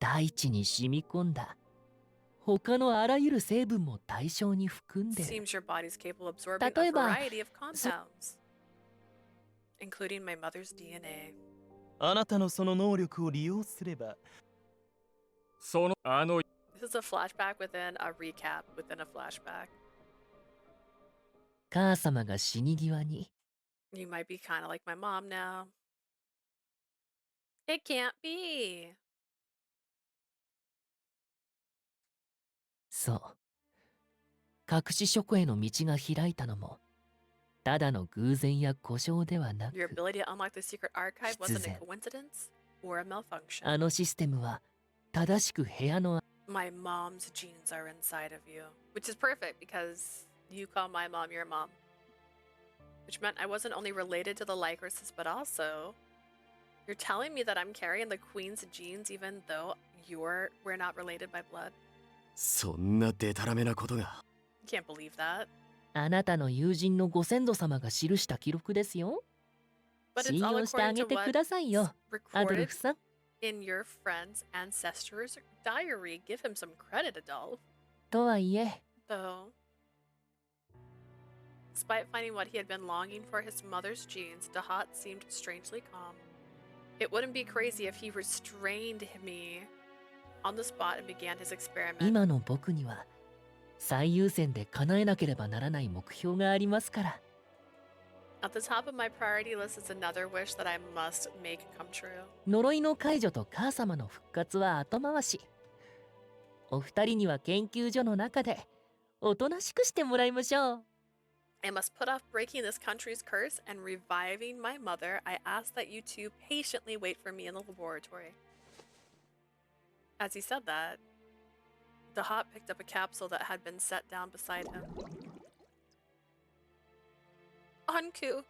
大地に染み込んだ他のあらゆる成分も対象に含んでる。 Seems your body's capable of absorbing 例 a えば variety of compounds, including my mother's DNA. あなたのその能力を利用すれば、その This is a flashback within a recap within a flashback. 母様が死に際に You might be kind of like my mom now. It can't be. そう隠し書庫への道が開いたのもただの偶然や故障ではな Your く、 ability to unlock the secret archive wasn't a 必然。 coincidence or a malfunction. あのシステムは正しく部屋の My mom's genes are inside of you, which is perfect because you call my mom your mom. Which meant I wasn't only related to the Lycorises, but also you're telling me that I'm carrying the queen's genes even though we're not related by blood. そんなデタラメなことが。 You can't believe that. あなたの友人のご先祖様が記した記録ですよ。 But 信 it's all 用してあ according げ to てくださいよ、 what's アドル recorded フさん。 in your friend's ancestor's diary. Give him some credit, Adolf. とはいえ Though, despite finding what he had been longing for, his mother's genes, Dahat seemed strangely calm. It wouldn't be crazy if he restrained me on the spot and began his experiment. 今の僕には最優先で叶えなければならない目標がありますから。 At the top of my priority list is another wish that I must make come true. 呪いの解除と母様の復活は後回し。お二人には研究所の中でおとなしくしてもらいましょう。 I must put off breaking this country's curse and reviving my mother. I ask that you two patiently wait for me in the laboratory. As he said that, Dahat picked up a capsule that had been set down beside him. Ankou!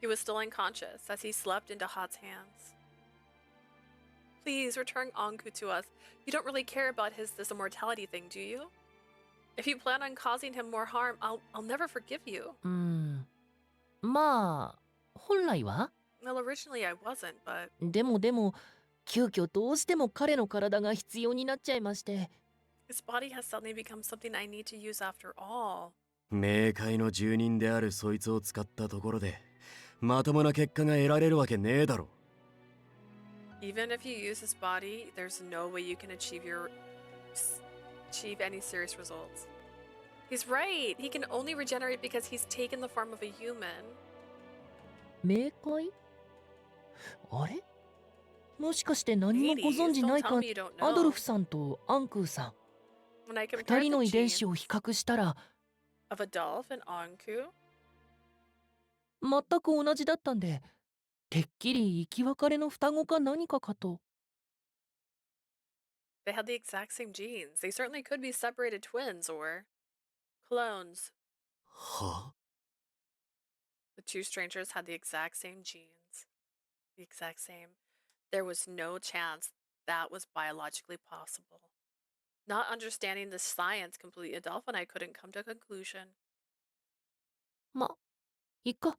He was still unconscious as he slept in Dahat's hands. Please return Ankou to us. You don't really care about this immortality thing, do you? If you plan on causing him more harm, I'll never forgive you. まあ本来は Well, originally I wasn't, but でも急遽どうしても彼の体が必要になっちゃいまして。 his body has suddenly become something I need to use after all. 冥界の住人であるそいつを使ったところでまともな結果が得られるわけねえだろ。 Even if you use his body, there's no way you can achieve any serious results. He's right. He can only regenerate because he's taken the form of a human. 冥界？あれ？もしかして何もご Ladies, 存じ don't ない tell か me you don't アドル know. フさんとアンクーさん When I 二 compared 人 the の遺伝 genes 子を比較したら of Adolf and Ankou, 全く同じだったんでてっきり生き別れの双子か何かかと they had the exact same genes. They certainly could be separated twins or clones. は？ The two strangers had the exact same genes. The exact same. There was no chance that was biologically possible. Not understanding the science completely, Adolf and I couldn't come to a conclusion. ま、いっか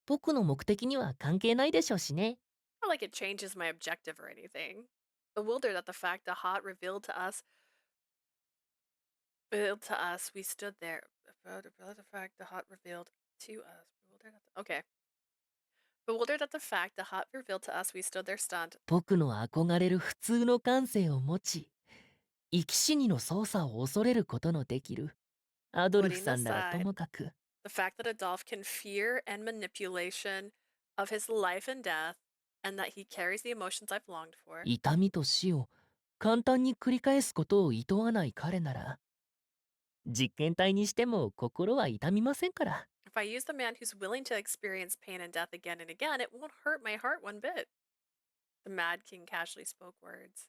僕の目的には関係ないでしょうしね Not like it changes my objective or anything. Bewildered at the fact the hot revealed to us, we stood there. Bewildered at the fact the hot revealed to us. Okay. Bewildered at the fact the hot revealed to us, we stood there stunned. 僕の憧れる普通の感性を持ち生き死にの操作を恐れることのできるアドルフ Putting さんなら aside ともかく the fact that Adolf can fear and manipulation of his life and death, and that he carries the emotions I've longed for. 痛みと死を簡単に繰り返すことを厭わない彼なら実験体にしても心は痛みませんから If I use the man who's willing to experience pain and death again and again, it won't hurt my heart one bit. The Mad King casually spoke words.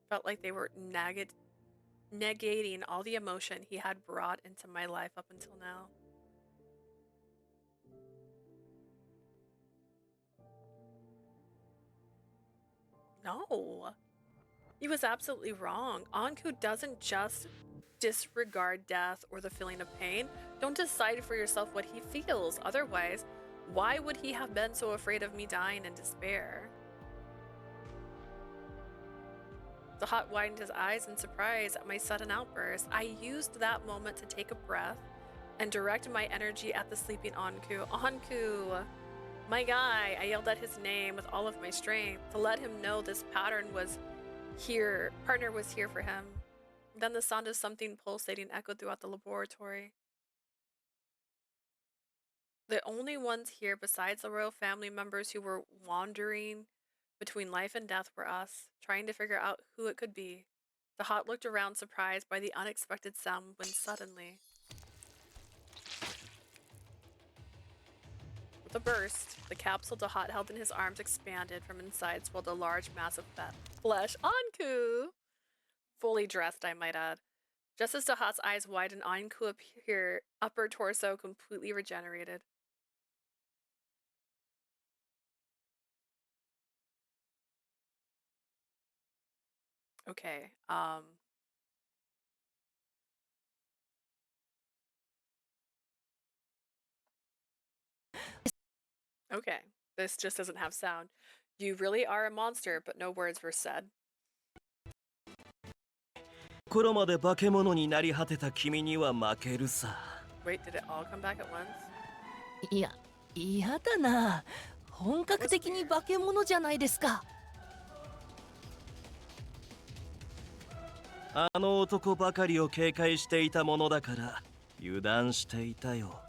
Felt like they were negating all the emotion he had brought into my life up until now. No. He was absolutely wrong. Ankou doesn't just disregard death or the feeling of pain. Don't decide for yourself what he feels. Otherwise, why would he have been so afraid of me dying in despair? The hot widened his eyes in surprise at my sudden outburst. I used that moment to take a breath and direct my energy at the sleeping Ankou. Ankou! My guy! I yelled at his name with all of my strength to let him know this partner was here for him. Then the sound of something pulsating echoed throughout the laboratory. The only ones here besides the royal family members who were wandering between life and death were us, trying to figure out who it could be. The Hot looked around, surprised by the unexpected sound when suddenly, with a burst, the capsule the Hot held in his arms expanded. From inside swelled a large mass of flesh. Ankou! Fully dressed, I might add. Just as the Hot's eyes widened, Ankou appeared, upper torso completely regenerated. Okay, okay, this just doesn't have sound. You really are a monster, but no words were said. 心まで化け物になり果てた君には負けるさ。 Wait, did it all come back at once? いや、嫌だな。本格的に化け物じゃないですか。あの男ばかりを警戒していたものだから油断していたよ。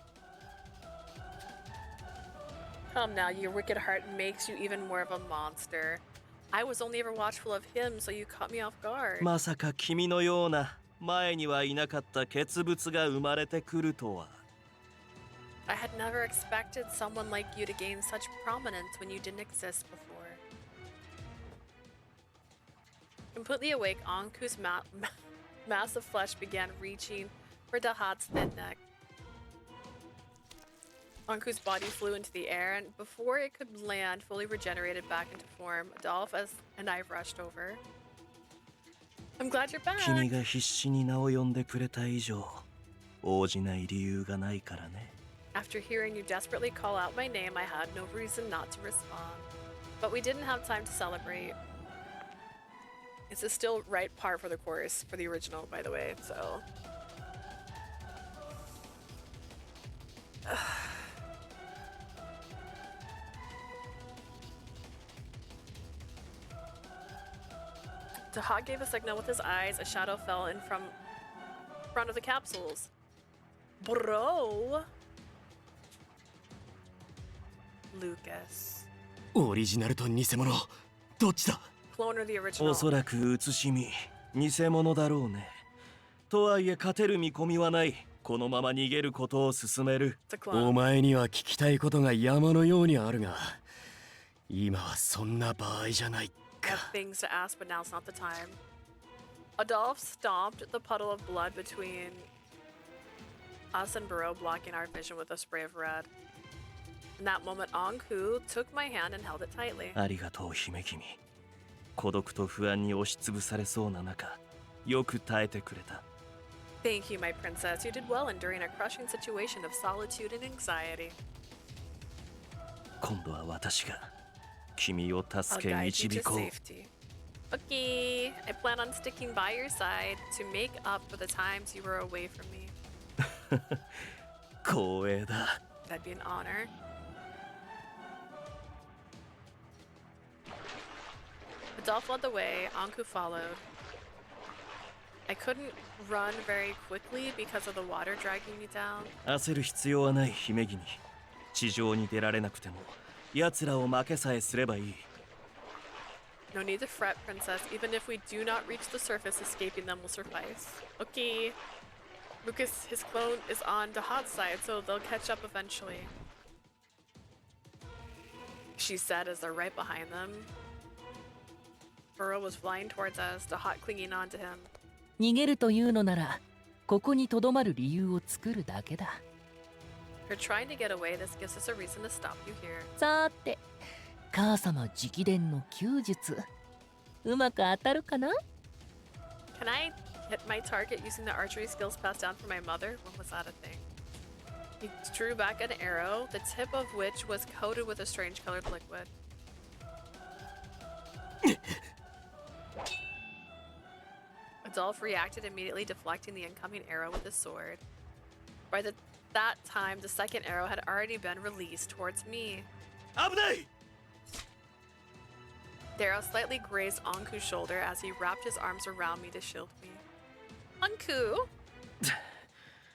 Come now, your wicked heart makes you even more of a monster. I was only ever watchful of him, so you caught me off guard. まさか君のような前にはいなかった傑物が生まれてくるとは。I had never expected someone like you to gain such prominence when you didn't exist before. Completely awake, Ankou's mass of flesh began reaching for Dahat's thin neck. Ankou's body flew into the air, and before it could land, fully regenerated back into form, Adolf and I rushed over. I'm glad you're back! 君が必死に名を呼んでくれた以上、応じない理由がないからね。After hearing you desperately call out my name, I had no reason not to respond. But we didn't have time to celebrate. It's a still right part for the chorus, for the original, by the way, so... Dahak gave a signal with his eyes. A shadow fell in from front of the capsules. Bro. Lucas. オリジナルと偽物どっちだ Clone or the original? おそらく写しみ偽物だろうね。とはいえ勝てる見込みはない。このまま逃げることを勧める。お前には聞きたいことが山のようにあるが、今はそんな場合じゃない I have things to ask, but now's not the time. Adolf stomped the puddle of blood between us and Burrow, blocking our vision with a spray of red. In that moment, Ankou took my hand and held it tightly. ありがとう姫君。孤独と不安に押しつぶされそうな中、よく耐えてくれた。Thank you, my princess. You did well enduring a crushing situation of solitude and anxiety. 今度は私が君を I'll 助け guide you 導 to こう。 safety. Okay, I plan on sticking by your side to make up for the times you were away from me. 光栄だ。 That'd be an honor. Adolf led the way, Ankou followed. I couldn't run very quickly because of the water dragging me down. 焦る必要はない姫君。地上に出られなくても奴らを負けさえすればいい。 No need to fret, princess. Even if we do not reach the surface, escaping them will suffice. Okay. Lucas, his clone is on Dahad's side, so they'll catch up eventually. She said as they're right behind them. Burrow was flying towards us, Dahad clinging on to him. 逃げるというのならここにとどまる理由を作るだけだ。 You're trying to get away, this gives us a reason to stop you here. さて母様直伝の弓術うまく当たるかな Can I hit my target using the archery skills passed down from my mother? When was that a thing? He drew back an arrow, the tip of which was coated with a strange colored liquid. Adolf reacted immediately, deflecting the incoming arrow with his sword. By that time, the second arrow had already been released towards me. 危ない! The arrow slightly grazed Ankou's shoulder as he wrapped his arms around me to shield me. Ankou?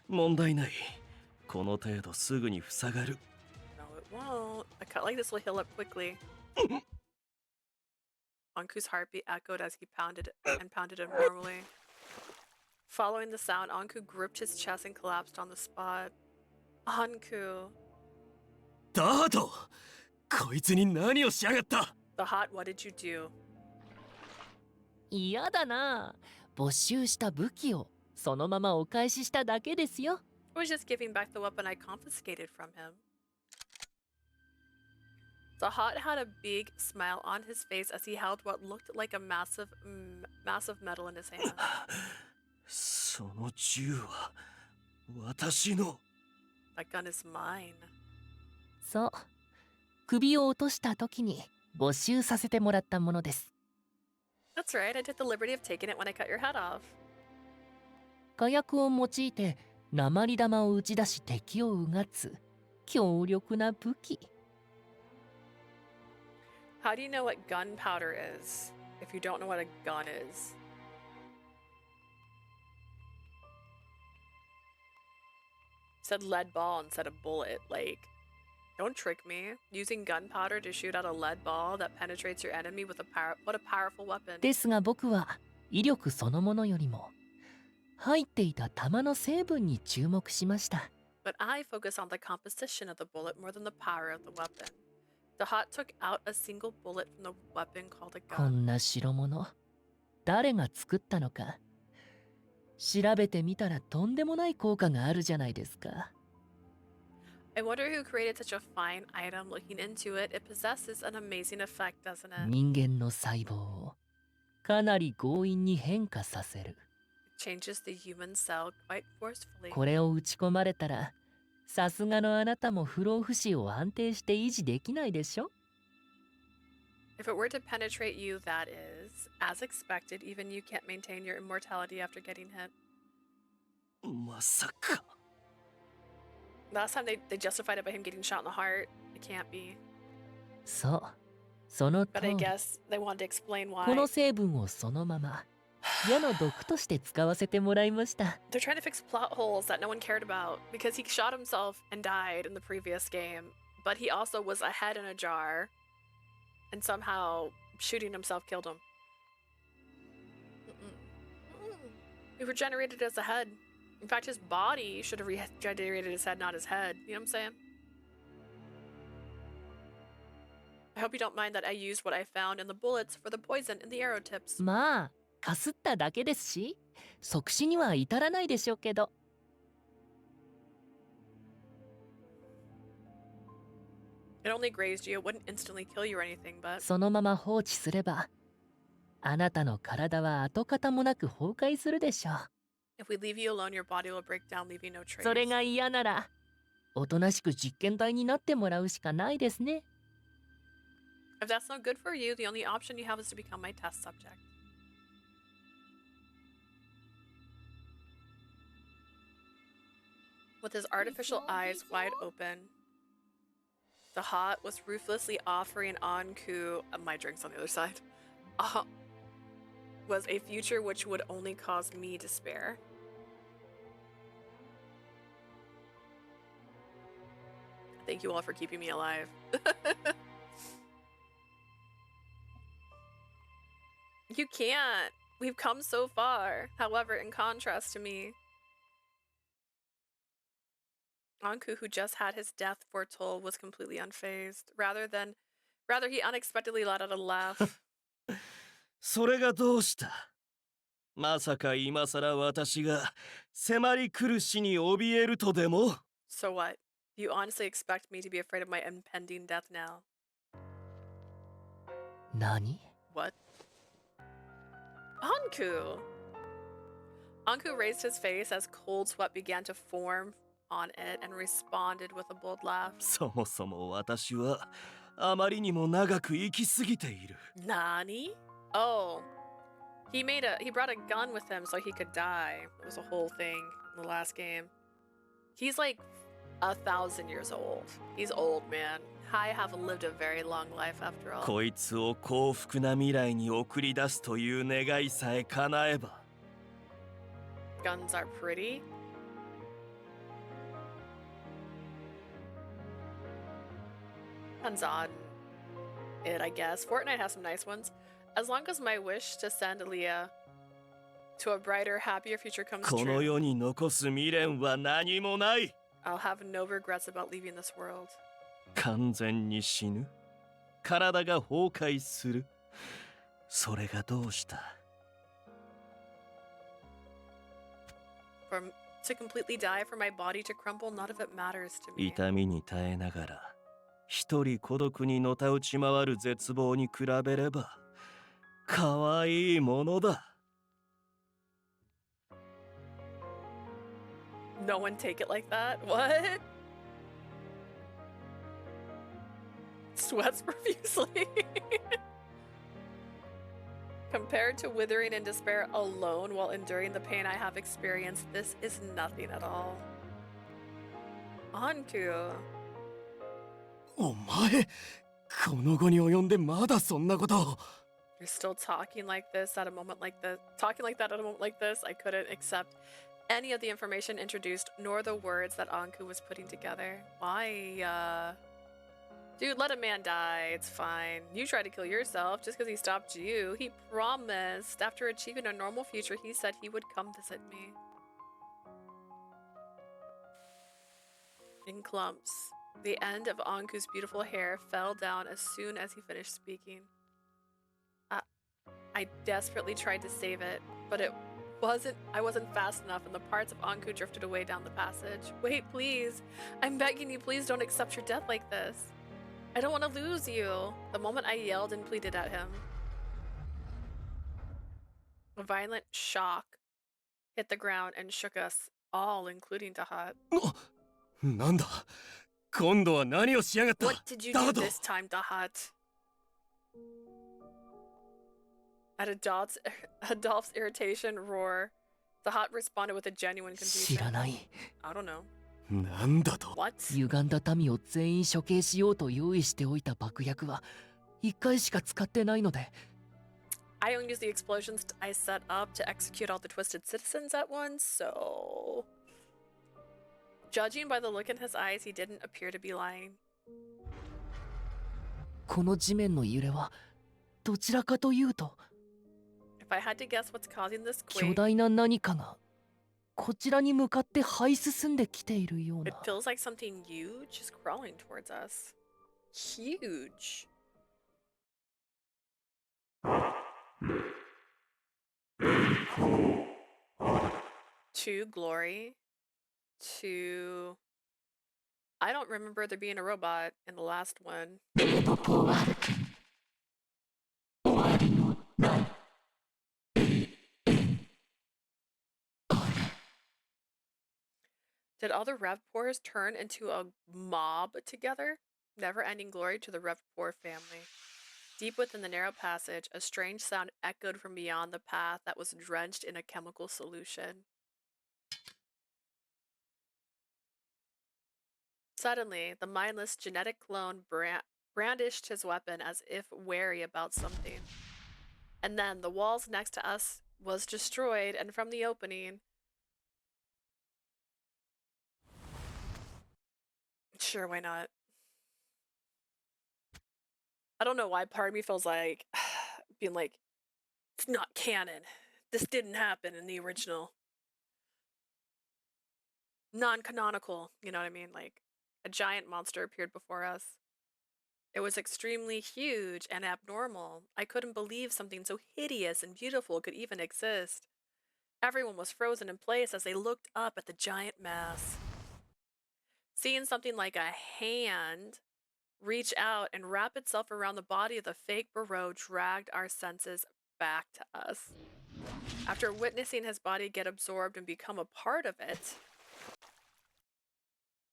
問題ない。この程度すぐに塞がる。 No, it won't. A cut like this will heal up quickly. Ankou's heartbeat echoed as he pounded him normally. Following the sound, Ankou gripped his chest and collapsed on the spot. Ankou. ダートこいつに何をしやがった The Hot, what did you do? 嫌だな。没収した武器をそのままお返ししただけですよ。 I was just giving back the weapon I confiscated from him. The Hot had a big smile on his face as he held what looked like a massive metal in his hand. その銃は私の。 That gun is mine. そう。首を落とした時に没収させてもらったものです。 That's right, I took the liberty of taking it when I cut your head off. 火薬を用いて鉛玉を打ち出し敵をうがつ強力な武器。 How do you know what gunpowder is if you don't know what a gun is? Said lead ball instead of bullet. Like, don't trick me. Using gunpowder to shoot out a lead ball that penetrates your enemy with what a powerful weapon. ですが僕は威力そのものよりも入っていた弾の成分に注目しました。 But I focus on the composition of the bullet more than the power of the weapon. The Hot took out a single bullet from the weapon called a こ gun. んな代物誰が作ったのか調べてみたらとんでもない効果があるじゃないですか。 I wonder who created such a fine item. Looking into it, it possesses an amazing effect, doesn't it? 人間の細胞をかなり強引に変化させる。 It changes the human cell quite forcefully. これを打ち込まれたらさすがのあなたも不老不死を安定して維持できないでしょ。 If it were to penetrate you, that is, as expected, even you can't maintain your immortality after getting hit. まさか。 Last time they justified it by him getting shot in the heart. It can't be. そうその But 通 I り。 guess they wanted to explain この why. 成分をそのまま矢の毒として使わせてもらいました。 They're trying to fix plot holes that no one cared about because he shot himself and died in the previous game, but he also was a head in a jar, and somehow shooting himself killed him. He regenerated as a head. In fact, his body should have regenerated his head, not his head. You know what I'm saying? I hope you don't mind that I used what I found in the bullets for the poison in the arrow tips. まあかすっただけですし即死には至らないでしょうけど。 It only grazed you. It wouldn't instantly kill you or anything, but そのまま放置すればあなたの体は跡形もなく崩壊するでしょう。 if we leave you alone, your body will break down, leaving no trace. それが嫌ならおとなしく実験台になってもらうしかないですね。 If that's no good for you, the only option you have is to become my test subject. With his artificial eyes wide open, the Hot was ruthlessly offering Ankou, my drink's on the other side, was a future which would only cause me despair. Thank you all for keeping me alive. You can't. We've come so far. However, in contrast to me, Ankou, who just had his death foretold, was completely unfazed. Rather, he unexpectedly let out a laugh. それがどうした？まさか今さら私が迫り来る死に怯えるとでも？ So what? Do you honestly expect me to be afraid of my impending death now? 何？ What? Ankou! Ankou raised his face as cold sweat began to form on it and responded with a bold laugh. そもそも私はあまりにも長く生きすぎている。 Nani? Oh. He brought a gun with him so he could die. It was a whole thing in the last game. He's like 1,000 years old. He's old, man. I have lived a very long life after all. こいつを幸福な未来に送り出すという願いさえ叶えば。 Guns are pretty. Depends on it, I guess. Fortnite has some nice ones. As long as my wish to send Aaliyah to a brighter, happier future comes この true, 世に残す未練は何もない。 I'll have no regrets about leaving this world. 完全に死ぬ。体が崩壊する。それがどうした？ To completely die, for my body to crumble, none of it matters to me. 痛みに耐えながら一人孤独にのたうち回る絶望に比べれば可愛いものだ。 No one take it like that? What? Sweats profusely. Compared to withering in despair alone while enduring the pain I have experienced, this is nothing at all. Ankou. お前、この後に及んでまだそんなことを。 You're still talking like this at a moment like this. Talking like that at a moment like this, I couldn't accept any of the information introduced, nor the words that Ankou was putting together. Why, Dude, let a man die. It's fine. You tried to kill yourself just because he stopped you. He promised after achieving a normal future, he said he would come visit me. In clumps, the end of Ankou's beautiful hair fell down as soon as he finished speaking. I desperately tried to save it, but I wasn't fast enough and the parts of Ankou drifted away down the passage. Wait, please. I'm begging you, please don't accept your death like this. I don't want to lose you. The moment I yelled and pleaded at him, a violent shock hit the ground and shook us all, including Dahat. なんだ、今度は何をしやがった。 What did you do this time, Dahat? At Adolph's irritation roar, Dahat responded with a genuine 知 confusion. らない。 I don't know. なんだと。 What? 歪んだ民を全員処刑しようと用意しておいた爆薬は1回しか使ってないので。 I only use the explosions I set up to execute all the twisted citizens at once, so... Judging by the look in his eyes, he didn't appear to be lying. この地面の揺れはどちらかというと If I had to guess what's causing this 巨 quake, 大な何かがこちらに向かって這い進んできているよう it な。 feels like something huge is crawling towards us. Huge. To glory. To... I don't remember there being a robot in the last one. Did all the Revpors turn into a mob together? Never-ending glory to the Revpor family. Deep within the narrow passage, a strange sound echoed from beyond the path that was drenched in a chemical solution. Suddenly, the mindless genetic clone brandished his weapon as if wary about something. And then the walls next to us was destroyed, and from the opening... Sure, why not? I don't know why part of me feels like being like, it's not canon. This didn't happen in the original. Non-canonical, you know what I mean? Like, a giant monster appeared before us. It was extremely huge and abnormal. I couldn't believe something so hideous and beautiful could even exist. Everyone was frozen in place as they looked up at the giant mass. Seeing something like a hand reach out and wrap itself around the body of the fake Barreau dragged our senses back to us. After witnessing his body get absorbed and become a part of it,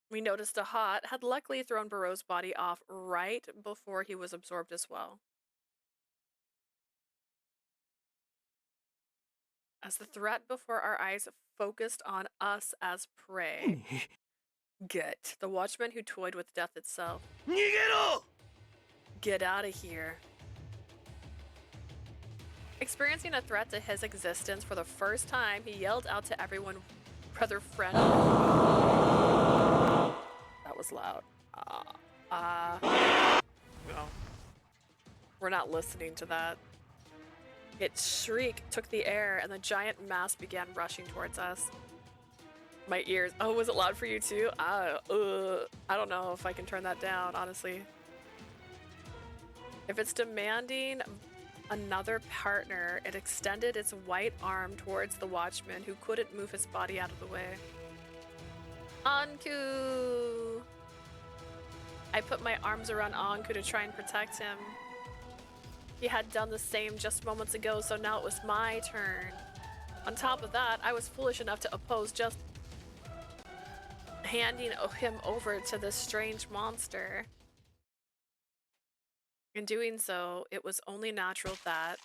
we noticed a Hot had luckily thrown Barreau's body off right before he was absorbed as well. As the threat before our eyes focused on us as prey. Get the watchman who toyed with death itself. Get out of here. Experiencing a threat to his existence for the first time, he yelled out to everyone, brother friend. That was loud. No. We're not listening to that. Its shriek took the air and the giant mass began rushing towards us. My ears. Oh, was it loud for you too? I don't know if I can turn that down, honestly. If it's demanding another partner, it extended its white arm towards the watchman who couldn't move his body out of the way. Ankou! I put my arms around Ankou to try and protect him. He had done the same just moments ago, so now it was my turn. On top of that, I was foolish enough to oppose just handing him over to this strange monster. In doing so, it was only natural that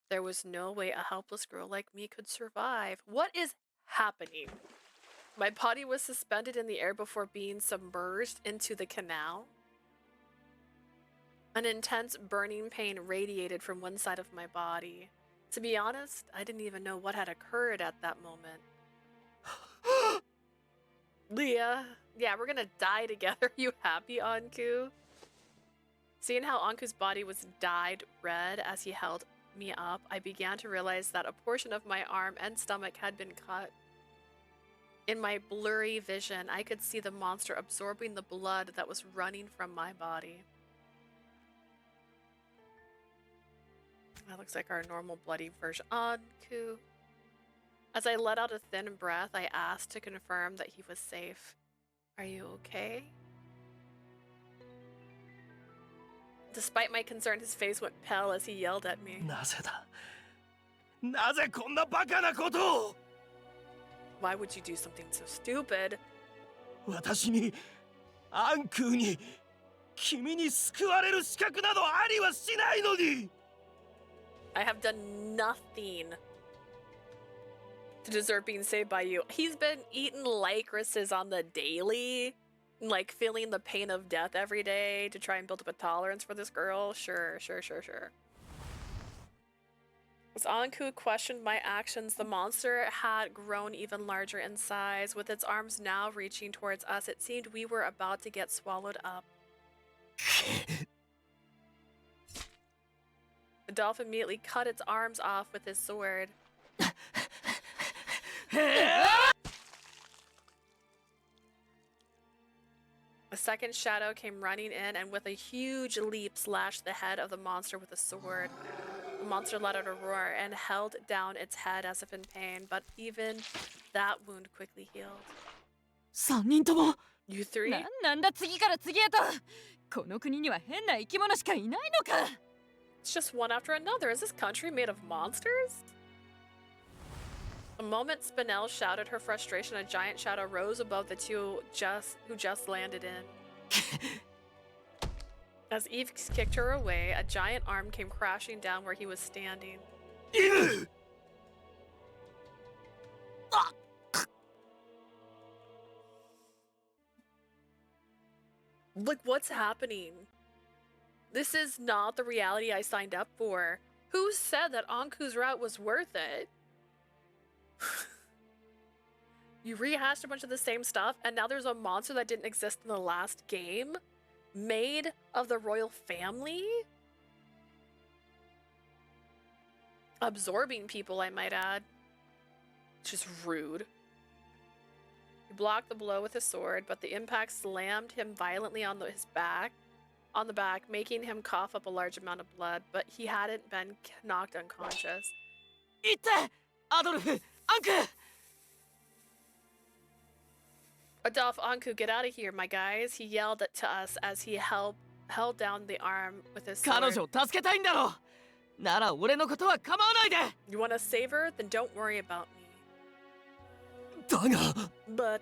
there was no way a helpless girl like me could survive. What is happening? My body was suspended in the air before being submerged into the canal. An intense burning pain radiated from one side of my body. To be honest, I didn't even know what had occurred at that moment. Leah, yeah, we're gonna die together. You happy, Ankou? Seeing how Ankou's body was dyed red as he held me up, I began to realize that a portion of my arm and stomach had been cut. In my blurry vision, I could see the monster absorbing the blood that was running from my body. That looks like our normal bloody version. Ankou. As I let out a thin breath, I asked to confirm that he was safe. Are you okay? Despite my concern, his face went pale as he yelled at me. Why would you do something so stupid? I have done nothing to deserve being saved by you. He's been eating Lycorises on the daily. Like feeling the pain of death every day to try and build up a tolerance for this girl? Sure. As Ankou questioned my actions, the monster had grown even larger in size. With its arms now reaching towards us, it seemed we were about to get swallowed up. Adolf immediately cut its arms off with his sword. A second shadow came running in and with a huge leap slashed the head of the monster with a sword. The monster let out a roar and held down its head as if in pain, but even that wound quickly healed. 3人とも You three? なんだ次から次へと。この国には変な生き物しかいないのか。It's just one after another. Is this country made of monsters? The moment Spinel shouted her frustration, a giant shadow rose above the two who just landed in. As Eve kicked her away, a giant arm came crashing down where he was standing. Like, what's happening? This is not the reality I signed up for. Who said that Ankou's route was worth it? You rehashed a bunch of the same stuff, and now there's a monster that didn't exist in the last game? Made of the royal family? Absorbing people, I might add. It's just rude. He blocked the blow with his sword, but the impact slammed him violently on the back, making him cough up a large amount of blood, but he hadn't been knocked unconscious. Itte! Adolf! Ankou! Adolf, Ankou, get out of here, my guys. He yelled to us as he held down the arm with his sword. 彼女を助けたいんだろう。なら俺のことは構わないで。You want to save her? Then don't worry about me. だが。But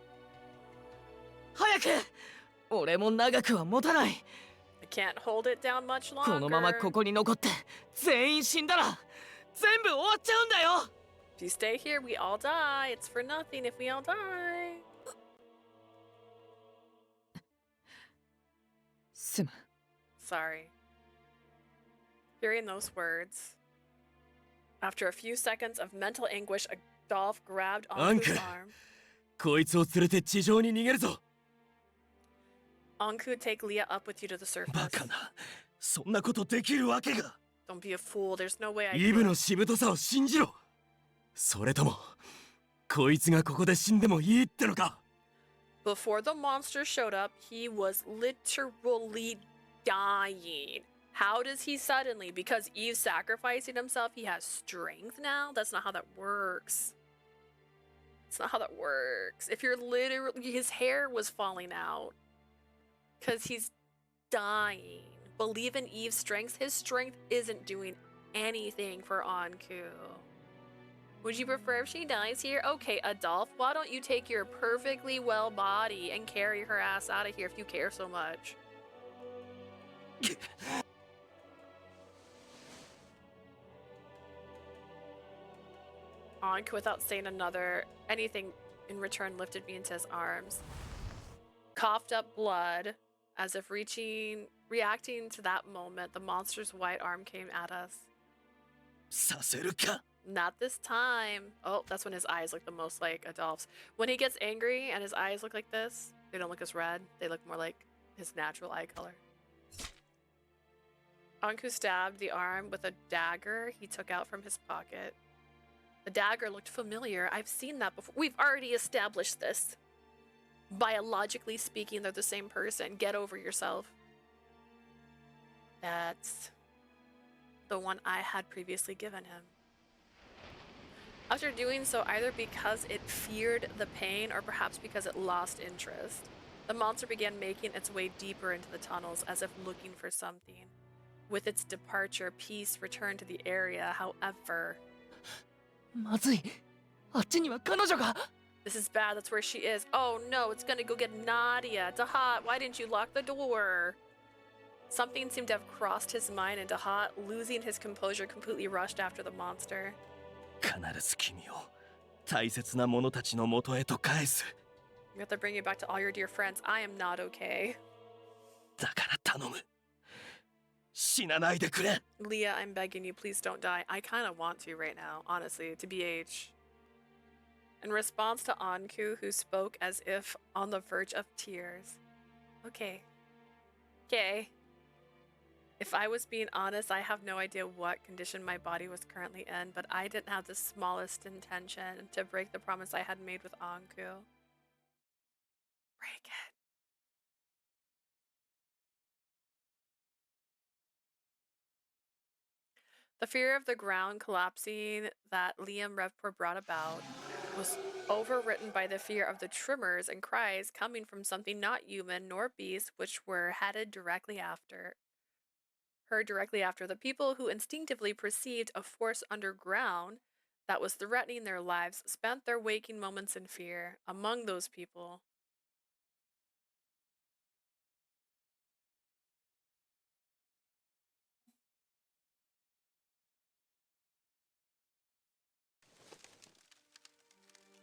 早く。俺も長くは持たない。I can't hold it down much longer. このままここに残って全員死んだら全部終わっちゃうんだよ。If you stay here, we all die. It's for nothing if we all die. すまん。 Sorry. Hearing those words, after a few seconds of mental anguish, Adolf grabbed Ankou's arm. こいつを連れて地上に逃げるぞ。 Ankou, take Leah up with you to the surface. バカな。そんなことできるわけが。 Don't be a fool. There's no way I イブ can. のしぶとさを信じろ。それともこいつがここで死んでもいいってのか。 Before the monster showed up, he was literally dying. How does he suddenly, because Eve's sacrificing himself, he has strength now? That's not how that works. It's not how that works. If you're literally, his hair was falling out because he's dying. Believe in Eve's strength. His strength isn't doing anything for Ankou. Would you prefer if she dies here? Okay, Adolf, why don't you take your perfectly well body and carry her ass out of here if you care so much? Ankou, without saying anything in return, lifted me into his arms. Coughed up blood, as if reacting to that moment, the monster's white arm came at us. させるか。 Not this time. Oh, that's when his eyes look the most like Adolph's. When he gets angry and his eyes look like this, they don't look as red. They look more like his natural eye color. Ankou stabbed the arm with a dagger he took out from his pocket. The dagger looked familiar. I've seen that before. We've already established this. Biologically speaking, they're the same person. Get over yourself. That's the one I had previously given him. After doing so, either because it feared the pain or perhaps because it lost interest, the monster began making its way deeper into the tunnels as if looking for something. With its departure, peace returned to the area, however. まずい。あっちには彼女が。 This is bad, that's where she is. Oh no, it's gonna go get Nadia. Dahat, why didn't you lock the door? Something seemed to have crossed his mind, and Dahat, losing his composure, completely rushed after the monster. 必ず君を大切な者たちの元へと返す。We have to bring you back to all your dear friends. I am not okay. だから頼む。死なないでくれ。 Leah, I'm begging you, please don't die. I kind of want to right now, honestly, to BH. In response to Ankou, who spoke as if on the verge of tears. Okay. Okay. If I was being honest, I have no idea what condition my body was currently in, but I didn't have the smallest intention to break the promise I had made with Ankou. Break it. The fear of the ground collapsing that Liam Revpor brought about was overwritten by the fear of the tremors and cries coming from something not human nor beast, which were headed directly after the people who instinctively perceived a force underground that was threatening their lives spent their waking moments in fear. Among those people,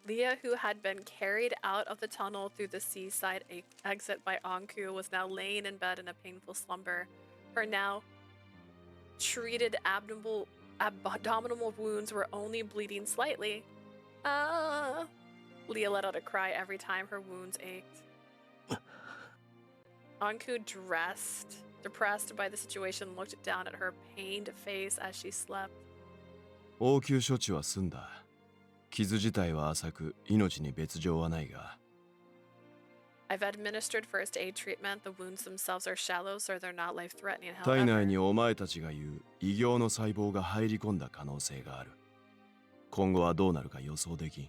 Leah, who had been carried out of the tunnel through the seaside exit by Ankou, was now laying in bed in a painful slumber. Her now treated abdominal wounds were only bleeding slightly. Ah! Leah let out a cry every time her wounds ached. Ankou, depressed by the situation, looked down at her pained face as she slept. 応急処置は済んだ。傷自体は浅く、命に別状はないが。I've administered first aid treatment. The wounds themselves are shallow, so they're not life-threatening. 体内 However, にお前たちが言う異形の細胞が入り込んだ可能性がある。今後はどうなるか予想できん。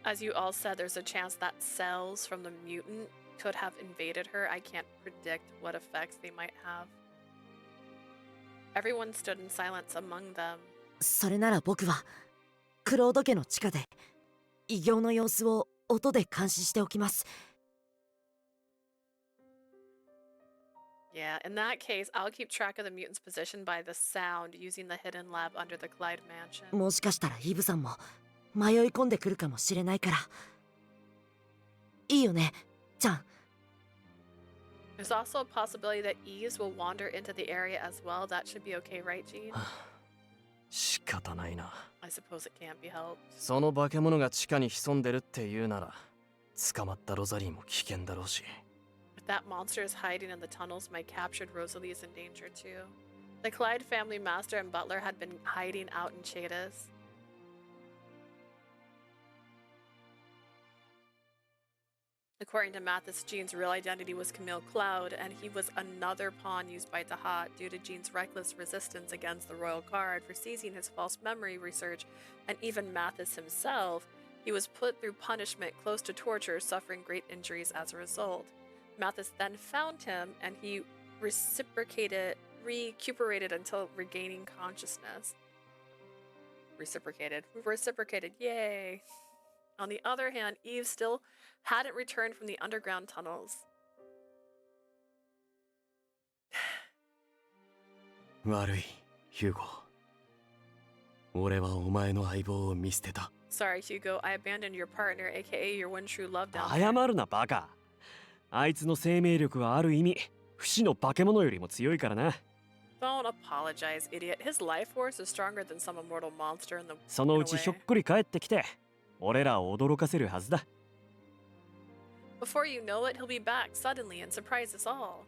as you all said, there's a chance that cells from the mutant could have invaded her. I can't predict what effects they might have. Everyone stood in silence among them. それなら僕はクロード家の地下で異形の様子を音で監視しておきます。 Yeah, in that case, I'll keep track of the mutant's position by the sound using the hidden lab under the Clyde mansion. もしかしたらイブさんも迷い込んでくるかもしれないから。いいよね、ちゃん。 There's also a possibility that Eves will wander into the area as well. That should be okay, right, Jean? 仕方ないな。 I suppose it can't be helped. その化け物が地下に潜んでるって言うなら、捕まったロザリーも危険だろうし。 If that monster is hiding in the tunnels, my captured Rosalie is in danger too. The Clyde family master and butler had been hiding out in Chadas. According to Mathis, Jean's real identity was Camille Cloud, and he was another pawn used by Dahat due to Jean's reckless resistance against the royal guard for seizing his false memory research, and even Mathis himself. He was put through punishment close to torture, suffering great injuries as a result. Mathis then found him, and he recuperated until regaining consciousness. Reciprocated, yay! On the other hand, Eve still hadn't returned from the underground tunnels. 悪い、ヒューゴ。俺はお前の相棒を見捨てた。 Sorry, Hugo. I abandoned your partner, aka your one true love down there. 謝るな、バカ。あいつの生命力はある意味、不死の化け物よりも強いからな。 Don't apologize, idiot. His life force is stronger than some immortal monster in the. そのうちひょっこり帰ってきて、俺らを驚かせるはずだ。 Before you know it, he'll be back suddenly and surprise us all.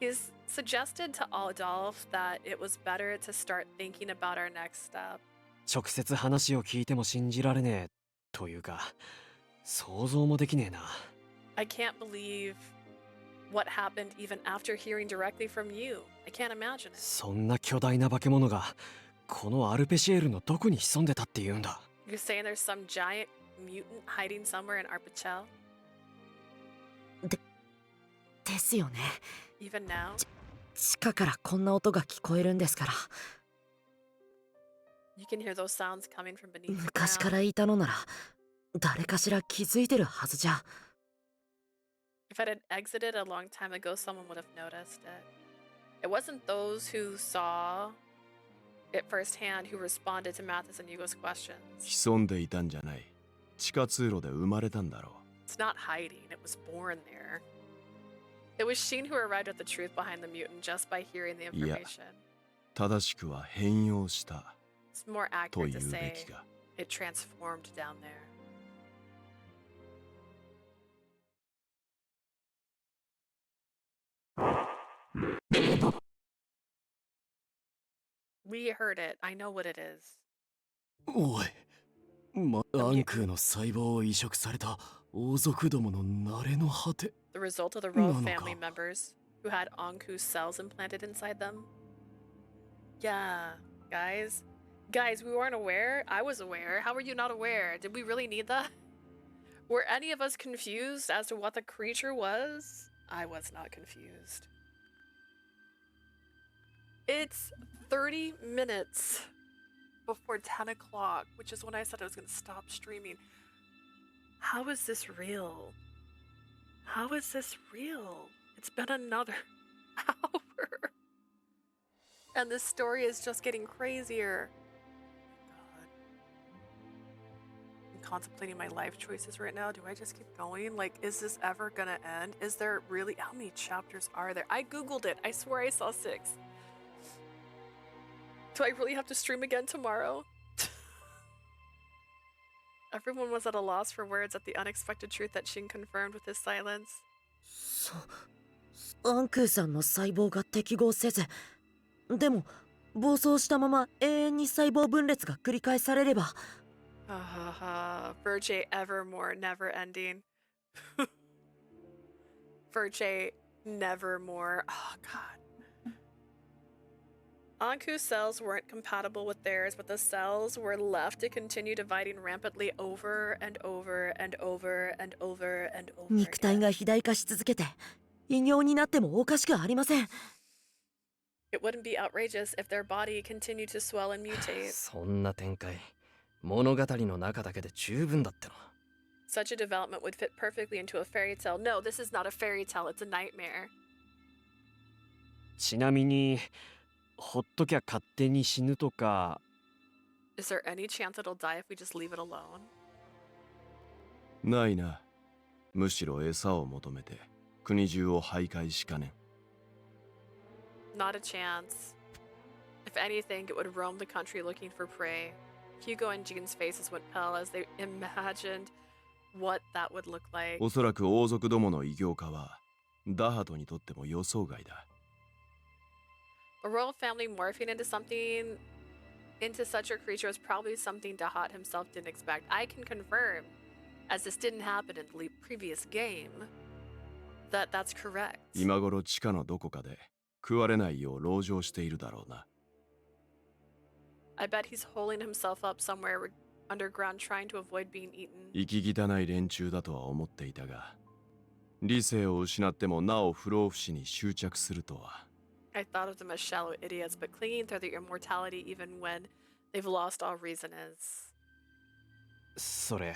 He's suggested to Adolf that it was better to start thinking about our next step. 直接話を聞いても信じられねえというか、想像もできねえな。 I can't believe what happened even after hearing directly from you. I can't imagine it. そんな巨大な化け物がこのアルペシエールのどこに潜んでたって言うんだ。 You're saying there's some giant mutant hiding somewhere in Arpachel? ですよね。 Even now? 地下からこんな音が聞こえるんですから。 You can hear those sounds coming from beneath the 昔か ground. らいたのなら誰かしら気づいてるはずじゃ。 If it had exited a long time ago, someone would have noticed it. It wasn't those who saw it firsthand who responded to Mathis and Hugo's questions. 潜んでいたんじゃない。地下通路で生まれたんだろ It's not hiding, it was born there. It was Sheen who arrived at the truth behind the mutant just by hearing the う。いや、 information. 正しくは変容した It's more と accurate 言 to うべ say きが。 it transformed down there. We heard it. I know what it is. おい、アンクの細胞を移植された王族どもの慣れの果て。 The result of the royal なのか。 family members who had Ankou cells implanted inside them. Yeah, guys. Guys, we weren't aware. I was aware. How were you not aware? Did we really need that? Were any of us confused as to what the creature was? I was not confused. It's 30 minutes before 10 o'clock, which is when I said I was going to stop streaming. How is this real? How is this real? It's been another hour. And this story is just getting crazier. God. I'm contemplating my life choices right now. Do I just keep going? Like, is this ever gonna end? Is there really... How many chapters are there? I googled it. I swear I saw 6. Do I really have to stream again tomorrow? Everyone was at a loss for words at the unexpected truth that Shin confirmed with his silence. アンクーさんの細胞が適合せず、でも暴走したまま永遠に細胞分裂が繰り返されれば。Ha ha ha. Virche Evermore, never ending. Virche Nevermore. Oh god. Ankou's cells weren't compatible with theirs, but the cells were left to continue dividing rampantly over and over and over and over and over. 肉体が肥大化し続けて、異形になってもおかしくありません。It wouldn't be outrageous if their body continued to swell and mutate. そんな展開、物語の中だけで十分だっての。 Such a development would fit perfectly into a fairy tale. No, this is not a fairy tale, it's a nightmare. ちなみに、ほっときゃ勝手に死ぬとか。 Is there any chance it'll die if we just leave it alone? ないな。むしろ餌を求めて国中を徘徊しかねん。 Not a chance. If anything, it would roam the country looking for prey. Hugo and Jean's faces went pale as they imagined what that would look like. おそらく王族どもの異形化はダハトにとっても予想外だ。 The royal family morphing into such a creature was probably something Dahat himself didn't expect. I can confirm, as this didn't happen in the previous game, that that's correct. 今頃地下のどこかで食われないよう籠城しているだろうな。 I bet he's holding himself up somewhere underground trying to avoid being eaten. 息汚い連中だとは思っていたが、理性を失ってもなお不老不死に執着するとは。 I thought of them as shallow idiots, but clinging to their immortality even when they've lost all reason is. それ、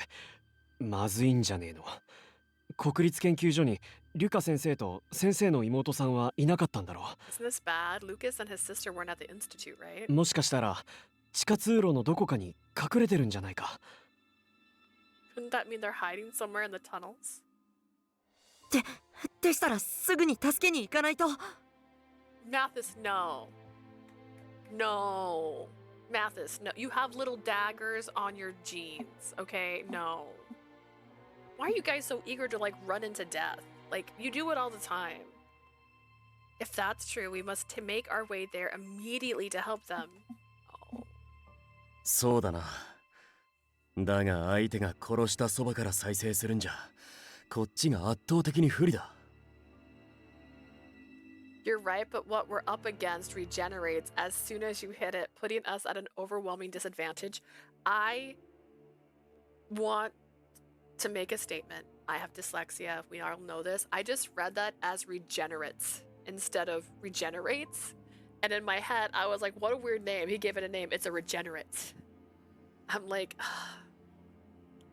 まずいんじゃねえの。国立研究所にリュカ先生と先生の妹さんはいなかったんだろ Isn't this bad? Lucas and his sister weren't at the institute, right? う。もしかしたら地下通路のどこかに隠れてるんじゃないか。 Couldn't that mean they're hiding somewhere in the tunnels? でしたらすぐに助けに行かないと。 Mathis, no. No. Mathis, no. You have little daggers on your jeans, okay? No. Why are you guys so eager to, like, run into death? Like, you do it all the time. If that's true, we must make our way there immediately to help them. Oh. そうだな。だが相手が殺したそばから再生するんじゃ、こっちが圧倒的に不利だ。 You're right, but what we're up against regenerates as soon as you hit it, putting us at an overwhelming disadvantage. I want to make a statement. I have dyslexia, we all know this. I just read that as regenerates instead of regenerates. And in my head, I was like, what a weird name. He gave it a name. It's a regenerate. I'm like,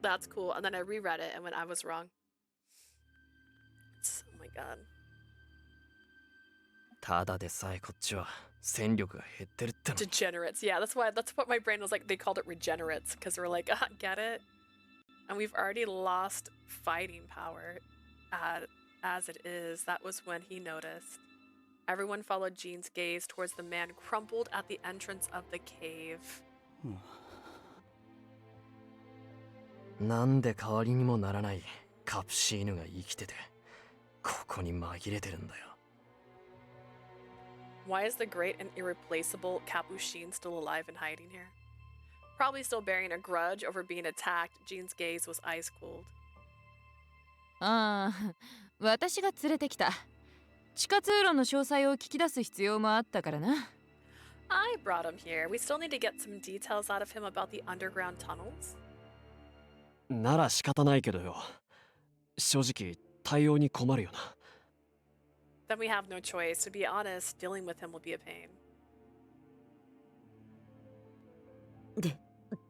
that's cool. And then I reread it and when I was wrong. Oh my god. ただでさえこっちは戦力が減ってるっての。 Degenerates. Yeah, that's what my brain was like. They called it regenerates because we're like, get it? And we've already lost fighting power as it is. That was when he noticed. Everyone followed Jean's gaze towards the man crumpled at the entrance of the cave. なんで代わりにもならないカプシーヌが生きててここに紛れてるんだよ。 Why is the great and irreplaceable Capuchin still alive and hiding here? Probably still bearing a grudge over being attacked. Jean's gaze was ice cold. ああ、私が連れてきた。地下通路の詳細を聞き出す必要もあったからな。I brought him here. We still need to get some details out of him about the underground tunnels. なら仕方ないけどよ。正直対応に困るよな。 Then we have no choice. To be honest, dealing with him will be a pain.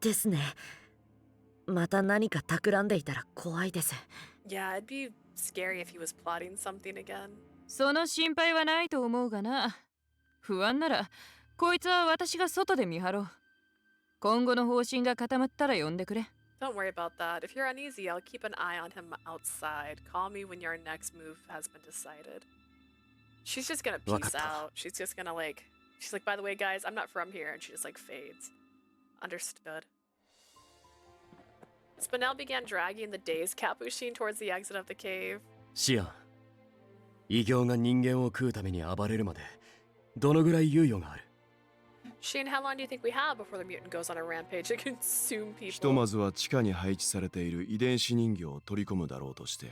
ですね。また何か企んでいたら怖いです。Yeah, it'd be scary if he was plotting something again. その心配はないと思うがな。不安なら、こいつは私が外で見張ろう。今後の方針が固まったら呼んでくれ。Don't worry about that. If you're uneasy, I'll keep an eye on him outside. Call me when your next move has been decided. She's just gonna peace out. She's just gonna she's like, by the way, guys, I'm not from here. And she just fades. Understood. Spinel began dragging the dazed Capuchin towards the exit of the cave. シアン、異形が人間を食うために暴れるまでどのぐらい猶予がある？ Shane, how long do you think we have before the mutant goes on a rampage to consume people? ひとまずは地下に配置されている遺伝子人形を取り込むだろうとして、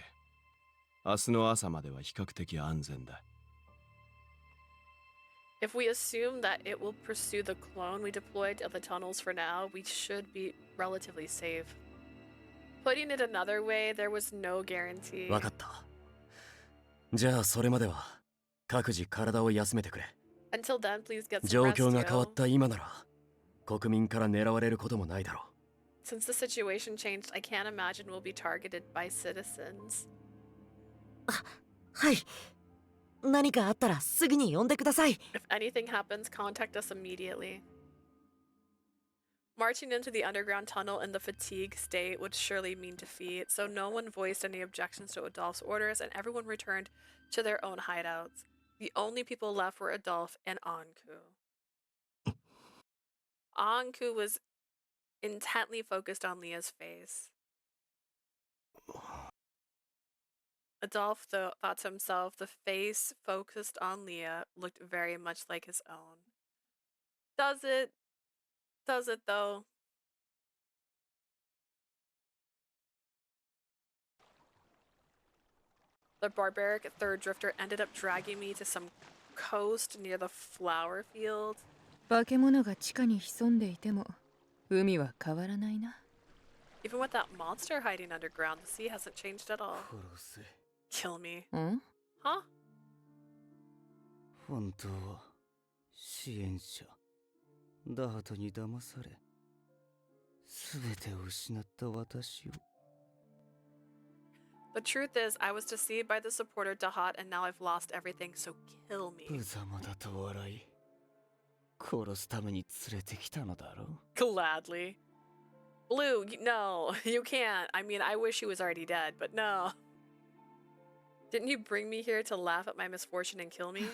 明日の朝までは比較的安全だ。 If we assume that it will pursue the clone we deployed to the tunnels for now, we should be relatively safe. Putting it another way, there was no guarantee. わかった。じゃあそれまでは各自体を休めてくれ。 Until then, please get some 状 rest, 況が変わ yo. った今なら国民から狙われることもないだろう。 Since the situation changed, I can't imagine we'll be targeted by citizens. はい。何かあったらすぐに呼んでください。 If anything happens, contact us immediately. Marching into the underground tunnel in the fatigue state would surely mean defeat, so no one voiced any objections to Adolph's orders, and everyone returned to their own hideouts. The only people left were Adolph and Ankou. Ankou was intently focused on Leah's face. Adolph thought to himself, the face focused on Leah looked very much like his own. Does it? Does it though? The barbaric third drifter ended up dragging me to some coast near the flower field. 化け物が地下に潜んでいても、海は変わらないな。 Even with that monster hiding underground, the sea hasn't changed at all. Kill me. ん？ Huh? 本当は支援者ダートに騙され全てを失った私を The truth is, I was deceived by the supporter Dahat, and now I've lost everything, so kill me. 無様だと笑い殺すために連れてきたのだろう Gladly. Blue, no, you can't. I mean, I wish he was already dead, but no. Didn't you bring me here to laugh at my misfortune and kill me?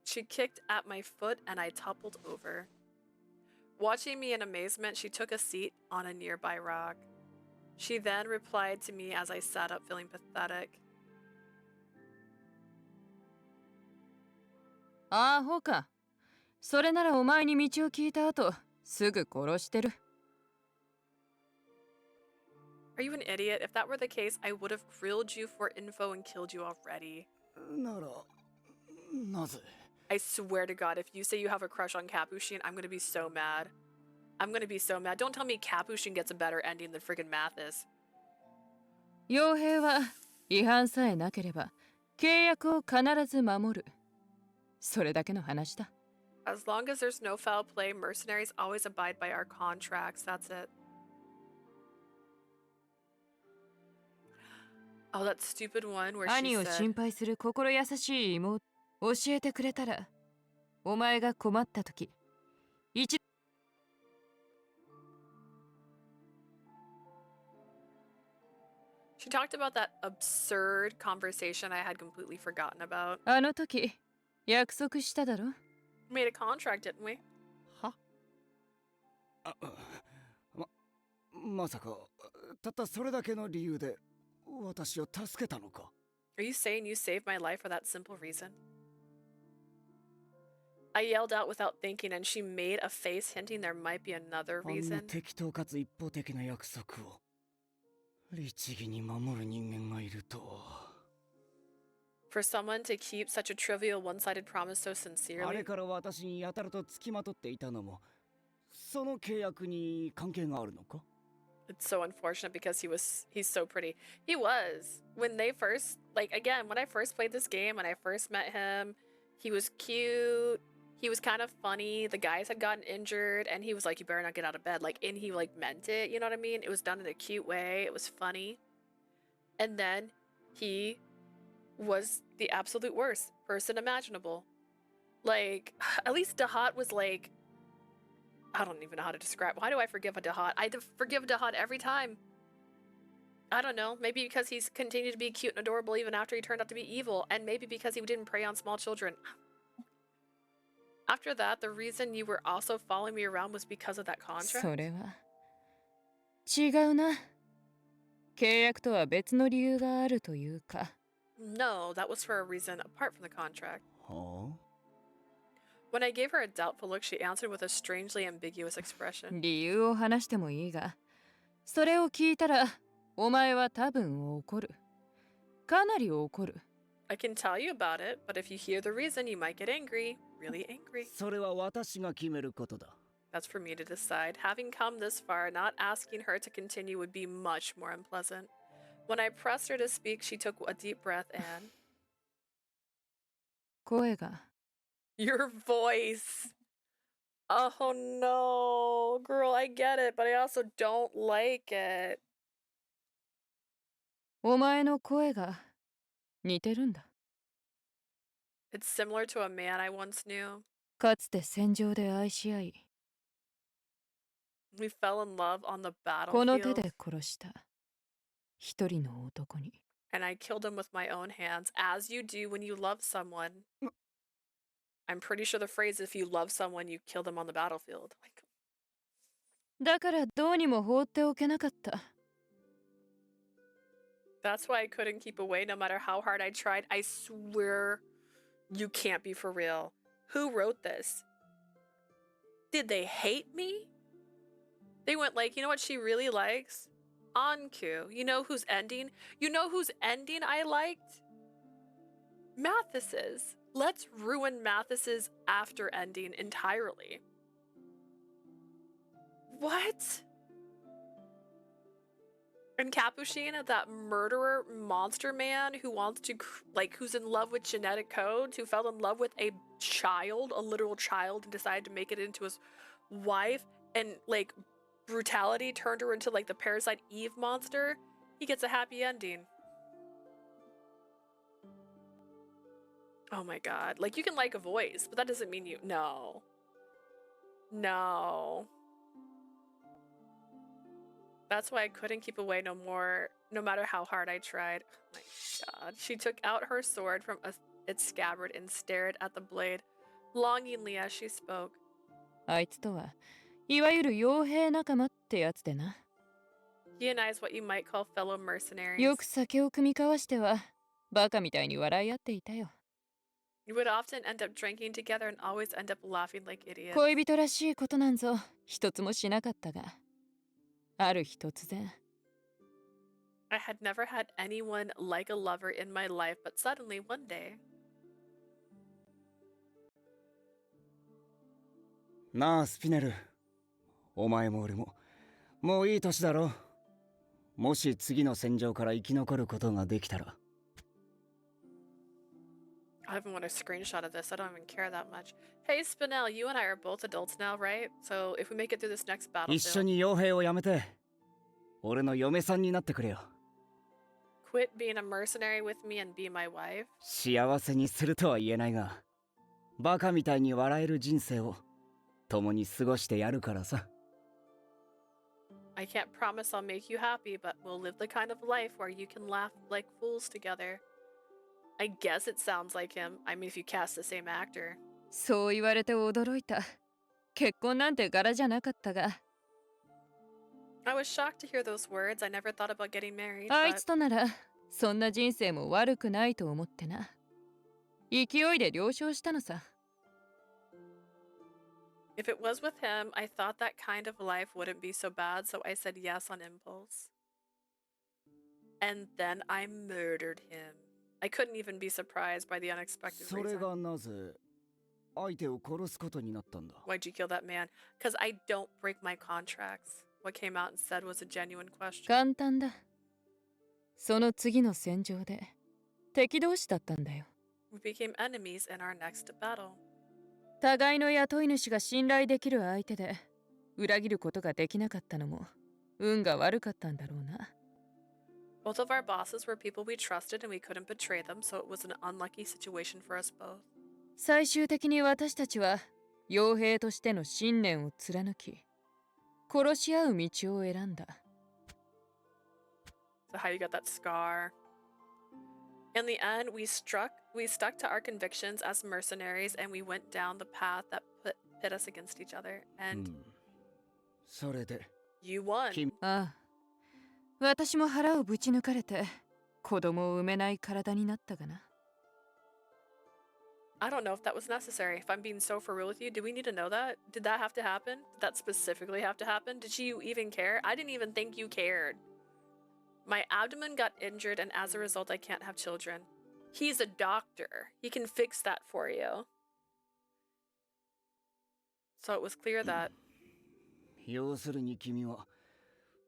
She kicked at my foot and I toppled over. Watching me in amazement, she took a seat on a nearby rock. She then replied to me as I sat up feeling pathetic. ああ、ほうか。それならお前に道を聞いた後、すぐ殺してる。Are you an idiot? If that were the case, I would have grilled you for info and killed you already. ならなぜ I swear to God, if you say you have a crush on Capuchin, I'm gonna be so mad. I'm gonna be so mad. Don't tell me Capuchin gets a better ending than friggin' Mathis. 傭兵は違反さえなければ契約を必ず守る。それだけの話だ。As long as there's no foul play, mercenaries always abide by our contracts. That's it. Oh, that stupid one where she 兄を said... 心配する心優しい妹教えてくれたらお前が困った時一 talked about that absurd conversation I had completely forgotten about. あの時約束しただろ。 We made a contract, didn't we? まさかたったそれだけの理由で私を助けたのか？ Are you saying you saved my life for that simple reason? I yelled out without thinking, and she made a face hinting there might be another あんな reason. 適当かつ一方的な約束を律儀に守る人間がいるとは。 For someone to keep such a trivial one-sided promise so あ sincerely. れから私にやたらと付きまとっていたのもその契約に関係があるのか？ It's so unfortunate because he's so pretty. He was. When they first, like, again, when I first played this game, when I first met him, he was cute. He was kind of funny. The guys had gotten injured, and he was like, you better not get out of bed. Like, and he, like, meant it, you know what I mean? It was done in a cute way. It was funny. And then he was the absolute worst person imaginable. Like, at least Dahat was like, I don't even know how to describe. Why do I forgive a Dahat? I forgive Dahat every time. I don't know. Maybe because he's continued to be cute and adorable even after he turned out to be evil. And maybe because he didn't prey on small children. After that, the reason you were also following me around was because of that contract? それは違うな。契約とは別の理由があるというか。 No, that was for a reason apart from the contract. はあ？ When I gave her a doubtful look, she answered with a strangely ambiguous expression. 理由を話してもいいが、それを聞いたらお前は多分怒る。かなり怒る。 I can tell you about it, but if you hear the reason, you might get angry. Really angry. それは私が決めることだ。 That's for me to decide. Having come this far, not asking her to continue would be much more unpleasant. When I pressed her to speak, she took a deep breath and... 声が。 Your voice. Oh no. Girl, I get it, but I also don't like it. お前の声が似てるんだ。 It's similar to a man I once knew. かつて戦場で愛し合い、 We fell in love on the この手 battlefield, で殺した一人の男に。 and I killed him with my own hands, as you do when you love someone. I'm pretty sure the phrase, if you love someone, you kill them on the battlefield. Like, だからどうにも放っておけなかった。 that's why I couldn't keep away no matter how hard I tried. I swear you can't be for real. Who wrote this? Did they hate me? They went like, you know what she really likes? Ankou. You know whose ending? You know whose ending I liked? Mathis's. Let's ruin Mathis's after ending entirely. What? And Capuchin, that murderer monster man who wants to, like, who's in love with genetic codes, who fell in love with a child, a literal child, and decided to make it into his wife, and, like, brutality turned her into, like, the Parasite Eve monster. He gets a happy ending. Oh my god. Like, you can like a voice, but that doesn't mean you... No. No. That's why I couldn't keep away no more, no matter how hard I tried. Oh my god. She took out her sword from its scabbard and stared at the blade, longingly as she spoke. あいつとはいわゆる傭兵仲間ってやつでな。 He and I is what you might call fellow mercenaries. よく酒を酌み交わしてはバカみたいに笑い合っていたよ。 You would often end up drinking together and always end up laughing like idiots. 恋人らしいことなんぞ一つもしなかったが、ある日突然。 I had never had anyone like a lover in my life, but suddenly one day... なあスピネル、お前も俺ももういい年だろ。もし次の戦場から生き残ることができたら。 I haven't want a screenshot of this. I don't even care that much. Hey, Spinel, you and I are both adults now, right? So if we make it through this next 一緒 battlefield, に傭兵をやめて俺の嫁さんになってくれよ。 quit being a mercenary with me and be my wife. 幸せにするとは言えないが、バカみたいに笑える人生を共に過ごしてやるからさ。I can't promise I'll make you happy, but we'll live the kind of life where you can laugh like fools together. I guess it sounds like him. I mean, if you cast the same actor. そう言われて驚いた。結婚なんて柄じゃなかったが。I was shocked to hear those words. I never thought about getting married, あい but つとなら、そんな人生も悪くないと思ってな。勢いで了承したのさ。if it was with him, I thought that kind of life wouldn't be so bad, so I said yes on impulse. And then I murdered him. I couldn't even be surprised by the unexpected それ reason. がなぜ相手を殺すことになったんだ。 Why'd you kill that man? Because I don't break my contracts. What came out and said was a genuine question. 簡単だ。その次の戦場で敵同士だったんだよ。We became enemies in our next battle. 互いの雇い主が信頼できる相手で裏切ることができなかったのも運が悪かったんだろうな。Both of our bosses were people we trusted and we couldn't betray them, so it was an unlucky situation for us both. 最終的に私たちは傭兵としての信念を貫き殺し合う道を選んだ。 So how you got that scar? In the end, we stuck to our convictions as mercenaries and we went down the path that pit us against each other. And それで you won. ああ、私も腹をぶち抜かれて子供を産めない体になったがな。 I don't know if that was necessary. If I'm being so for real with you, do we need to know that? Did that have to happen? Did that specifically have to happen? Did you even care? I didn't even think you cared. My abdomen got injured and as a result I can't have children. He's a doctor. He can fix that for you. So it was clear that 要するに君は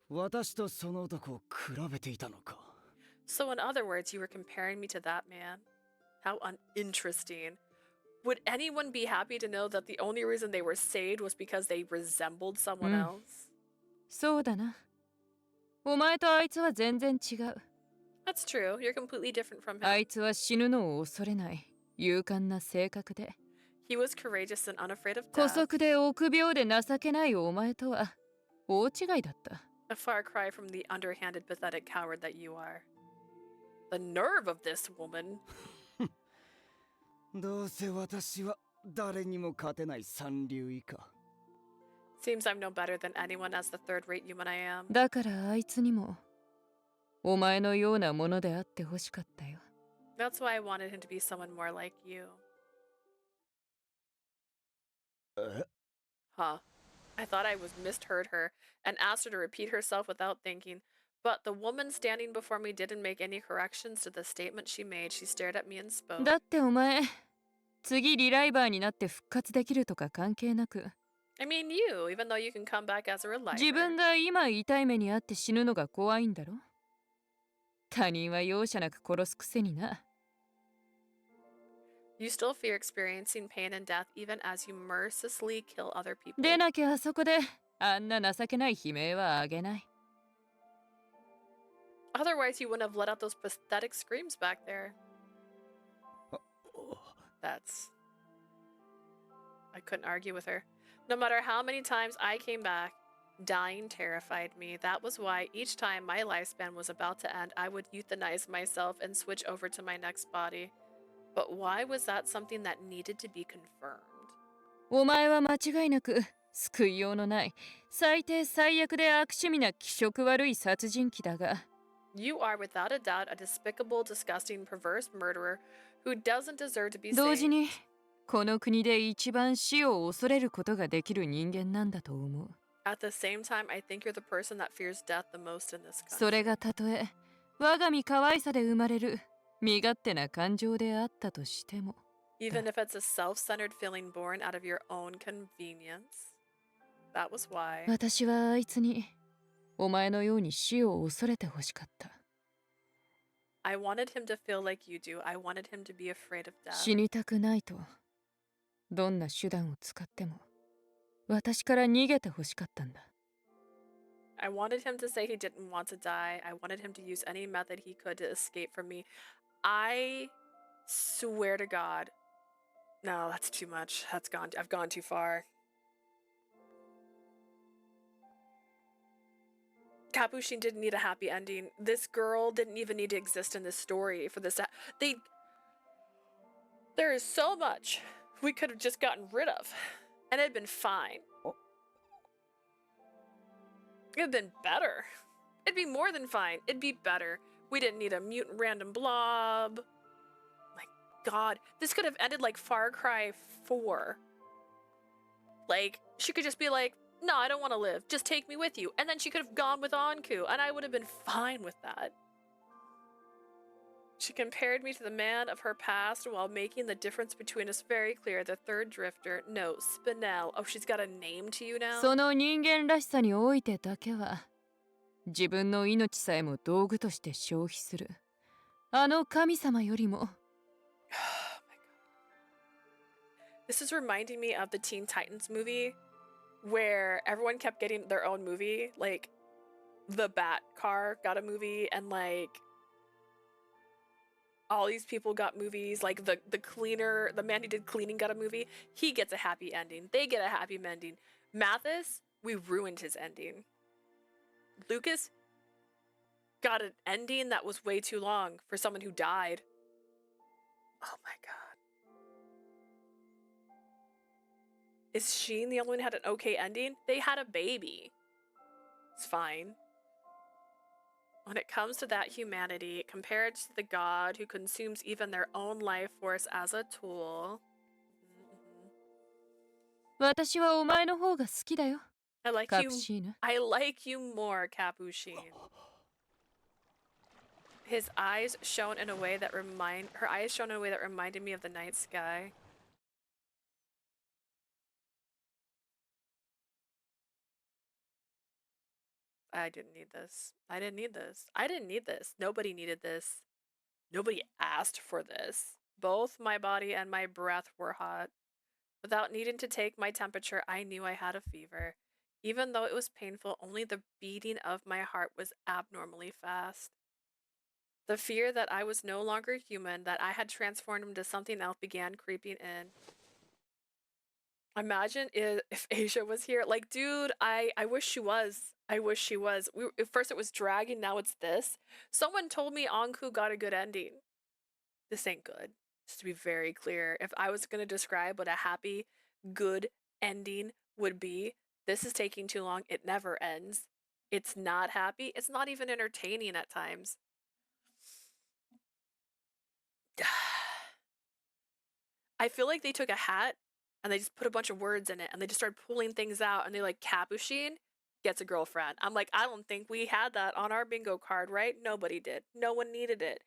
私とその男を比べていたのか。 So in other words, you were comparing me to that man. How uninteresting. Would anyone be happy to know that the only reason they were saved was because they resembled someone else? そうだな。お前とあいつは全然違う。 That's true. You're completely different from him. あいつは死ぬのを恐れない勇敢な性格で。 He was courageous and unafraid of 姑 death. 息で臆病で情けないお前とは大違いだった。 A far cry from the underhanded, pathetic coward that you are. The nerve of this woman. どうせ私は誰にも勝てない三流以下。 Seems I'm no better than anyone as the third-rate human I am. だからあいつにもお前のようなものであってほしかったよ。 That's why I wanted him to be someone more like you. え？ Huh. I thought I was misheard her and asked her to repeat herself without thinking, but the woman standing before me didn't make any corrections to the statement she made. She stared at me and spoke. だってお前次リライバーになって復活できるとか関係なく I mean you, even though you can come back as a reliver. 自分が今痛い目にあって死ぬのが怖いんだろ。他人は容赦なく殺すくせにな。 You still fear experiencing pain and death even as you mercilessly kill other people. でなきゃあそこであんな情けない悲鳴はあげない。 Otherwise, you wouldn't have let out those pathetic screams back there. That's... I couldn't argue with her. No matter how many times I came back, dying terrified me. That was why each time my lifespan was about to end, I would euthanize myself and switch over to my next body. But why was that something that needed to be confirmed? お前は間違いなく救いようのない最低最悪で悪趣味な気色悪い殺人鬼だが。 You are without a doubt a despicable, disgusting, perverse murderer who doesn't deserve to be 同時 saved. にこの国で一番死を恐れることができる人間なんだと思う。 At the same time, I think you're the person that fears death the most in this country. それがたとえ我が身可愛さで生まれる身勝手な感情であったとしても。 Even if it's a self-centered feeling born out of your own convenience. That was why. 私はあいつにお前のように死を恐れてほしかった。 I wanted him to feel like you do. I wanted him to be afraid of death. 死にたくないとどんな手段を使っても私から逃げてほしかったんだ。 I wanted him to say he didn't want to die. I wanted him to use any method he could to escape from me. I swear to God. No, that's too much. I've gone too far. Capuchin didn't need a happy ending. This girl didn't even need to exist in this story for this. There is so much we could have just gotten rid of, and it'd been fine. It'd been better. It'd be more than fine. It'd be better. We didn't need a mutant random blob. My God, this could have ended like Far Cry 4. Like, she could just be like, no, I don't want to live. Just take me with you. And then she could have gone with Ankou, and I would have been fine with that. She compared me to the man of her past while making the difference between us very clear. The third drifter. No, Spinel. Oh, she's got a name to you now? その人間らしさにおいてだけは自分の命さえも道具として消費するあの神様よりも This is reminding me of the Teen Titans movie where everyone kept getting their own movie. Like, the Bat car got a movie, and like all these people got movies. Like the cleaner, the man who did cleaning got a movie. He gets a happy ending. They get a happy ending. Mathis, we ruined his ending. Lucas got an ending that was way too long for someone who died. Oh my God. Is Sheen the only one who had an okay ending? They had a baby. It's fine. When it comes to that humanity, compared to the god who consumes even their own life force as a tool. 私はお前の方が好きだよ I like you. カプシーヌ I like you more, Capuchin. His eyes shone in a way that her eyes shone in a way that reminded me of the night sky. I didn't need this. I didn't need this. I didn't need this. Nobody needed this. Nobody asked for this. Both my body and my breath were hot. Without needing to take my temperature, I knew I had a fever. Even though it was painful, only the beating of my heart was abnormally fast. The fear that I was no longer human, that I had transformed into something else, began creeping in. Imagine if Asia was here. Like, dude, I wish she was. I wish she was. At first it was dragging, now it's this. Someone told me Ankou got a good ending. This ain't good. Just to be very clear, if I was going to describe what a happy, good ending would be, this is taking too long. It never ends. It's not happy. It's not even entertaining at times. I feel like they took a hat and they just put a bunch of words in it and they just started pulling things out and they're like, Capuchin gets a girlfriend. I'm like, I don't think we had that on our bingo card, right? Nobody did. No one needed it.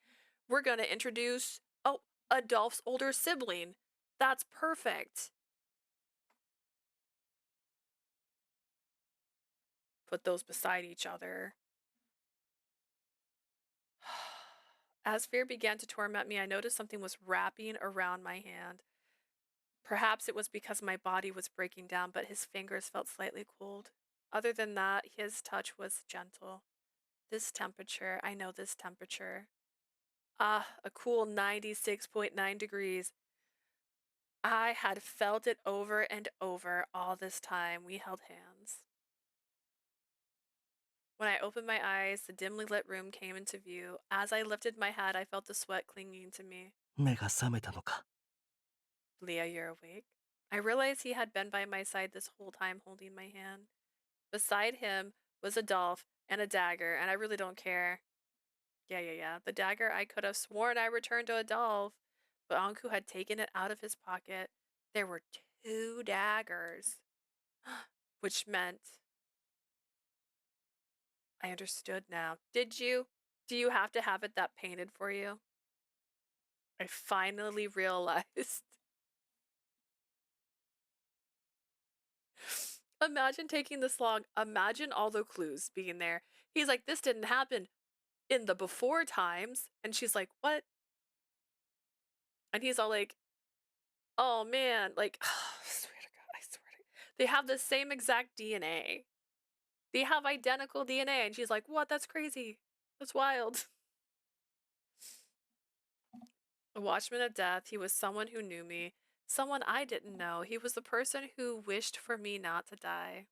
We're going to introduce, Adolph's older sibling. That's perfect. Put those beside each other. As fear began to torment me, I noticed something was wrapping around my hand. Perhaps it was because my body was breaking down, but his fingers felt slightly cooled. Other than that, his touch was gentle. This temperature, I know this temperature. Ah, a cool 96.9 degrees. I had felt it over and over all this time. We held hands. When I opened my eyes, the dimly lit room came into view. As I lifted my head, I felt the sweat clinging to me. 目が覚めたのか Leah, you're awake? I realized he had been by my side this whole time holding my hand. Beside him was Adolph and a dagger, and I really don't care. Yeah. The dagger, I could have sworn I returned to Adolph, but Ankou had taken it out of his pocket. There were 2 daggers, which meant... I understood now. Did you? Do you have to have it that painted for you? I finally realized. Imagine taking this long. Imagine all the clues being there. He's like, this didn't happen in the before times. And she's like, what? And he's all like, oh man, like, I swear to God, I swear to God. They have the same exact DNA. They have identical DNA. And she's like, what? That's crazy. That's wild. A watchman of death, he was someone who knew me. Someone I didn't know. He was the person who wished for me not to die.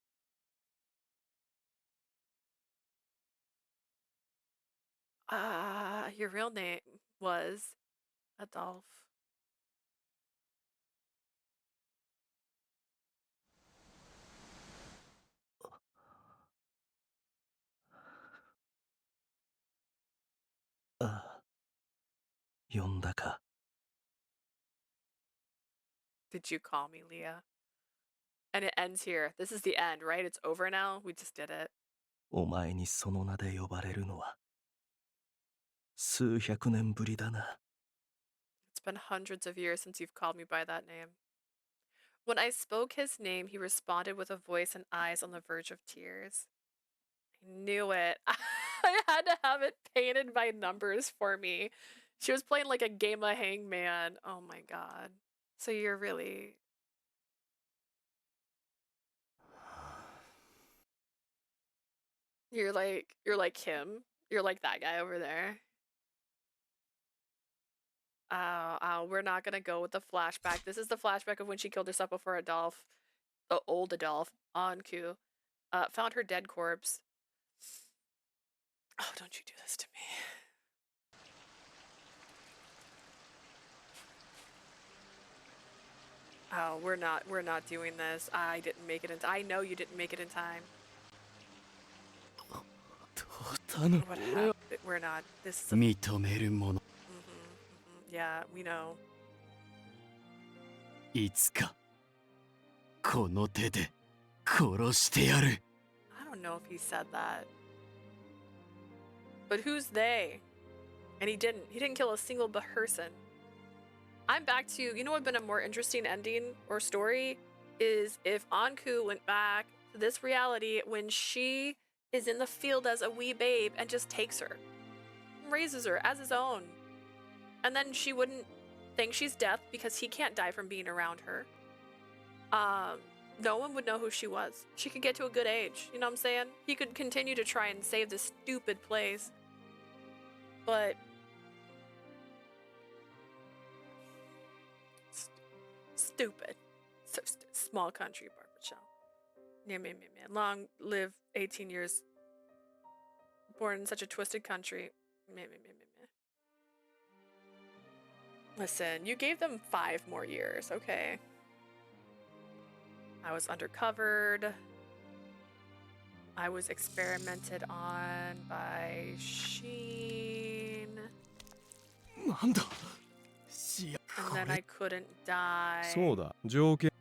Your real name was Adolphe. Yondaka. Did you call me, Leah? And it ends here. This is the end, right? It's over now? We just did it. お前にその名で呼ばれるのは数百年ぶりだな。 It's been hundreds of years since you've called me by that name. When I spoke his name, he responded with a voice and eyes on the verge of tears. I knew it. I had to have it painted by numbers for me. She was playing like a game of Hangman. Oh my god. So you're really... You're like him. You're like that guy over there. We're not gonna go with the flashback. This is the flashback of when she killed herself before Adolphe, old Adolphe, Ankou, found her dead corpse. Oh, don't you do this to me. Oh, we're not doing this. I didn't make it in I know you didn't make it in time. What happened? We're not. This is a... Yeah, we know. いつかこの手で殺してやる。 I don't know if he said that. But who's they? And he didn't kill a single person. I'm back to, you know what would have been a more interesting ending or story is if Ankou went back to this reality when she is in the field as a wee babe and just takes her, raises her as his own. And then she wouldn't think she's death because he can't die from being around her. No one would know who she was. She could get to a good age, you know what I'm saying? He could continue to try and save this stupid place. But stupid. So small country barbershop. Long live 18 years. Born in such a twisted country. Listen, you gave them 5 more years, okay? I was undercovered. I was experimented on by Sheen. And then I couldn't die. そうだ、条件。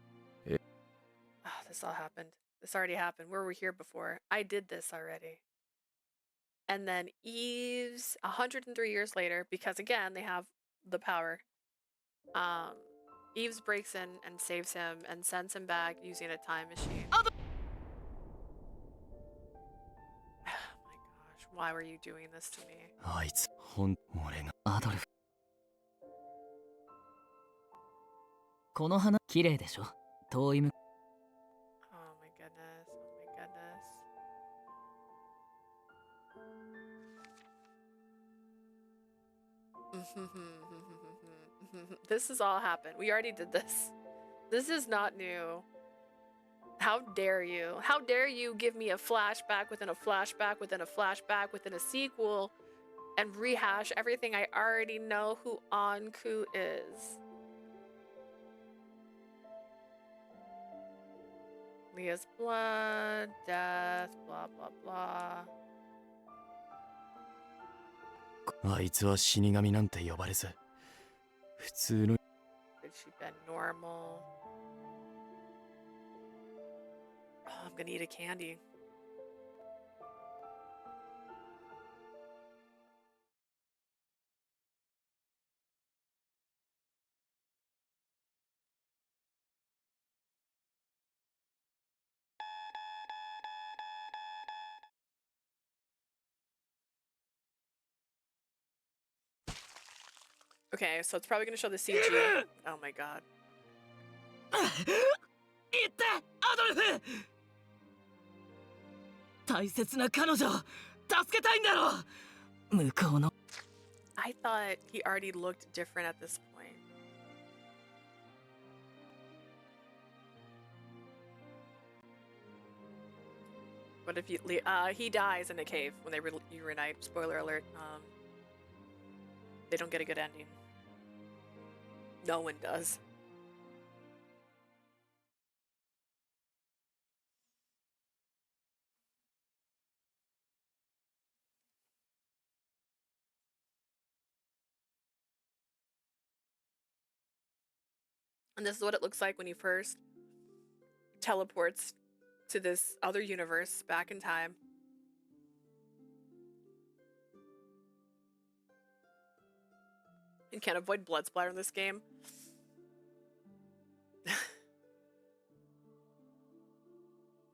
Oh, this all happened. This already happened. We were here before. I did this already. And then Eve's 103 years later, because again, they have the power. Eves breaks in and saves him and sends him back using a time machine. Oh my gosh, why were you doing this to me? あいつ、俺がアドルフ。この花、綺麗でしょ。遠いむ。Oh my goodness, oh my goodness. This has all happened. We already did this. This is not new. How dare you? How dare you give me a flashback within a flashback within a flashback within a sequel and rehash everything I already know who Ankou is. Leah's blood, death, blah blah blah. あいつは死神なんて呼ばれず、普通の。Had she been normal? Oh, I'm gonna eat a candy. Okay, so it's probably gonna show the CG. Oh my god. 言ってアドルフ。大切な彼女助けたいんだろ。向こうの。I thought he already looked different at this point. But if he dies in a cave when they reunite. Spoiler alert. they don't get a good ending. No one does. And this is what it looks like when he first teleports to this other universe back in time. You can't avoid blood splatter in this game.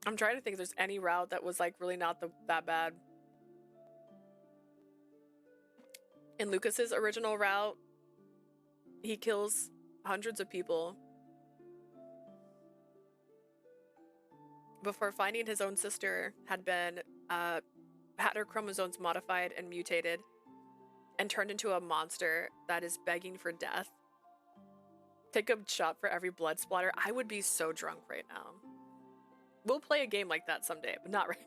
I'm trying to think if there's any route that was like really not that bad. In Lucas's original route, he kills hundreds of people before finding his own sister had her chromosomes modified and mutated and turned into a monster that is begging for death. Take a shot for every blood splatter. I would be so drunk right now. We'll play a game like that someday, but not right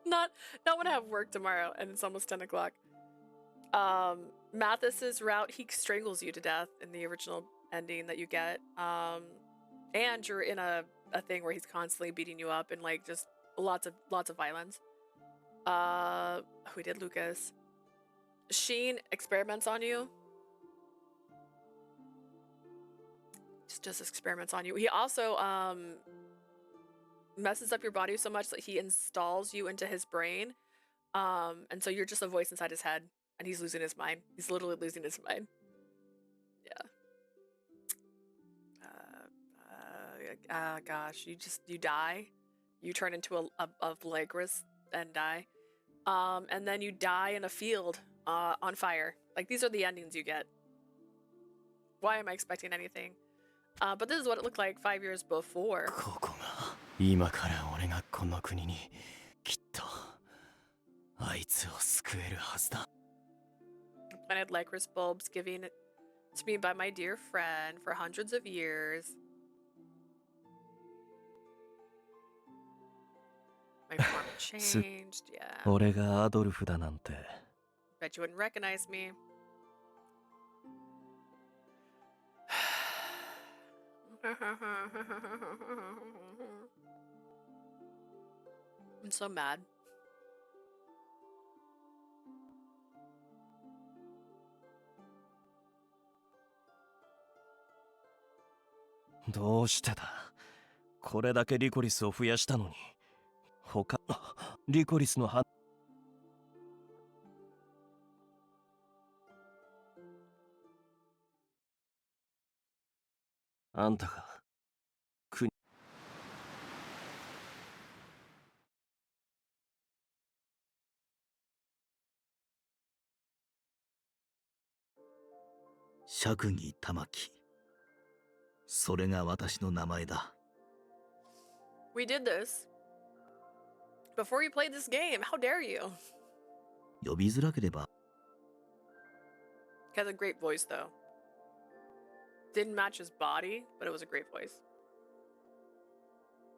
not when I have work tomorrow and it's almost 10 o'clock. Mathis's route, he strangles you to death in the original ending that you get. And you're in a thing where he's constantly beating you up and like just lots of violence. We did Lucas. Sheen experiments on you. Just experiments on you. He also messes up your body so much that he installs you into his brain. And so you're just a voice inside his head and he's losing his mind. He's literally losing his mind. Yeah. Gosh, you die. You turn into a Lycoris and die. And then you die in a field on fire. Like, these are the endings you get. Why am I expecting anything? But this is what it looked like 5 years before. 今から俺がこの国にきっとあいつを救えるはずだ。 Planted Lycoris bulbs given to me by my dear friend for hundreds of years. My form changed, yeah. 俺がアドルフだなんて。 Bet you wouldn't recognize me. I'm so mad. How? どうしてだ。これだけリコリスを増やしたのに。他リコリスの花。あんたが国。釈義玉木。それが私の名前だ。We did this before you played this game. How dare you? 呼びづらければ。He has a great voice though. Didn't match his body, but it was a great voice.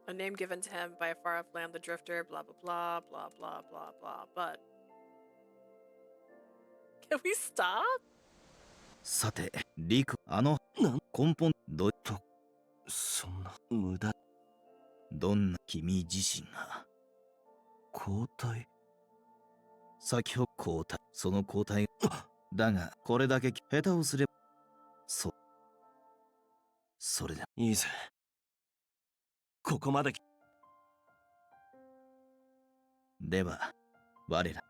A name given to him by a far-off land, the Drifter, blah, blah, blah, blah, blah, blah, blah, but... Can we stop? さて、リク、根本、そんな無駄。どんな君自身が。交代。先ほど交代、その交代。だが、これだけ下手をすれば。それで。いいぜ。ここまで。では、我ら。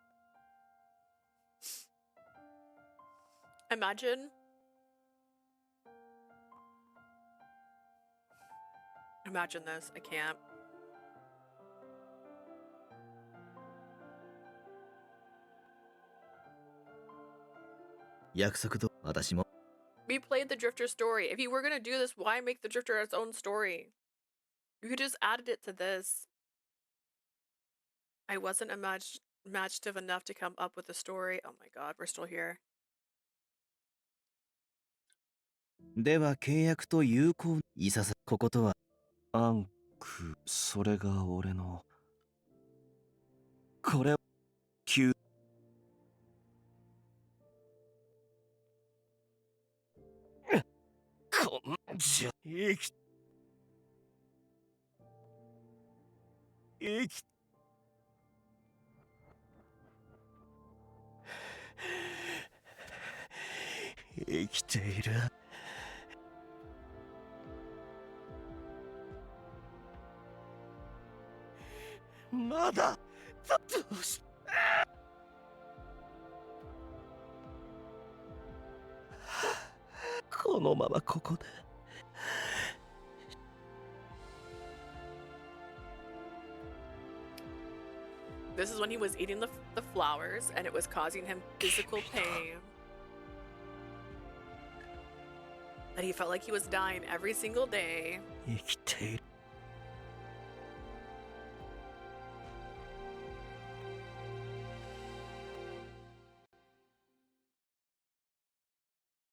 Imagine this. I can't. We played the Drifter story. If you were gonna do this, why make the Drifter its own story? You could just added it to this. I wasn't imaginative enough to come up with a story. Oh my god, we're still here. では契約と有効いささこことはアンク、それが俺のこれ急じゃ生き生きている。まだどうしこのままここで。This is when he was eating the flowers and it was causing him physical pain. That he felt like he was dying every single day. 生きている。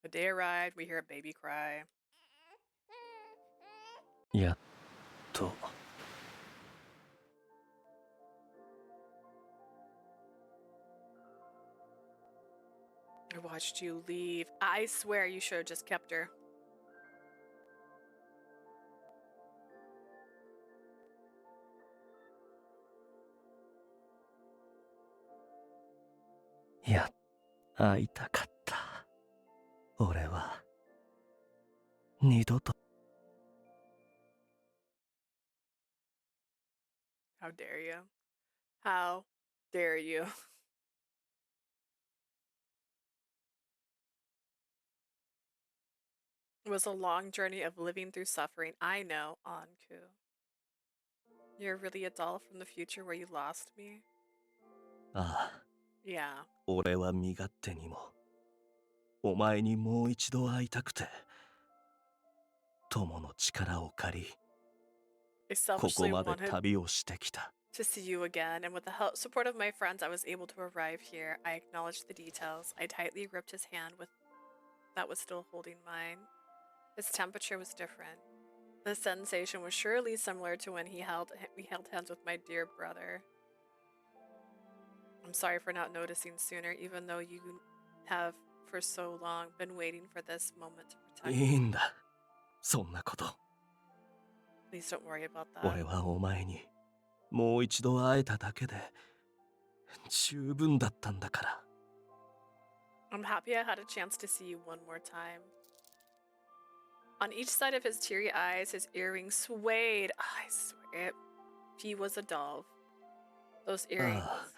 The day arrived, we hear a baby cry. やっと。I watched you leave. I swear you should have just kept her. Yeah, 会いたかった。俺は二度と。How dare you? How dare you? It was a long journey of living through suffering. I know, Ankou. You're really a doll from the future where you lost me? ああ。Yeah. 俺は身勝手にもお前にもう一度会いたくて友の力を借り I ここ selfishly まで wanted 旅をしてきた。 to see you again, and with the help support of my friends, I was able to arrive here. I acknowledged the details. I tightly gripped his hand with that was still holding mine. His temperature was different. The sensation was surely similar to when we held hands with my dear brother. I'm sorry for not noticing sooner, even though you have for so long been waiting for this moment to protect いい me. んだそんなこと。 Please don't worry about that. 俺はお前にもう一度会えただけで十分だったんだから。 I'm happy I had a chance to see you one more time. On each side of his teary eyes, his earrings swayed. I swear, he was a doll. Those earrings. ああ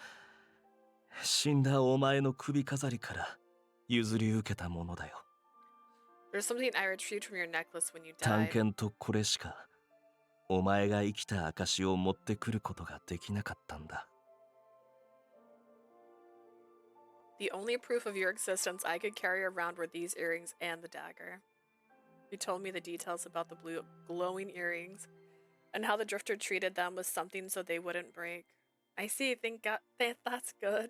死んだお前の首飾りから譲り受けたものだよ。 There's something I retrieved from your necklace when you 探 died. 検とこれしかお前が生きた証を持ってくることができなかったんだ。 The only proof of your existence I could carry around were these earrings and the dagger. You told me the details about the blue glowing earrings and how the drifter treated them with something so they wouldn't break. I see, thank God, that's good.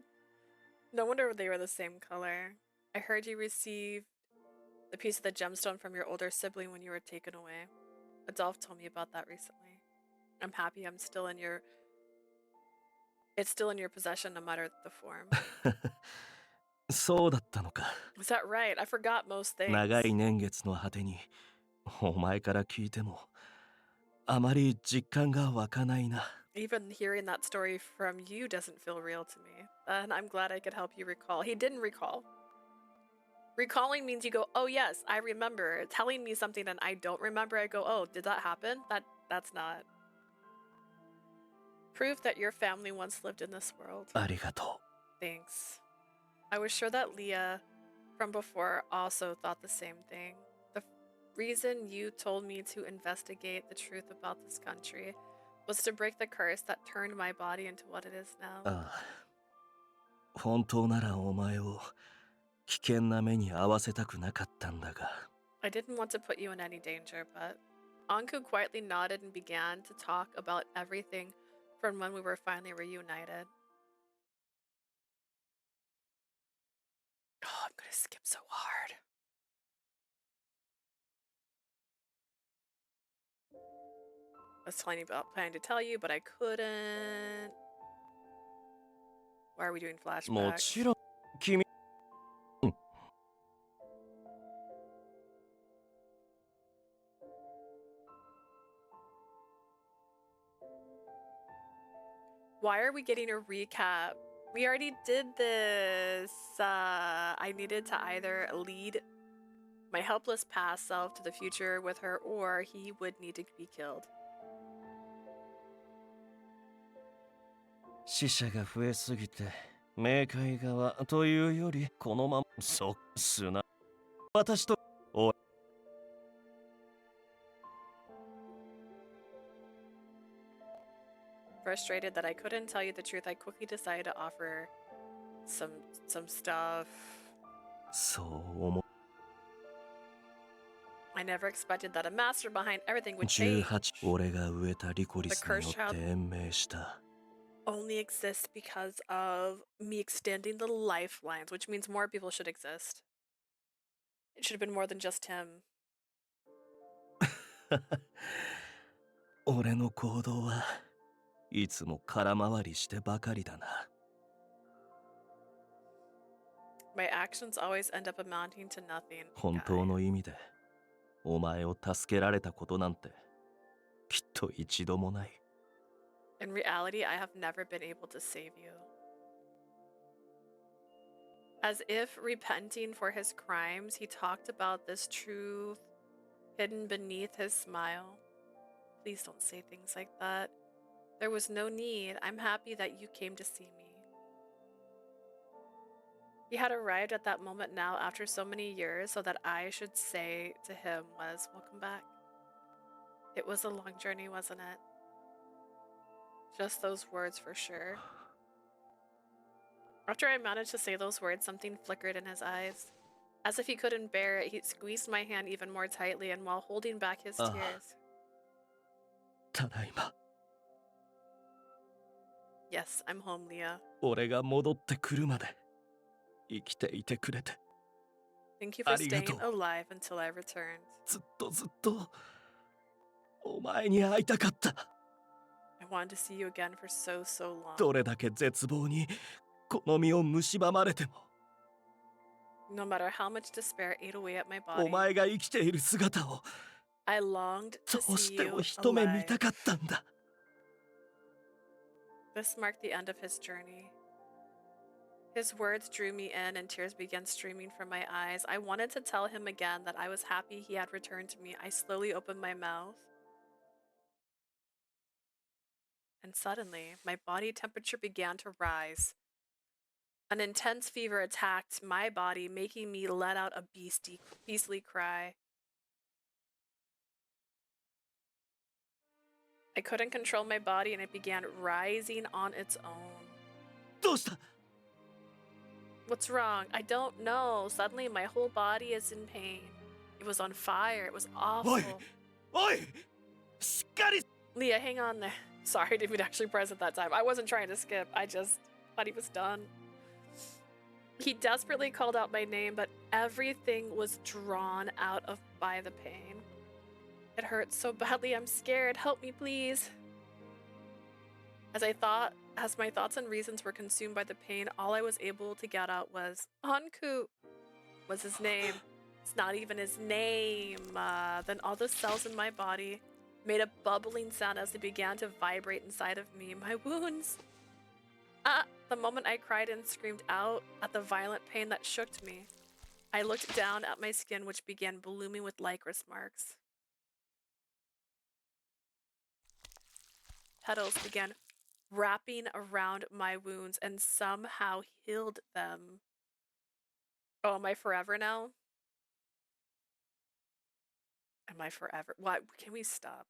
No wonder they were the same color. I heard you received the piece of the gemstone from your older sibling when you were taken away. Adolph told me about that recently. I'm happy it's still in your possession no matter the form. そうだったのか。 Is that right? I forgot most things. 長い年月の果てにお前から聞いてもあまり実感が湧かないな。 Even hearing that story from you doesn't feel real to me. And I'm glad I could help you recall. He didn't recall. Recalling means you go, oh yes, I remember. Telling me something and I don't remember, I go, oh, did that happen? That's not. Proof that your family once lived in this world. ありがと Thanks. I was sure that Leah from before also thought the same thing. The reason you told me to investigate the truth about this country was to break the curse that turned my body into what it is う。 now. ああ本当ならお前を危険な目に遭わせたくなかったんだが。 I didn't want to put you in any danger, but Ankou quietly nodded and began to talk about everything from when we were finally reunited. Oh, I'm gonna skip so hard. I was planning to tell you, but I couldn't. Why are we doing も flashbacks? ちろん君。 うん Why are we getting a recap? We already did this. I needed to either lead my helpless past self to the future with her, or he would need to be killed. 死者が増えすぎて冥界側というよりこのままそうすな私とお Frustrated that I couldn't tell you the truth, I quickly decided to offer some stuff. そう思 I never expected that a master behind everything would change. 18俺が植えたリコリスによって延命した Only exists because of me extending the lifelines, which means more people should exist. It should have been more than just him. 俺の行動はいつも空回りしてばかりだな My actions always end up amounting to nothing. 本当の意味でお前を助けられたことなんてきっと一度もない In reality, I have never been able to save you. As if repenting for his crimes, he talked about this truth hidden beneath his smile. Please don't say things like that. There was no need. I'm happy that you came to see me. He had arrived at that moment now after so many years, so that I should say to him was, welcome back. It was a long journey, wasn't it? Just those words for sure. After I managed to say those words, something flickered in his eyes. As if he couldn't bear it, he squeezed my hand even more tightly, and while holding back his tears... ただいま Yes, I'm home, Leah. 俺が戻ってくるまで生きていてくれて Thank you for staying alive until I returned. ずっとお前に会いたかった I wanted to see you again for so long. どれだけ絶望にこの身を蝕まれても No matter how much despair ate away at my お body, 前が生きている姿を I longed ど to うし see て you も一目見 alive. たかったんだ This marked the end of his journey. His words drew me in and tears began streaming from my eyes. I wanted to tell him again that I was happy he had returned to me. I slowly opened my mouth. And suddenly, my body temperature began to rise. An intense fever attacked my body, making me let out a beastly cry. I couldn't control my body and it began rising on its own. どうした What's wrong? I don't know. Suddenly, my whole body is in pain. It was on fire. It was awful. おいしっかり Leah, hang on there. Sorry, I didn't even actually press at that time. I wasn't trying to skip. I just thought he was done. He desperately called out my name, but everything was drawn out of by the pain. It hurts so badly. I'm scared. Help me, please. As my thoughts and reasons were consumed by the pain, all I was able to get out was Ankou was his name. It's not even his name. Then all the cells in my body made a bubbling sound as they began to vibrate inside of me. My wounds. The moment I cried and screamed out at the violent pain that shook me, I looked down at my skin, which began blooming with Lycoris marks. Petals began wrapping around my wounds and somehow healed them. Oh, am I forever now? Am I forever? What? Can we stop?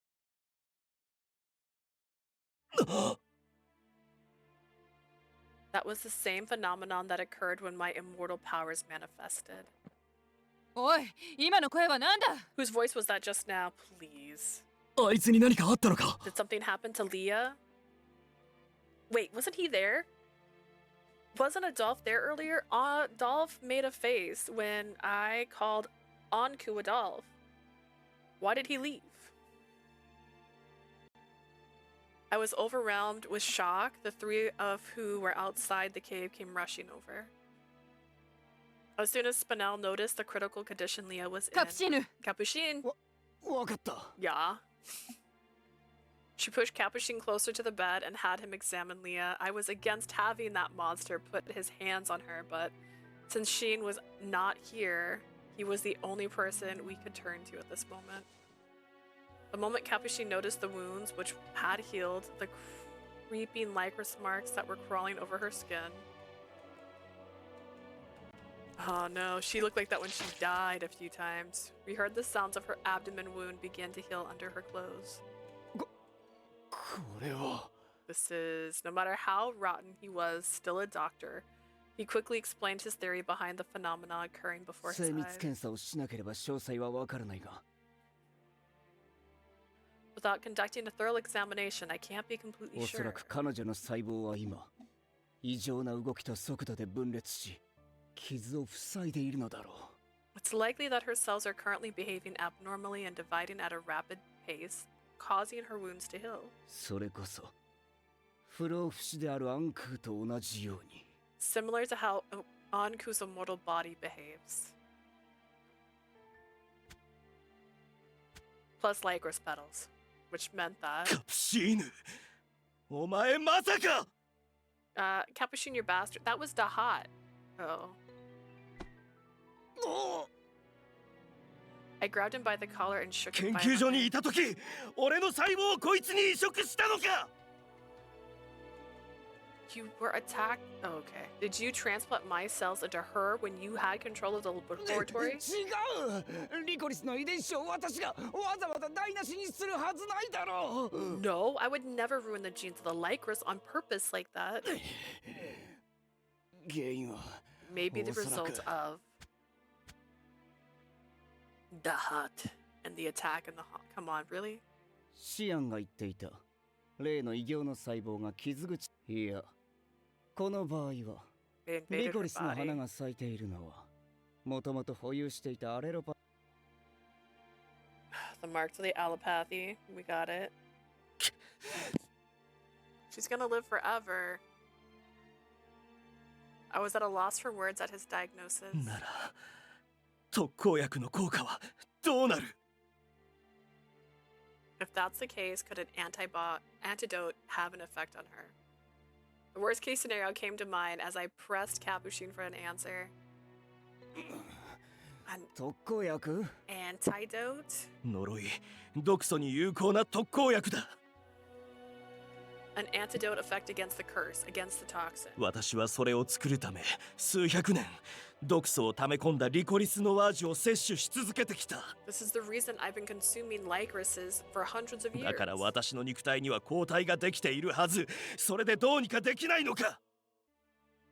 That was the same phenomenon that occurred when my immortal powers manifested. おい、今の声はなんだ Whose voice was that just now? Please. あいつに何かあったのか Did something happen to Leah? Wait, wasn't he there? Wasn't Adolph there earlier? Adolph made a face when I called Ankou Adolph. Why did he leave? I was overwhelmed with shock. The three of who were outside the cave came rushing over. As soon as Spinel noticed the critical condition Leah was in... Capuchin! Capuchin! わかった。Yeah. She pushed Capuchin closer to the bed and had him examine Leah. I was against having that monster put his hands on her, but since Sheen was not here, he was the only person we could turn to at this moment. The moment Capuchin noticed the wounds, which had healed, the creeping Lycoris marks that were crawling over her skin. Oh no, she looked like that when she died a few times. We heard the sounds of her abdomen wound begin to heal under her clothes. This is, no matter how rotten he was, still a doctor. He quickly explained his theory behind the phenomena occurring before his eyes. Without conducting a thorough examination, I can't be completely sure. It's likely that her cells are currently behaving abnormally and dividing at a rapid pace, causing her wounds to heal. Similar to how Ankou's immortal body behaves. Plus Lycoris petals, which meant that... Capuchin, your bastard. That was Dahat. Oh. I grabbed him by the collar and shook him violently. You were attacked? Oh, okay. Did you transplant my cells into her when you had control of the laboratory? No, I would never ruin the genes of the Lycoris on purpose like that. Maybe the result of the hut and the attack in the hut. Come on, really? The marks of the allopathy. We got it. She's gonna live forever. I was at a loss for words at his diagnosis. If that's the case, could an antidote have an effect on her? The worst case scenario came to mind as I pressed Capuchin for an answer. Antidote? An antidote effect against the curse, against the toxin. This is the reason I've been consuming Lycorises for hundreds of years.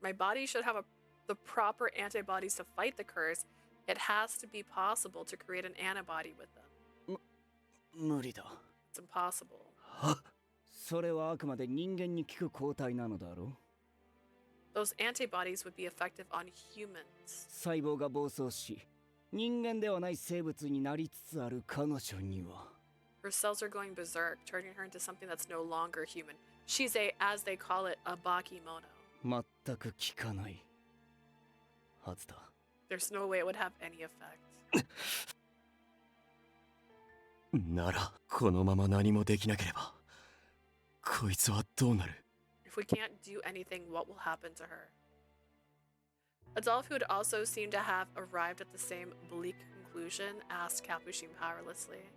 My body should have the proper antibodies to fight the curse. It has to be possible to create an antibody with them. It's impossible. Those antibodies would be effective on humans. Her cells are going berserk, turning her into something that's no longer human. She's a, as they call it, a bakemono. There's no way it would have any effect. If we can't do anything, what will happen to her? Adolphe, who also seemed to have arrived at the same bleak conclusion, asked Capuchin powerlessly.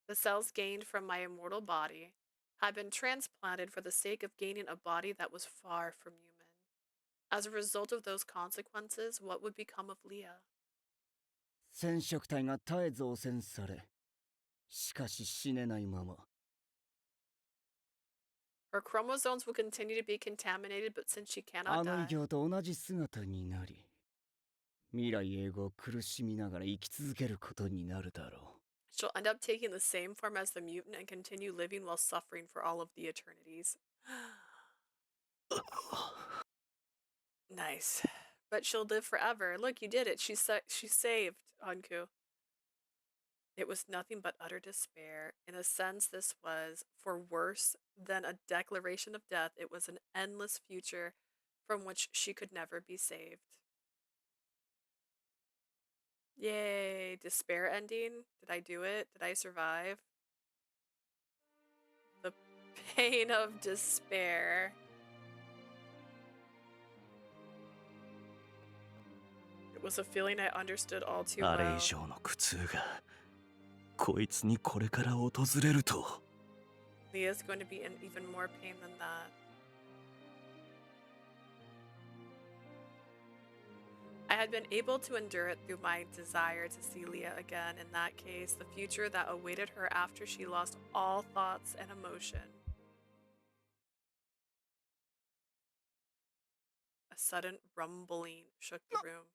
The cells gained from my immortal body had been transplanted for the sake of gaining a body that was far from human. As a result of those consequences, what would become of Leah? Her chromosomes will continue to be contaminated, but since she cannot die, she'll end up taking the same form as the mutant and continue living while suffering for all of the eternities. Nice. But she'll live forever. Look, you did it. She saved Ankou. It was nothing but utter despair. In a sense, this was, for worse than a declaration of death, it was an endless future from which she could never be saved. Yay, despair ending. Did I do it? Did I survive? Pain of despair. It was a feeling I understood all too あれ well. 以上の苦痛がこいつにこれから訪れると。 Leah's going to be in even more pain than that. I had been able to endure it through my desire to see Leah again. In that case, the future that awaited her after she lost all thoughts and emotion. A sudden rumbling shook the room.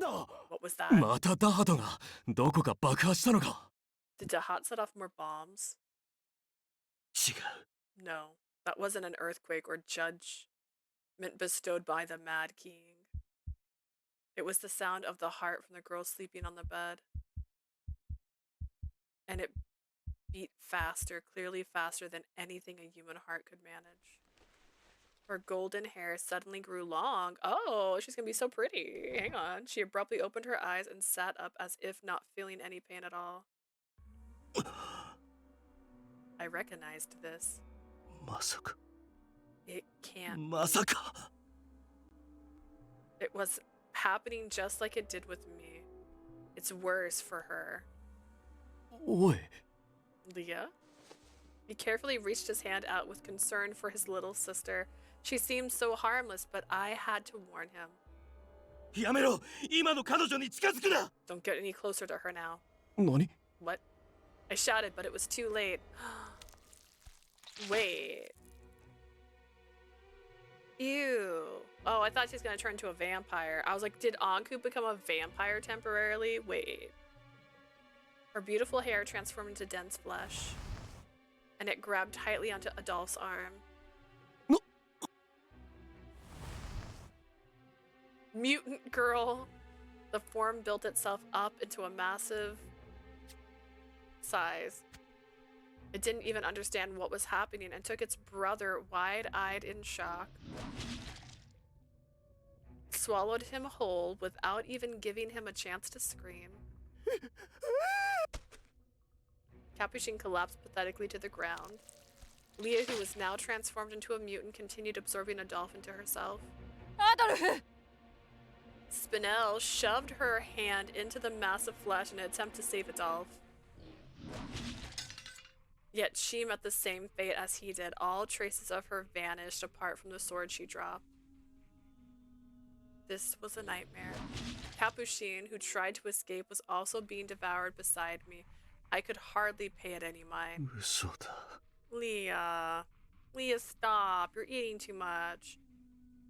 なんだ What was that? またダハトがどこか爆破したのか Did Dahat set off more bombs? 違う。 No, that wasn't an earthquake or judgment bestowed by the Mad King. It was the sound of the heart from the girl sleeping on the bed. And it beat faster, clearly faster than anything a human heart could manage. Her golden hair suddenly grew long. Oh, she's gonna be so pretty. Hang on. She abruptly opened her eyes and sat up as if not feeling any pain at all. I recognized this. まさか。 It can't まさか。 It was happening just like it did with me. It's worse for her. おい Leah? He carefully reached his hand out with concern for his little sister. She seemed so harmless, but I had to warn him. やめろ。今の彼女に近づくな。 Don't get any closer to her now. 何 What? I shouted, but it was too late. Wait. Ew. Oh, I thought she was gonna turn into a vampire. I was like, did Ankou become a vampire temporarily? Wait. Her beautiful hair transformed into dense flesh, and it grabbed tightly onto Adolph's arm. Mutant girl. The form built itself up into a massive size. It didn't even understand what was happening and took its brother wide-eyed in shock. Swallowed him whole without even giving him a chance to scream. Capuchin collapsed pathetically to the ground. Leah, who was now transformed into a mutant, continued absorbing Adolphe into herself. Adolphe! Spinel shoved her hand into the massive flesh in an attempt to save Adolphe. Yet she met the same fate as he did. All traces of her vanished apart from the sword she dropped. This was a nightmare. Capuchin, who tried to escape, was also being devoured beside me. I could hardly pay it any mind. 嘘だ。 Leah. Leah, stop. You're eating too much.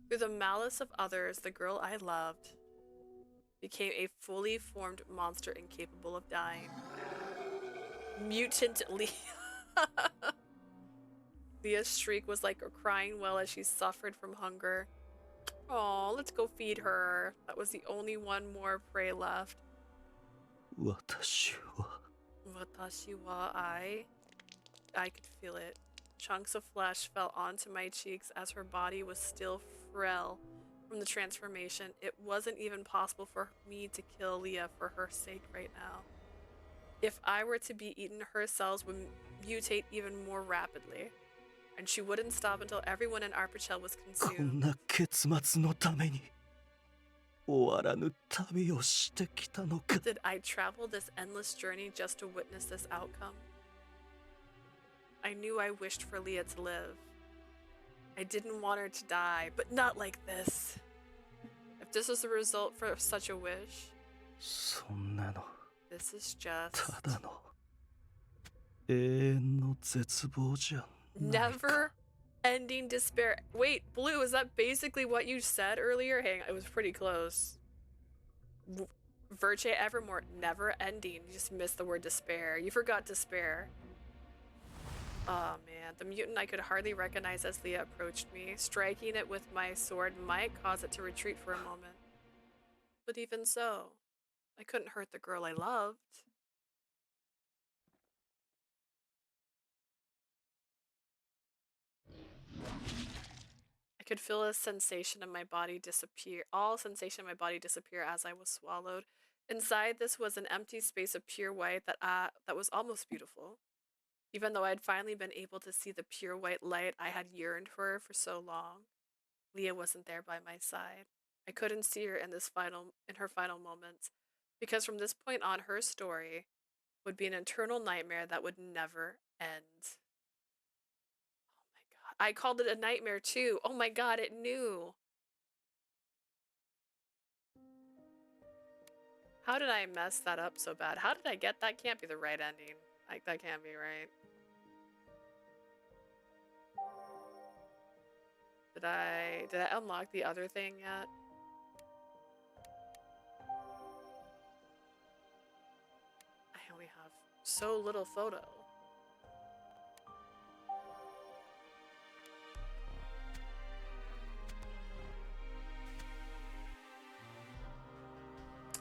Through the malice of others, the girl I loved became a fully formed monster incapable of dying. Mutant Leah. Leah's shriek was like a crying wail as she suffered from hunger. Oh, let's go feed her. That was the only one more prey left. 私は。 Watashi wa I could feel it. Chunks of flesh fell onto my cheeks as her body was still frail from the transformation. It wasn't even possible for me to kill Leah for her sake right now. If I were to be eaten, her cells would mutate even more rapidly, and she wouldn't stop until everyone in Arpichel was こん consumed. な結末のために終わらぬ旅をしてきたのか。 Did I travel this endless journey just to witness this outcome? I knew I wished for Leah to live. I didn't want her to die, but not like this. If this was the result for such a wish, そんなの this is just ただの永遠の絶望じゃないか。 never ending despair. Wait, Blue, is that basically what you said earlier? Hang on, it was pretty close. Virche Evermore, never ending. You just missed the word despair. You forgot despair. Oh man, the mutant I could hardly recognize as Leah approached me. Striking it with my sword might cause it to retreat for a moment. But even so, I couldn't hurt the girl I loved. I could feel a sensation in my body disappear. All sensation in my body disappear as I was swallowed. Inside this was an empty space of pure white that was almost beautiful. Even though I'd finally been able to see the pure white light I had yearned for so long, Leah wasn't there by my side. I couldn't see her in her final moments, because from this point on, her story would be an eternal nightmare that would never end. Oh my god. I called it a nightmare too. Oh my god, it knew. How did I mess that up so bad? How did I get that? Can't be the right ending. Like, that can't be right. Did I unlock the other thing yet? I only have so little photo.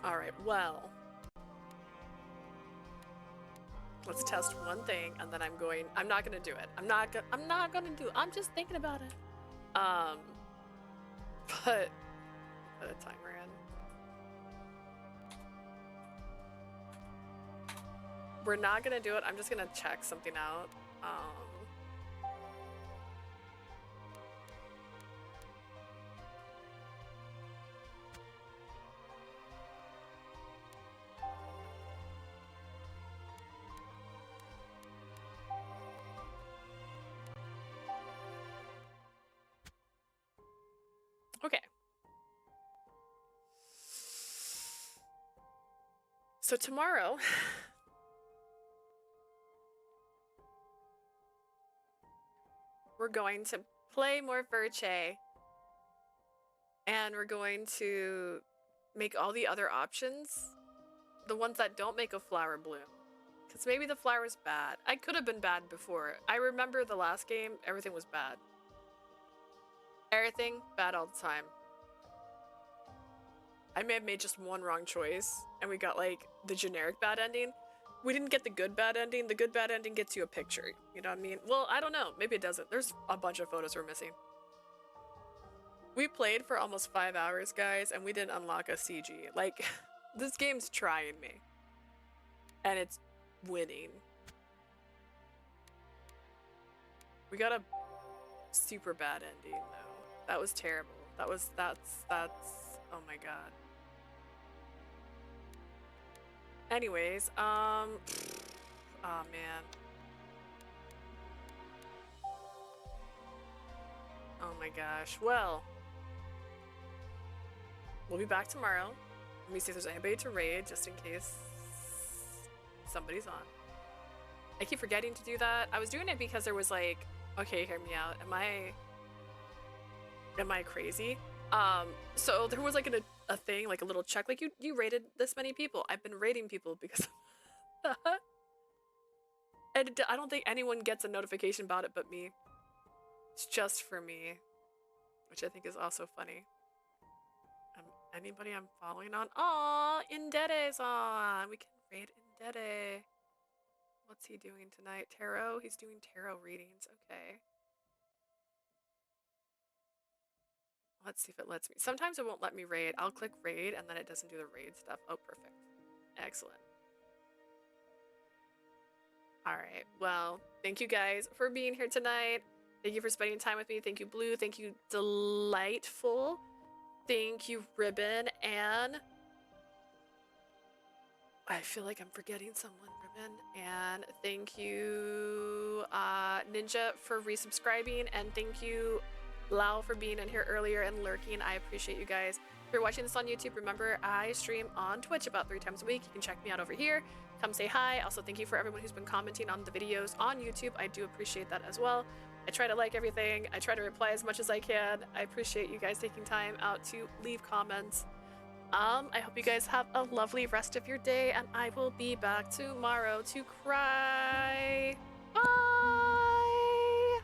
All right, well, let's test one thing, and then I'm not gonna do it. I'm not gonna do it. I'm just thinking about it. But put a timer in. We're not gonna do it. I'm just gonna check something out. Okay. So tomorrow, we're going to play more Virche, and we're going to make all the other options, the ones that don't make a flower bloom. Because maybe the flower's bad. I could have been bad before. I remember the last game, everything was bad. Everything bad all the time. I may have made just one wrong choice, and we got like the generic bad ending. We didn't get the good bad ending. The good bad ending gets you a picture. You know what I mean? Well, I don't know. Maybe it doesn't. There's a bunch of photos we're missing. We played for almost 5 hours, guys, and we didn't unlock a CG. Like, this game's trying me. And it's winning. We got a super bad ending, though. That was terrible. That's, oh my god. Anyways, oh man. Oh my gosh. Well, we'll be back tomorrow. Let me see if there's anybody to raid, just in case somebody's on. I keep forgetting to do that. I was doing it because there was like, okay, hear me out. Am I crazy? So there was like a thing, like a little check, like you rated this many people. I've been rating people because and I don't think anyone gets a notification about it but me. It's just for me, which I think is also funny. Anybody I'm following on? Aw, Indede's on. We can raid Indede. What's he doing tonight? Tarot? He's doing tarot readings. Okay. Let's see if it lets me. Sometimes it won't let me raid. I'll click raid and then it doesn't do the raid stuff. Oh, perfect. Excellent. All right. Well, thank you guys for being here tonight. Thank you for spending time with me. Thank you, Blue. Thank you, Delightful. Thank you, Ribbon. And I feel like I'm forgetting someone, Ribbon. And thank you, Ninja, for resubscribing. And thank you, Lau, for being in here earlier and lurking. I appreciate you guys. If you're watching this on YouTube, remember I stream on Twitch about 3 times a week. You can check me out over here. Come say hi. Also, thank you for everyone who's been commenting on the videos on YouTube. I do appreciate that as well. I try to like everything. I try to reply as much as I can. I appreciate you guys taking time out to leave comments. I hope you guys have a lovely rest of your day, and I will be back tomorrow to cry. Bye!